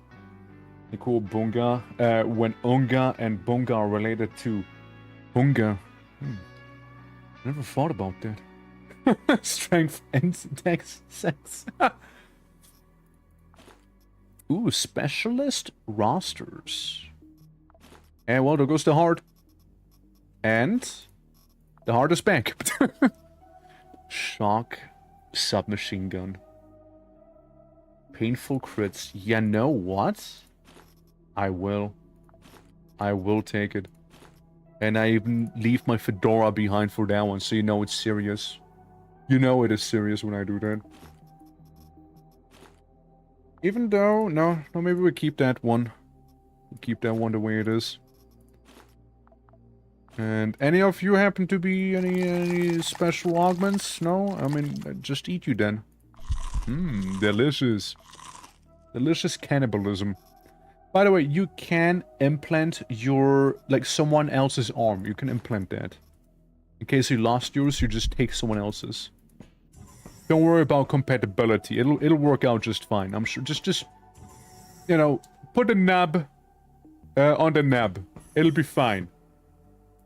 The cool bunga. When unga and bunga are related to bunga. Never thought about that. Strength and dex sex. Ooh, specialist rosters. And well, there goes the heart. And the heart is back. Shock submachine gun. Painful crits. You know what? I will take it. And I even leave my fedora behind for that one, so you know it's serious. You know it is serious when I do that. Even though, no, maybe we keep that one. We'll keep that one the way it is. And any of you happen to be any special augments? No? I mean, just eat you then. Delicious. Delicious cannibalism. By the way, you can implant your, like, someone else's arm. You can implant that. In case you lost yours, you just take someone else's. Don't worry about compatibility. It'll work out just fine. I'm sure. Just you know, put a nub on the nub. It'll be fine.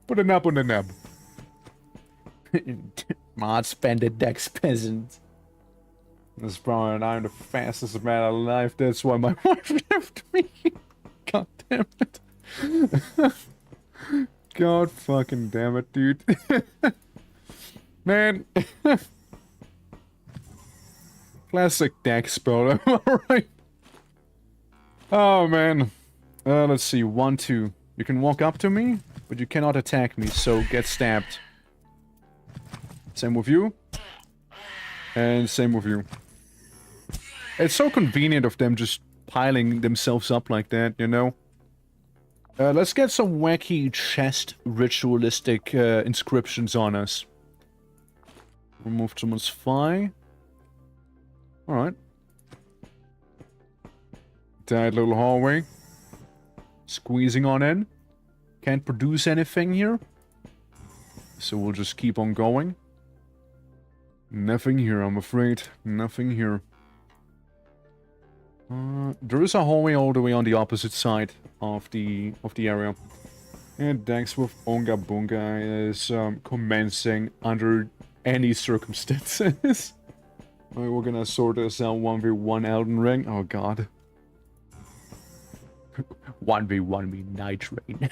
Put a nub on the nub. Mod spended dex peasant. This bro and I'm the fastest man alive. That's why my wife left me. God damn it. God fucking damn it, dude. Man. Classic deck spell. Alright. Oh, man. Let's see. 1, 2. You can walk up to me, but you cannot attack me, so get stabbed. Same with you. And same with you. It's so convenient of them just piling themselves up like that, you know? Let's get some wacky chest ritualistic inscriptions on us. Remove someone's thigh. Alright. Tight little hallway. Squeezing on in. Can't produce anything here. So we'll just keep on going. Nothing here, I'm afraid. Nothing here. There is a hallway all the way on the opposite side of the area. And Dex with Onga Bunga is commencing under any circumstances. Alright, we're gonna sort this out. 1v1 Elden Ring. Oh god. 1v1 me Night Train.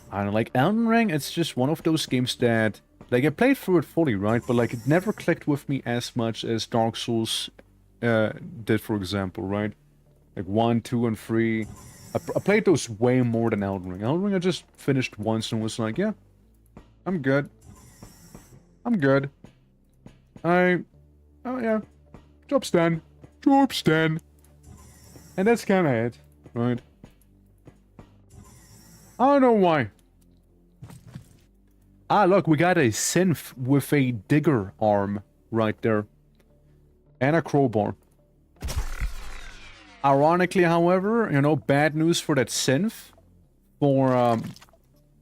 I don't like Elden Ring. It's just one of those games that, like, I played through it fully, right? But like, it never clicked with me as much as Dark Souls did, for example, right? Like 1, 2, and 3. I played those way more than Elden Ring. Elden Ring I just finished once and was like, yeah, I'm good. I'm good. Oh yeah. Job's done. Job's done. And that's kinda it, right? I don't know why. Ah, look, we got a synth with a digger arm right there. And a crowbar. Ironically, however, you know, bad news for that synth. For,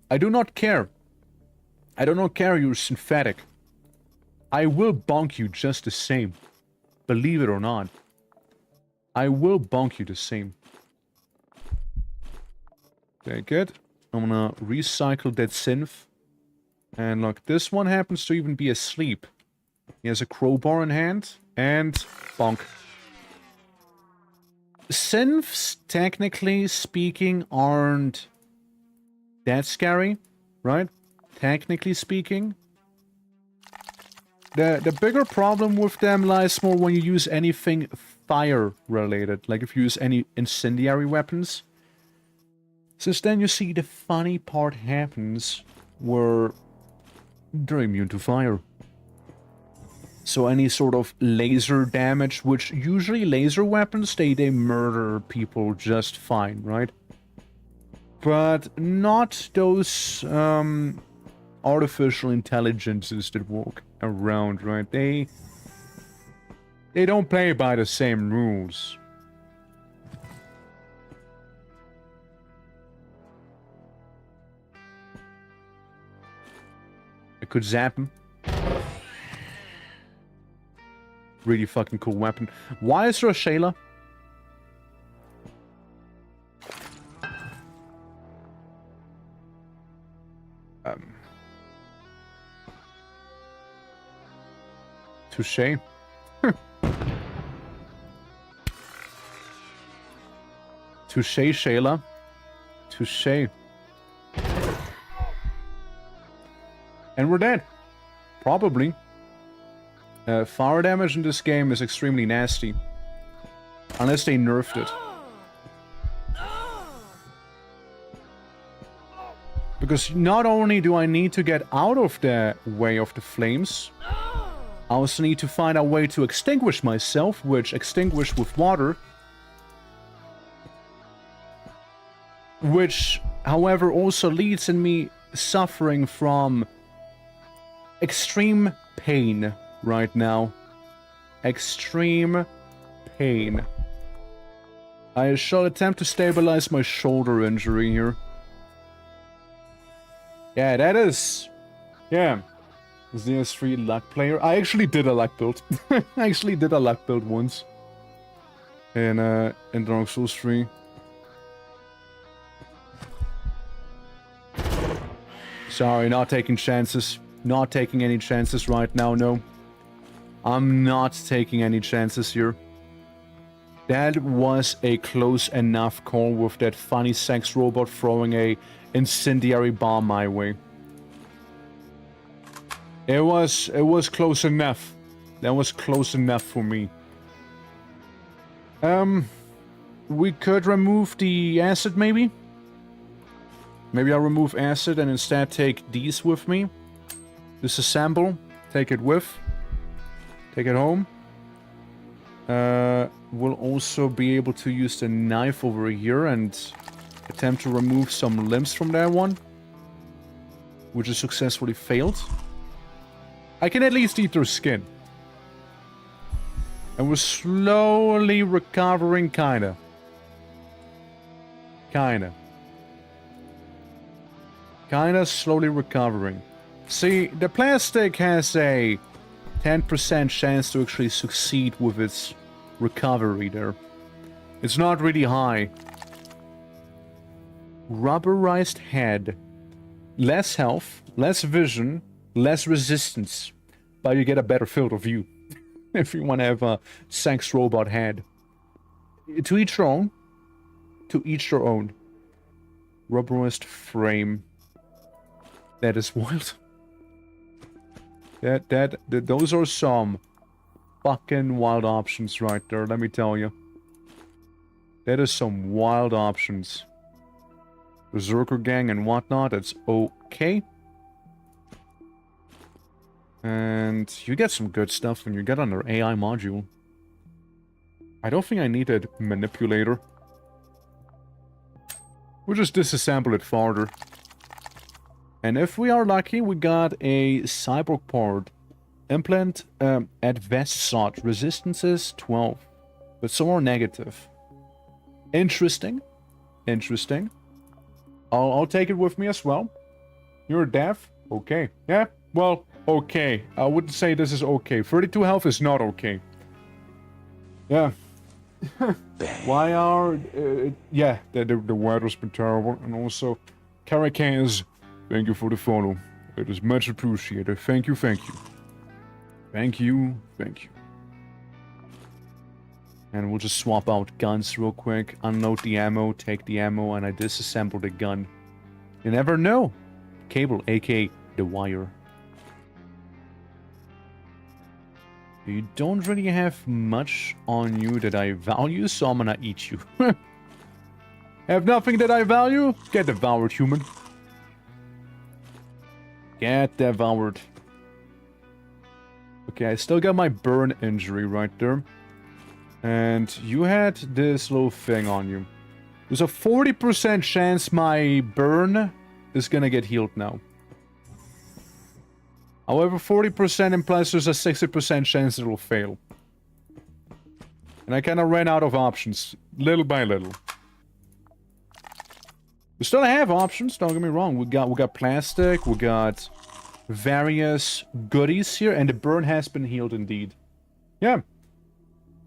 I do not care. I do not care you're synthetic. I will bonk you just the same. Believe it or not. I will bonk you the same. Take it. I'm gonna recycle that synth. And look, this one happens to even be asleep. He has a crowbar in hand. And bonk. Synths, technically speaking, aren't that scary. right? Technically speaking. The bigger problem with them lies more when you use anything fire-related, like if you use any incendiary weapons. Since then you see the funny part happens where they're immune to fire. So any sort of laser damage, which usually laser weapons, they murder people just fine, right? But not those artificial intelligences that walk around, right? They don't play by the same rules. I could zap him. Really fucking cool weapon. Why is there a Shayla? Touché. Touché, Shayla. Touché. And we're dead. Probably. Fire damage in this game is extremely nasty. Unless they nerfed it. Because not only do I need to get out of the way of the flames, I also need to find a way to extinguish myself, which extinguish with water. Which, however, also leads in me suffering from extreme pain right now. Extreme pain. I shall attempt to stabilize my shoulder injury here. Yeah, that is... Yeah. ZS3 luck player. I actually did a luck build. I actually did a luck build once. In Dark Souls 3. Sorry, not taking chances. Not taking any chances right now, no. I'm not taking any chances here. That was a close enough call with that funny sex robot throwing a incendiary bomb my way. It was close enough. That was close enough for me. We could remove the acid, maybe? Maybe I'll remove acid and instead take these with me. Disassemble. Take it with. Take it home. We'll also be able to use the knife over here and attempt to remove some limbs from that one. Which has successfully failed. I can at least eat their skin. And we're slowly recovering, kinda. Kinda slowly recovering. See, the plastic has a 10% chance to actually succeed with its recovery there. It's not really high. Rubberized head. Less health, less vision, less resistance, but you get a better field of view. If you want to have a sex robot head. To each their own. To each their own. Rubberized frame. That is wild. Those are some fucking wild options right there, let me tell you. That is some wild options. Berserker gang and whatnot, it's okay. And you get some good stuff when you get on their AI module. I don't think I need a manipulator. We'll just disassemble it farther. And if we are lucky, we got a cyborg part. Implant at vest slot. Resistances 12. But some are negative. Interesting. Interesting. I'll take it with me as well. You're deaf? Okay. Yeah, well, okay. I wouldn't say this is okay. 32 health is not okay. Yeah. Why are... yeah, the weather's been terrible. And also, Caracans, thank you for the follow. It is much appreciated. Thank you, thank you. Thank you, thank you. And we'll just swap out guns real quick. Unload the ammo, take the ammo, and I disassemble the gun. You never know. cable, aka the wire. You don't really have much on you that I value, so I'm gonna eat you. Have nothing that I value? Get devoured, human. Get devoured. Okay, I still got my burn injury right there. And you had this little thing on you. There's a 40% chance my burn is gonna get healed now. However, 40% implies there's a 60% chance it will fail. And I kind of ran out of options, little by little. We still have options, don't get me wrong. We got plastic, we got various goodies here, and the burn has been healed indeed. Yeah.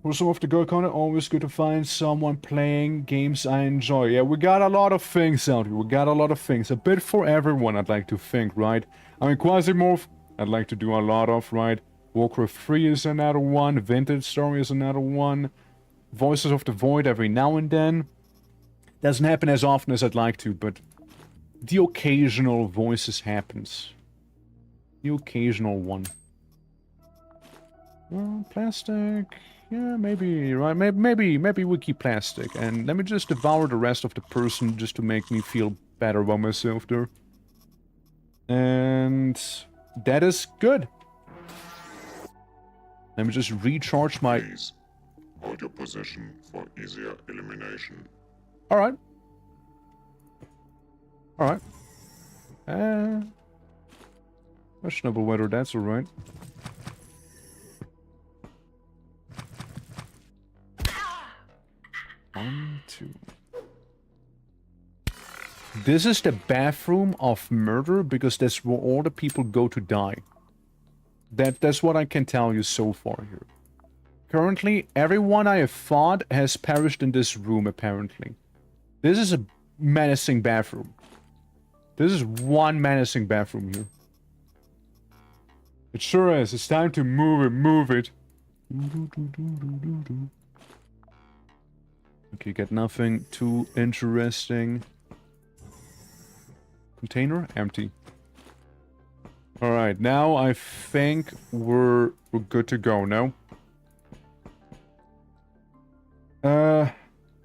Also off the go corner, always good to find someone playing games I enjoy. Yeah, we got a lot of things out here. We got a lot of things. A bit for everyone, I'd like to think, right? I mean, QUASIMORPH, I'd like to do a lot of, right? Warcraft 3 is another one. Vintage Story is another one. Voices of the Void every now and then. Doesn't happen as often as I'd like to, but the occasional voices happens. The occasional one. Well, plastic... Yeah, maybe, right? Maybe we keep plastic. And let me just devour the rest of the person just to make me feel better about myself there. And... that is good. Let me just recharge my... Please, hold your position for easier elimination. Alright. Alright. Questionable whether that's alright. One, two. This is the bathroom of murder because that's where all the people go to die. That's what I can tell you so far here. Currently, everyone I have fought has perished in this room, apparently. This is a menacing bathroom. This is one menacing bathroom here. It sure is. It's time to move it, move it. Okay, got nothing too interesting. Container? Empty. Alright, now I think we're good to go, no?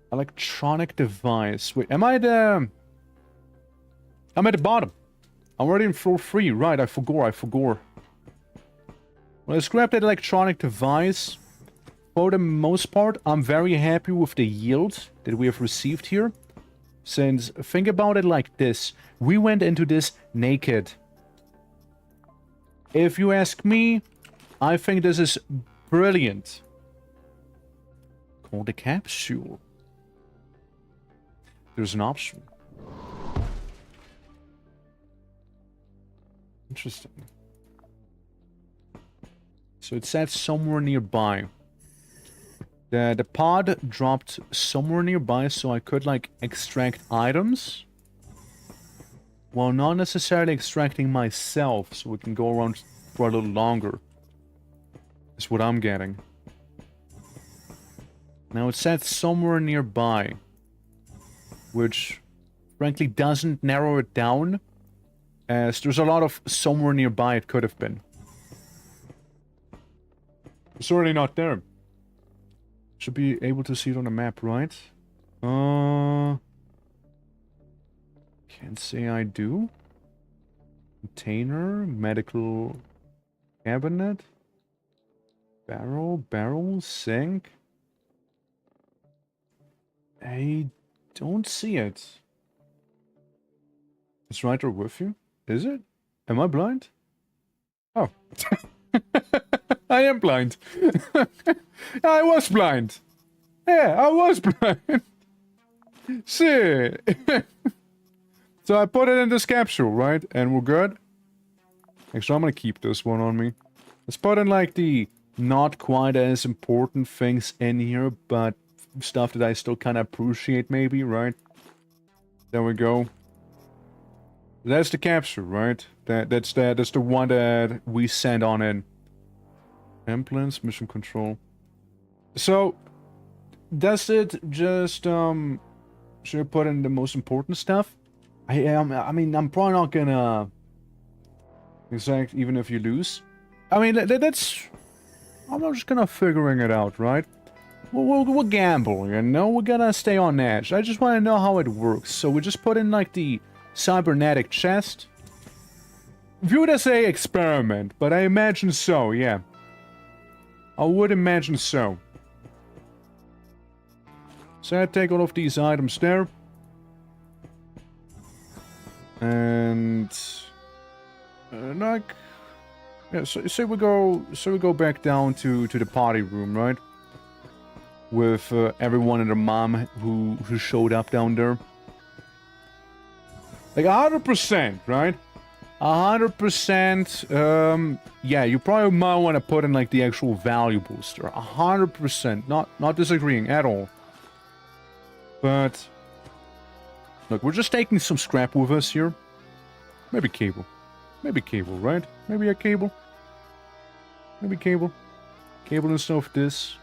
Electronic device. Wait, am I at the... I'm at the bottom. I'm already in floor 3. Right, I forgot. Well, let's grab that electronic device. For the most part, I'm very happy with the yield that we have received here. Since, think about it like this. We went into this naked. If you ask me, I think this is brilliant. Call the capsule. There's an option. Interesting. So it said somewhere nearby. The pod dropped somewhere nearby, so I could, like, extract items. While not necessarily extracting myself, so we can go around for a little longer. Is what I'm getting. Now, it said somewhere nearby. Which, frankly, doesn't narrow it down. As there's a lot of somewhere nearby it could have been. It's already not there. Should be able to see it on the map, right? Can't say I do. Container, medical cabinet, barrel, sink. I don't see it. It's right there with you? Is it? Am I blind? Oh. I am blind. I was blind. Yeah, I was blind. See. So I put it in this capsule, right? And we're good. Actually, I'm gonna keep this one on me. Let's put in, like, the not quite as important things in here, but stuff that I still kind of appreciate, maybe, right? There we go. That's the capsule, right? That's the one that we sent on in. Implants, mission control. So, does it just, should I put in the most important stuff? I mean, I'm probably not gonna exact even if you lose. I mean, that's... I'm not just gonna figuring it out, right? We'll gamble, you know? We're gonna stay on edge. I just want to know how it works. So we just put in, like, the cybernetic chest. View it as a experiment, but I imagine so, yeah. I would imagine so. So I take all of these items there. And... like... Yeah, so say we go back down to the party room, right? With everyone and their mom who showed up down there. Like 100%, right? 100%. Yeah, you probably might want to put in like the actual value booster. 100%. Not disagreeing at all. But look, we're just taking some scrap with us here. Maybe cable. Maybe cable, right? Maybe a cable. Maybe cable. Cable instead of this.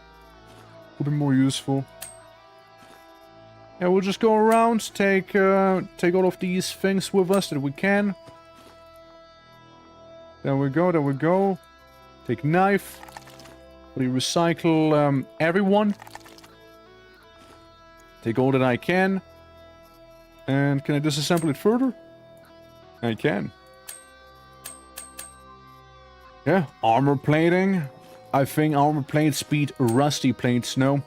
Would be more useful. Yeah, we'll just go around, take all of these things with us that we can. There we go, there we go. Take knife. We recycle everyone. Take all that I can. And can I disassemble it further? I can. Yeah, armor plating. I think armor plates beat rusty plates, no?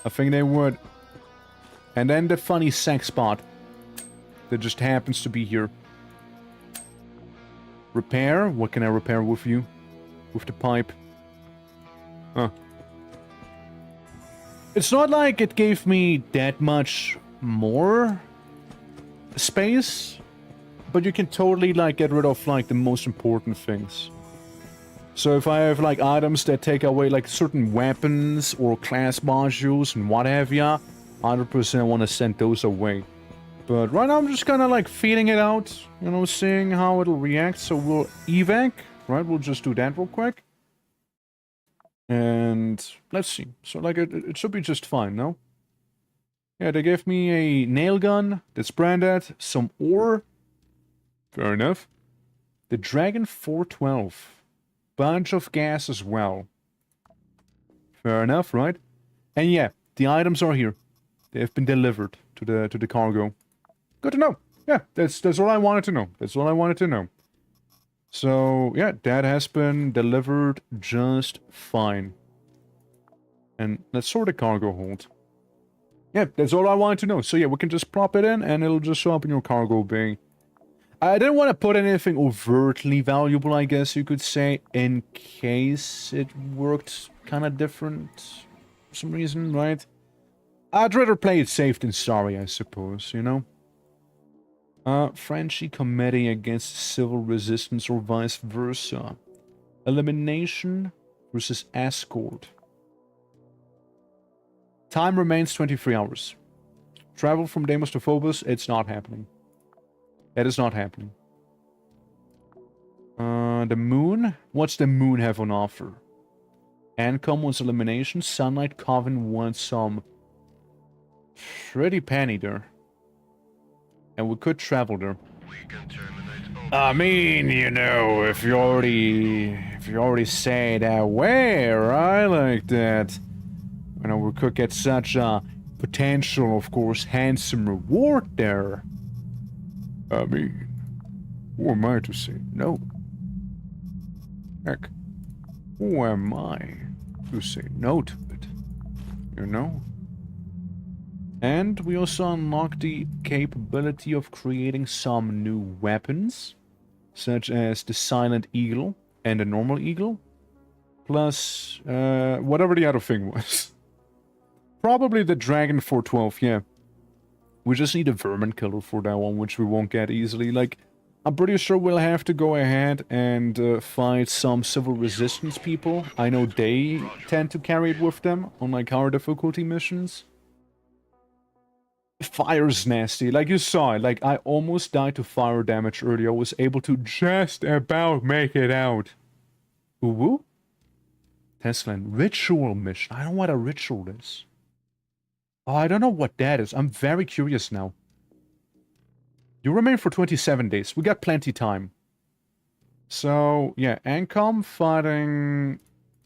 I think they would. And then the funny sex spot that just happens to be here. Repair? What can I repair with you? With the pipe? Huh. It's not like it gave me that much more space, but you can totally, like, get rid of, like, the most important things. So if I have, like, items that take away, like, certain weapons or class modules and what have ya, 100% want to send those away. But right now I'm just kind of, like, feeling it out, you know, seeing how it'll react. So we'll evac, right? We'll just do that real quick. And let's see. So, like, it should be just fine, no? Yeah, they gave me a nail gun that's branded, some ore. Fair enough. The Dragon 412. Bunch of gas as well. Fair enough, right? And yeah, the items are here. They have been delivered to the cargo. Good to know. Yeah, that's all I wanted to know. That's all I wanted to know. So, yeah, that has been delivered just fine. And let's sort the cargo hold. Yeah, that's all I wanted to know. So yeah, we can just plop it in and it'll just show up in your cargo bay. I didn't want to put anything overtly valuable, I guess you could say, in case it worked kind of different for some reason, right? I'd rather play it safe than sorry, I suppose, you know? Frenchy committee against civil resistance or vice versa. Elimination versus escort. Time remains 23 hours. Travel from Deimos to Phobos, it's not happening. That is not happening. The moon? What's the moon have on offer? Ancom wants elimination. Sunlight Coven wants some pretty penny there. And we could travel there. We can terminate I mean, you know, if you already say that way, right? Like that. You know, we could get such a potential, of course, handsome reward there. I mean, who am I to say no? Heck, who am I to say no to it? You know? And we also unlock the capability of creating some new weapons, such as the Silent Eagle and the Normal Eagle, plus whatever the other thing was. Probably the Dragon 412, yeah. We just need a vermin killer for that one, which we won't get easily. Like, I'm pretty sure we'll have to go ahead and fight some civil resistance people. I know they tend to carry it with them on, like, higher difficulty missions. Fire's nasty. Like, you saw it. Like, I almost died to fire damage earlier. I was able to just about make it out. Ooh-woo? Teslan, ritual mission. I don't know what a ritual is. Oh, I don't know what that is. I'm very curious now. You remain for 27 days. We got plenty time. So, yeah, Ancom fighting...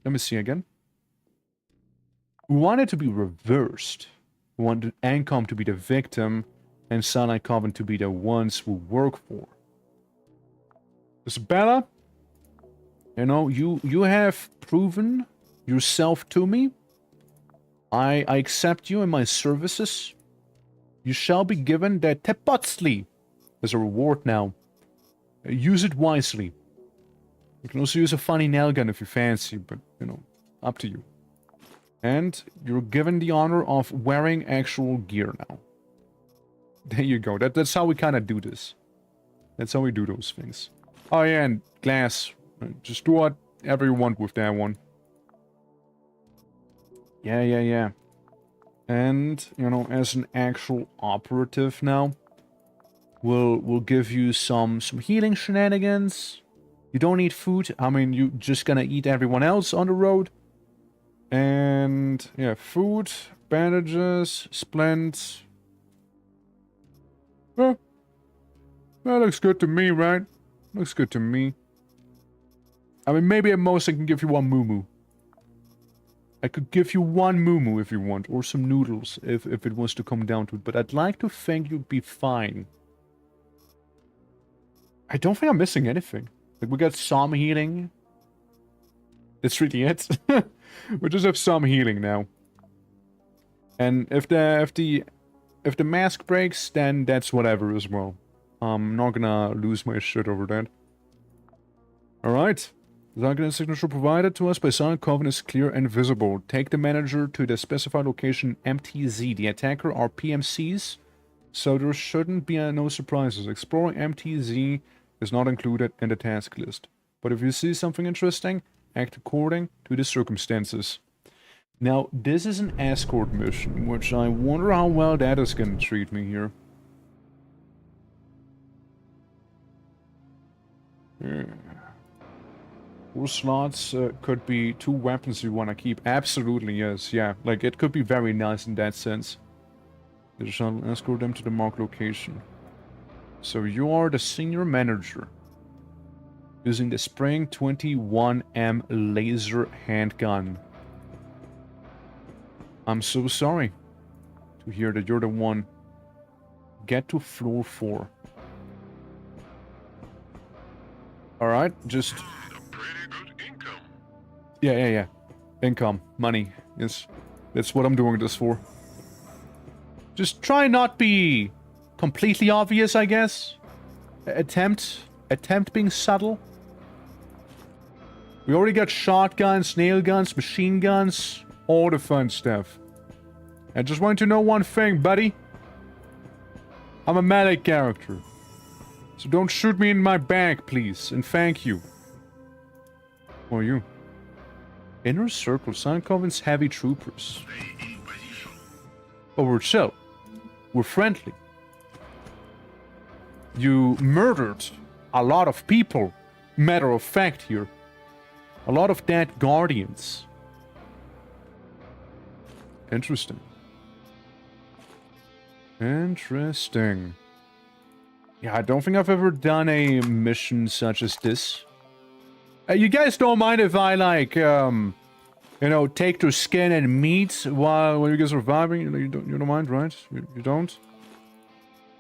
Let me see again. We want it to be reversed. We want Ancom to be the victim and Sunlight Coven to be the ones we work for. Isabella, you know, you have proven yourself to me. I accept you in my services. You shall be given the Tepotli as a reward now. Use it wisely. You can also use a funny nail gun if you fancy, but, you know, up to you. And you're given the honor of wearing actual gear now. There you go. That's how we kind of do this. That's how we do those things. Oh yeah, and glass. Just do whatever you want with that one. Yeah. And, you know, as an actual operative now, we'll give you some healing shenanigans. You don't need food. I mean, you just gonna eat everyone else on the road. And, yeah, food, bandages, splints. Well, that looks good to me, right? Looks good to me. I mean, maybe at most I can give you one moo-moo. I could give you one moo-moo if you want, or some noodles if it was to come down to it, but I'd like to think you'd be fine. I don't think I'm missing anything. Like, we got some healing. That's really it. We just have some healing now. And if the mask breaks, then that's whatever as well. I'm not gonna lose my shit over that. Alright. The target signature provided to us by Silent Coven is clear and visible. Take the manager to the specified location MTZ. The attacker are PMCs, so there shouldn't be no surprises. Exploring MTZ is not included in the task list. But if you see something interesting, act according to the circumstances. Now, this is an escort mission, which I wonder how well that is going to treat me here. Yeah. 4 slots could be 2 weapons you want to keep. Absolutely, yes. Yeah, like, it could be very nice in that sense. You shall escort them to the marked location. So you are the senior manager. Using the Spring 21M laser handgun. I'm so sorry to hear that you're the one. Get to floor 4. Alright, just... Pretty good income. Yeah. Income. Money. Yes. That's what I'm doing this for. Just try not be completely obvious, I guess. Attempt being subtle. We already got shotguns, nail guns, machine guns, all the fun stuff. I just want you to know one thing, buddy. I'm a melee character. So don't shoot me in my back, please, and thank you. Who are you? Inner Circle, Silent Coven's heavy troopers. Stay in position. But we're chill. We're friendly. You murdered a lot of people. Matter of fact here. A lot of dead guardians. Interesting. Interesting. Yeah, I don't think I've ever done a mission such as this. You guys don't mind if I, like, you know, take their skin and meat while you guys are vibing? You don't mind, right? You don't?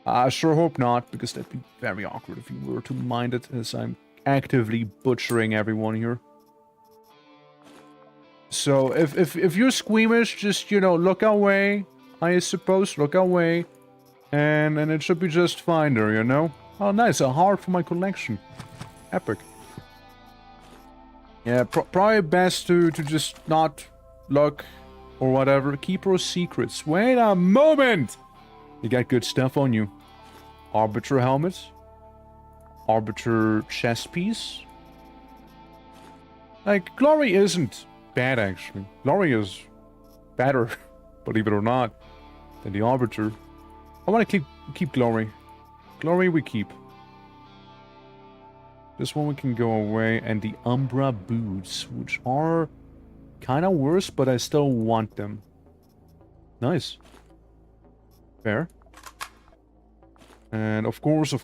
I sure hope not, because that'd be very awkward if you were to mind it, as I'm actively butchering everyone here. So, if you're squeamish, just, you know, look away, I suppose, look away. And it should be just fine there, you know? Oh, nice, a heart for my collection. Epic. Yeah, probably best to just not look or whatever. Keep our secrets. Wait a moment! You got good stuff on you. Arbiter helmet. Arbiter chest piece. Like, Glory isn't bad, actually. Glory is better, believe it or not, than the Arbiter. I want to keep Glory. Glory we keep. This one we can go away. And the Umbra boots, which are kind of worse, but I still want them. Nice. Fair. And of course,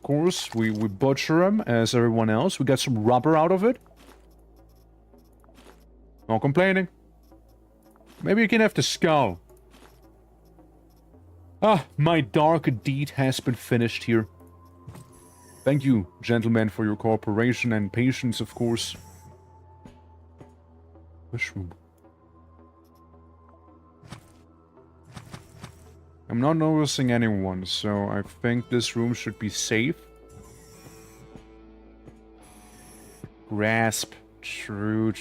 we butcher him as everyone else. We got some rubber out of it. No complaining. Maybe you can have the skull. Ah, my dark deed has been finished here. Thank you, gentlemen, for your cooperation and patience, of course. Mushroom. I'm not noticing anyone, so I think this room should be safe. Grasp. True.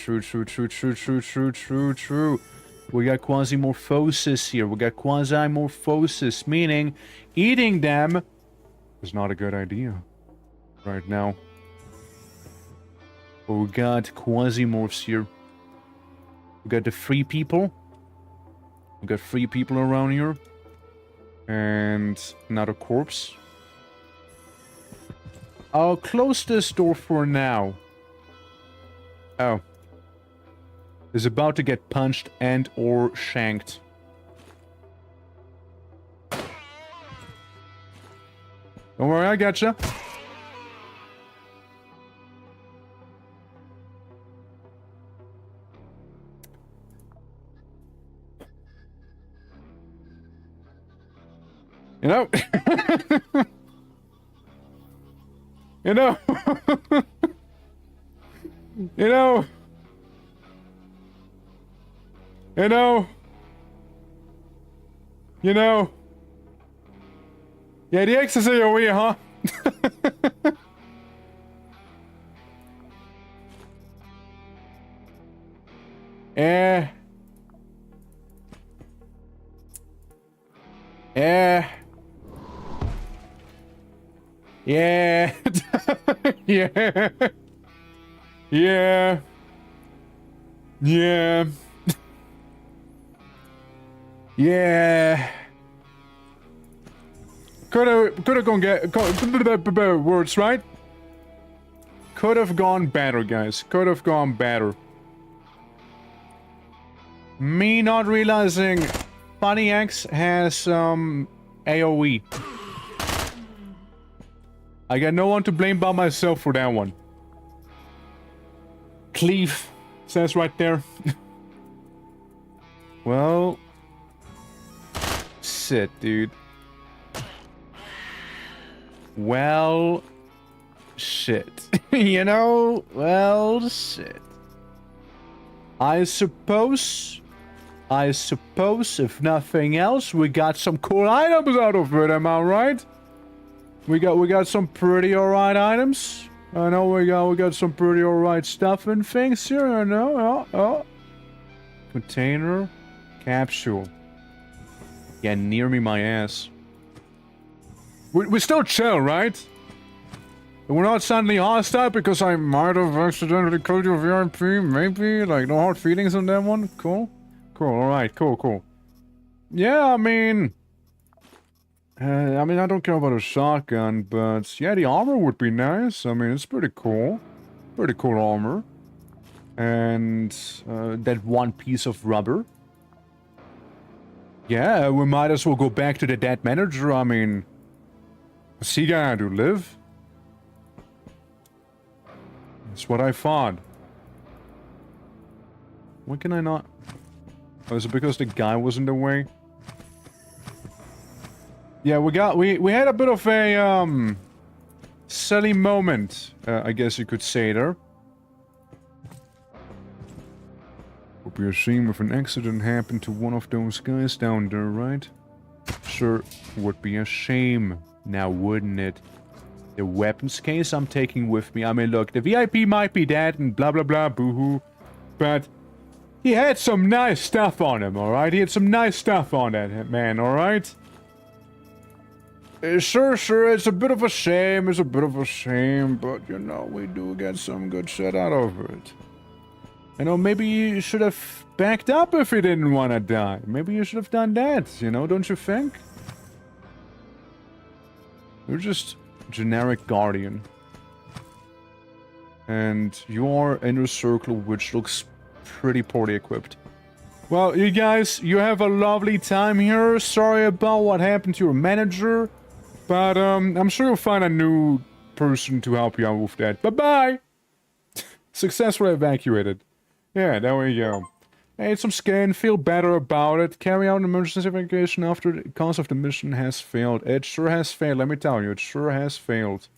We got quasimorphosis here. We got quasimorphosis, meaning eating them is not a good idea right now. But we got quasimorphs here. We got the free people. We got free people around here. And another corpse. I'll close this door for now. Oh. Is about to get punched and or shanked. Don't worry, I gotcha. You know? You know? You know? You know? You know? Yeah, the X's are your way, huh? Yeah. Yeah. Yeah. Yeah. Yeah. Yeah. Yeah. Could have gone words, right? Could have gone better, guys. Could have gone better. Me not realizing Funny X has AoE. I got no one to blame but myself for that one. Cleave says right there. Well, shit, dude. Well, shit. You know, well, shit. I suppose, if nothing else, we got some cool items out of it, am I right? We got some pretty alright items. I know we got some pretty alright stuff and things here, I know, oh. Container, capsule. Yeah, near me my ass. We're still chill, right? We're not suddenly hostile because I might have accidentally called you VIP, maybe? Like, no hard feelings on that one? Cool? Cool, alright, cool. Yeah, I mean, I don't care about a shotgun, but yeah, the armor would be nice. I mean, it's pretty cool. Pretty cool armor. And that one piece of rubber. Yeah, we might as well go back to the dead manager. I mean, what's he gonna do, live? That's what I thought. Why can I not? Oh, is it because the guy was in the way? Yeah, we had a bit of a silly moment, I guess you could say there. Would be a shame if an accident happened to one of those guys down there, right? Sure, would be a shame, now wouldn't it? The weapons case I'm taking with me. I mean, look, the VIP might be dead and blah blah blah, boo-hoo, but he had some nice stuff on him, alright? He had some nice stuff on that man, alright? Sure, it's a bit of a shame, but, you know, we do get some good shit out of it. You know, maybe you should have backed up if you didn't want to die. Maybe you should have done that, you know, don't you think? You're just generic guardian. And your inner circle, which looks pretty poorly equipped. Well, you guys, you have a lovely time here. Sorry about what happened to your manager. But, I'm sure you'll find a new person to help you out with that. Bye-bye! Successfully evacuated. Yeah, there we go. Ate some skin, feel better about it. Carry out an emergency evacuation after the cause of the mission has failed. It sure has failed, let me tell you. It sure has failed.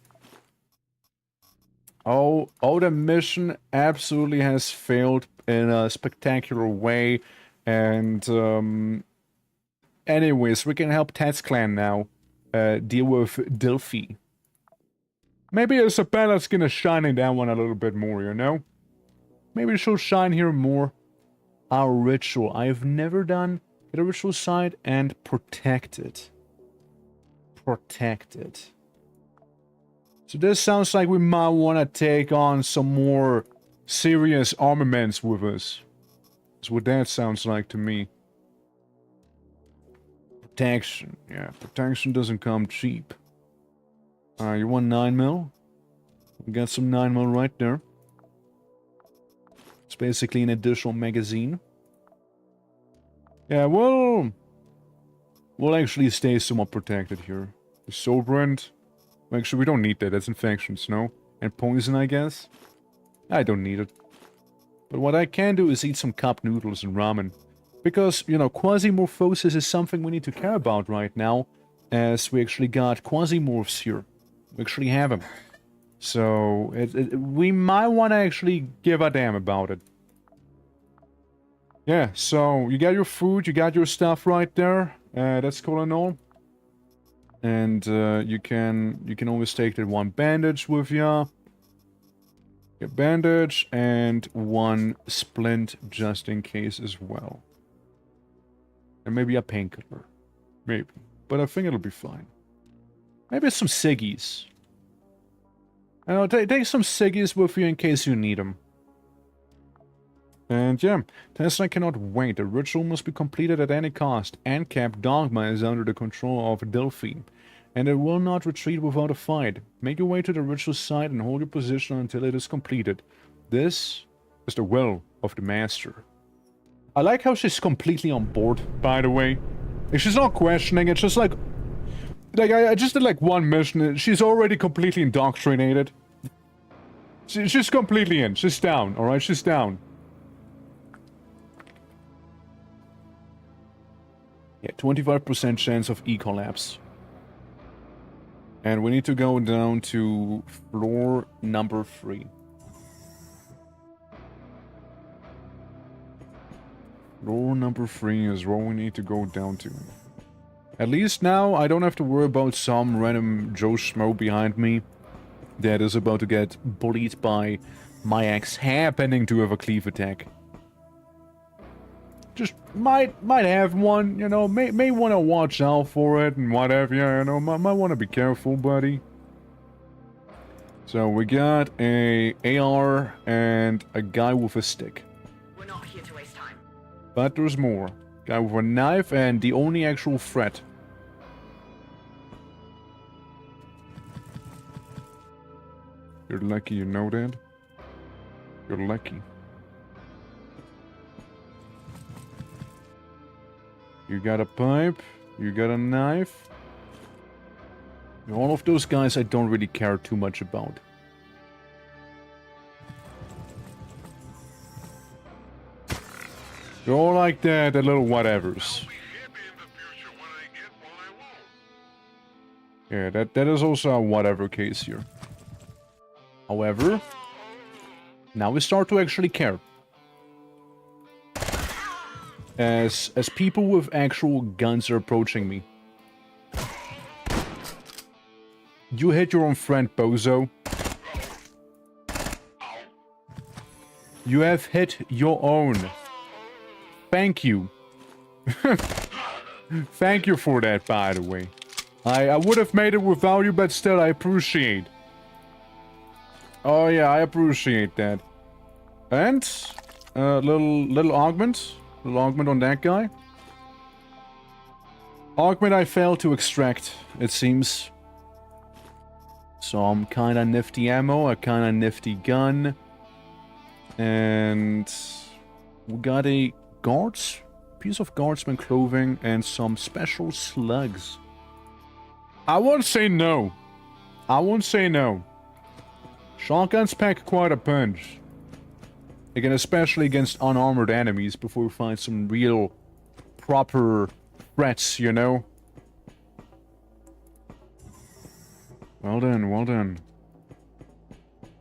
Oh, the mission absolutely has failed in a spectacular way. And, anyways, we can help Ted's clan now deal with Delphi. Maybe Isabella's gonna shine in that one a little bit more, you know? Maybe she'll shine here more. Our ritual. I've never done get a ritual site and protect it. Protect it. So this sounds like we might want to take on some more serious armaments with us. That's what that sounds like to me. Protection. Yeah, protection doesn't come cheap. You want 9mm? We got some 9mm right there. It's basically an additional magazine. Yeah, we'll actually stay somewhat protected here. The Sobrand. Actually, we don't need that. That's infections, no? And poison, I guess? I don't need it. But what I can do is eat some cup noodles and ramen. Because, you know, quasimorphosis is something we need to care about right now. As we actually got quasimorphs here. We actually have them. So, we might want to actually give a damn about it. Yeah, so you got your food, you got your stuff right there. That's cool and all. And you can always take that one bandage with ya. A bandage and one splint just in case as well. And maybe a painkiller. Maybe. But I think it'll be fine. Maybe some ciggies. Take some ciggies with you in case you need them. And yeah, Tesla cannot wait. The ritual must be completed at any cost. ANCAP Dogma is under the control of Delphi, and it will not retreat without a fight. Make your way to the ritual site and hold your position until it is completed. This is the will of the Master. I like how she's completely on board, by the way. Like, she's not questioning, it's just like I just did like one mission, and she's already completely indoctrinated. She's completely in. She's down, alright? She's down. Yeah, 25% chance of E-collapse. And we need to go down to floor number 3. Floor number 3 is where we need to go down to. At least now, I don't have to worry about some random Joe Schmo behind me that is about to get bullied by my ex happening to have a cleave attack. Just might have one, you know, may want to watch out for it and whatever, you know, might want to be careful, buddy. So we got a AR and a guy with a stick. We're not here to waste time. But there's more. Guy with a knife and the only actual threat. You're lucky you know that. You're lucky. You got a pipe. You got a knife. All of those guys I don't really care too much about. They're all like that, the little whatevers. Yeah, that is also a whatever case here. However, now we start to actually care. As people with actual guns are approaching me. You hit your own friend, bozo. You have hit your own. Thank you. Thank you for that, by the way. I would have made it without you, but still, I appreciate. Oh yeah, I appreciate that. And little augment. Little augment on that guy. Augment I failed to extract, it seems. Some kinda nifty ammo, a kinda nifty gun. And we got a piece of guardsman clothing and some special slugs. I won't say no. I won't say no. Shotguns pack quite a punch. Again, especially against unarmored enemies before we find some real, proper threats, you know? Well done, well done.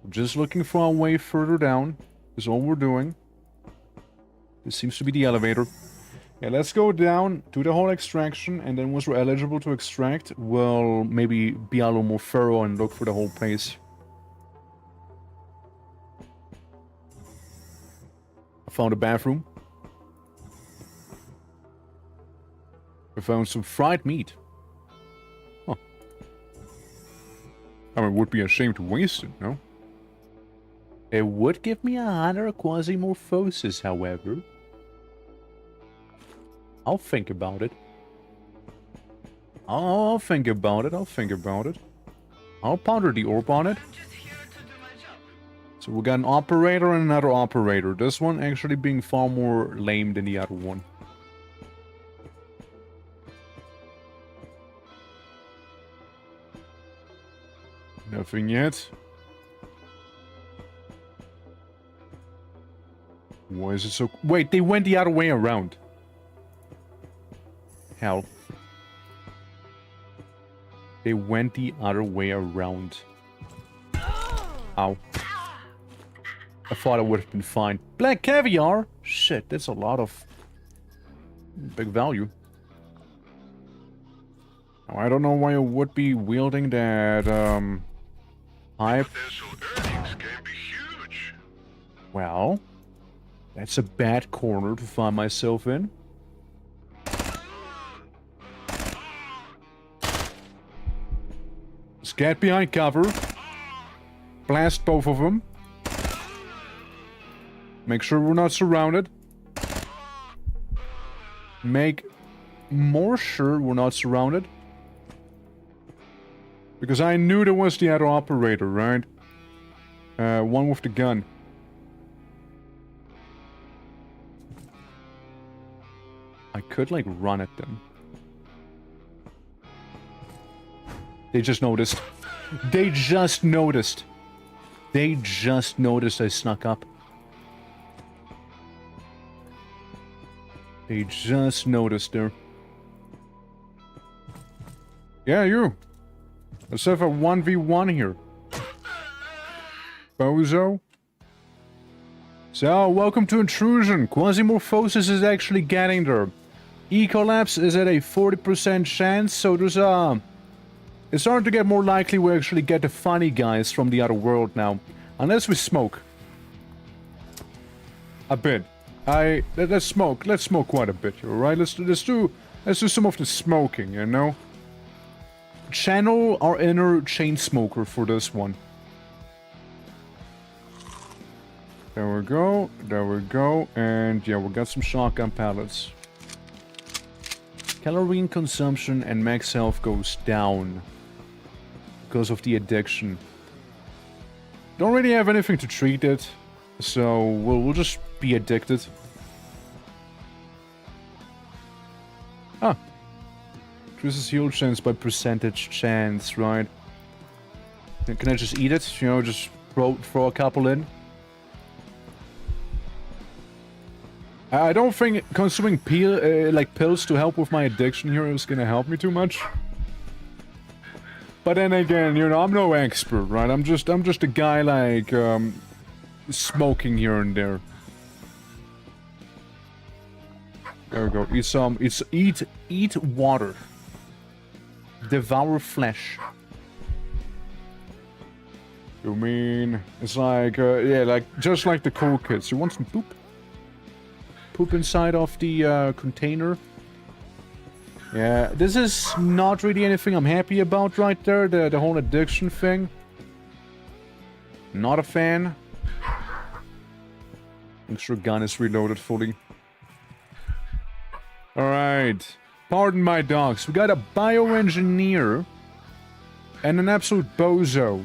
Just looking for a way further down is all we're doing. This seems to be the elevator. Yeah, let's go down, do the whole extraction, and then once we're eligible to extract, we'll maybe be a little more thorough and look for the whole place. I found a bathroom. I found some fried meat. Huh. I mean, it would be a shame to waste it, no? It would give me a higher quasimorphosis, however. I'll think about it. I'll think about it. I'll think about it. I'll ponder the orb on it. So we got an operator and another operator. This one actually being far more lame than the other one. Nothing yet. Why is it so... Wait, they went the other way around. Hell. They went the other way around. Ow. I thought it would have been fine. Black caviar? Shit, that's a lot of... big value. Now, I don't know why it would be wielding that, hype. Potential earnings can be huge. Well... that's a bad corner to find myself in. Let's get behind cover. Blast both of them. Make sure we're not surrounded. Make more sure we're not surrounded. Because I knew there was the other operator, right? One with the gun. I could, like, run at them. They just noticed. They just noticed. They just noticed I snuck up. They just noticed there. Yeah, you. Let's have a 1v1 here. Bozo. So, welcome to Intrusion. Quasimorphosis is actually getting there. E-collapse is at a 40% chance, so there's a... it's starting to get more likely we actually get the funny guys from the other world now. Unless we smoke. A bit. Let's smoke. Let's smoke quite a bit here, alright? Let's do some of the smoking, you know? Channel our inner chain smoker for this one. There we go, and yeah, we got some shotgun pellets. Calorie consumption and max health goes down because of the addiction. Don't really have anything to treat it, so we'll just be addicted. Ah. Increases heal chance by percentage chance, right? Can I just eat it? You know, just throw a couple in? I don't think consuming pills to help with my addiction here is gonna help me too much. But then again, you know, I'm no expert, right? I'm just a guy like smoking here and there. There we go. Eat some. Eat water. Devour flesh. You mean it's like yeah, like just like the cool kids. You want some poop? Poop inside of the container. Yeah, this is not really anything I'm happy about right there. The whole addiction thing. Not a fan. Make sure gun is reloaded fully. Alright. Pardon my dogs. We got a bioengineer and an absolute bozo.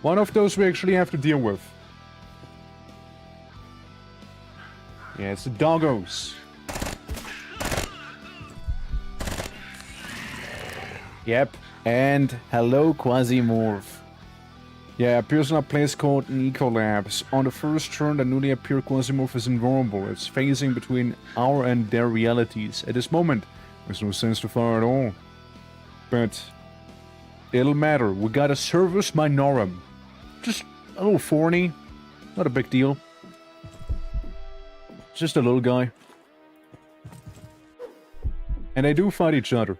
One of those we actually have to deal with. Yeah, it's the doggos. Yep. And hello, QUASIMORPH. Yeah, appears in a place called Ecolabs. On the first turn, the newly appeared QUASIMORPH is invulnerable. It's phasing between our and their realities. At this moment, there's no sense to fire at all. But it'll matter. We got a Service Minorum. Just a little thorny. Not a big deal. Just a little guy. And they do fight each other.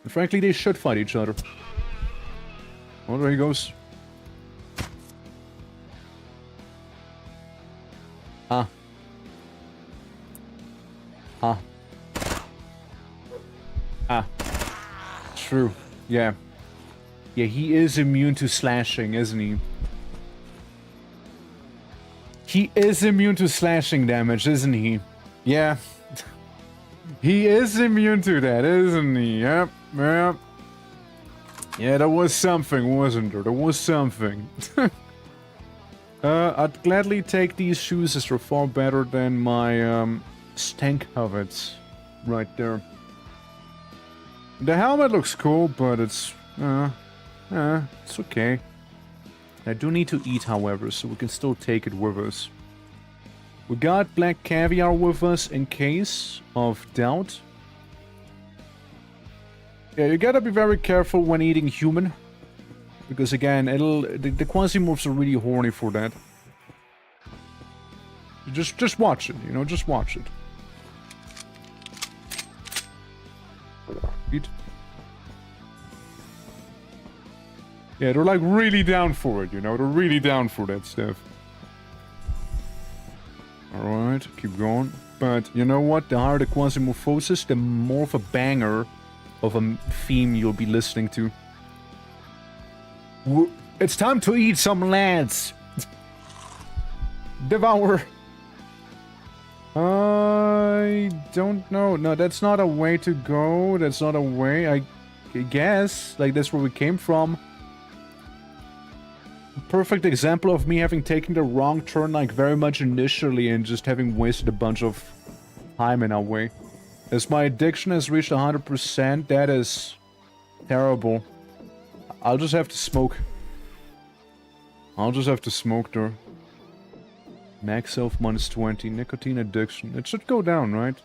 And frankly, they should fight each other. Oh, there he goes. Ah. Ah. Ah. True. Yeah. Yeah, he is immune to slashing, isn't he? He is immune to slashing damage, isn't he? Yeah. He is immune to that, isn't he? Yep, yep. Yeah, there was something, wasn't there? There was something. I'd gladly take these shoes as they're far better than my stank helmets right there. The helmet looks cool, but it's okay. I do need to eat, however, so we can still take it with us. We got black caviar with us in case of doubt. Yeah, you gotta be very careful when eating human. Because again, the QUASIMORPHs are really horny for that. Just watch it, you know, just watch it. Eat. Yeah, they're like really down for it, you know, they're really down for that stuff. Alright, keep going. But you know what? The higher the QUASIMORPHOSIS, the more of a banger of a theme you'll be listening to. It's time to eat some lads! Devour! I don't know. No, that's not a way to go. That's not a way, I guess. Like, that's where we came from. Perfect example of me having taken the wrong turn, like, very much initially and just having wasted a bunch of time in our way. As my addiction has reached 100%, that is terrible. I'll just have to smoke. I'll just have to smoke there. Max health -20. Nicotine addiction. It should go down, right?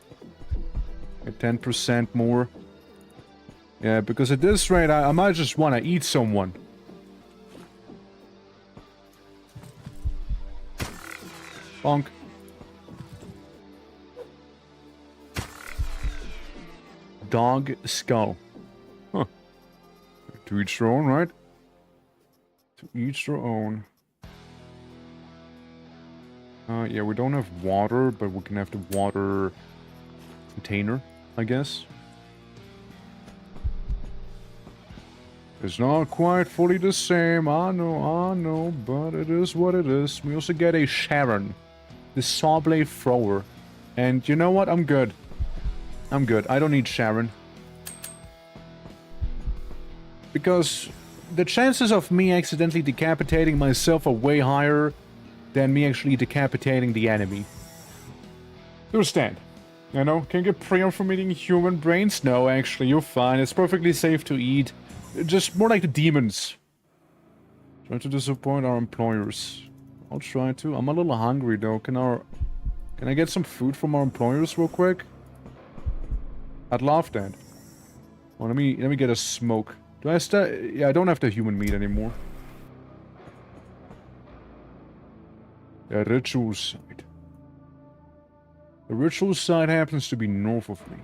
At 10% more. Yeah, because at this rate, I might just want to eat someone. Bonk. Dog skull. Huh. To each their own, right? To each their own. Yeah, we don't have water, but we can have the water container, I guess. It's not quite fully the same, I know, but it is what it is. We also get a Sharon, the saw blade thrower. And you know what? I'm good. I'm good. I don't need Sharon. Because the chances of me accidentally decapitating myself are way higher than me actually decapitating the enemy. Understand? You know, can you get prayer from eating human brains? No, actually, you're fine. It's perfectly safe to eat. Just more like the demons. Try to disappoint our employers. I'll try to. I'm a little hungry though. Can I get some food from our employers real quick? I'd love that. Well, let me get a smoke. Do I still? Yeah, I don't have the human meat anymore. The ritual site. The ritual site happens to be north of me.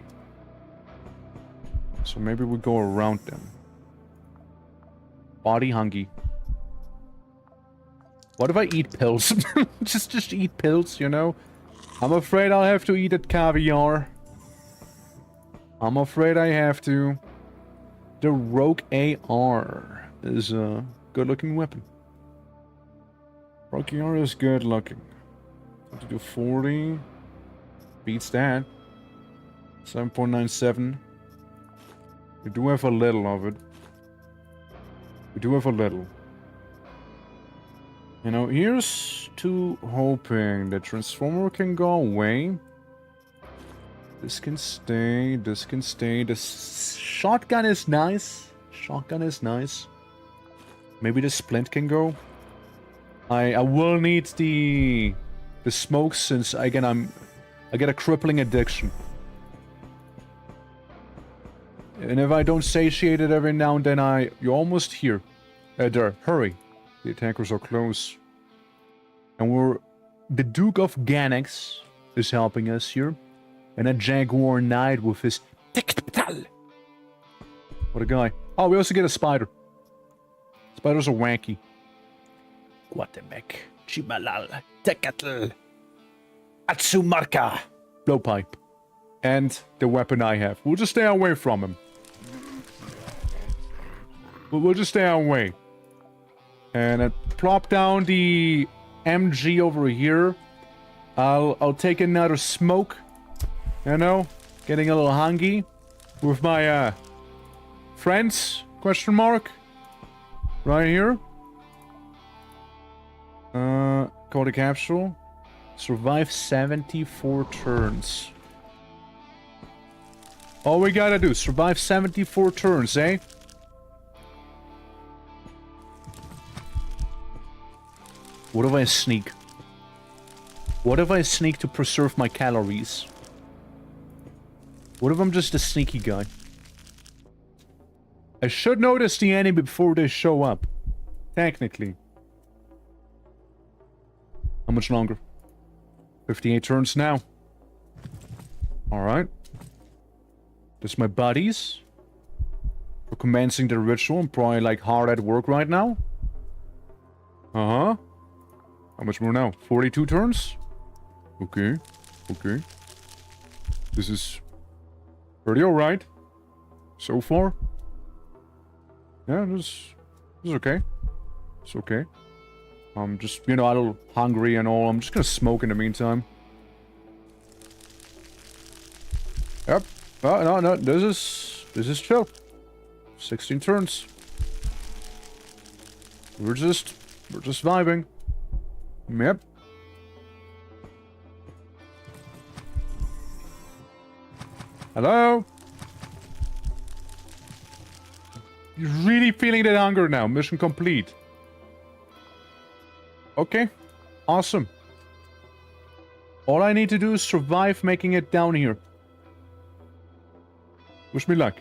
So maybe we go around them. Body hungry. What if I eat pills? just eat pills, you know? I'm afraid I'll have to eat that caviar. I'm afraid I have to. The Rogue AR is a good-looking weapon. Rogue AR is good-looking. To do 40. Beats that. 7.97. We do have a little of it. We do have a little. You know, here's to hoping the Transformer can go away. This can stay. This can stay. The shotgun is nice. Shotgun is nice. Maybe the splint can go. I will need the smoke since again I get a crippling addiction. And if I don't satiate it every now and then, you're almost here. There, hurry. The attackers are close. And the Duke of Ganix is helping us here. And a Jaguar Knight with his what a guy. Oh, we also get a spider. Spiders are wacky. Guatemek, Chibalal, Tekatl, Atsumarka. Blowpipe. And the weapon I have. We'll just stay away from him. We'll just stay away. And I plop down the MG over here. I'll take another smoke. You know, getting a little hungry with my friends? Question mark. Right here. Call the capsule. Survive 74 turns. All we gotta do, survive 74 turns, eh? What if I sneak? What if I sneak to preserve my calories? What if I'm just a sneaky guy? I should notice the enemy before they show up. Technically. How much longer? 58 turns now. Alright. This my buddies. We're commencing the ritual. I'm probably like hard at work right now. Uh-huh. How much more now? 42 turns? Okay. Okay. This is pretty alright. So far. Yeah, this is okay. It's okay. I'm just, you know, a little hungry and all. I'm just gonna smoke in the meantime. Yep. Oh, no, this is chill. 16 turns. We're just vibing. Yep. Hello? You're really feeling that hunger now. Mission complete. Okay. Awesome. All I need to do is survive making it down here. Wish me luck.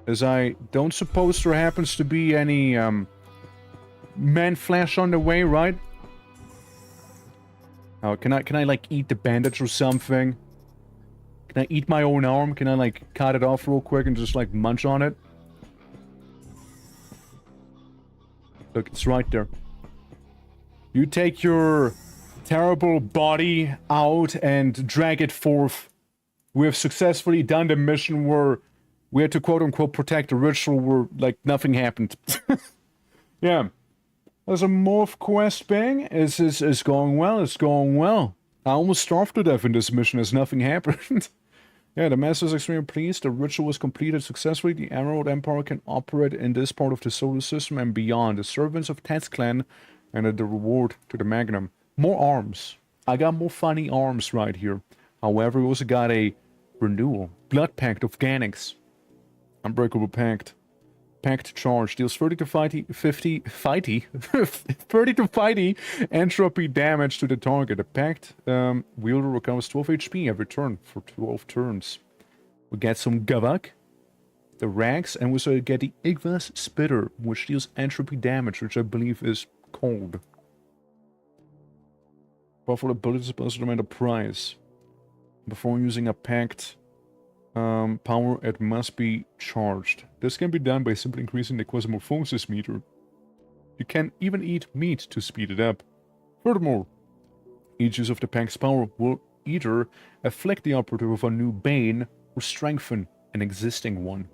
As I don't suppose there happens to be any man flesh on the way, right? Oh, can I like eat the bandage or something? Can I eat my own arm? Can I like cut it off real quick and just like munch on it? Look, it's right there. You take your terrible body out and drag it forth. We have successfully done the mission where we had to quote-unquote protect the ritual where, like, nothing happened. Yeah. There's a morph quest bang. It's going well. It's going well. I almost starved to death in this mission as nothing happened. Yeah, the Master is extremely pleased. The ritual was completed successfully. The Emerald Empire can operate in this part of the solar system and beyond. The servants of Ted's clan and the reward to the Magnum. More arms. I got more funny arms right here. However, we also got a renewal. Blood Pact of Ganix. Unbreakable Pact. Pact charge deals 30 to 30 to 50 entropy damage to the target. The Pact wielder recovers 12 HP every turn for 12 turns. We get some Gavak, the Rags, and we also get the Igva's Spitter, which deals entropy damage, which I believe is cold. Powerful abilities also demand a price. Before using a Pact power, it must be charged. This can be done by simply increasing the QUASIMORPH meter. You can even eat meat to speed it up. Furthermore, each use of the Pact's power will either afflict the operative with a new bane or strengthen an existing one.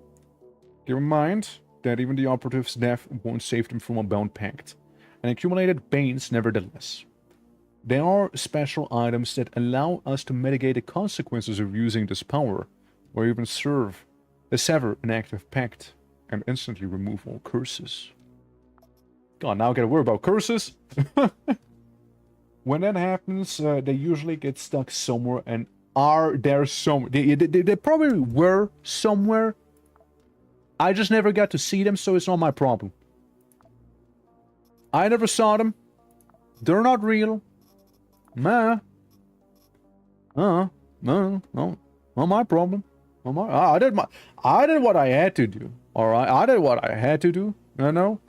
Keep in mind that even the operative's death won't save them from a bound Pact, and accumulated banes nevertheless. There are special items that allow us to mitigate the consequences of using this power, or even sever an active pact and instantly remove all curses. God, now I gotta worry about curses? when that happens, they usually get stuck somewhere and are there somewhere. They probably were somewhere. I just never got to see them, so it's not my problem. I never saw them. They're not real. Nah. No, not my problem. I did what I had to do. Alright, I did what I had to do, you know?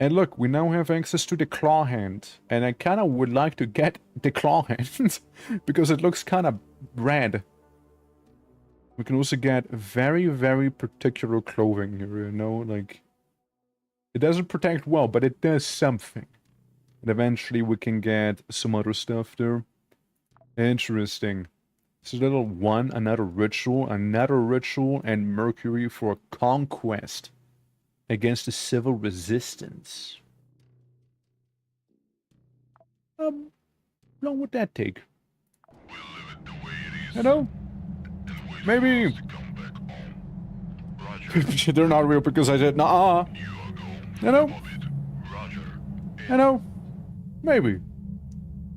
And look, we now have access to the claw hand. And I kinda would like to get the claw hand. Because it looks kinda rad. We can also get very, very particular clothing here, you know? Like, it doesn't protect well, but it does something. And eventually we can get some other stuff there. Interesting. This is little one, another ritual, and Mercury for conquest against the civil resistance. How long would that take? We'll leave it the way it is. You know? And wait Maybe. for us to come back home. Roger. They're not real because I did. Nuh-uh. You are going. You know? Of it. Roger. You know? Maybe.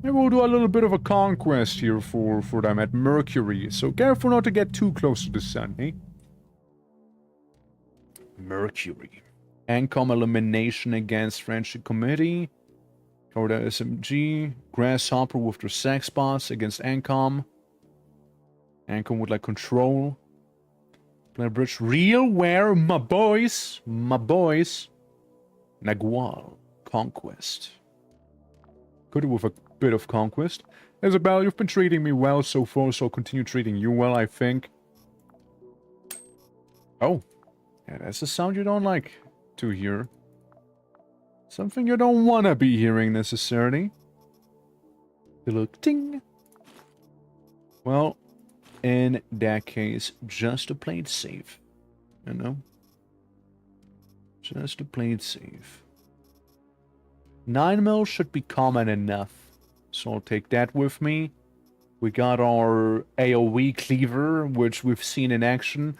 Maybe we'll do a little bit of a conquest here for them at Mercury. So careful not to get too close to the sun, eh? Mercury. ANCOM elimination against Friendship Committee. Cover the SMG. Grasshopper with their sex bots against ANCOM. ANCOM would like control. Planet Bridge. Realware, my boys. My boys. Nagual. Conquest. Could do with a bit of conquest. Isabel, you've been treating me well so far, so I'll continue treating you well, I think. Oh. Yeah, that's a sound you don't like to hear. Something you don't want to be hearing, necessarily. The little ting. Well, in that case, just to play it safe. You know? Just to play it safe. 9mm should be common enough. So I'll take that with me. We got our AoE cleaver, which we've seen in action,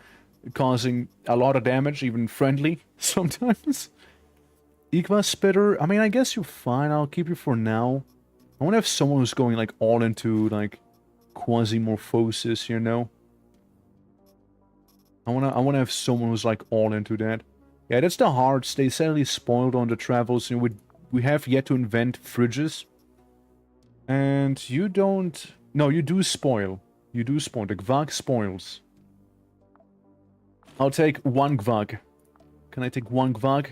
causing a lot of damage, even friendly, sometimes. Equa Spitter, I mean, I guess you're fine. I'll keep you for now. I want to have someone who's going, like, all into, like, Quasimorphosis, you know? I wanna have someone who's, like, all into that. Yeah, that's the hearts. They sadly spoiled on the travels. You know, we have yet to invent fridges. And you don't... No, you do spoil. You do spoil. The Gvag spoils. I'll take one Gvag. Can I take one Gvag?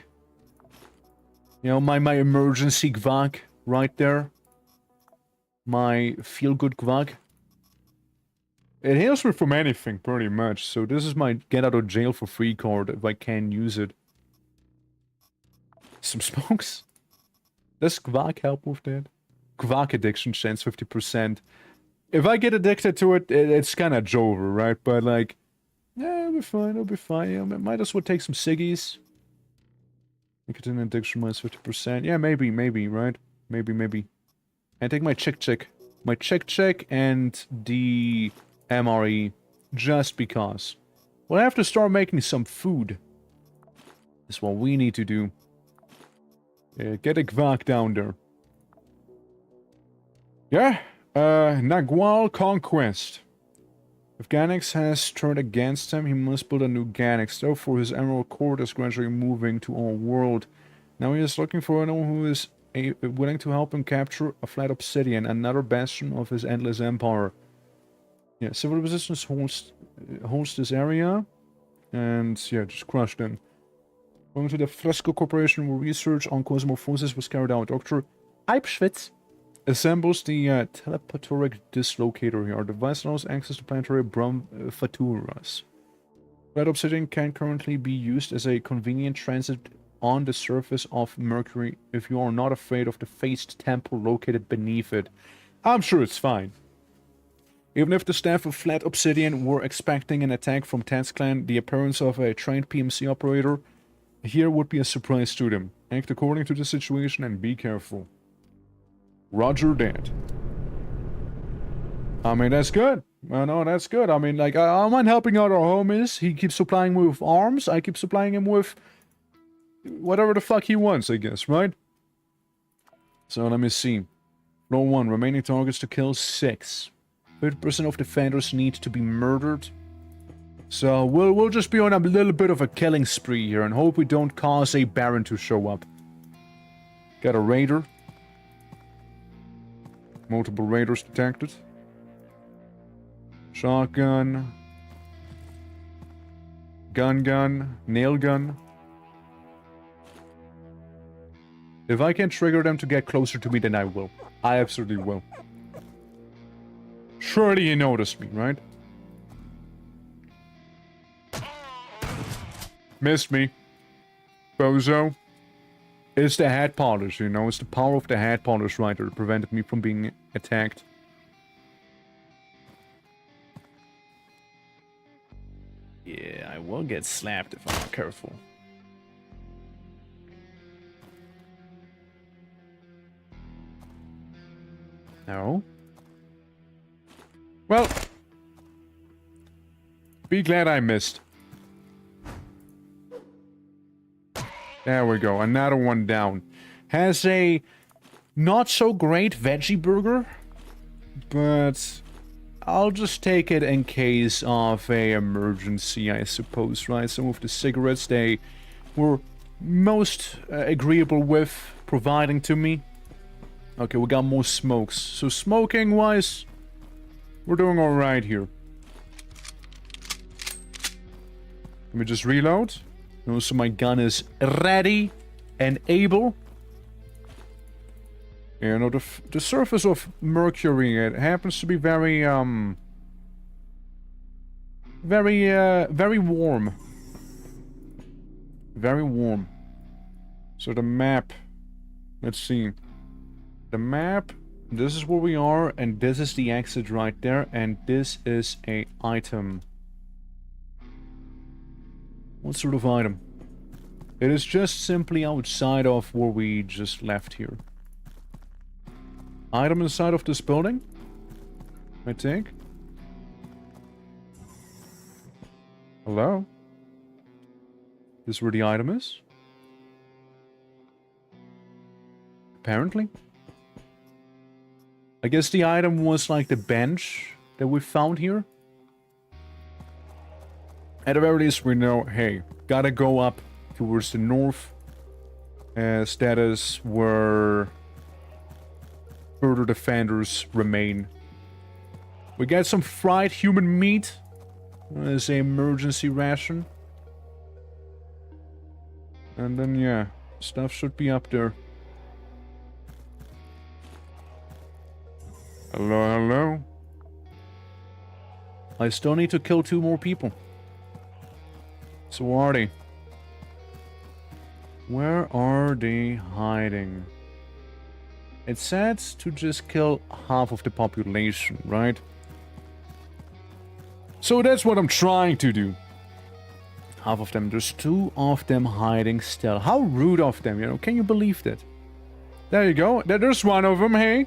You know, my emergency Gvag right there. My feel-good Gvag. It heals me from anything, pretty much. So this is my get-out-of-jail-for-free card if I can use it. Some smokes? Does Gvag help with that? Gvag addiction chance 50%. If I get addicted to it, it's kind of over, right? But like, yeah, it'll be fine, it'll be fine. Yeah, might as well take some ciggies. Nicotine addiction minus 50%. Yeah, maybe, right? Maybe. And take my chick. My chick and the MRE. Just because. We'll have to start making some food. That's what we need to do. Yeah, get a Gvag down there. Yeah, Nagual Conquest. If Ganix has turned against him, he must build a new Ganix. Therefore, his Emerald Court is gradually moving to our world. Now he is looking for anyone who is willing to help him capture a flat obsidian, another bastion of his endless empire. Yeah, civil resistance holds this area. And, yeah, just crush them. Going to the Fresco Corporation, where research on Quasimorphosis was carried out. Dr. Eibschwitz assembles the telepatoric dislocator here. Our device allows access to planetary Brumfaturas. Red obsidian can currently be used as a convenient transit on the surface of Mercury if you are not afraid of the phased temple located beneath it. I'm sure it's fine. Even if the staff of Flat Obsidian were expecting an attack from Ted's clan, the appearance of a trained PMC operator here would be a surprise to them. Act according to the situation and be careful. Roger that. I mean, that's good. No, that's good. I mean, like, I mind helping out our homies. He keeps supplying me with arms. I keep supplying him with whatever the fuck he wants, I guess, right? So, let me see. Floor 1. Remaining targets to kill 6. 50% of defenders need to be murdered. So we'll just be on a little bit of a killing spree here and hope we don't cause a Baron to show up. Got a raider. Multiple raiders detected. Shotgun. Gun. Nail gun. If I can trigger them to get closer to me, then I will. I absolutely will. Surely you noticed me, right? Missed me. Bozo. It's the head polish, you know? It's the power of the head polish right there that prevented me from being attacked. Yeah, I will get slapped if I'm not careful. No. Well. Be glad I missed. There we go. Another one down. Has a not so great veggie burger. But I'll just take it in case of a emergency, I suppose, right? Some of the cigarettes they were most agreeable with providing to me. Okay, we got more smokes. So smoking-wise, we're doing alright here. Let me just reload. So my gun is ready and able. You know, the surface of Mercury, it happens to be very warm. Very warm. So the map, let's see. The map, this is where we are, and this is the exit right there, and this is a item. What sort of item? It is just simply outside of where we just left here. Item inside of this building? I think. Hello? This is where the item is? Apparently. I guess the item was like the bench that we found here. At the very least, we know, hey, gotta go up towards the north. As that is where further defenders remain. We get some fried human meat as an emergency ration. And then, yeah, stuff should be up there. Hello, hello. I still need to kill 2 more people. So where are they? Where are they hiding? It's sad to just kill half of the population, right? So that's what I'm trying to do. Half of them. There's 2 of them hiding still. How rude of them, you know? Can you believe that? There you go. There's one of them, hey?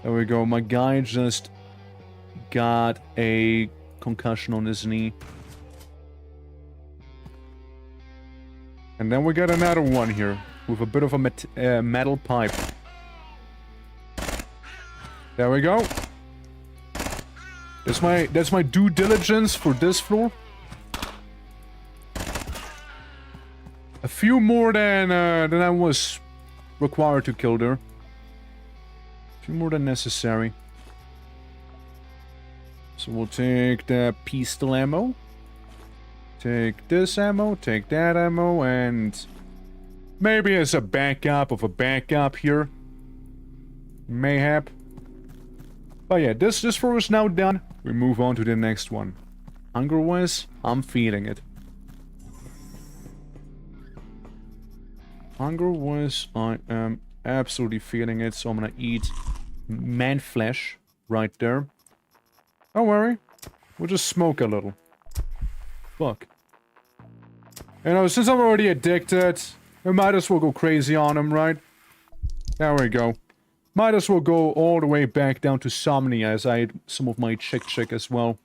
There we go. My guy just got a concussion on his knee. And then we got another one here with a bit of a metal pipe. There we go. That's my due diligence for this floor. A few more than I was required to kill there. A few more than necessary. So we'll take the pistol ammo. Take this ammo, take that ammo, and maybe as a backup of a backup here. Mayhap. But yeah, this floor is now done. We move on to the next one. Hunger-wise, I'm feeling it. Hunger-wise, I am absolutely feeling it, so I'm gonna eat man flesh right there. Don't worry, we'll just smoke a little. Fuck. You know, since I'm already addicted, I might as well go crazy on him, right? There we go. Might as well go all the way back down to Somnia as I ate some of my chick as well.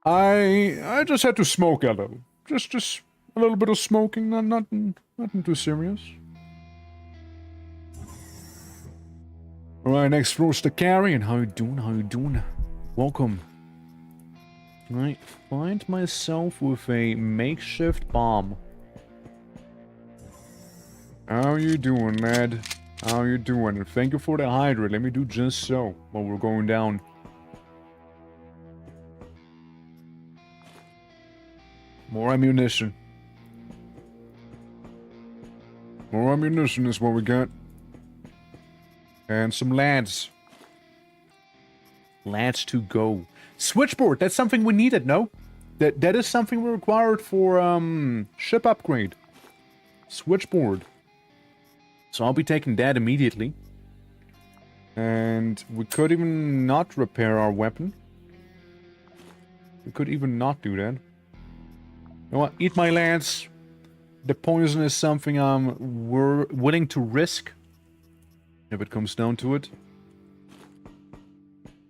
I just had to smoke a little. just a little bit of smoking, nothing too serious. Alright, next floor's the Carrion. How you doing? How you doing? Welcome. I find myself with a makeshift bomb. How you doing, lad? How you doing? Thank you for the hydrate. Let me do just so while we're going down. More ammunition. More ammunition is what we got. And some lads. Lads to go. Switchboard, that's something we needed, no? That is something we required for ship upgrade. Switchboard. So I'll be taking that immediately. And we could even not repair our weapon. We could even not do that. You know what? Eat my lance. The poison is something we're willing to risk. If it comes down to it.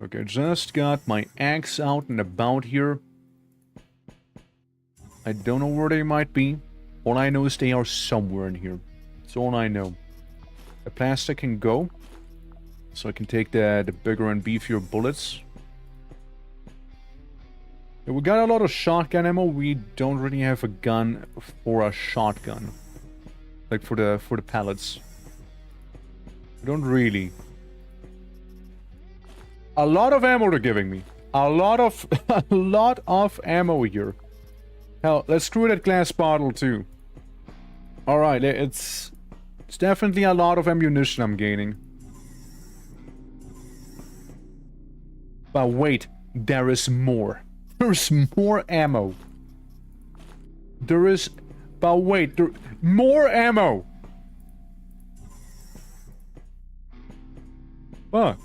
Okay, just got my axe out and about here. I don't know where they might be. All I know is they are somewhere in here. That's all I know. The plastic can go. So I can take the bigger and beefier bullets. Yeah, we got a lot of shotgun ammo. We don't really have a gun for a shotgun. Like for the pellets. We don't really. A lot of ammo they're giving me. A lot of ammo here. Hell, let's screw that glass bottle too. Alright, it's definitely a lot of ammunition I'm gaining. But wait, there is more. There's more ammo. There is... But wait, more ammo! Fuck.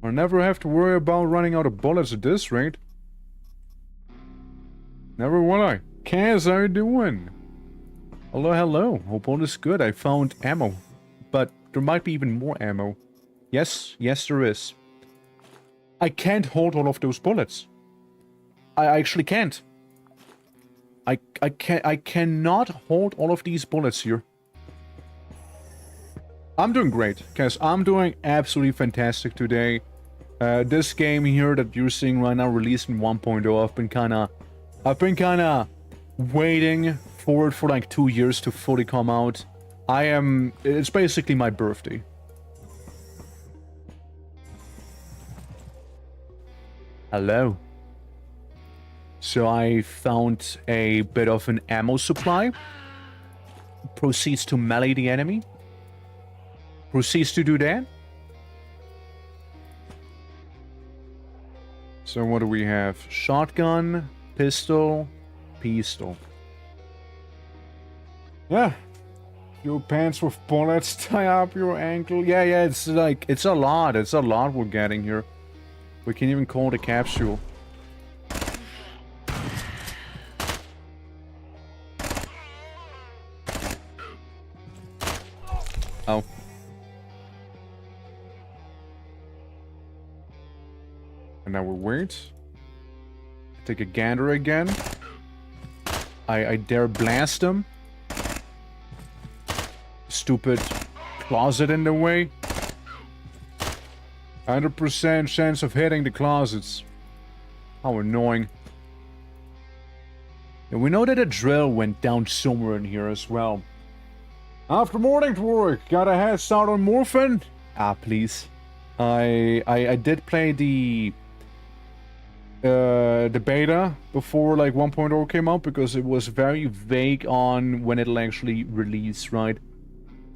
I'll never have to worry about running out of bullets at this rate. Never will I. Kaz, how you doing? Hello, hello. Hope all is good. I found ammo. But there might be even more ammo. Yes, yes there is. I can't hold all of those bullets. I actually can't. I cannot hold all of these bullets here. I'm doing great, Kaz. I'm doing absolutely fantastic today. This game here that you're seeing right now, released in 1.0, I've been kinda waiting for it for like 2 years to fully come out. It's basically my birthday. Hello. So I found a bit of an ammo supply. Proceeds to melee the enemy. Proceeds to do that. So what do we have? Shotgun, pistol, pistol. Yeah. Your pants with bullets, tie up your ankle. Yeah, it's like, it's a lot we're getting here. We can even call it a capsule. Oh. And now we wait. Take a gander again. I dare blast him. Stupid closet in the way. 100% chance of hitting the closets. How annoying. And we know that a drill went down somewhere in here as well. After morning work, gotta head start on morphine? Ah, please. I did play the beta before like 1.0 came out because it was very vague on when it'll actually release, right?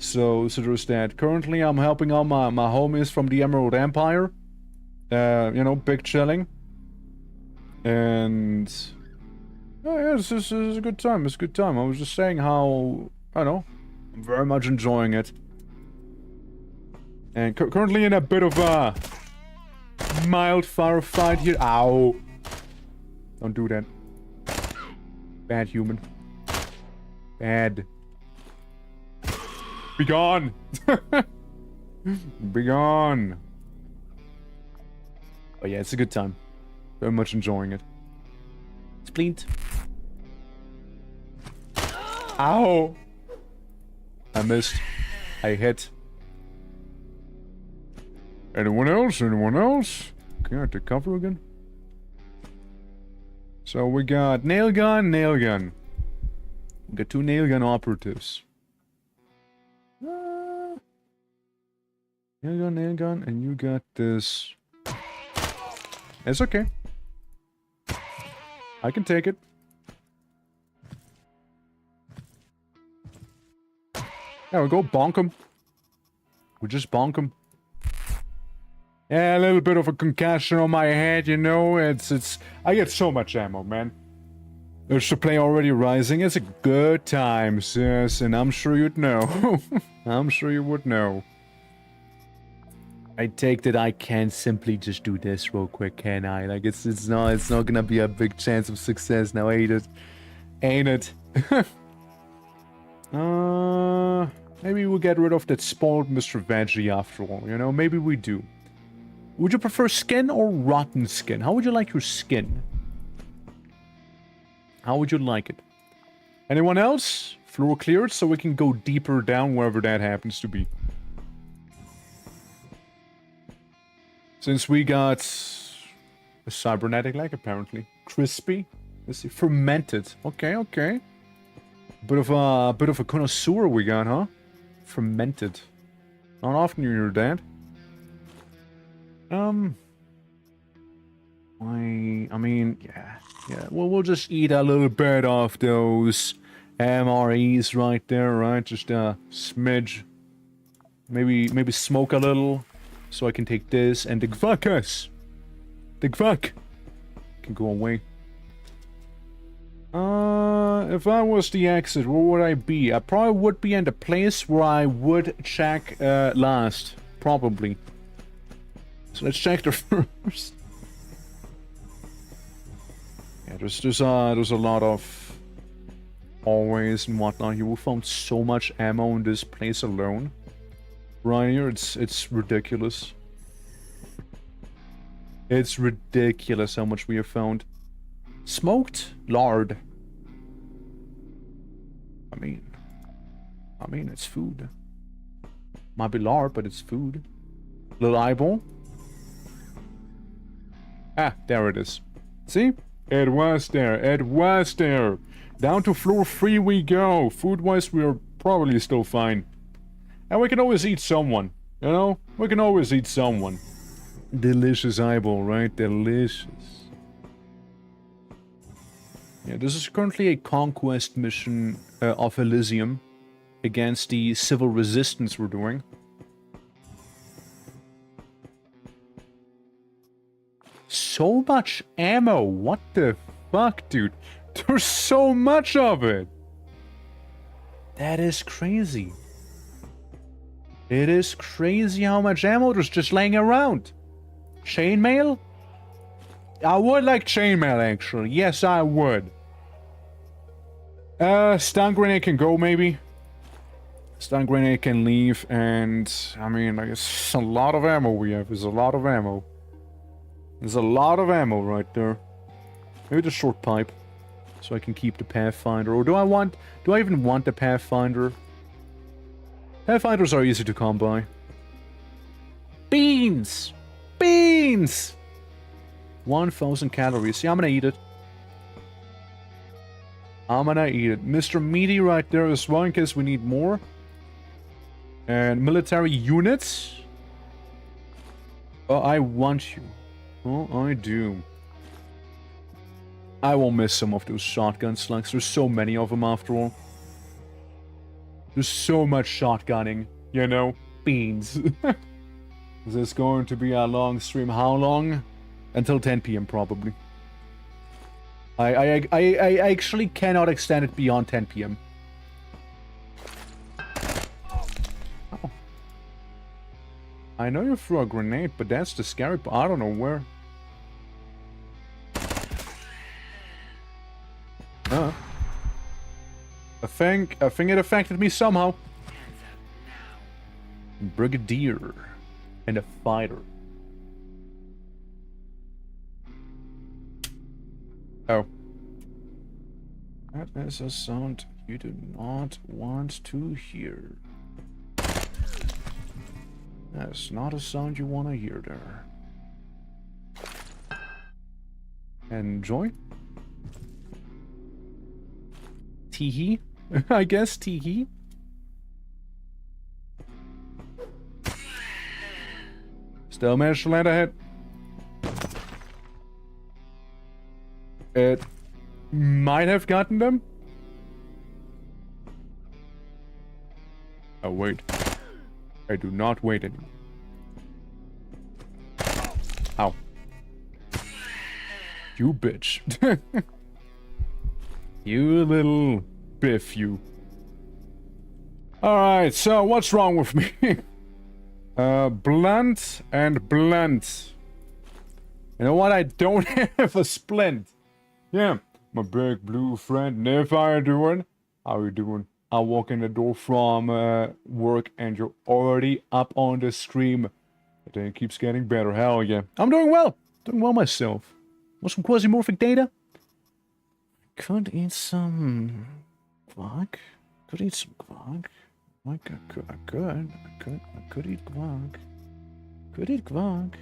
So there's that. Currently, I'm helping out my homies from the Emerald Empire. You know, big chilling. And yeah, this is a good time. It's a good time. I was just saying how, I don't know, I'm very much enjoying it. And currently in a bit of a mild firefight here. Ow. Don't do that. Bad human. Bad. Be gone! Be gone! But yeah, it's a good time. Very much enjoying it. Splint. Ow! I missed. I hit. Anyone else? Anyone else? Can I take cover again? So we got nail gun, nail gun. We got 2 nail gun operatives. Nail gun, and you got this. It's okay. I can take it. There we go, bonk him. We just bonk him. Yeah, a little bit of a concussion on my head, you know. It's. I get so much ammo, man. There's the play already rising. It's a good time, sis, and I'm sure you'd know. I'm sure you would know. I take that I can simply just do this real quick, can I? Like it's not gonna be a big chance of success now, ain't it? Ain't it? Maybe we'll get rid of that spoiled Mr. Veggie after all, you know? Maybe we do. Would you prefer skin or rotten skin? How would you like your skin? How would you like it? Anyone else? Floor cleared so we can go deeper down wherever that happens to be. Since we got a cybernetic leg, apparently. Crispy. Let's see. Fermented. Okay, okay. Bit of a connoisseur we got, huh? Fermented. Not often you hear that. I mean, yeah. Well, we'll just eat a little bit of those MREs right there, right? Just a smidge. Maybe smoke a little. So I can take this and the gvakas. The gvak can go away. If I was the exit, where would I be? I probably would be in the place where I would check last. Probably. So let's check there first. Yeah, there's a lot of hallways and whatnot here. We found so much ammo in this place alone. Right here, it's ridiculous. It's ridiculous how much we have found. Smoked lard. I mean, it's food. Might be lard, but it's food. Little eyeball. Ah, there it is. See? It was there. It was there. Down to floor 3 we go. Food-wise, we are probably still fine. And we can always eat someone, you know? We can always eat someone. Delicious eyeball, right? Delicious. Yeah, this is currently a conquest mission of Elysium against the civil resistance we're doing. So much ammo! What the fuck, dude? There's so much of it! That is crazy. It is crazy how much ammo there's just laying around. Chainmail? I would like chainmail, actually. Yes, I would. Stun grenade can go, maybe. Stun grenade can leave, and... I mean, like, it's a lot of ammo we have. There's a lot of ammo. There's a lot of ammo right there. Maybe the short pipe. So I can keep the Pathfinder. Or do I even want the Pathfinder? Pathfinders are easy to come by. Beans! Beans! 1,000 calories. Yeah, I'm gonna eat it. I'm gonna eat it. Mr. Meaty right there as well, in case we need more. And military units. Oh, I want you. Oh, I do. I will miss some of those shotgun slugs. There's so many of them after all. There's so much shotgunning, you know? Beans. Is this going to be a long stream? How long? Until 10 PM probably. I actually cannot extend it beyond 10 PM. Oh. I know you threw a grenade, but that's the scary part. I don't know where. I think it affected me somehow. Brigadier and a fighter. Oh. That is a sound you do not want to hear. That's not a sound you want to hear there. Enjoy. Teehee? I guess teehee. Still managed to land a hit. It might have gotten them. Oh, wait. I do not wait anymore. Ow. You bitch. You little biff, you. Alright, so what's wrong with me? Blunt and blunt. You know what? I don't have a splint. Yeah, my big blue friend. If how you doing? How you doing? I walk in the door from work and you're already up on the stream. But then it keeps getting better. Hell yeah. I'm doing well. Doing well myself. Want some quasimorphic data? Could eat some guac. Could eat some guac. Like I could eat guac. Could eat guac.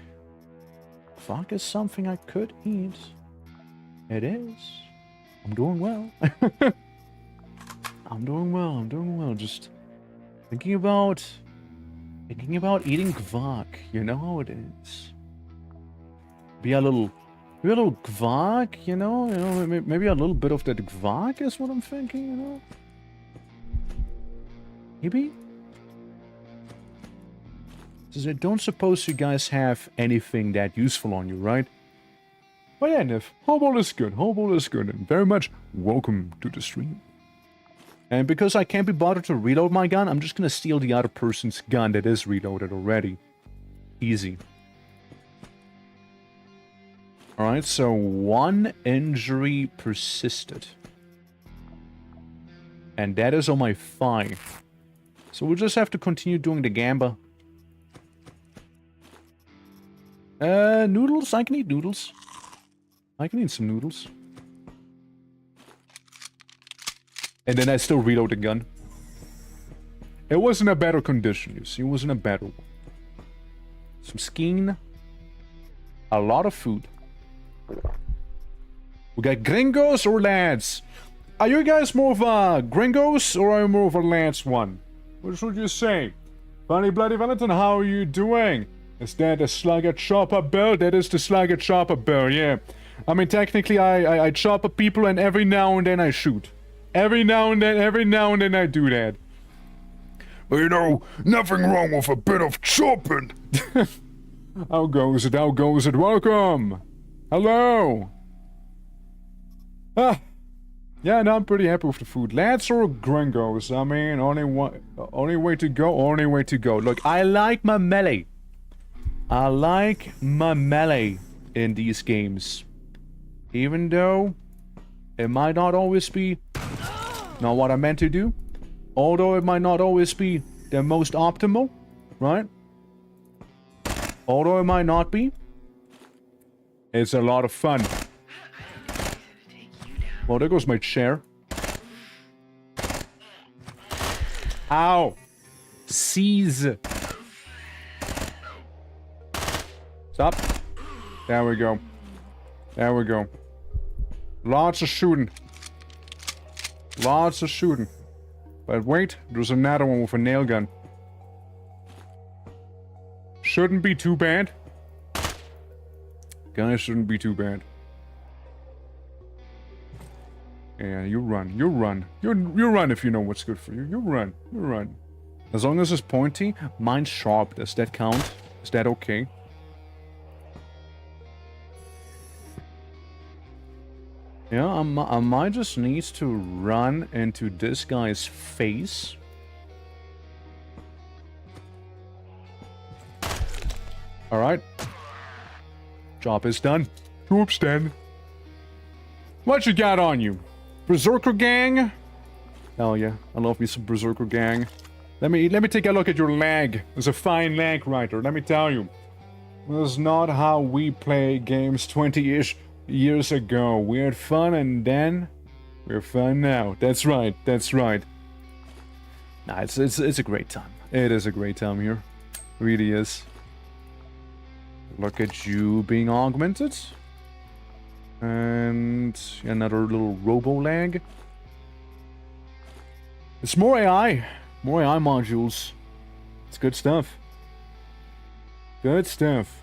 Guac is something I could eat. It is. I'm doing well. I'm doing well. Just thinking about eating guac. You know how it is. Be a little guac, you know, maybe a little bit of that guac is what I'm thinking, you know. Maybe. Because I don't suppose you guys have anything that useful on you, right? But yeah, Niv, Hobo is good, and very much welcome to the stream. And because I can't be bothered to reload my gun, I'm just gonna steal the other person's gun that is reloaded already. Easy. Alright, so 1 injury persisted. And that is on my thigh. So we'll just have to continue doing the gamba. Noodles? I can eat noodles. I can eat some noodles. And then I still reload the gun. It was in a better condition, you see. It was in a better one. Some skin. A lot of food. We got gringos or lads? Are you guys more of gringos or are you more of a lads one? What should you say? Funny Bloody Valentine, how are you doing? Is that a slugger chopper bill? That is the slugger chopper bill, yeah. I mean, technically I chop up people and every now and then I shoot. Every now and then I do that. But you know, nothing wrong with a bit of chopping. How goes it? Welcome! Hello! Yeah, no, I'm pretty happy with the food. Lads or gringos? I mean, only way to go. Look, I like my melee. In these games. Even though it might not always be not what I meant to do. Although it might not always be the most optimal, right? Although it might not be. It's a lot of fun. Well, there goes my chair. Ow! Seize! Stop. There we go. Lots of shooting. But wait, there's another one with a nail gun. Shouldn't be too bad. Guys, shouldn't be too bad. Yeah, you run. You run if you know what's good for you. You run. As long as it's pointy, mine's sharp. Does that count? Is that okay? Yeah, I might just need to run into this guy's face. Alright. Job is done. Oops, then. What you got on you? Berserker gang? Hell yeah, I love me some Berserker gang. Let me take a look at your leg. It's a fine leg right there, let me tell you. That's not how we play games 20-ish years ago. We had fun and then We're fine now. That's right. That's right. Nah, it's a great time. It is a great time here. Really is. Look at you being augmented. And another little robo-lag. It's more AI. More AI modules. It's good stuff. Good stuff.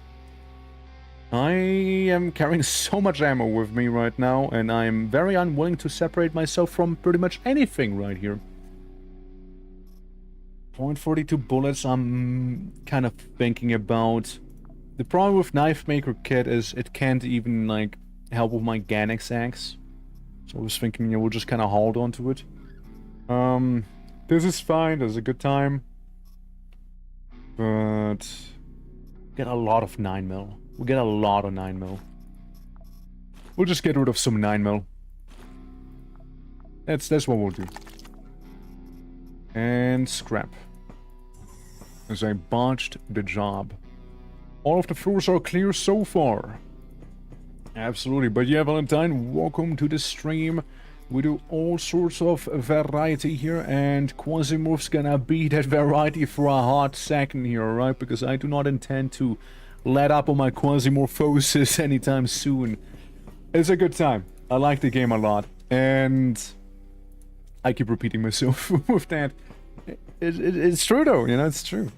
I am carrying so much ammo with me right now, and I'm very unwilling to separate myself from pretty much anything right here. .42 bullets I'm kind of thinking about. The problem with Knife Maker Kit is it can't even, like, help with my Ganex axe. So I was thinking, yeah, we'll just kind of hold on to it. This is fine, this is a good time. But... get a lot of 9mm. We'll get a lot of 9mm. We'll just get rid of some 9mm. That's what we'll do. And scrap. As I botched the job. All of the floors are clear so far. Absolutely, but yeah, Valentine, welcome to the stream. We do all sorts of variety here, and QUASIMORPH's gonna be that variety for a hot second here, alright? Because I do not intend to let up on my QUASIMORPHosis anytime soon. It's a good time. I like the game a lot, and I keep repeating myself with that. It's true though, you know, it's true.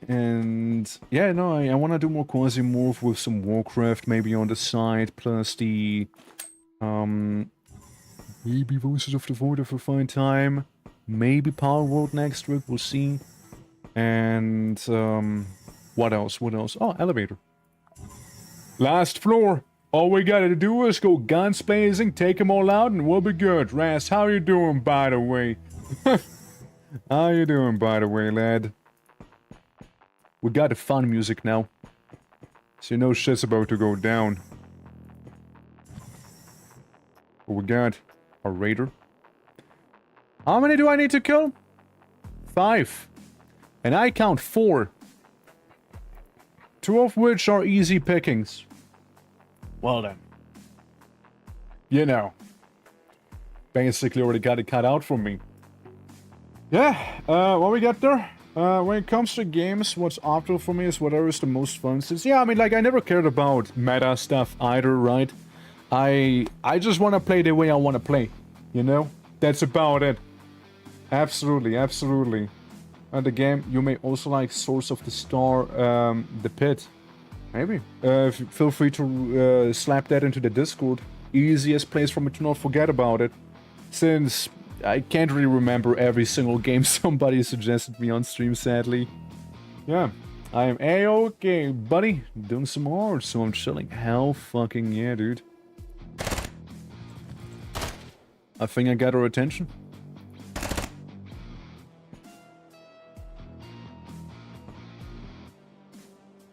And yeah, no, I want to do more QUASIMORPH with some Warcraft maybe on the side, plus the maybe Voices of the Void of a Fine Time, maybe Power World next week, we'll see. And what else? What else? Oh, elevator. Last floor. All we gotta do is go guns blazing, take them all out, and we'll be good. Ras, how you doing, by the way? How you doing, by the way, lad? We got the fun music now. So you know shit's about to go down. What we got? A raider. How many do I need to kill? 5. And I count 4. 2 of which are easy pickings. Well then. You know. Basically already got it cut out from me. Yeah, what we got there? When it comes to games, what's optimal for me is whatever is the most fun. Since, yeah, I mean, like, I never cared about meta stuff either, right? I just want to play the way I want to play, you know? That's about it. Absolutely, absolutely. And the game, you may also like Source of the Star, The Pit. Maybe. Feel free to slap that into the Discord. Easiest place for me to not forget about it. Since I can't really remember every single game somebody suggested me on stream, sadly. Yeah, I am A-okay, buddy. Doing some more, so I'm chilling. Hell fucking yeah, dude. I think I got her attention.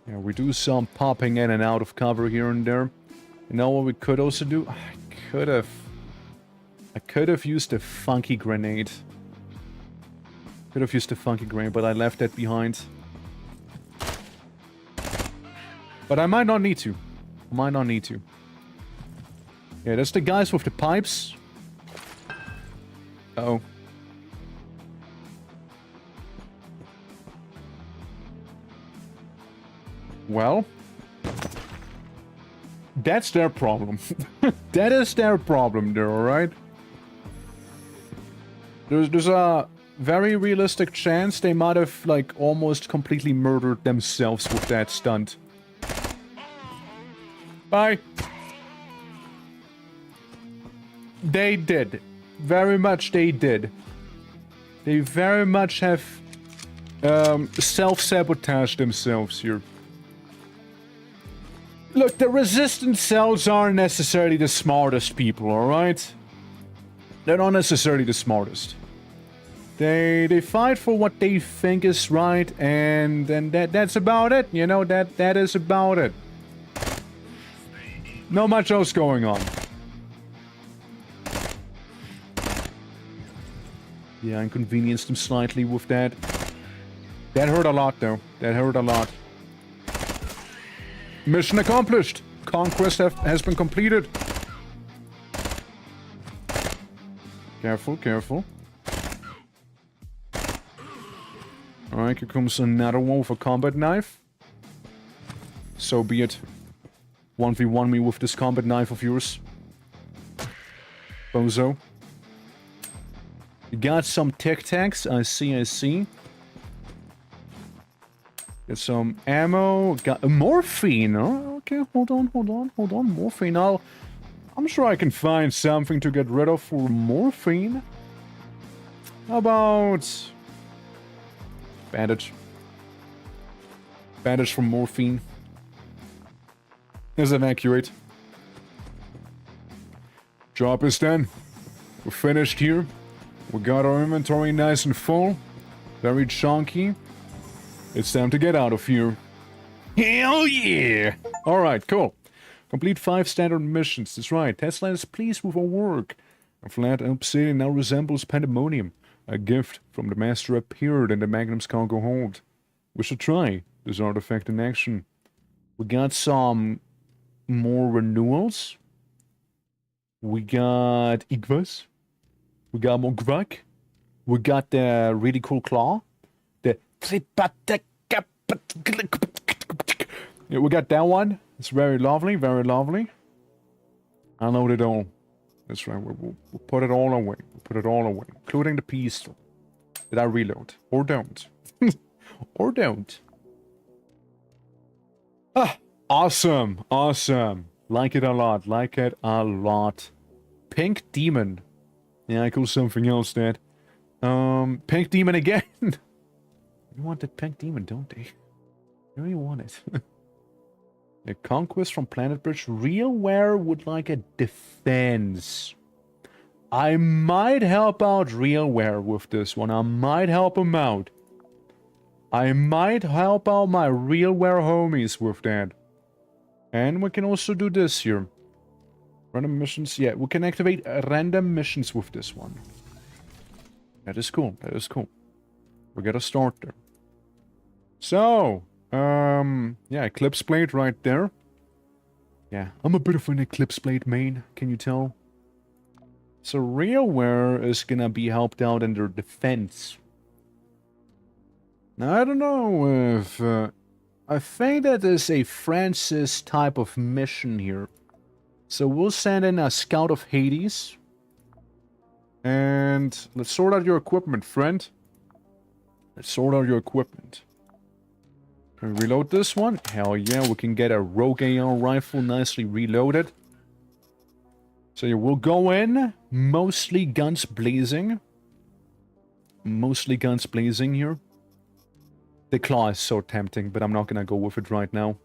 Yeah, we do some popping in and out of cover here and there. You know what we could also do? I could have used a funky grenade. But I left that behind. But I might not need to. Yeah, that's the guys with the pipes. Uh-oh. Well, that's their problem. That is their problem there, alright? There's a very realistic chance they might have, like, almost completely murdered themselves with that stunt. Bye. They did. Very much they did. They very much have self-sabotaged themselves here. Look, the resistance cells aren't necessarily the smartest people, alright? They're not necessarily the smartest. They fight for what they think is right, and that's about it, you know, that is about it. Not much else going on. Yeah, I inconvenienced him slightly with that. That hurt a lot, though. That hurt a lot. Mission accomplished! Conquest has been completed. Careful, careful. Alright, here comes another one with a combat knife. So be it. 1v1 me with this combat knife of yours. Bozo. You got some Tic Tacs. I see, I see. Get some ammo. Got morphine. Oh, okay, hold on. Morphine. I'm sure I can find something to get rid of for morphine. How about... bandage. Bandage from morphine. Let's evacuate. Job is done. We're finished here. We got our inventory nice and full. Very chunky. It's time to get out of here. Hell yeah! Alright, cool. Complete 5 standard missions. That's right. Tesla is pleased with our work. A flat obsidian now resembles pandemonium. A gift from the master appeared in the Magnum's cargo hold. We should try this artifact in action. We got some more renewals. We got Igvas. We got more Gvak. We got the really cool claw. The yeah, we got that one. It's very lovely, very lovely. I load it all. That's right, we'll put it all away. We'll put it all away, including the pistol. Did I reload? Or don't? Or don't. Ah, awesome, awesome. Like it a lot, like it a lot. Pink Demon. Yeah, I call something else that. Pink Demon again. You want the Pink Demon, don't they? You really want it. The Conquest from Planet Bridge. RealWare would like a defense. I might help out RealWare with this one. I might help him out. I might help out my RealWare homies with that. And we can also do this here. Random missions. Yeah, we can activate random missions with this one. That is cool. That is cool. We gotta start there. So, yeah, Eclipse Blade right there. Yeah, I'm a bit of an Eclipse Blade main, can you tell? So RealWare is gonna be helped out in their defense. Now, I don't know if... I think that is a Francis type of mission here. So we'll send in a Scout of Hades. And let's sort out your equipment, friend. Let's sort out your equipment. Can we reload this one? Hell yeah, we can get a Rogue AR rifle nicely reloaded. So yeah, we'll go in, mostly guns blazing. Mostly guns blazing here. The claw is so tempting, but I'm not gonna go with it right now.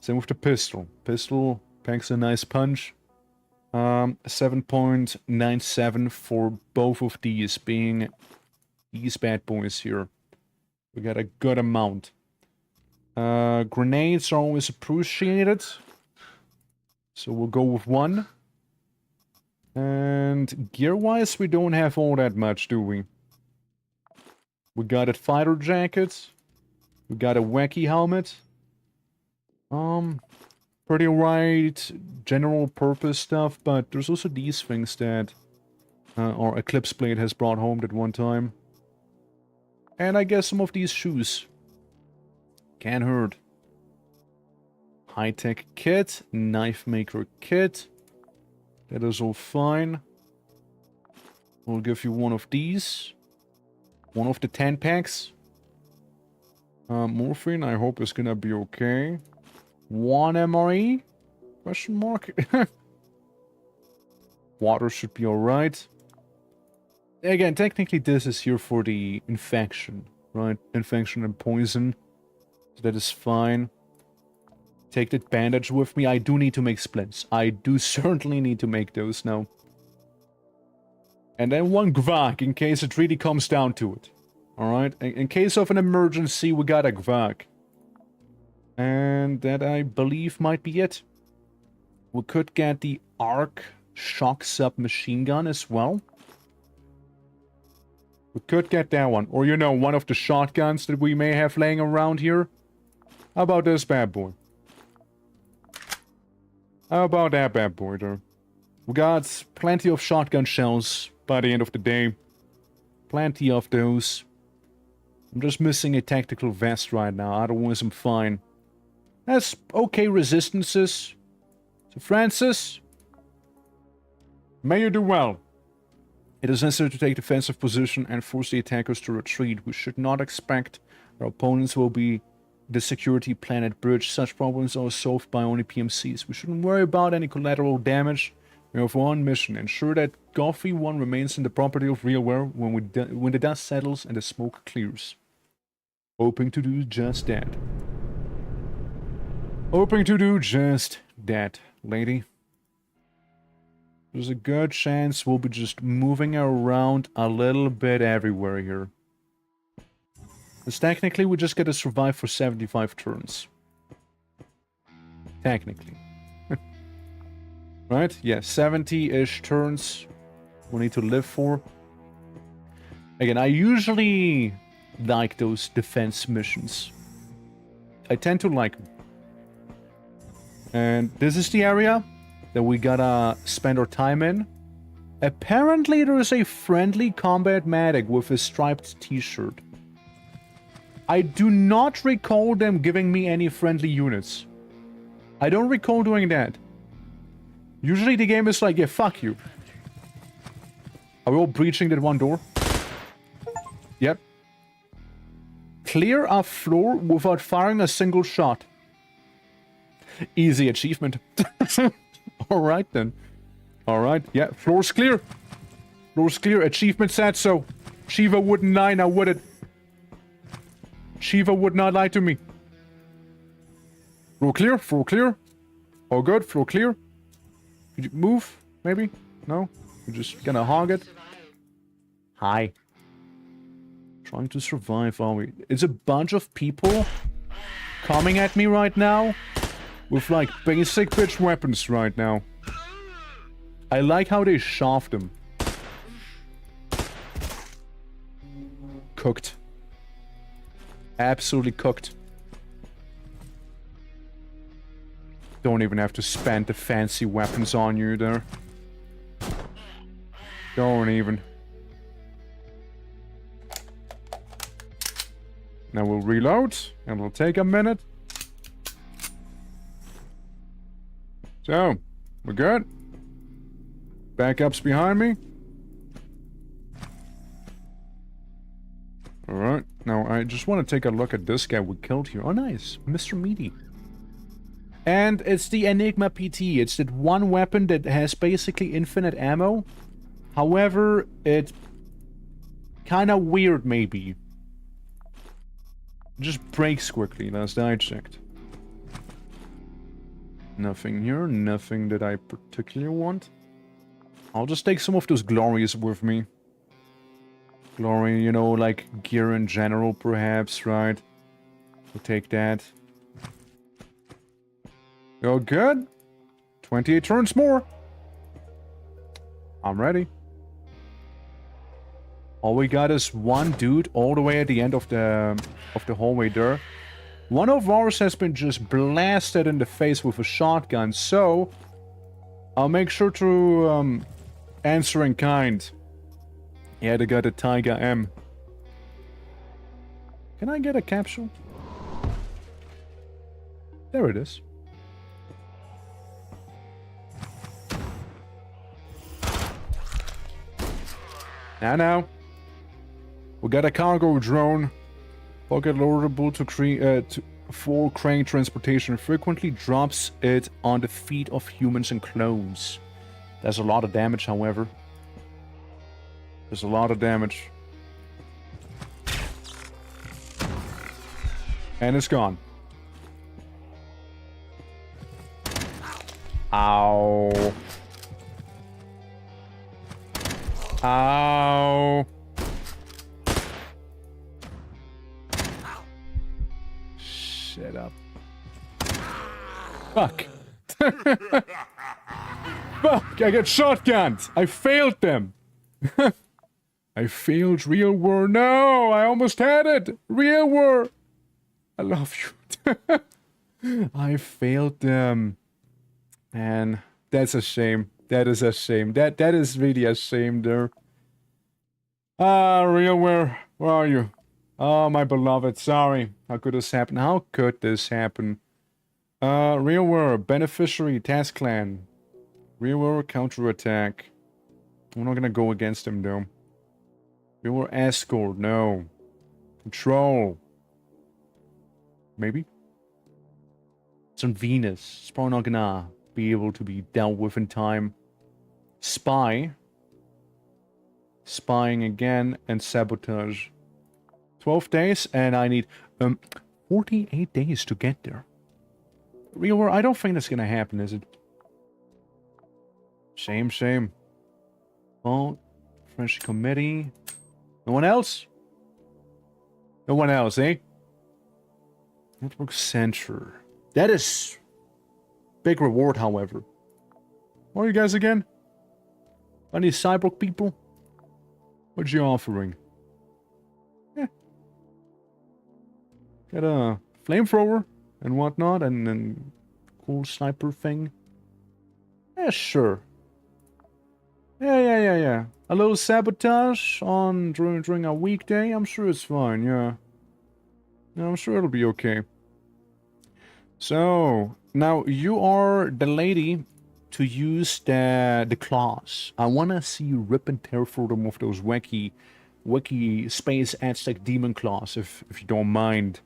Same with the pistol. Pistol packs a nice punch. 7.97 for both of these, being these bad boys here. We got a good amount. Grenades are always appreciated. So we'll go with one. And gear-wise, we don't have all that much, do we? We got a fighter jacket. We got a wacky helmet. Pretty right general purpose stuff, but there's also these things that our Eclipse Blade has brought home at one time. And I guess some of these shoes. Can't hurt. High-tech kit, knife maker kit. That is all fine. We'll give you one of these. One of the 10 packs. Morphine, I hope is gonna be okay. 1 MRE? Question mark? Water should be alright. Again, technically this is here for the infection, right? Infection and poison. So that is fine. Take that bandage with me. I do need to make splints. I do certainly need to make those now. And then 1 Gvak, in case it really comes down to it. Alright? In case of an emergency, we got a Gvak. And that, I believe, might be it. We could get the Arc Shock Submachine Gun as well. We could get that one. Or, you know, one of the shotguns that we may have laying around here. How about this bad boy? How about that bad boy there? We got plenty of shotgun shells by the end of the day. Plenty of those. I'm just missing a tactical vest right now, otherwise I'm fine. That's okay resistances. So Francis, may you do well. It is necessary to take defensive position and force the attackers to retreat. We should not expect our opponents will be the security planet bridge. Such problems are solved by only PMCs. We shouldn't worry about any collateral damage. We have one mission. Ensure that Goffy 1 remains in the property of Realware when the dust settles and the smoke clears. Hoping to do just that. Hoping to do just that, lady. There's a good chance we'll be just moving around a little bit everywhere here. Because technically we just gotta survive for 75 turns. Technically. Right? Yeah, 70-ish turns we need to live for. Again, I usually like those defense missions. I tend to like them. And this is the area that we gotta spend our time in. Apparently there is a friendly combat medic with a striped t-shirt. I do not recall them giving me any friendly units. I don't recall doing that. Usually the game is like, yeah, fuck you. Are we all breaching that one door? Yep. Clear a floor without firing a single shot. Easy achievement. Alright then. Alright, yeah, floor's clear. Floor's clear, achievement said so. Shiva wouldn't lie, now would it? Shiva would not lie to me. Floor clear, floor clear. All good, floor clear. Could you move, maybe? No? You're just gonna hog it? Hi. Trying to survive, are we? It's a bunch of people coming at me right now with, like, basic bitch weapons right now. I like how they shaft them. Cooked. Absolutely cooked. Don't even have to spend the fancy weapons on you there. Don't even. Now we'll reload, and it'll take a minute. So, we're good. Backups behind me. Alright, now I just want to take a look at this guy we killed here. Oh nice, Mr. Meaty. And it's the Enigma PT. It's that one weapon that has basically infinite ammo. However, it's kinda weird maybe. It just breaks quickly, last I checked. Nothing here, nothing that I particularly want. I'll just take some of those glories with me. Glory, you know, like gear in general perhaps, right? We'll take that. Go good. 28 turns more. I'm ready. All we got is one dude all the way at the end of the hallway there. One of ours has been just blasted in the face with a shotgun, so I'll make sure to answer in kind. Yeah, they got a Tiger M. Can I get a capsule? There it is. Now. We got a cargo drone. Pocket loadable for crane transportation. Frequently drops it on the feet of humans and clones. There's a lot of damage, however. There's a lot of damage. And it's gone. Ow. Ow. Shut up. Fuck. Fuck, I got shotgunned. I failed them. I failed real war. No, I almost had it. Real war. I love you. I failed them. Man, that's a shame. That is a shame. That is really a shame there. Real, where are you? Oh, my beloved, sorry. How could this happen? How could this happen? Realware, beneficiary, task clan. Realware, counterattack. I'm not gonna go against him, though. Realware, escort, no. Control. Maybe? It's on Venus. It's probably not gonna be able to be dealt with in time. Spy. Spying again, and sabotage. 12 days, and I need 48 days to get there. Real, I don't think that's gonna happen, is it? Same. Oh, French committee. No one else? No one else, eh? Network center. That is big reward, however. What are you guys again? Any cyborg people? What you offering? Got a flamethrower and whatnot, and then cool sniper thing. Yeah, sure. Yeah. A little sabotage on during a weekday. I'm sure it's fine. Yeah. I'm sure it'll be okay. So now you are the lady to use the claws. I wanna see you rip and tear through them with those wacky space Aztec demon claws, if you don't mind.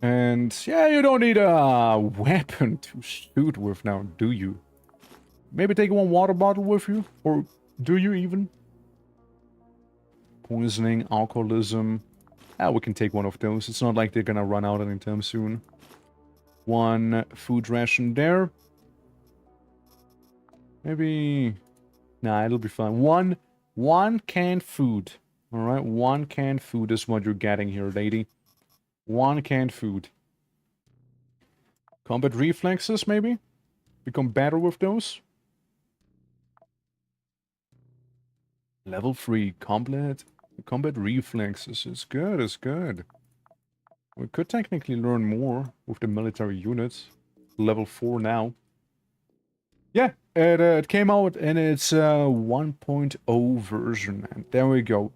And yeah, you don't need a weapon to shoot with now, do you? Maybe take one water bottle with you? Or do you even? Poisoning, alcoholism. Ah, we can take one of those. It's not like they're gonna run out anytime soon. One food ration there. Maybe... Nah, it'll be fine. One canned food. Alright, one canned food is what you're getting here, lady. One canned food. Combat reflexes, maybe? Become better with those? Level 3, combat reflexes. It's good. We could technically learn more with the military units. Level 4 now. Yeah, it came out in its 1.0 version. And there we go.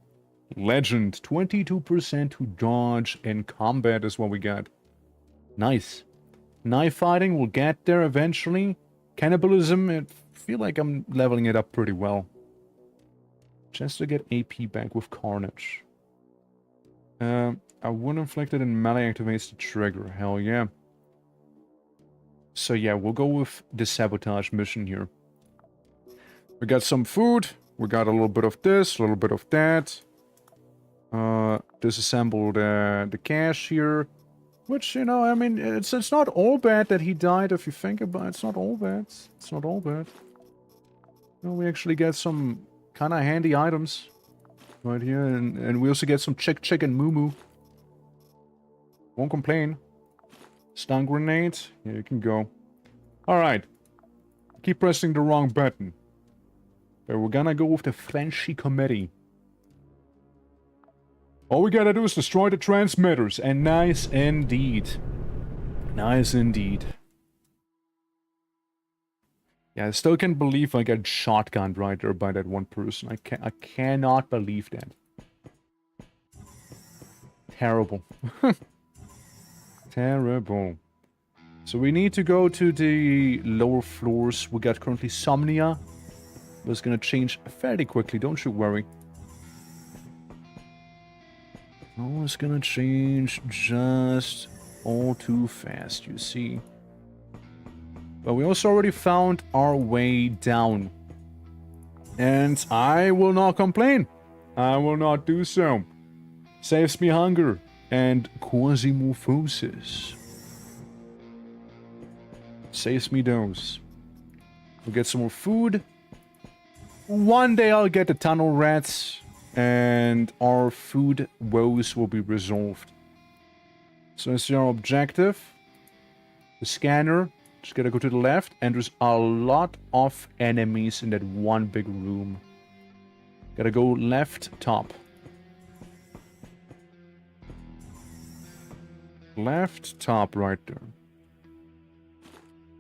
Legend. 22% to dodge in combat is what we got. Nice. Knife fighting, we'll get there eventually. Cannibalism, I feel like I'm leveling it up pretty well. Just to get AP back with Carnage. A wound inflicted in melee activates the trigger. Hell yeah. So yeah, we'll go with the sabotage mission here. We got some food. We got a little bit of this, a little bit of that. Disassemble the cache here. Which, you know, I mean, it's not all bad that he died if you think about it. It's not all bad. It's not all bad. Well, we actually get some kind of handy items right here. And we also get some chicken moo. Won't complain. Stun grenade. Here you can go. Alright. Keep pressing the wrong button. But we're gonna go with the Frenchy committee. All we gotta do is destroy the transmitters. And nice indeed. Nice indeed. Yeah, I still can't believe I got shotgunned right there by that one person. I cannot believe that. Terrible. Terrible. So we need to go to the lower floors. We got currently Somnia. But it's gonna change fairly quickly, don't you worry. Oh, it's gonna change just all too fast, you see. But we also already found our way down. And I will not complain. I will not do so. Saves me hunger and quasimorphosis. Saves me those. We'll get some more food. One day I'll get the tunnel rats. And our food woes will be resolved. So that's our objective. The scanner. Just gotta go to the left. And there's a lot of enemies in that one big room. Gotta go left top. Left top right there.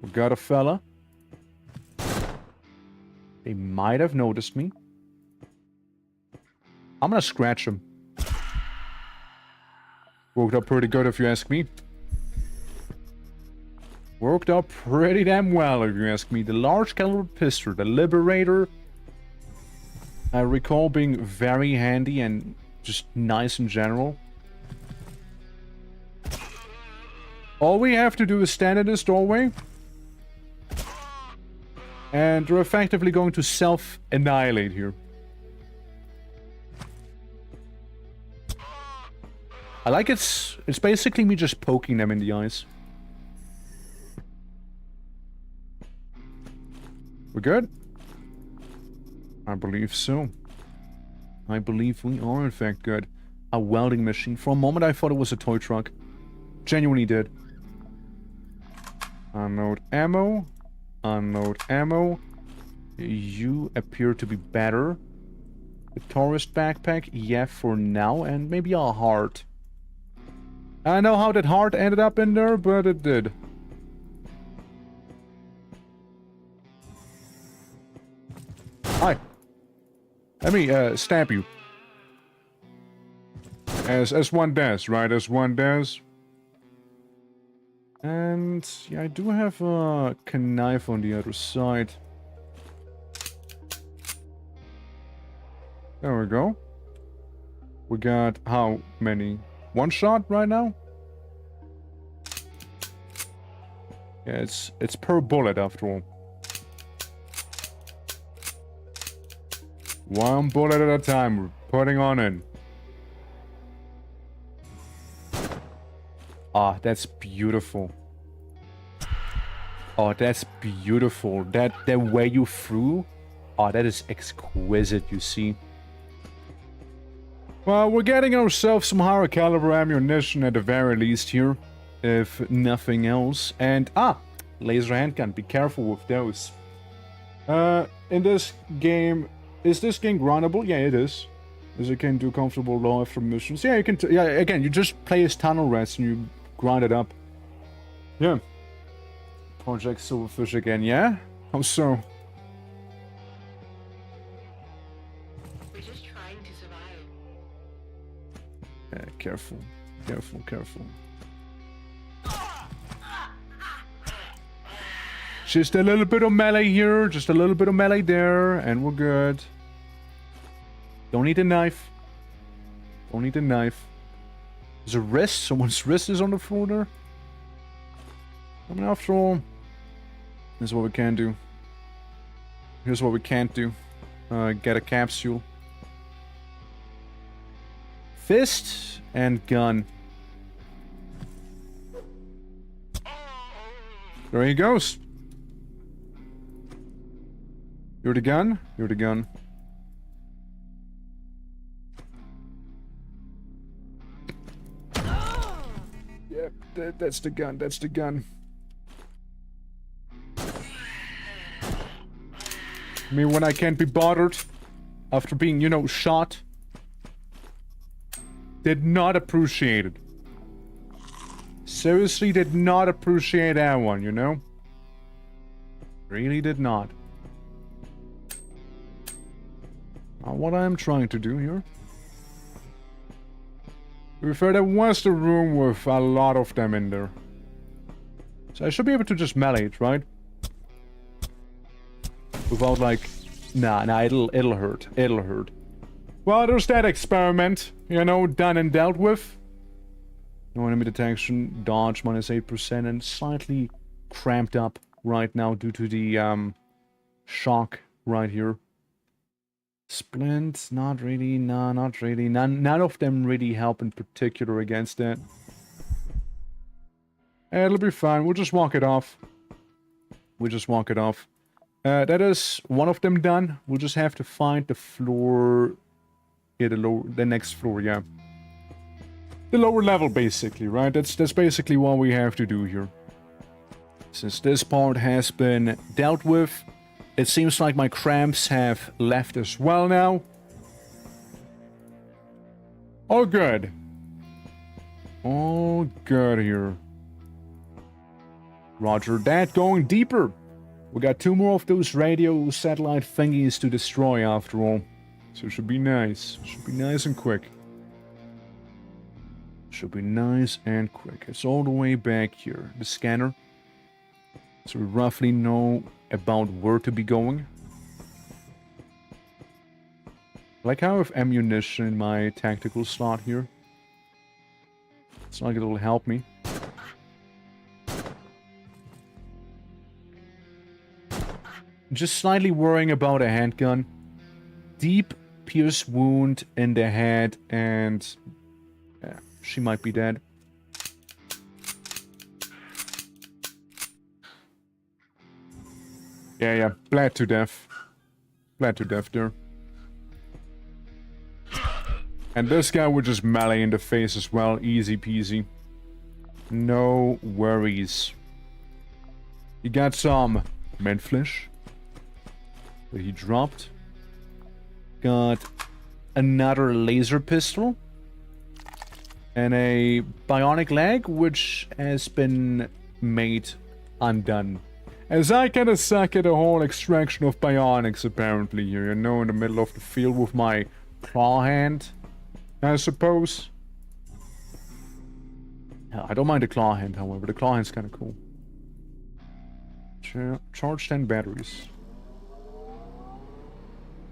We got a fella. They might have noticed me. I'm gonna scratch him. Worked out pretty good if you ask me. Worked out pretty damn well if you ask me. The large caliber pistol, the Liberator. I recall being very handy and just nice in general. All we have to do is stand in this doorway. And they're effectively going to self-annihilate here. I like it's basically me just poking them in the eyes. We're good? I believe so. I believe we are in fact good. A welding machine. For a moment I thought it was a toy truck. Genuinely did. Unload ammo. Unload ammo. You appear to be better. The tourist backpack, yeah, for now, and maybe a heart. I know how that heart ended up in there, but it did. Hi. Let me stab you. As one does, right? As one does. And yeah, I do have a knife on the other side. There we go. We got how many? One shot right now? Yeah, it's per bullet after all. One bullet at a time we're putting on in. Ah, that's beautiful. Oh, that's beautiful. That way you threw. Oh, that is exquisite, you see. Well, we're getting ourselves some higher caliber ammunition at the very least here. If nothing else. And, laser handgun. Be careful with those. In this game... Is this game grindable? Yeah, it is. As it can do comfortable low after missions. Yeah, you can... yeah, again, you just play as tunnel rats and you grind it up. Yeah. Project Silverfish again, yeah? How so? We're just trying to survive. Yeah, careful. Careful, careful. Just a little bit of melee here, just a little bit of melee there, and we're good. Don't need a knife. Don't need a knife. There's a wrist. Someone's wrist is on the floor there. I mean, after all, here's what we can do. Here's what we can't do. Get a capsule. Fist and gun. There he goes. You're the gun? You're the gun. Yep, that's the gun, that's the gun. I mean, when I can't be bothered after being, you know, shot. Did not appreciate it. Seriously did not appreciate that one, you know? Really did not. What I'm trying to do here. To be fair, there was the room with a lot of them in there. So I should be able to just melee it, right? Without like... Nah, it'll hurt. It'll hurt. Well, there's that experiment, you know, done and dealt with. No enemy detection, dodge minus 8%, and slightly cramped up right now due to the shock right here. Splint, not really, nah, not really. None of them really help in particular against that. It'll be fine, we'll just walk it off. We'll just walk it off. That is one of them done. We'll just have to find the floor... Yeah, the next floor, yeah. The lower level, basically, right? That's basically what we have to do here. Since this part has been dealt with, it seems like my cramps have left as well now. All good. All good here. Roger that, going deeper. We got 2 more of those radio satellite thingies to destroy after all. So it should be nice. Should be nice and quick. Should be nice and quick. It's all the way back here. The scanner. So we roughly know about where to be going. Like how I have ammunition in my tactical slot here. It's not like it'll help me. Just slightly worrying about a handgun. Deep pierce wound in the head, and yeah, she might be dead. Yeah, bled to death. Bled to death there. And this guy would just melee in the face as well, easy peasy. No worries. He got some mint flesh that he dropped. Got another laser pistol. And a bionic leg, which has been made undone. As I kinda suck at the whole extraction of bionics apparently here, you know, in the middle of the field with my claw hand, I suppose. Yeah, I don't mind the claw hand, however. The claw hand's kinda cool. Charge 10 batteries.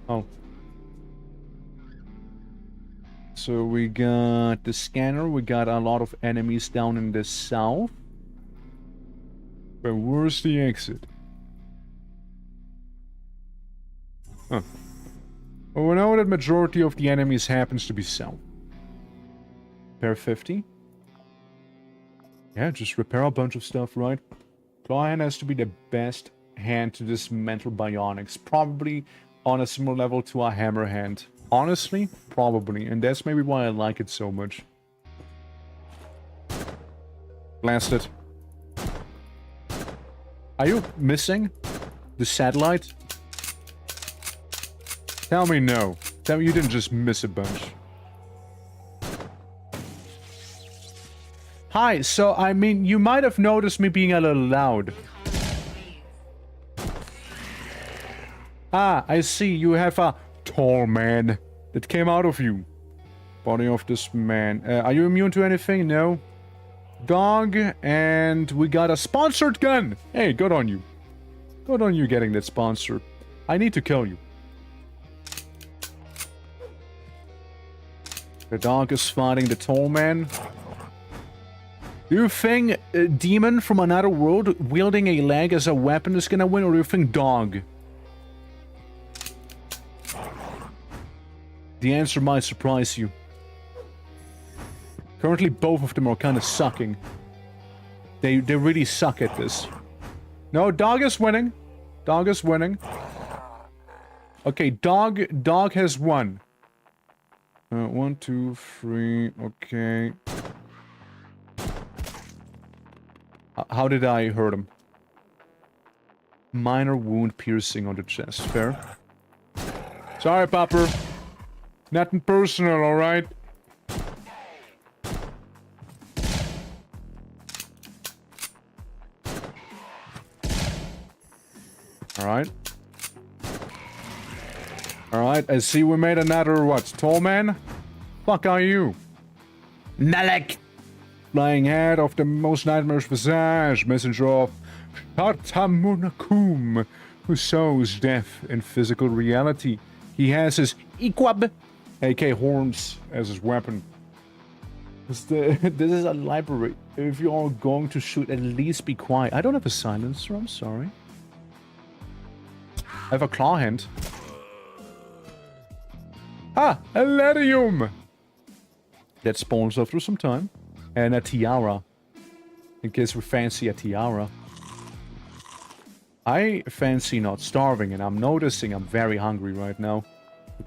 Oh. So we got the scanner, we got a lot of enemies down in the south. But where's the exit? Huh. Well, we know that majority of the enemies happens to be south. Repair 50. Yeah, just repair a bunch of stuff, right? Claw hand has to be the best hand to dismantle bionics. Probably on a similar level to a hammer hand. Honestly, probably. And that's maybe why I like it so much. Blast it. Are you missing the satellite? Tell me no. Tell me you didn't just miss a bunch. Hi, so I mean, you might have noticed me being a little loud. Ah, I see. You have a tall man that came out of you. Body of this man. Are you immune to anything? No. Dog, and we got a sponsored gun. Hey, good on you. Good on you getting that sponsor. I need to kill you. The dog is fighting the tall man. Do you think a demon from another world wielding a leg as a weapon is gonna win, or do you think dog? The answer might surprise you. Currently, both of them are kind of sucking. They really suck at this. No, dog is winning. Dog is winning. Okay, dog has won. 1, 2, 3. Okay. How did I hurt him? Minor wound piercing on the chest. Fair. Sorry, Popper. Nothing personal, alright? Alright. Alright, I see we made another, what, tall man? Fuck are you? Nalek! Flying head of the most nightmarish visage, messenger of Shatamunakum, who sows death in physical reality. He has his Iquab, aka horns, as his weapon. This is a library. If you are going to shoot, at least be quiet. I don't have a silencer, I'm sorry. I have a claw hand. Ah, a Latium! That spawns after some time. And a tiara. In case we fancy a tiara. I fancy not starving, and I'm noticing I'm very hungry right now.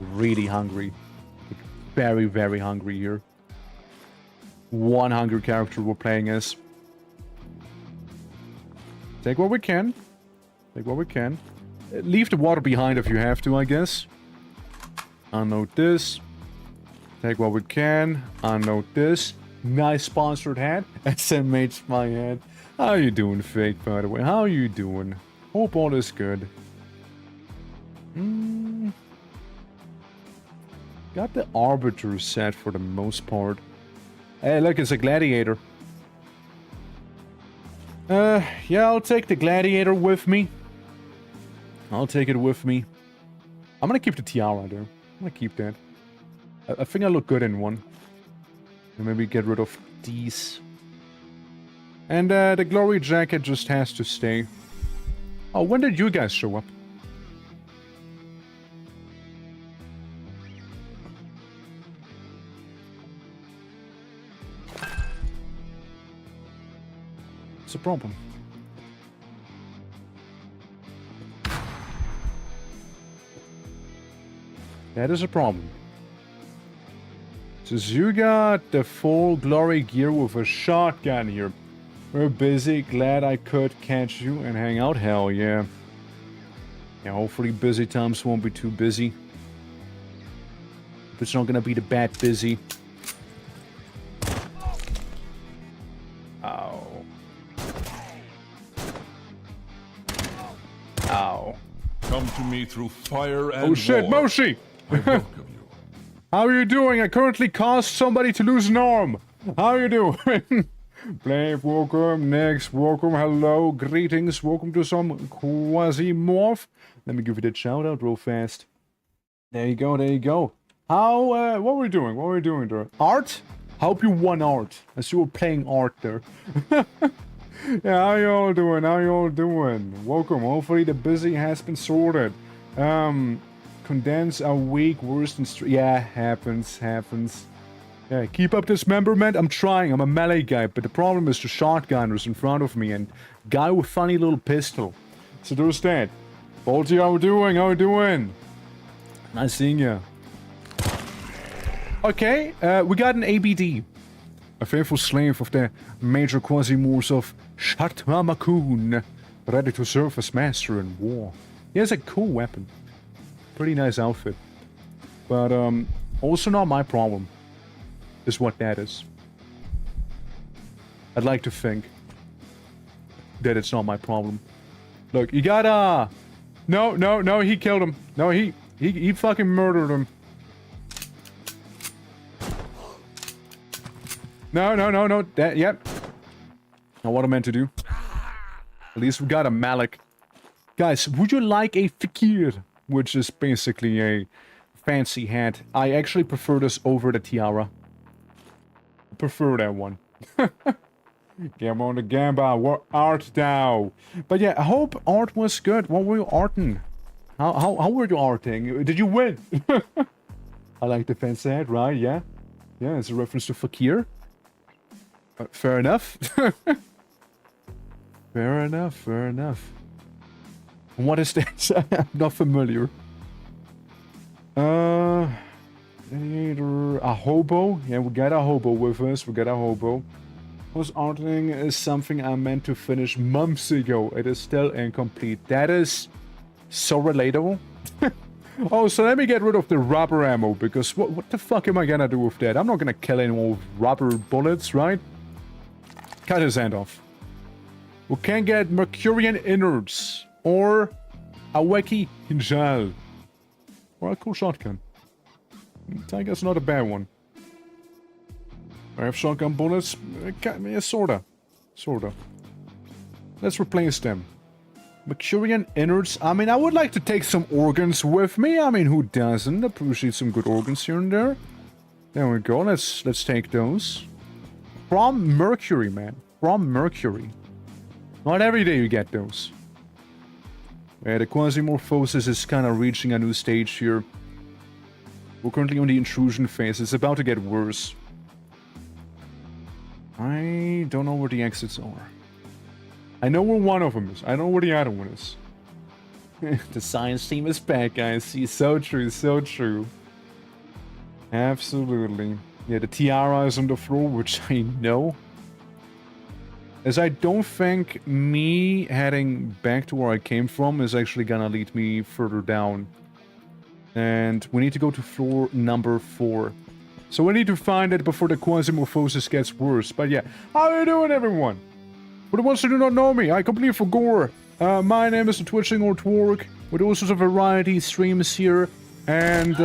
Really hungry. Very, very hungry here. One hungry character we're playing as. Take what we can. Take what we can. Leave the water behind if you have to, I guess. Unload this. Take what we can. Unload this. Nice sponsored hat. SMH my head. How you doing, Fake, by the way? How you doing? Hope all is good. Got the Arbiter set for the most part. Hey, look, it's a Gladiator. Yeah, I'll take the Gladiator with me. I'll take it with me. I'm gonna keep the Tiara there. I'm gonna keep that. I think I look good in one. And maybe get rid of these. And the Glory Jacket just has to stay. Oh, when did you guys show up? What's the problem? That is a problem. Since you got the full glory gear with a shotgun here. We're busy. Glad I could catch you and hang out. Hell yeah. Yeah, hopefully busy times won't be too busy. It's not gonna be the bad busy. Ow. Ow. Come to me through fire and Oh shit, war. Moshi! I welcome you. How are you doing? I currently caused somebody to lose an arm. How are you doing? Blave, welcome. Next, welcome. Hello, greetings. Welcome to some QUASIMORPH. Let me give you that shout out real fast. There you go, there you go. How, what were we doing? What were we doing there? Art? Hope you won art. As you were playing art there. Yeah, how y'all doing? How y'all doing? Welcome. Hopefully the busy has been sorted. Condense a week worse than yeah, happens. Yeah, keep up dismemberment. I'm trying. I'm a melee guy, but the problem is the shotgunners in front of me and guy with funny little pistol. So there's that. Bolty, how we doing? How we doing? Nice seeing you. Okay, we got an ABD. A faithful slave of the major QUASIMORPHs of Shatamakoon, ready to serve as master in war. He has a cool weapon. Pretty nice outfit. But, also not my problem. Is what that is. I'd like to think that it's not my problem. Look, you gotta... No, he killed him. No, he fucking murdered him. No, that, yep. Not what I meant to do. At least we got a Malik. Guys, would you like a fakir? Which is basically a fancy hat. I actually prefer this over the tiara. I prefer that one. Game on the gamba, what art thou? But yeah, I hope art was good. What were you arting? How were you arting? Did you win? I like the fancy hat, right? Yeah? Yeah, it's a reference to fakir. Fair enough. Fair enough. What is that? I'm not familiar. A hobo? Yeah, we got a hobo with us. Was arting is something I meant to finish months ago. It is still incomplete. That is so relatable. Oh, so let me get rid of the rubber ammo, because what the fuck am I gonna do with that? I'm not gonna kill any more rubber bullets, right? Cut his hand off. We can get Mercurian innards, or a Weki Hinjal, or a cool shotgun. I guess not a bad one. I have shotgun bullets, yeah, sorta. Let's replace them. Mercurian innards. I mean, I would like to take some organs with me. I mean, who doesn't? Appreciate some good organs here and there. There we go. Let's take those. From Mercury, man. From Mercury. Not every day you get those. Yeah, the QUASIMORPHosis is kind of reaching a new stage here. We're currently on the intrusion phase. It's about to get worse. I don't know where the exits are. I know where one of them is. I don't know where the other one is. The science team is back, guys. See, so true. Absolutely. Yeah, the tiara is on the floor, which I know. As I don't think me heading back to where I came from is actually gonna lead me further down. And we need to go to floor number 4. So we need to find it before the QUASIMORPHosis gets worse. But yeah, how are you doing, everyone? For the ones who do not know me, I completely forgot. My name is the Twitching or Twerk, with all sorts of variety streams here. And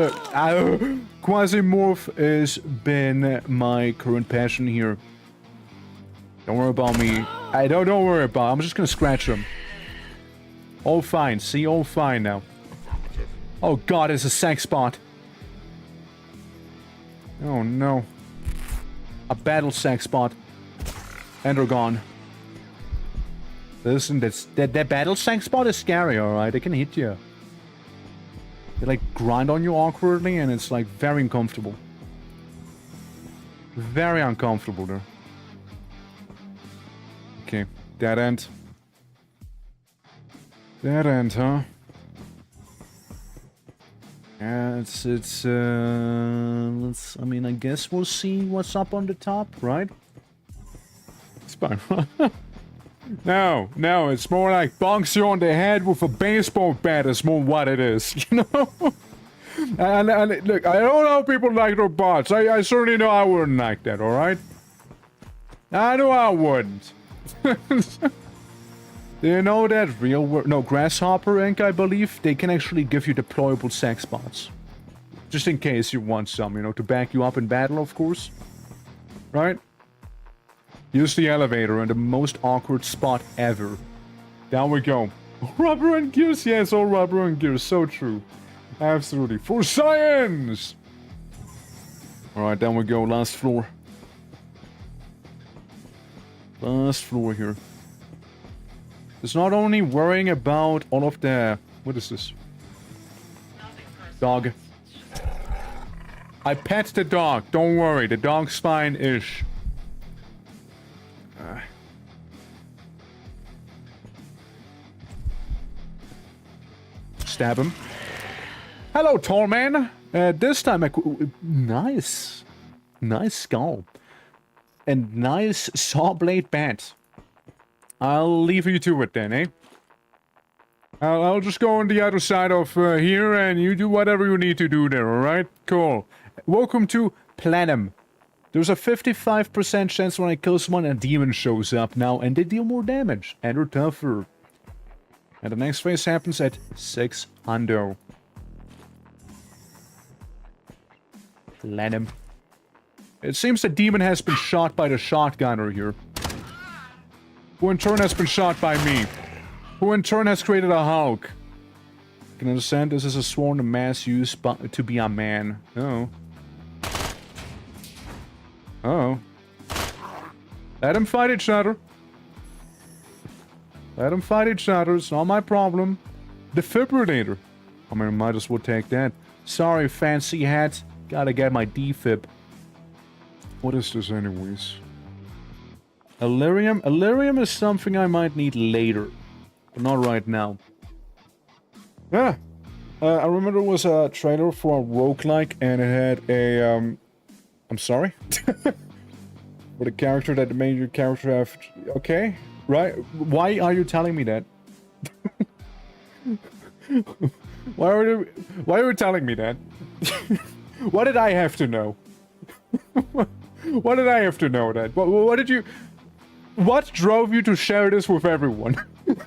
QUASIMORPH has been my current passion here. Don't worry about me. Don't worry about it. I'm just gonna scratch them. All fine. See, all fine now. Oh god, it's a sex spot. Oh no. A battle sex spot. And they're gone. Listen, that battle sex spot is scary, alright? They can hit you. They like grind on you awkwardly and it's like very uncomfortable. Very uncomfortable there. Okay, dead end. Dead end, huh? Yeah, let's, I mean, I guess we'll see what's up on the top, right? It's fine. No, it's more like bonks you on the head with a baseball bat is more what it is, you know? and look, I don't know people like their bots. I certainly know I wouldn't like that, alright? I know I wouldn't. Do you know that real world? No, Grasshopper Inc., I believe, they can actually give you deployable sex bots. Just in case you want some, you know, to back you up in battle, of course. Right? Use the elevator in the most awkward spot ever. Down we go. Rubber and gears, yes, all rubber and gears, so true. Absolutely. For science! Alright, down we go, last floor. Last floor here. It's not only worrying about all of the... What is this? Dog. I pet the dog. Don't worry. The dog's fine-ish. Stab him. Hello, tall man. This time I... Nice. Nice skull. And nice saw blade bat. I'll leave you to it then, eh? I'll just go on the other side of here and you do whatever you need to do there, alright? Cool. Welcome to Platinum. There's a 55% chance when I kill someone a demon shows up now and they deal more damage and are tougher. And the next phase happens at 600. Platinum. It seems the demon has been shot by the shotgunner here. Who in turn has been shot by me. Who in turn has created a Hulk. You can understand this is a sworn mass used to be a man. Oh. Oh. Let them fight each other. Let them fight each other. It's not my problem. Defibrillator. I mean, I might as well take that. Sorry, fancy hat. Gotta get my defib. What is this anyways? Elerium? Elerium is something I might need later. But not right now. Yeah. I remember there was a trailer for a roguelike and it had a, I'm sorry? For the character that the major character have... Okay. Right? Why are you telling me that? Why are you telling me that? What did I have to know? What did I have to know that? What did you... What drove you to share this with everyone?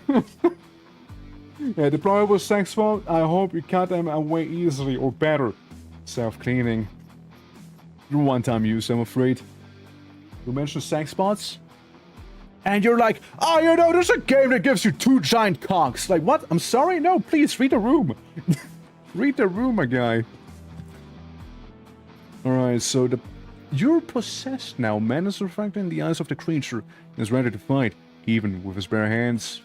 Yeah, deployable sex phone. I hope you cut them away easily or better. Self-cleaning. One-time use, I'm afraid. You mentioned sex bots? And you're like, oh, you know, there's a game that gives you 2 giant cocks. Like, what? I'm sorry? No, please, read the room. Read the room, my guy. Alright, so you're possessed now. Man is reflected in the eyes of the creature and is ready to fight, even with his bare hands.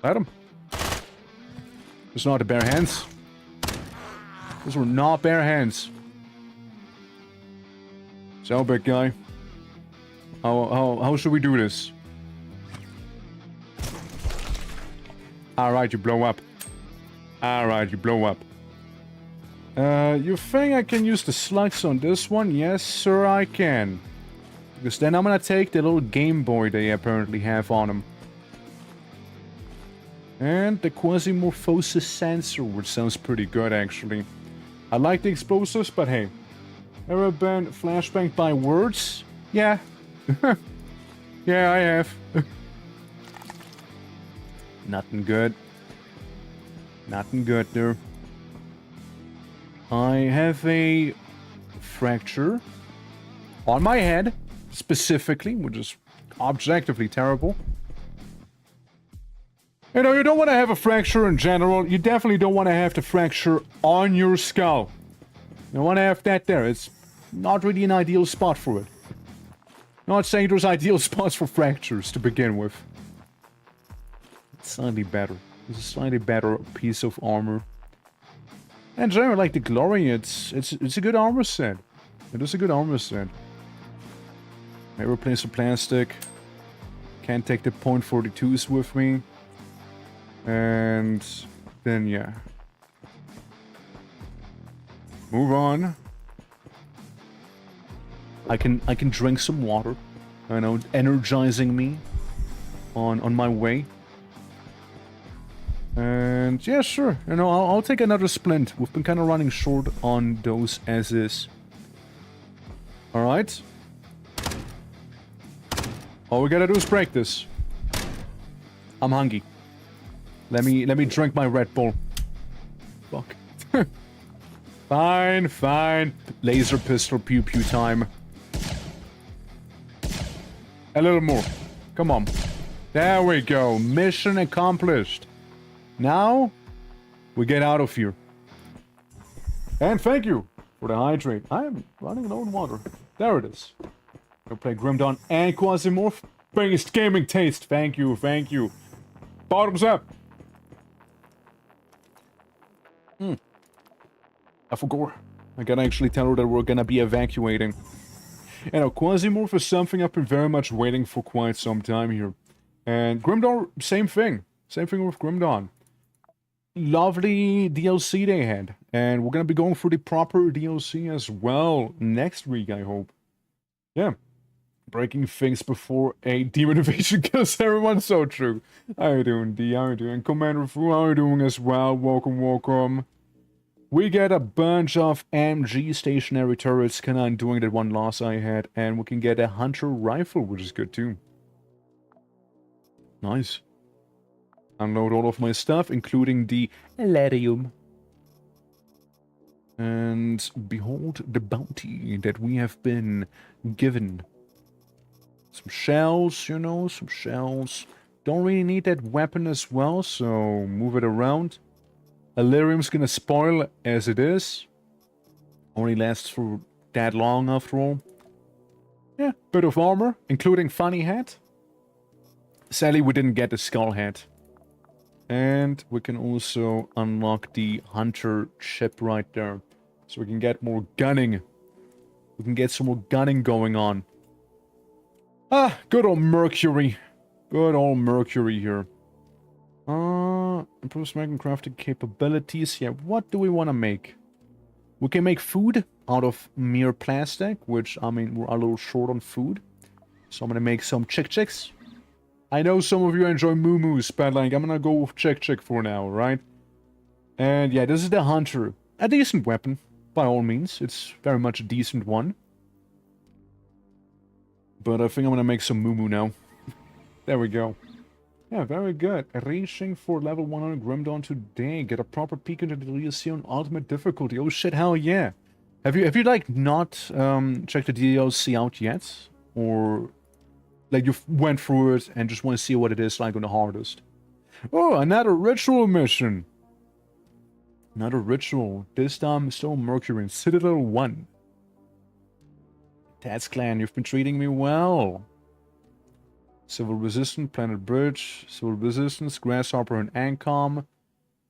Let him. It's not the bare hands. Those were not bare hands. So, big guy. How should we do this? Alright, you blow up. Alright, you blow up. You think I can use the slugs on this one? Yes, sir, I can. Because then I'm gonna take the little Game Boy they apparently have on him. And the Quasimorphosis sensor, which sounds pretty good, actually. I like the explosives, but hey. Ever been flashbanged by words? Yeah. Yeah, I have. Nothing good. Nothing good there. I have a fracture on my head, specifically, which is objectively terrible. You know, you don't want to have a fracture in general. You definitely don't want to have the fracture on your skull. You want to have that there. It's not really an ideal spot for it. Not saying there's ideal spots for fractures to begin with. It's slightly better. It's a slightly better piece of armor. And generally, like the Glory, it's a good armor set. It is a good armor set. I replace the plastic. Can't take the .42s with me. And then yeah. Move on. I can drink some water. I know, energizing me on my way. And yeah, sure. You know, I'll take another splint. We've been kind of running short on those as is. All right. All we gotta do is break this. I'm hungry. Let me drink my Red Bull. Fuck. Fine, fine. Laser pistol pew pew time. A little more. Come on. There we go. Mission accomplished. Now, we get out of here. And thank you for the hydrate. I am running low on water. There it is. I'll play Grim Dawn and QUASIMORPH. Biggest gaming taste. Thank you, thank you. Bottoms up. I forgot. I gotta actually tell her that we're gonna be evacuating. You know, QUASIMORPH is something I've been very much waiting for quite some time here. And Grim Dawn, same thing. Same thing with Grim Dawn. Lovely DLC they had. And we're gonna be going through the proper DLC as well next week, I hope. Yeah. Breaking things before a demon invasion kills everyone, so true. How you doing, D? How you doing? Commander Fu, how you doing as well? Welcome, welcome. We get a bunch of MG stationary turrets, kinda undoing that one loss I had, and we can get a hunter rifle, which is good too. Nice. Unload all of my stuff, including the Eladium. And behold the bounty that we have been given. Some shells, you know, some shells. Don't really need that weapon as well, so move it around. Elerium's gonna spoil as it is. Only lasts for that long after all. Yeah, bit of armor, including funny hat. Sadly, we didn't get the skull hat. And we can also unlock the hunter chip right there. So we can get more gunning. We can get some more gunning going on. Ah, good old Mercury. Good old Mercury here. Improves making crafting capabilities. Yeah, what do we want to make? We can make food out of mere plastic, which, I mean, we're a little short on food. So I'm gonna make some chick-chicks. I know some of you enjoy moo-moos, but, like, I'm gonna go with chick-chick for now, right? And, yeah, this is the hunter. A decent weapon, by all means. It's very much a decent one. But I think I'm gonna make some moo-moo now. There we go. Yeah, very good. Reaching for level 100 Grim Dawn today. Get a proper peek into the DLC on ultimate difficulty. Oh shit, hell yeah. Have you like not checked the DLC out yet? Or like you went through it and just want to see what it is like on the hardest? Oh, another ritual mission. Another ritual. This time still Mercury in Citadel 1. Tats Clan, you've been treating me well. Civil Resistance, Planet Bridge, Civil Resistance, Grasshopper, and Ancom.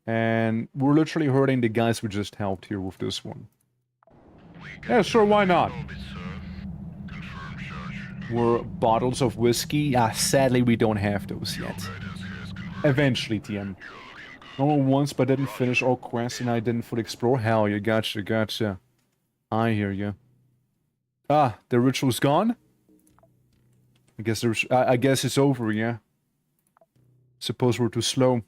And we're literally hurting the guys we just helped here with this one. Yeah, sure, why not? We're bottles of whiskey. Ah, sadly, we don't have those yet. Eventually, TM. Normal once, but didn't finish all quests and I didn't fully explore. Hell, you gotcha, gotcha. I hear you. Ah, the ritual's gone? I guess it's over, yeah. Suppose we're too slow.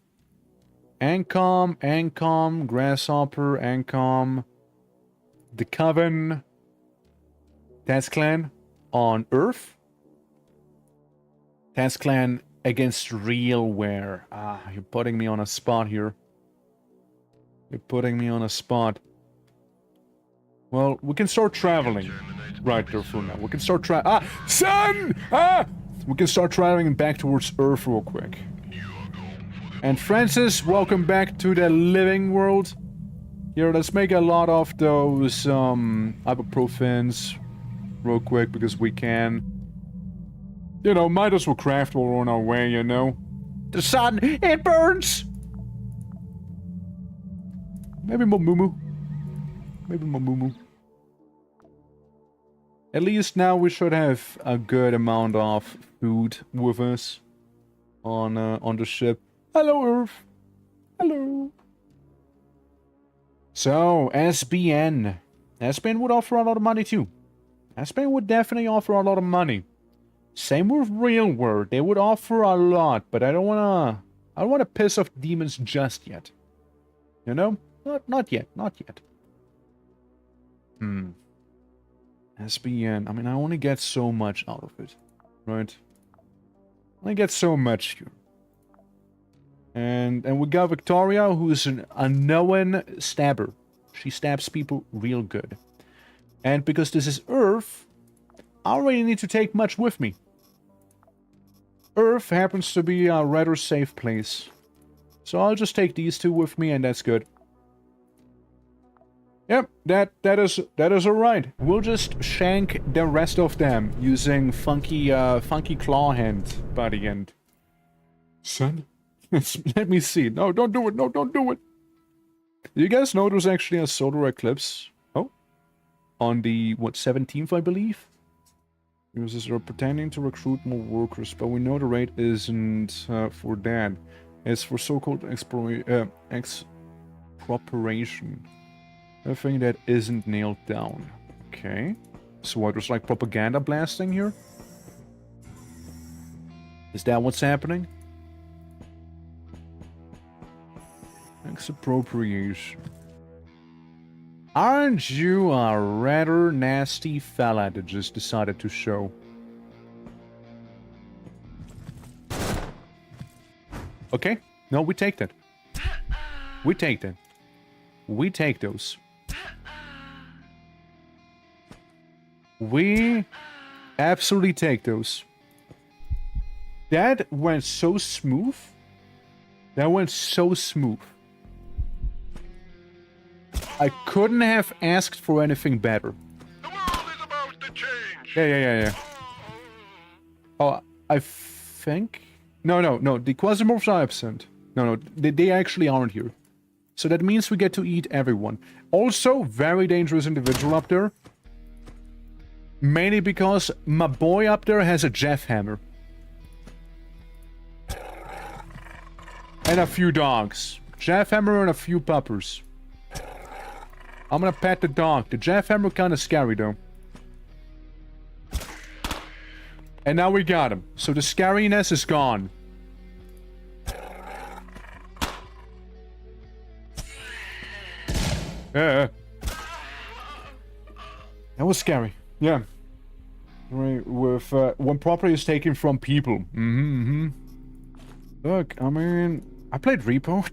Ancom, Grasshopper, Ancom, the Coven, Tats Clan on Earth, Tats Clan against Realware. Ah, you're putting me on a spot here. You're putting me on a spot. Well, we can start traveling. Right there for now. We can start Sun! We can start traveling back towards Earth real quick. And Francis, welcome back to the living world. Here, let's make a lot of those, ibuprofens real quick, because we can. You know, might as well craft while we're on our way, you know? The sun, it burns! Maybe Momumu. Maybe Momumu. At least now we should have a good amount of food with us on the ship. Hello, Earth. Hello. So, SBN. SBN would offer a lot of money too. SBN would definitely offer a lot of money. Same with Real World. They would offer a lot, but I don't wanna piss off demons just yet. You know? Not yet. Not yet. SBN. I mean, I only get so much out of it. Right? I only get so much here. And we got Victoria, who's an unknown stabber. She stabs people real good. And because this is Earth, I don't really need to take much with me. Earth happens to be a rather safe place. So I'll just take these two with me, and that's good. Yep, that is alright. We'll just shank the rest of them using funky claw hand by the end. Son? Let me see. No, don't do it. No, don't do it. You guys know there's actually a solar eclipse? Oh. On the, what, 17th, I believe? Users are pretending to recruit more workers, but we know the rate isn't for that. It's for so-called expropriation. A thing that isn't nailed down. Okay. So what, there's like propaganda blasting here? Is that what's happening? Expropriation. Aren't you a rather nasty fella that just decided to show? Okay. No, we take that. We take that. We take those. We absolutely take those. That went so smooth. That went so smooth. I couldn't have asked for anything better. The world is about to change. Yeah. Oh, I think... No. The Quasimorphs are absent. No. They actually aren't here. So that means we get to eat everyone. Also, very dangerous individual up there. Mainly because my boy up there has a Jeff hammer. And a few dogs. Jeff hammer and a few puppers. I'm gonna pet the dog. The Jeff hammer kinda scary though. And now we got him. So the scariness is gone. Yeah. That was scary. Yeah. Right, with when property is taken from people. Look, I mean, I played Repo.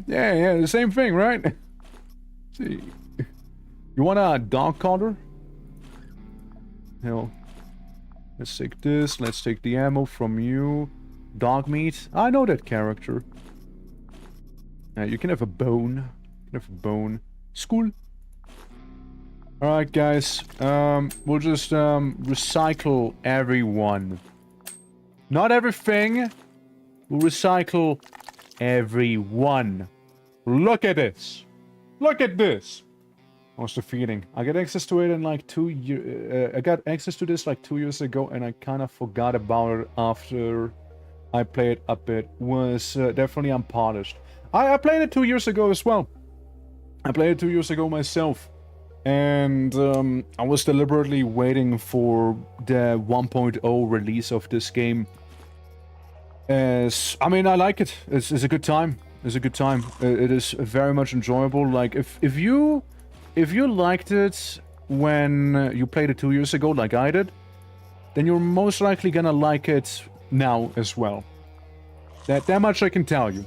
yeah, the same thing, right? See, you want a dog collar? Hell, let's take this. Let's take the ammo from you. Dog meat. I know that character. You can have a bone. You can have a bone. School. Alright, guys. We'll just recycle everyone. Not everything. We'll recycle everyone. Look at this. Look at this. What's the feeling? I got access to it in like 2 years. I got access to this like 2 years ago, and I kind of forgot about it after I played a bit. Was definitely unpolished. I played it 2 years ago as well. I played it 2 years ago myself. And I was deliberately waiting for the 1.0 release of this game. I mean, I like it. It's a good time. It's a good time. It is very much enjoyable. Like, if you liked it when you played it 2 years ago, like I did, then you're most likely gonna like it now as well. That much I can tell you.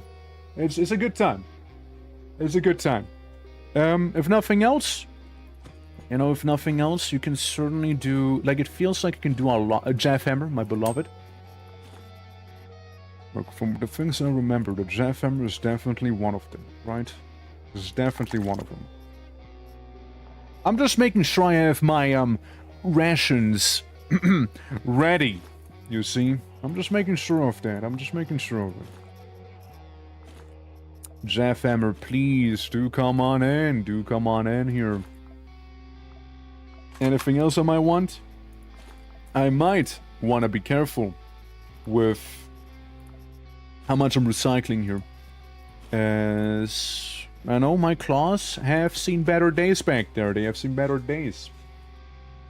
It's a good time. It's a good time. If nothing else, you know, if nothing else, you can certainly do... Like, it feels like you can do a lot... Jaffhammer, my beloved. Look, from the things I remember, the Jaffhammer is definitely one of them, right? This is definitely one of them. I'm just making sure I have my, rations ready, you see? I'm just making sure of that. I'm just making sure of it. Jaffhammer, please, do come on in. Do come on in here. Anything else I might want? I might want to be careful with how much I'm recycling here. As I know my claws have seen better days back there. They have seen better days.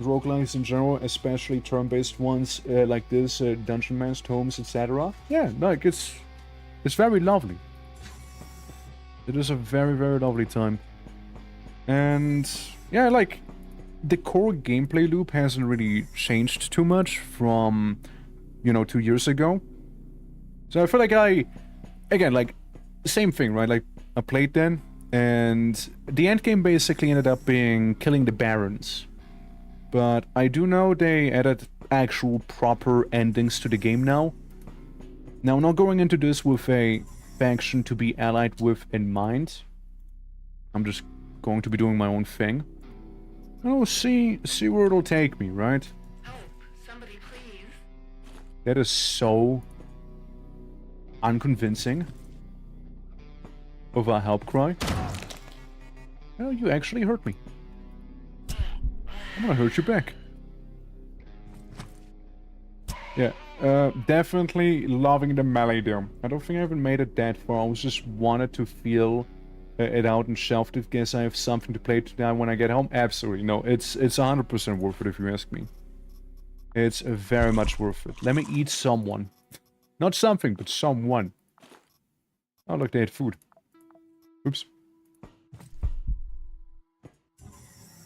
Roguelikes in general, especially turn-based ones like this, Dungeon Man's Tomes, etc. Yeah, like it's very lovely. It is a very, very lovely time. And yeah, like the core gameplay loop hasn't really changed too much from, you know, 2 years ago. So I feel like again, like, same thing, right? Like, I played then, and the endgame basically ended up being killing the Barons. But I do know they added actual proper endings to the game now. Now, I'm not going into this with a faction to be allied with in mind. I'm just going to be doing my own thing. Oh, see where it'll take me, right? Help! Somebody please. That is so unconvincing of a help cry. Oh, you actually hurt me. I'm gonna hurt you back. Yeah, definitely loving the melee there. I don't think I even made it that far. I was just wanted to feel it out and shelved it. Guess I have something to play tonight when I get home. Absolutely, no, it's 100% worth it if you ask me. It's very much worth it. Let me eat someone. Not something, but someone. Oh, look, they had food. Oops.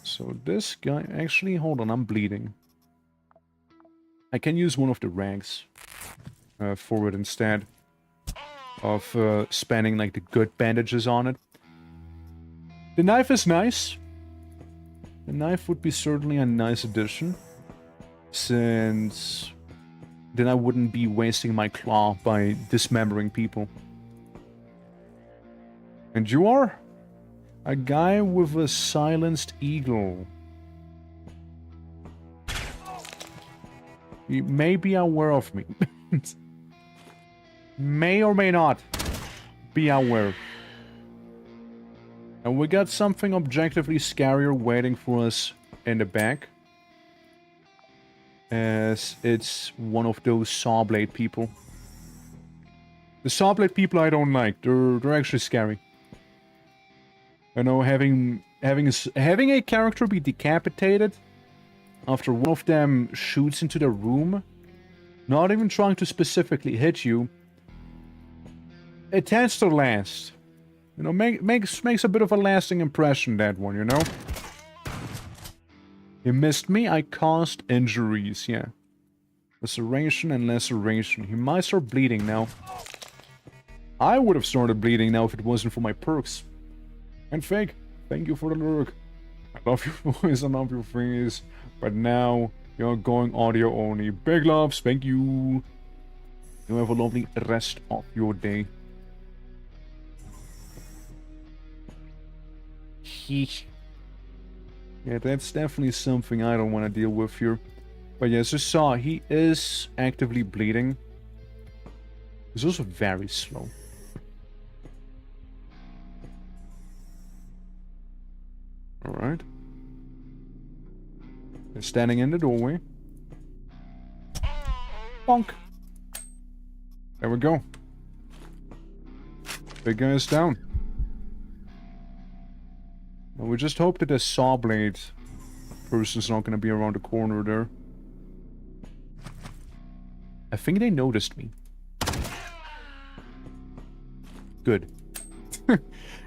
So this guy... Actually, hold on, I'm bleeding. I can use one of the rags for it instead of spending, like, the good bandages on it. The knife is nice. The knife would be certainly a nice addition. Since... then I wouldn't be wasting my claw by dismembering people. And you are? A guy with a silenced eagle. You may be aware of me. May or may not be aware. And we got something objectively scarier waiting for us in the back. As it's one of those sawblade people. The sawblade people I don't like. They're actually scary. I know having a character be decapitated after one of them shoots into the room, not even trying to specifically hit you, it tends to last. You know, makes a bit of a lasting impression, that one, you know? He missed me, I caused injuries, yeah. Laceration and laceration. He might start bleeding now. I would have started bleeding now if it wasn't for my perks. And Fake, thank you for the lurk. I love your voice, I love your face. But now, you're going audio only. Big loves, thank you. You have a lovely rest of your day. Yeah, that's definitely something I don't want to deal with here. But yeah, as you saw, he is actively bleeding. He's also very slow. Alright. They're standing in the doorway. Bonk. There we go. Big guy is down. Now we just hope that the saw blade person's not going to be around the corner there. I think they noticed me. Good.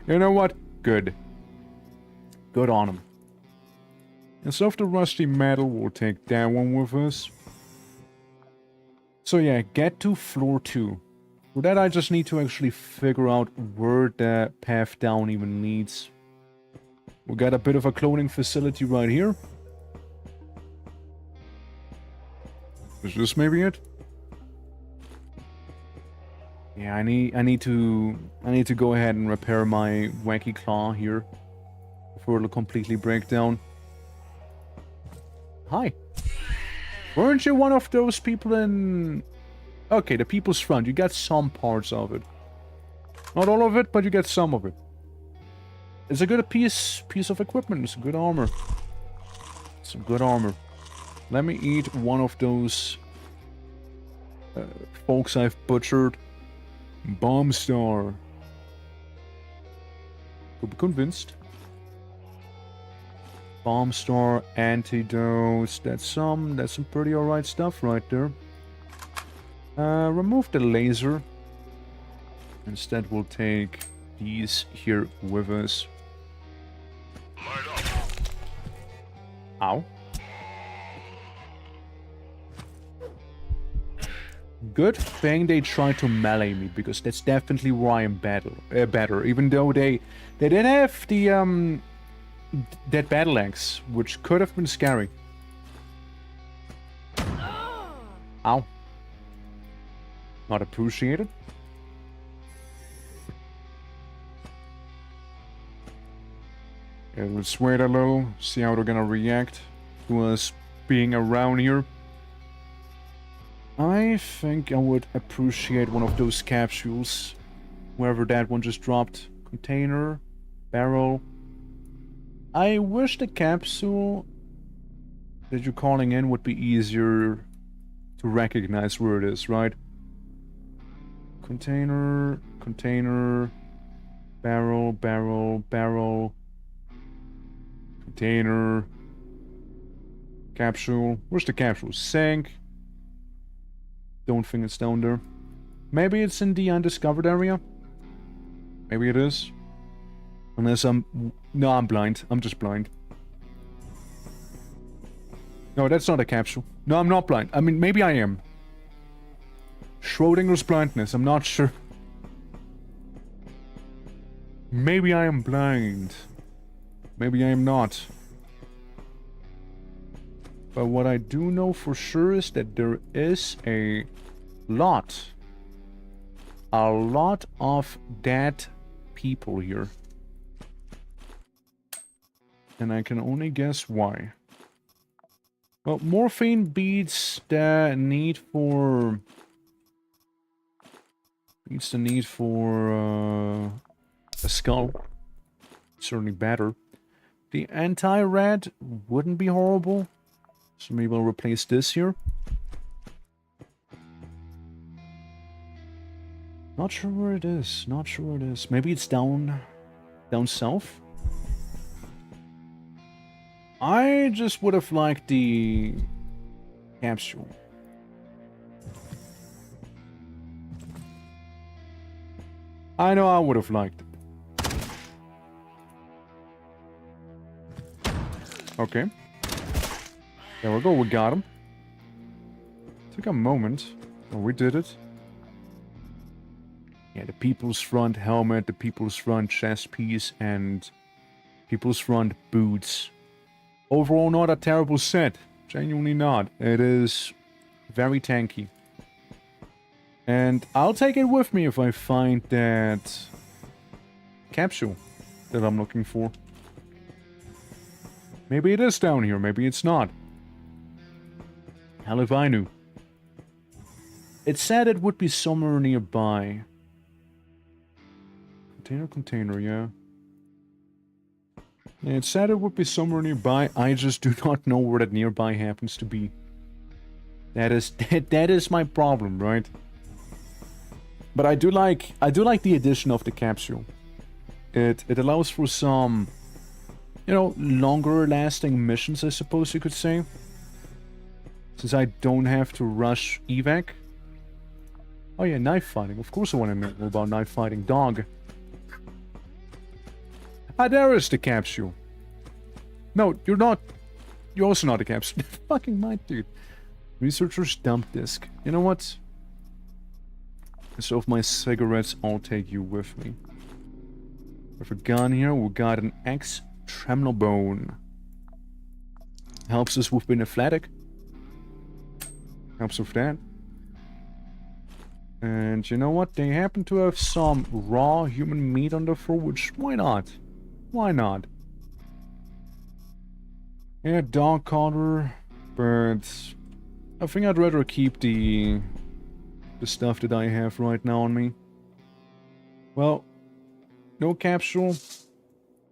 You know what? Good. Good on him. Instead of the rusty metal, we'll take that one with us. So yeah, get to floor 2. For that I just need to actually figure out where the path down even leads. We got a bit of a cloning facility right here. Is this maybe it? Yeah, I need to go ahead and repair my wacky claw here before it'll completely break down. Hi. Weren't you one of those people in... Okay, the People's Front. You got some parts of it. Not all of it, but you get some of it. It's a good piece of equipment. It's good armor. Some good armor. Let me eat one of those folks I've butchered. Bomb Star. Could be convinced. Bomb Star, antidotes. That's some pretty alright stuff right there. Remove the laser. Instead, we'll take these here with us. Ow. Good thing they tried to melee me, because that's definitely where I am better. Even though they did have the that battle axe, which could have been scary. Ow. Not appreciated. Yeah, let's wait a little, see how they're gonna react to us being around here. I think I would appreciate one of those capsules. Wherever that one just dropped. Container, barrel. I wish the capsule that you're calling in would be easier to recognize where it is, right? Container, container, barrel, barrel, barrel, container, capsule. Where's the capsule? Sink. Don't think it's down there. Maybe it's in the undiscovered area. Maybe it is. Unless I'm... No, I'm blind. I'm just blind. No, that's not a capsule. No, I'm not blind. I mean, maybe I am. Schrodinger's blindness. I'm not sure. Maybe I am blind. Maybe I am not. But what I do know for sure is that there is a lot of dead people here. And I can only guess why. Well, morphine beats the need for... Beats the need for a skull. Certainly better. The anti-red wouldn't be horrible. So maybe we'll replace this here. Not sure where it is. Not sure where it is. Maybe it's down south. I just would have liked the capsule. I know I would have liked it. Okay. There we go, we got him. Took a moment. Oh, we did it. Yeah, the People's Front helmet, the People's Front chest piece, and People's Front boots. Overall, not a terrible set. Genuinely not. It is very tanky. And I'll take it with me if I find that capsule that I'm looking for. Maybe it is down here, maybe it's not. Hell if I knew. It said it would be somewhere nearby. Container, yeah. It said it would be somewhere nearby. I just do not know where that nearby happens to be. That is my problem, right? But I do like the addition of the capsule. It allows for some, you know, longer lasting missions, I suppose you could say. Since I don't have to rush evac. Oh yeah, knife fighting. Of course I want to know about knife fighting. Dog. Ah, there is the capsule. No, you're not. You're also not a capsule. Fucking mind, dude. Researcher's dump disk. You know what? Instead of my cigarettes, I'll take you with me. With a gun here, we got an Tremolo bone. Helps us with being athletic. Helps with that. And you know what? They happen to have some raw human meat on the floor, which, why not? Why not? Yeah, dog collar, but I think I'd rather keep the stuff that I have right now on me. Well, no capsule.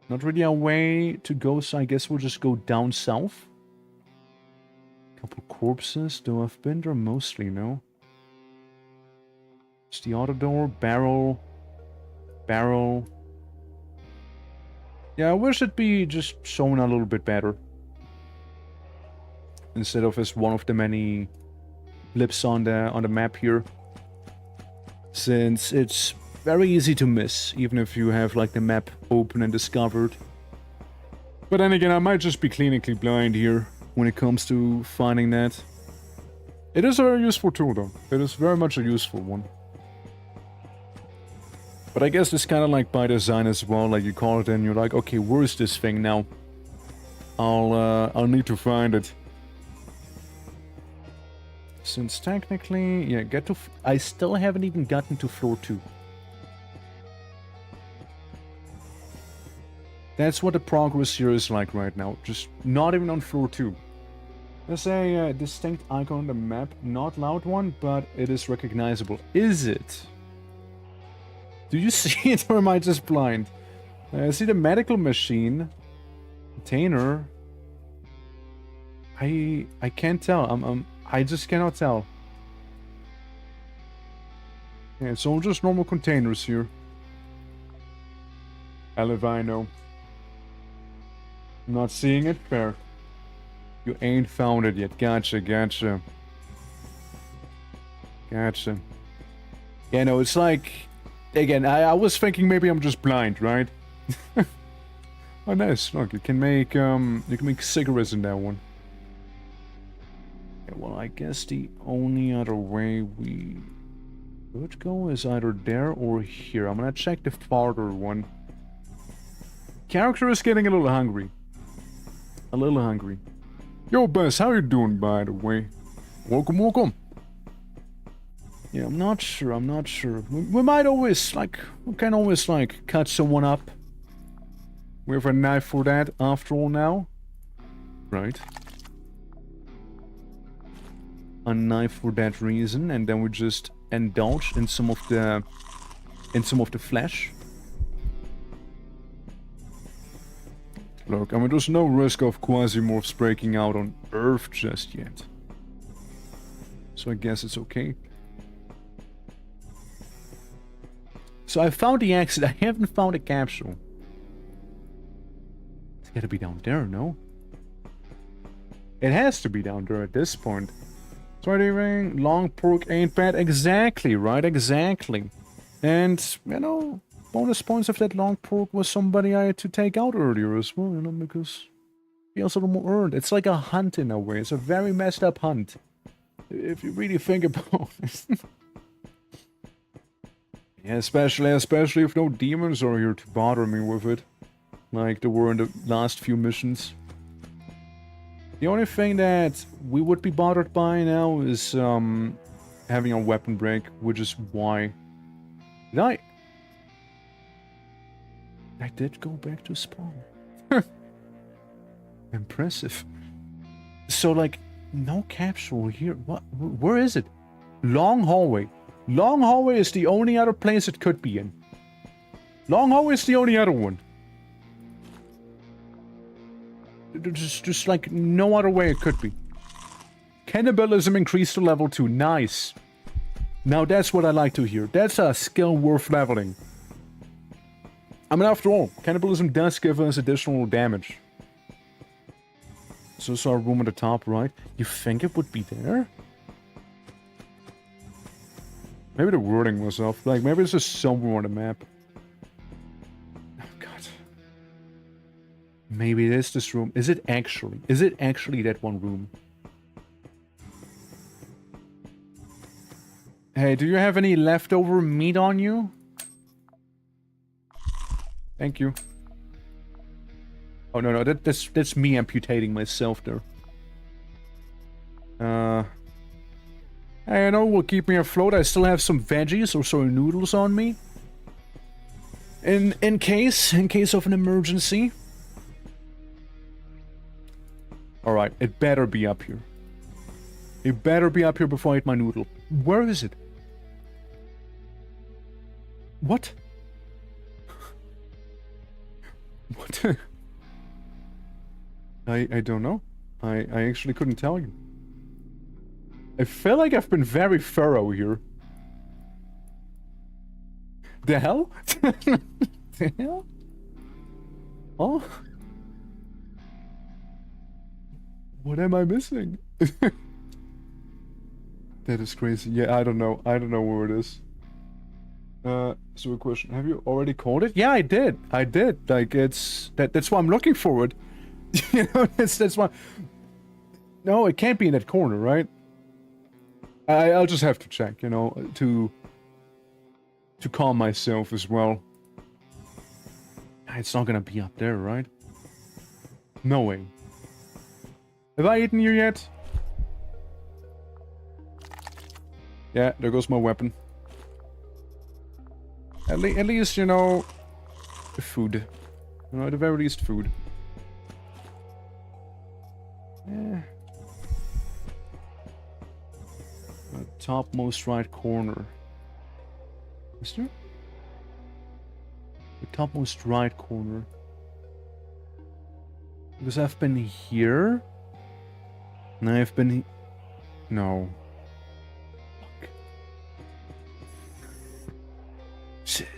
Not really a way to go, so I guess we'll just go down south. Couple corpses, though I've been there mostly, no? It's the auto door, barrel. Yeah, I wish it'd be just shown a little bit better. Instead of as one of the many blips on the map here. Since it's very easy to miss, even if you have like the map open and discovered. But then again, I might just be clinically blind here when it comes to finding that. It is a very useful tool though. It is very much a useful one. But I guess it's kind of like by design as well, like you call it and you're like, okay, where's this thing now? I'll need to find it. Since technically, yeah, I still haven't even gotten to floor 2. That's what the progress here is like right now, just not even on floor 2. There's a distinct icon on the map, not loud one, but it is recognizable. Is it? Do you see it, or am I just blind? I see the medical machine. Container. I can't tell. I just cannot tell. Yeah, it's all just normal containers here. Hell if I know. Not seeing it? Fair. You ain't found it yet. Gotcha. Gotcha. Yeah, no, it's like... Again, I was thinking maybe I'm just blind, right? Oh, nice. Look, you can make cigarettes in that one. Yeah, well, I guess the only other way we could go is either there or here. I'm gonna check the farther one. Character is getting a little hungry. Yo, Bess, how you doing, by the way? Welcome. Yeah, I'm not sure. We might always, we can always, cut someone up. We have a knife for that, after all, now. Right. A knife for that reason, and then we just indulge in some of the flesh. Look, I mean, there's no risk of Quasimorphs breaking out on Earth just yet. So I guess it's okay. So I found the exit. I haven't found a capsule. It's gotta be down there, no? It has to be down there at this point. Starting long pork ain't bad. Exactly, right? Exactly. And, you know, bonus points if that long pork was somebody I had to take out earlier as well, you know, because he feels a little more earned. It's like a hunt in a way. It's a very messed up hunt. If you really think about it. Yeah, especially if no demons are here to bother me with it. Like there were in the last few missions. The only thing that we would be bothered by now is having a weapon break, which is why... I did go back to spawn. Impressive. So, like, no capsule here. What? Where is it? Long hallway. Long hallway is the only other place it could be in. Long hallway is the only other one. There's just like no other way it could be. Cannibalism increased to level 2. Nice. Now that's what I like to hear. That's a skill worth leveling. I mean, after all, cannibalism does give us additional damage. So it's our room at the top, right? You think it would be there? Maybe the wording was off. Like, maybe it's just somewhere on the map. Oh, God. Maybe it is this room. Is it actually that one room? Hey, do you have any leftover meat on you? Thank you. Oh, no, that's me amputating myself there. I know, will keep me afloat. I still have some veggies or soy noodles on me. In case of an emergency. Alright, it better be up here. It better be up here before I eat my noodle. Where is it? What? What? I don't know. I actually couldn't tell you. I feel like I've been very thorough here. The hell? The hell? Oh? What am I missing? That is crazy. Yeah, I don't know. I don't know where it is. So a question. Have you already called it? Yeah, I did. I did. Like, that's why I'm looking for it. You know, that's why... No, it can't be in that corner, right? I'll just have to check, you know, to calm myself as well. It's not gonna be up there, right? No way. Have I eaten here yet? Yeah, there goes my weapon. At least, you know, food. You know, at the very least, food. Yeah. Topmost right corner. Is there? The topmost right corner. Because I've been here. And I've been... No. Fuck. Shit.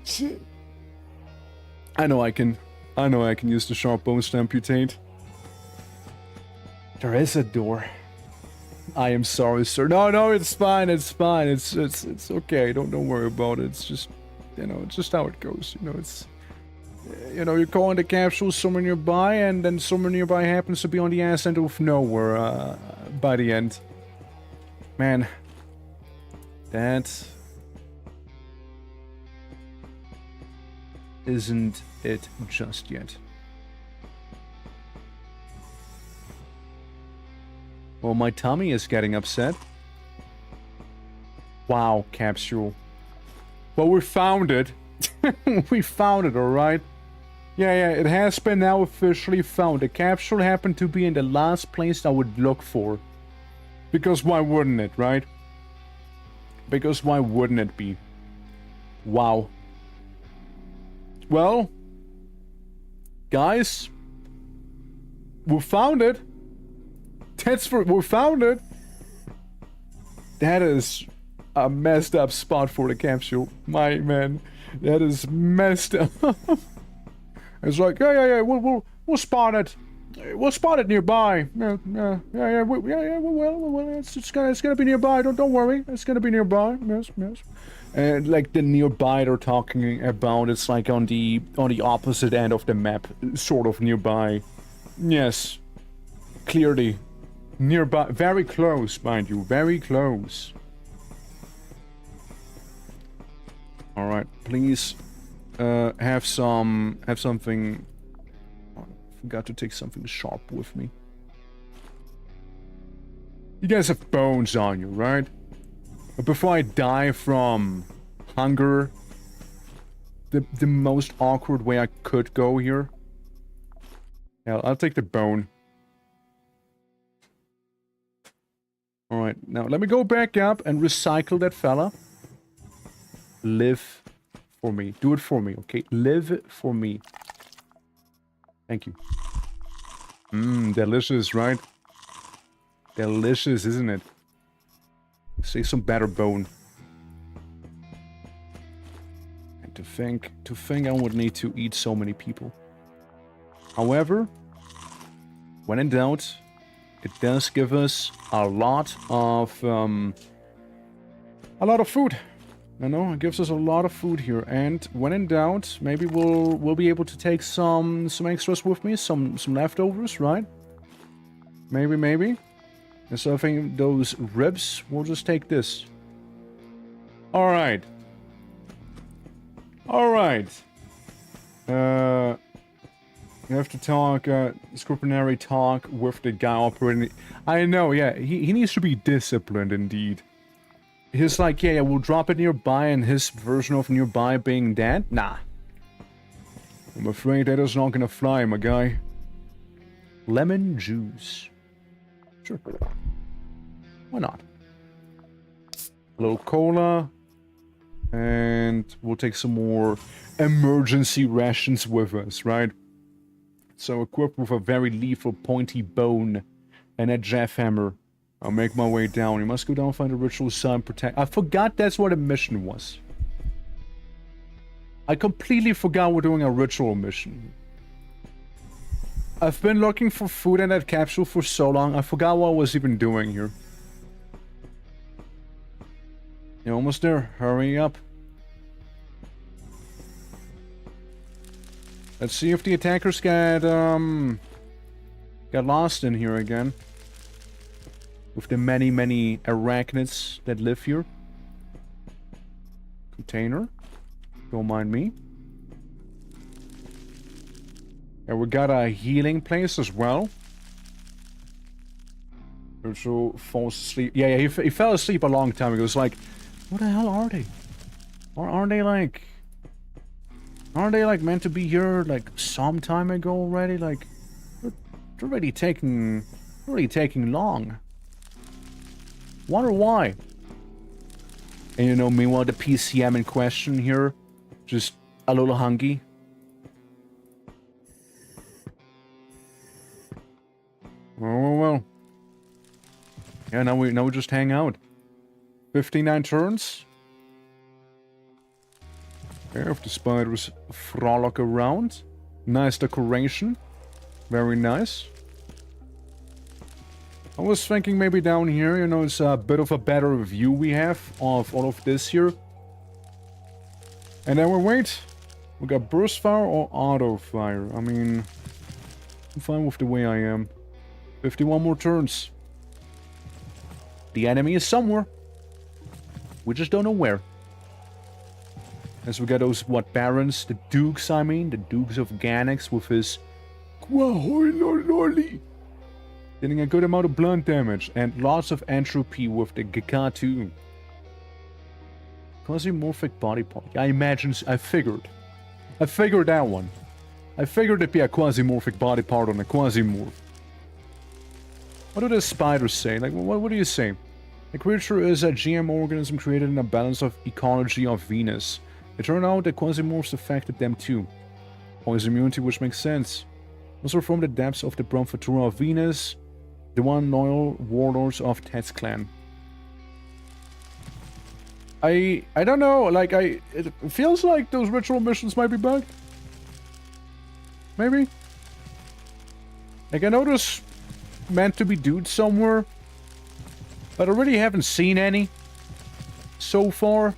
Shit. I know I can use the sharp bones to amputate. There is a door. I am sorry, sir. No, it's fine. It's fine. It's okay. Don't worry about it. It's just, you know, it's just how it goes. You know, it's, you know, you're calling the capsule somewhere nearby, and then somewhere nearby happens to be on the ass end of nowhere by the end. Man, that isn't it just yet. Well, my tummy is getting upset. Wow, capsule. Well, we found it. We found it, alright? Yeah, it has been now officially found. The capsule happened to be in the last place I would look for. Because why wouldn't it, right? Because why wouldn't it be? Wow. Well, guys, we found it. We found it. That is a messed up spot for the capsule. My man, that is messed up. It's like, yeah, we'll spot it. We'll spot it nearby. Yeah. Well, it's gonna be nearby. Don't worry. It's gonna be nearby. Yes. And like the nearby they're talking about, it's like on the opposite end of the map, sort of nearby. Yes, clearly. Nearby, very close, mind you, very close. All right, please, have something. Oh, I forgot to take something sharp with me. You guys have bones on you, right? But before I die from hunger, the most awkward way I could go here. Yeah, I'll take the bone. Alright, now let me go back up and recycle that fella. Live for me. Do it for me, okay? Live for me. Thank you. Delicious, right? Delicious, isn't it? Say some better bone. And to think I would need to eat so many people. However, when in doubt, it does give us a lot of food. You know, it gives us a lot of food here. And when in doubt, maybe we'll be able to take some extras with me, some leftovers, right? Maybe. And so I think those ribs, we'll just take this. All right. You have to talk, disciplinary talk with the guy operating... I know, yeah, he needs to be disciplined, indeed. He's like, yeah, we'll drop it nearby, and his version of nearby being dead? Nah. I'm afraid that is not gonna fly, my guy. Lemon juice. Sure. Why not? A little cola. And we'll take some more emergency rations with us, right? So equipped with a very lethal pointy bone and a jackhammer, I'll make my way down. You must go down, find a ritual sign, protect... I forgot that's what a mission was. I completely forgot we're doing a ritual mission. I've been looking for food in that capsule for so long, I forgot what I was even doing here. You're almost there. Hurry up. Let's see if the attackers got lost in here again. With the many, many arachnids that live here. Container. Don't mind me. And we got a healing place as well. Also falls asleep. Yeah, he fell asleep a long time ago. It's like, what the hell are they? Or aren't they like... Aren't they like meant to be here like some time ago already? Like, they're already taking long. Wonder why. And you know, meanwhile the PCM in question here, just a little hungry. Well. Yeah, now we just hang out. 59 turns. Yeah, if the spiders frolic around. Nice decoration. Very nice. I was thinking maybe down here, you know, it's a bit of a better view we have of all of this here. And then we wait. We got burst fire or auto fire. I mean, I'm fine with the way I am. 51 more turns. The enemy is somewhere. We just don't know where. As we got those, what, barons? The dukes, I mean. The dukes of Ganix with his... Quahoilololi. Getting a good amount of blunt damage. And lots of entropy with the Gakatu. Quasimorphic body part. I imagine... I figured that one. I figured it'd be a quasimorphic body part on a quasimorph. What do the spiders say? Like, what do you say? The creature is a GM organism created in a balance of ecology of Venus. It turned out that quasimorphs affected them too. Poison immunity, which makes sense. Also from the depths of the Bromfatura of Venus, the one loyal warlords of Ted's clan. I don't know, like, it feels like those ritual missions might be bugged. Maybe? Like, I know there's meant to be dudes somewhere, but I really haven't seen any so far.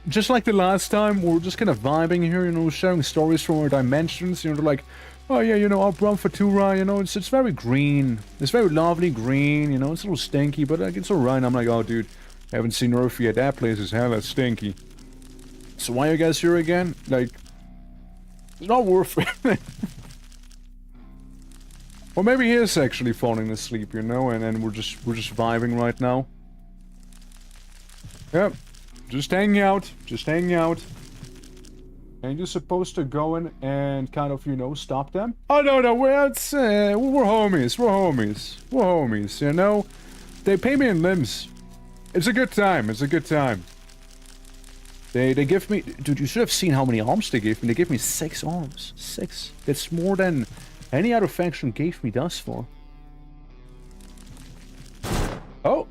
Just like the last time, we're just kind of vibing here, you know, sharing stories from our dimensions. You know, they're like, oh yeah, you know, our Bromfatura, you know, it's very green. It's very lovely green, you know, it's a little stinky, but like, it's alright. I'm like, oh dude, I haven't seen Earth yet. That place is hella stinky. So why are you guys here again? Like, it's not worth it. Or maybe he is actually falling asleep, you know, and we're just vibing right now. Yep. Just hanging out. Just hanging out. And you're supposed to go in and kind of, you know, stop them? Oh, no, we're homies. We're homies. We're homies, you know? They pay me in limbs. It's a good time. It's a good time. They give me... Dude, you should have seen how many arms they gave me. They gave me 6 arms. 6. That's more than any other faction gave me thus far. Oh.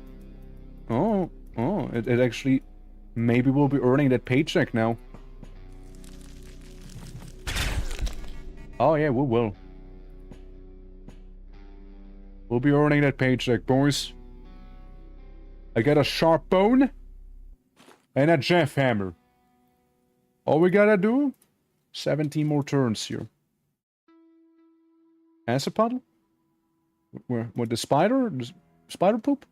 It actually... Maybe we'll be earning that paycheck now. Oh yeah, we will. We'll be earning that paycheck, boys. I got a sharp bone and a jackhammer. All we gotta do, 17 more turns here. Acid puddle? Where? What, the spider? The spider poop?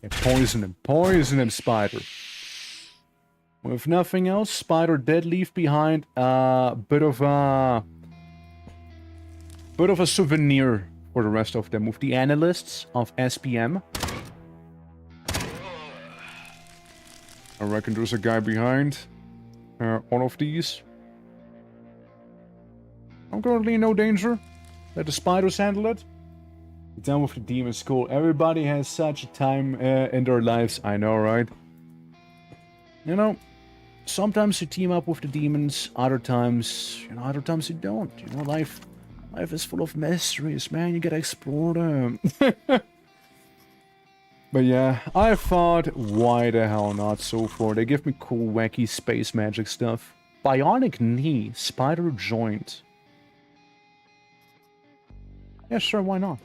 Yeah, poison him, spider. If nothing else, Spider did leave behind a bit of a souvenir for the rest of them with the analysts of SPM. I reckon there's a guy behind all of these. I'm currently in no danger. Let the spiders handle it. Done with the demon school. Everybody has such a time in their lives. I know, right? You know, sometimes you team up with the demons. Other times, other times you don't. You know, life is full of mysteries, man. You gotta explore them. But yeah, I thought, why the hell not so far? They give me cool, wacky space magic stuff. Bionic knee, spider joint. Yeah, sure, why not?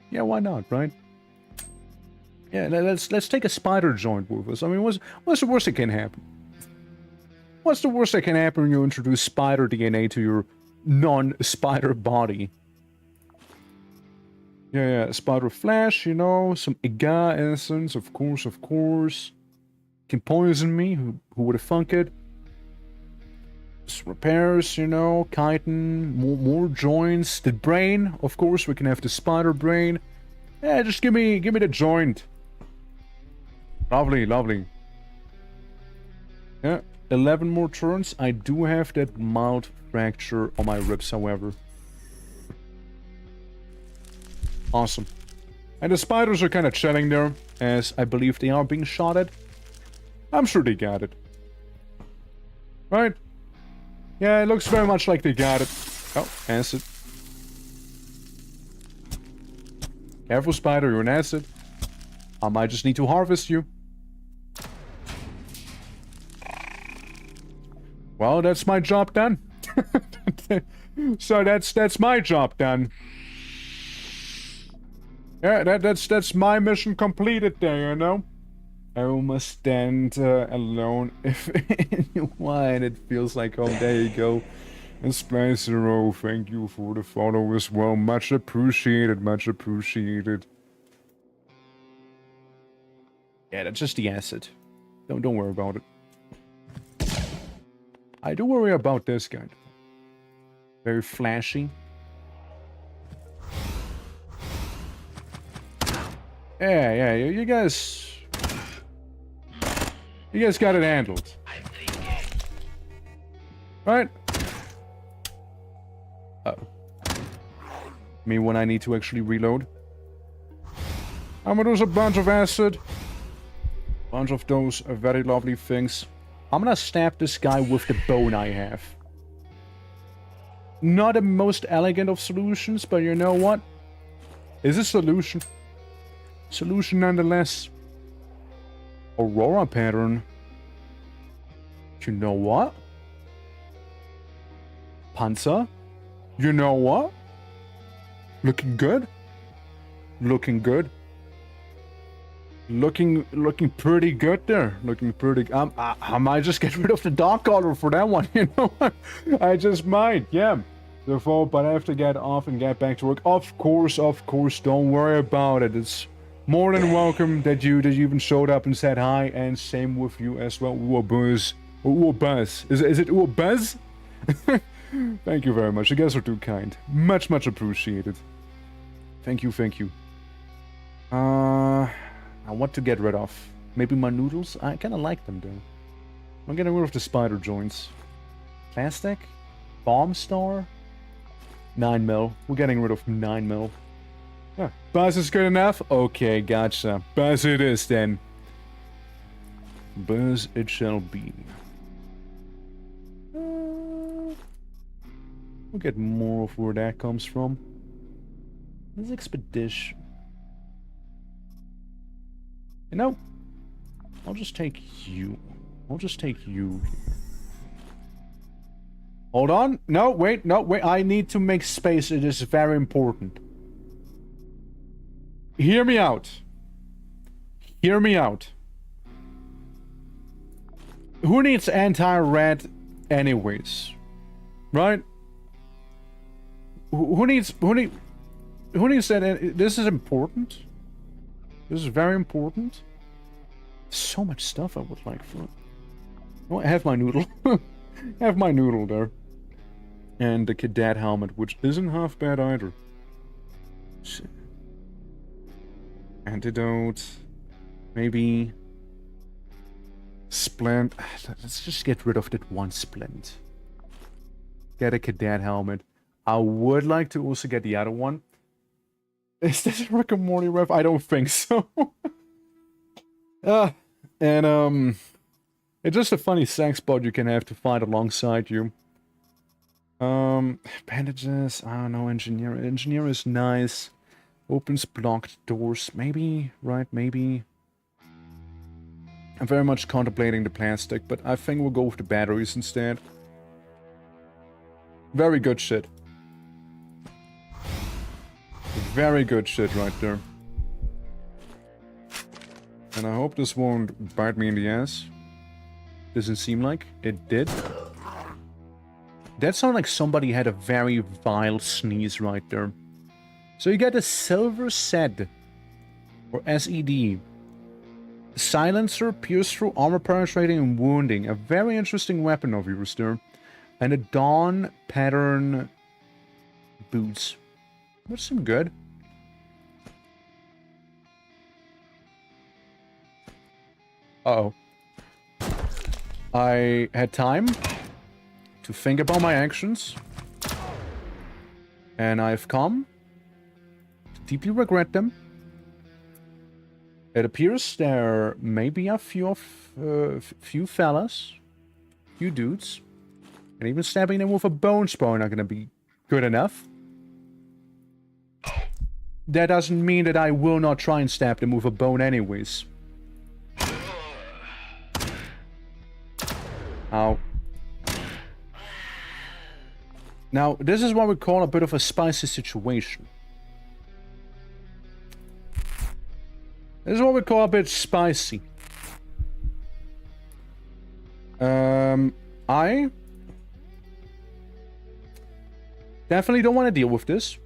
Yeah, why not, right? Yeah, let's take a spider joint with us. I mean, what's the worst that can happen? What's the worst that can happen when you introduce spider DNA to your non-spider body? Yeah, spider flesh, you know, some Iga essence, of course. Can poison me, who would have thunk it? Just repairs, you know, chitin, more joints. The brain, of course, we can have the spider brain. Yeah, just give me the joint. Lovely. Yeah, 11 more turns. I do have that mild fracture on my ribs, however. Awesome. And the spiders are kind of chilling there, as I believe they are being shot at. I'm sure they got it. Right? Yeah, it looks very much like they got it. Oh, acid. Careful, spider, you're an acid. I might just need to harvest you. Well, that's my job done. So that's my job done. Yeah, that's my mission completed there, you know? I must stand alone if anyone. It feels like home. There you go. And Splicer, thank you for the follow as well. Much appreciated, much appreciated. Yeah, that's just the acid. Don't worry about it. I do worry about this guy. Very flashy. Yeah, you guys got it handled. Right? Me when I need to actually reload. I'm gonna use a bunch of acid. Bunch of those very lovely things. I'm gonna stab this guy with the bone I have. Not the most elegant of solutions, but you know what? It's a solution. Solution nonetheless. Aurora pattern. You know what? Panzer? You know what? Looking good? Looking good? Looking pretty good there. Looking pretty... I might just get rid of the dark color for that one, you know what? I just might, yeah. Therefore, but I have to get off and get back to work. Of course, don't worry about it. It's more than welcome that you even showed up and said hi, and same with you as well. Ooh, Buzz. Ooh, Buzz. Is it Ooh, Buzz? Thank you very much. You guys are too kind. Much appreciated. Thank you. I want to get rid of. Maybe my noodles? I kind of like them, though. I'm getting rid of the spider joints. Plastic? Bomb star? 9 mil. We're getting rid of 9 mil. Yeah. Buzz is good enough? Okay, gotcha. Buzz it is, then. Buzz it shall be. We'll get more of where that comes from. This expedition. You know, I'll just take you. Hold on. No, wait. I need to make space. It is very important. Hear me out. Who needs anti-red anyways? Right? Who needs that? This is important. This is very important. So much stuff I would like for it. Oh, I have my noodle. Have my noodle there. And the cadet helmet, which isn't half bad either. Shit. Antidote. Maybe. Splint. Let's just get rid of that one splint. Get a cadet helmet. I would like to also get the other one. Is this a Rick and Morty ref? I don't think so. And it's just a funny sex bot you can have to fight alongside you. Bandages, I don't know, engineer. Engineer is nice. Opens blocked doors, maybe, right, maybe. I'm very much contemplating the plastic, but I think we'll go with the batteries instead. Very good shit. Very good shit right there. And I hope this won't bite me in the ass. Doesn't seem like it did. That sounded like somebody had a very vile sneeze right there. So you get a silver SED, or SED. Silencer, pierce through, armor penetrating, and wounding. A very interesting weapon of yours there. And a Dawn pattern boots. Which seem good. Uh-oh. I had time to think about my actions. And I've come to deeply regret them. It appears there may be a few fellas, few dudes, and even stabbing them with a bone spur not gonna be good enough. That doesn't mean that I will not try and stab them with a bone anyways. Ow. Now, this is what we call a bit of a spicy situation. This is what we call a bit spicy. I definitely don't want to deal with this.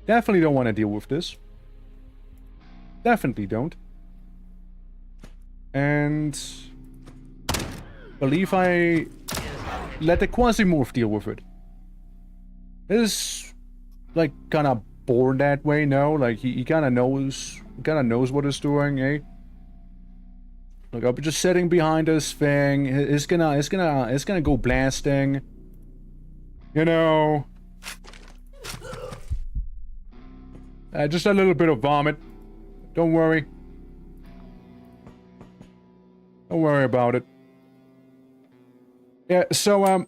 Definitely don't want to deal with this. Definitely don't. And believe I let the QUASIMORPH deal with it. This is like kind of born that way, no? Like he kind of knows what he's doing, eh? Look, I'll be just sitting behind this thing. It's gonna go blasting. You know. Just a little bit of vomit. Don't worry. Don't worry about it. Yeah, so,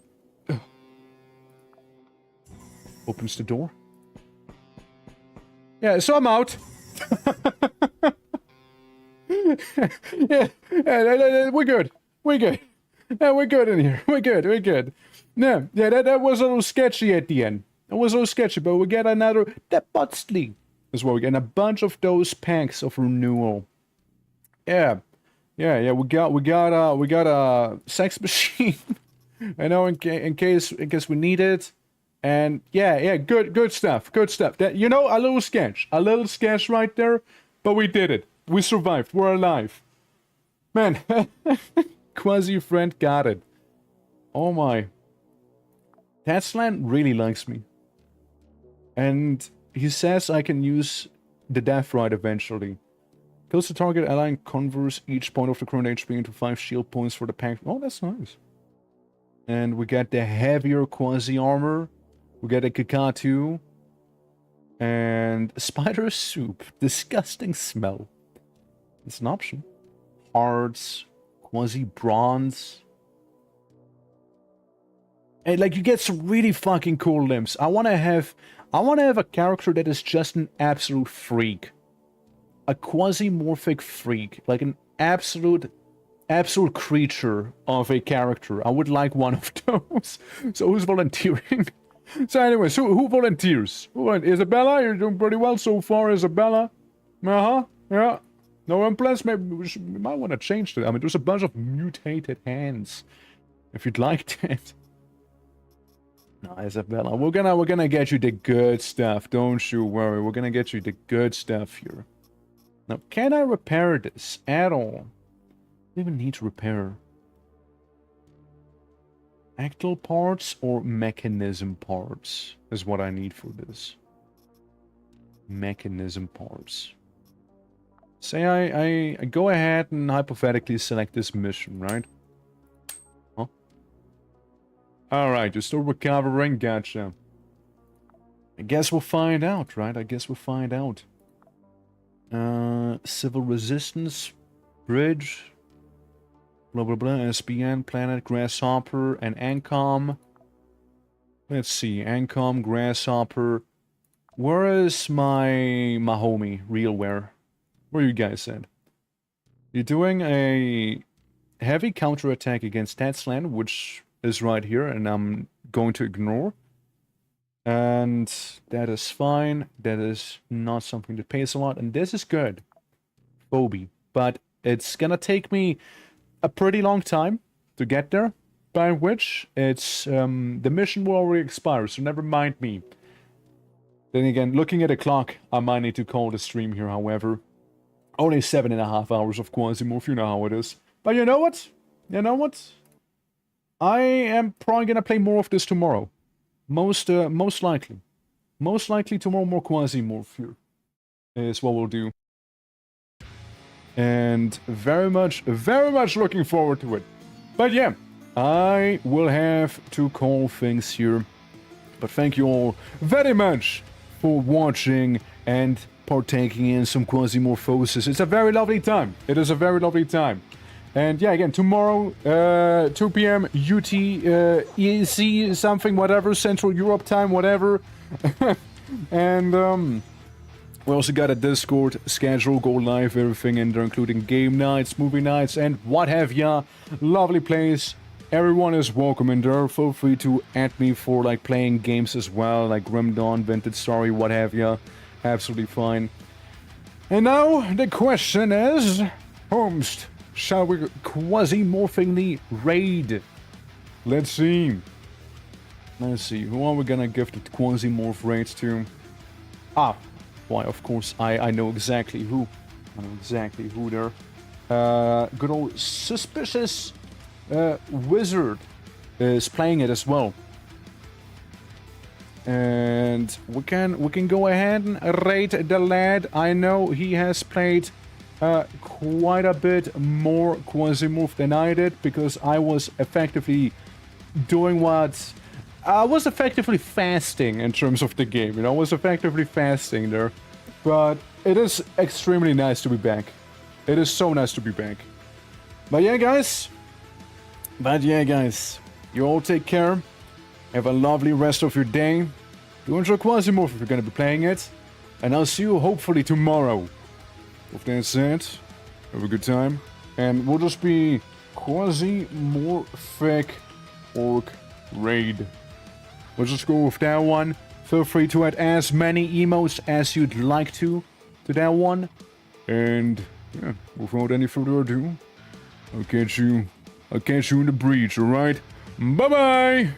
opens the door. Yeah, so I'm out. yeah, we're good. We're good. Yeah, we're good in here. We're good. We're good. No, yeah, that was a little sketchy at the end. It was a little sketchy, but we get another... That Butsley as well. We get a bunch of those packs of renewal. Yeah. Yeah, we got a sex machine. I know in case we need it. And yeah, good stuff. That, you know, a little sketch right there, but we did it. We survived. We're alive. Man, Quasi friend got it. Oh my. Tatsland really likes me. And he says I can use the death ride eventually. Kills the target ally and converts each point of the current HP into 5 shield points for the pack. Oh, that's nice. And we get the heavier Quasi armor. We get a Kakatu. And spider soup. Disgusting smell. It's an option. Hearts. Quasi bronze. And like you get some really fucking cool limbs. I wanna have a character that is just an absolute freak. A quasi-morphic freak. Like an absolute creature of a character. I would like one of those. So who's volunteering? So anyways, who volunteers? Isabella, you're doing pretty well so far, Isabella. Uh-huh, yeah. No implants, maybe we might want to change that. I mean, there's a bunch of mutated hands. If you'd like that. No, Isabella, we're gonna get you the good stuff. Don't you worry. We're gonna get you the good stuff here. Now, can I repair this at all? even need to repair actual parts or mechanism parts is what I need for this. Mechanism parts. Say I go ahead and hypothetically select this mission, right? Huh? Alright, you're still recovering, gotcha. I guess we'll find out, right? I guess we'll find out. Civil Resistance, Bridge, blah blah blah, SBN, Planet, Grasshopper, and Ancom. Let's see, Ancom, Grasshopper. Where is my homie, Realware? Where you guys at? You're doing a heavy counterattack against Tatsland, which is right here, and I'm going to ignore. And that is fine. That is not something that pays a lot, and this is good. Phoebe. But it's gonna take me a pretty long time to get there, by which it's the mission will already expire, so never mind me. Then again, looking at the clock, I might need to call the stream here, however. Only 7.5 hours of QUASIMORPH, you know how it is. But you know what? You know what? I am probably gonna play more of this tomorrow. Most likely. Most likely tomorrow more QUASIMORPH here is what we'll do. And very much looking forward to it. But yeah, I will have to call things here. But thank you all very much for watching and partaking in some QUASIMORPHosis. It's a very lovely time. It is a very lovely time. And yeah, again, tomorrow, 2 p.m. UT, EC, something, whatever, Central Europe time, whatever. And we also got a Discord schedule, go live, everything in there, including game nights, movie nights, and what have ya. Lovely place. Everyone is welcome in there. Feel free to add me for like playing games as well, like Grim Dawn, Vintage Story, what have ya. Absolutely fine. And now the question is, Holmes, shall we QUASIMORPHingly raid? Let's see. Let's see, who are we gonna give the QUASIMORPH raids to? Ah, why, of course, I know exactly who. I know exactly who there. Good old Suspicious Wizard is playing it as well. And we can go ahead and raid the lad. I know he has played quite a bit more QUASIMORPH than I did, because I was effectively doing what... I was effectively fasting in terms of the game, you know, I was effectively fasting there. But it is extremely nice to be back. It is so nice to be back. But yeah, guys, you all take care. Have a lovely rest of your day. Do enjoy QUASIMORPH if you're going to be playing it. And I'll see you hopefully tomorrow. With that said, have a good time. And we'll just be QUASIMORPHic Orc Raid. We'll just go with that one. Feel free to add as many emotes as you'd like to that one. And yeah, without any further ado, I'll catch you in the breach, alright? Bye-bye!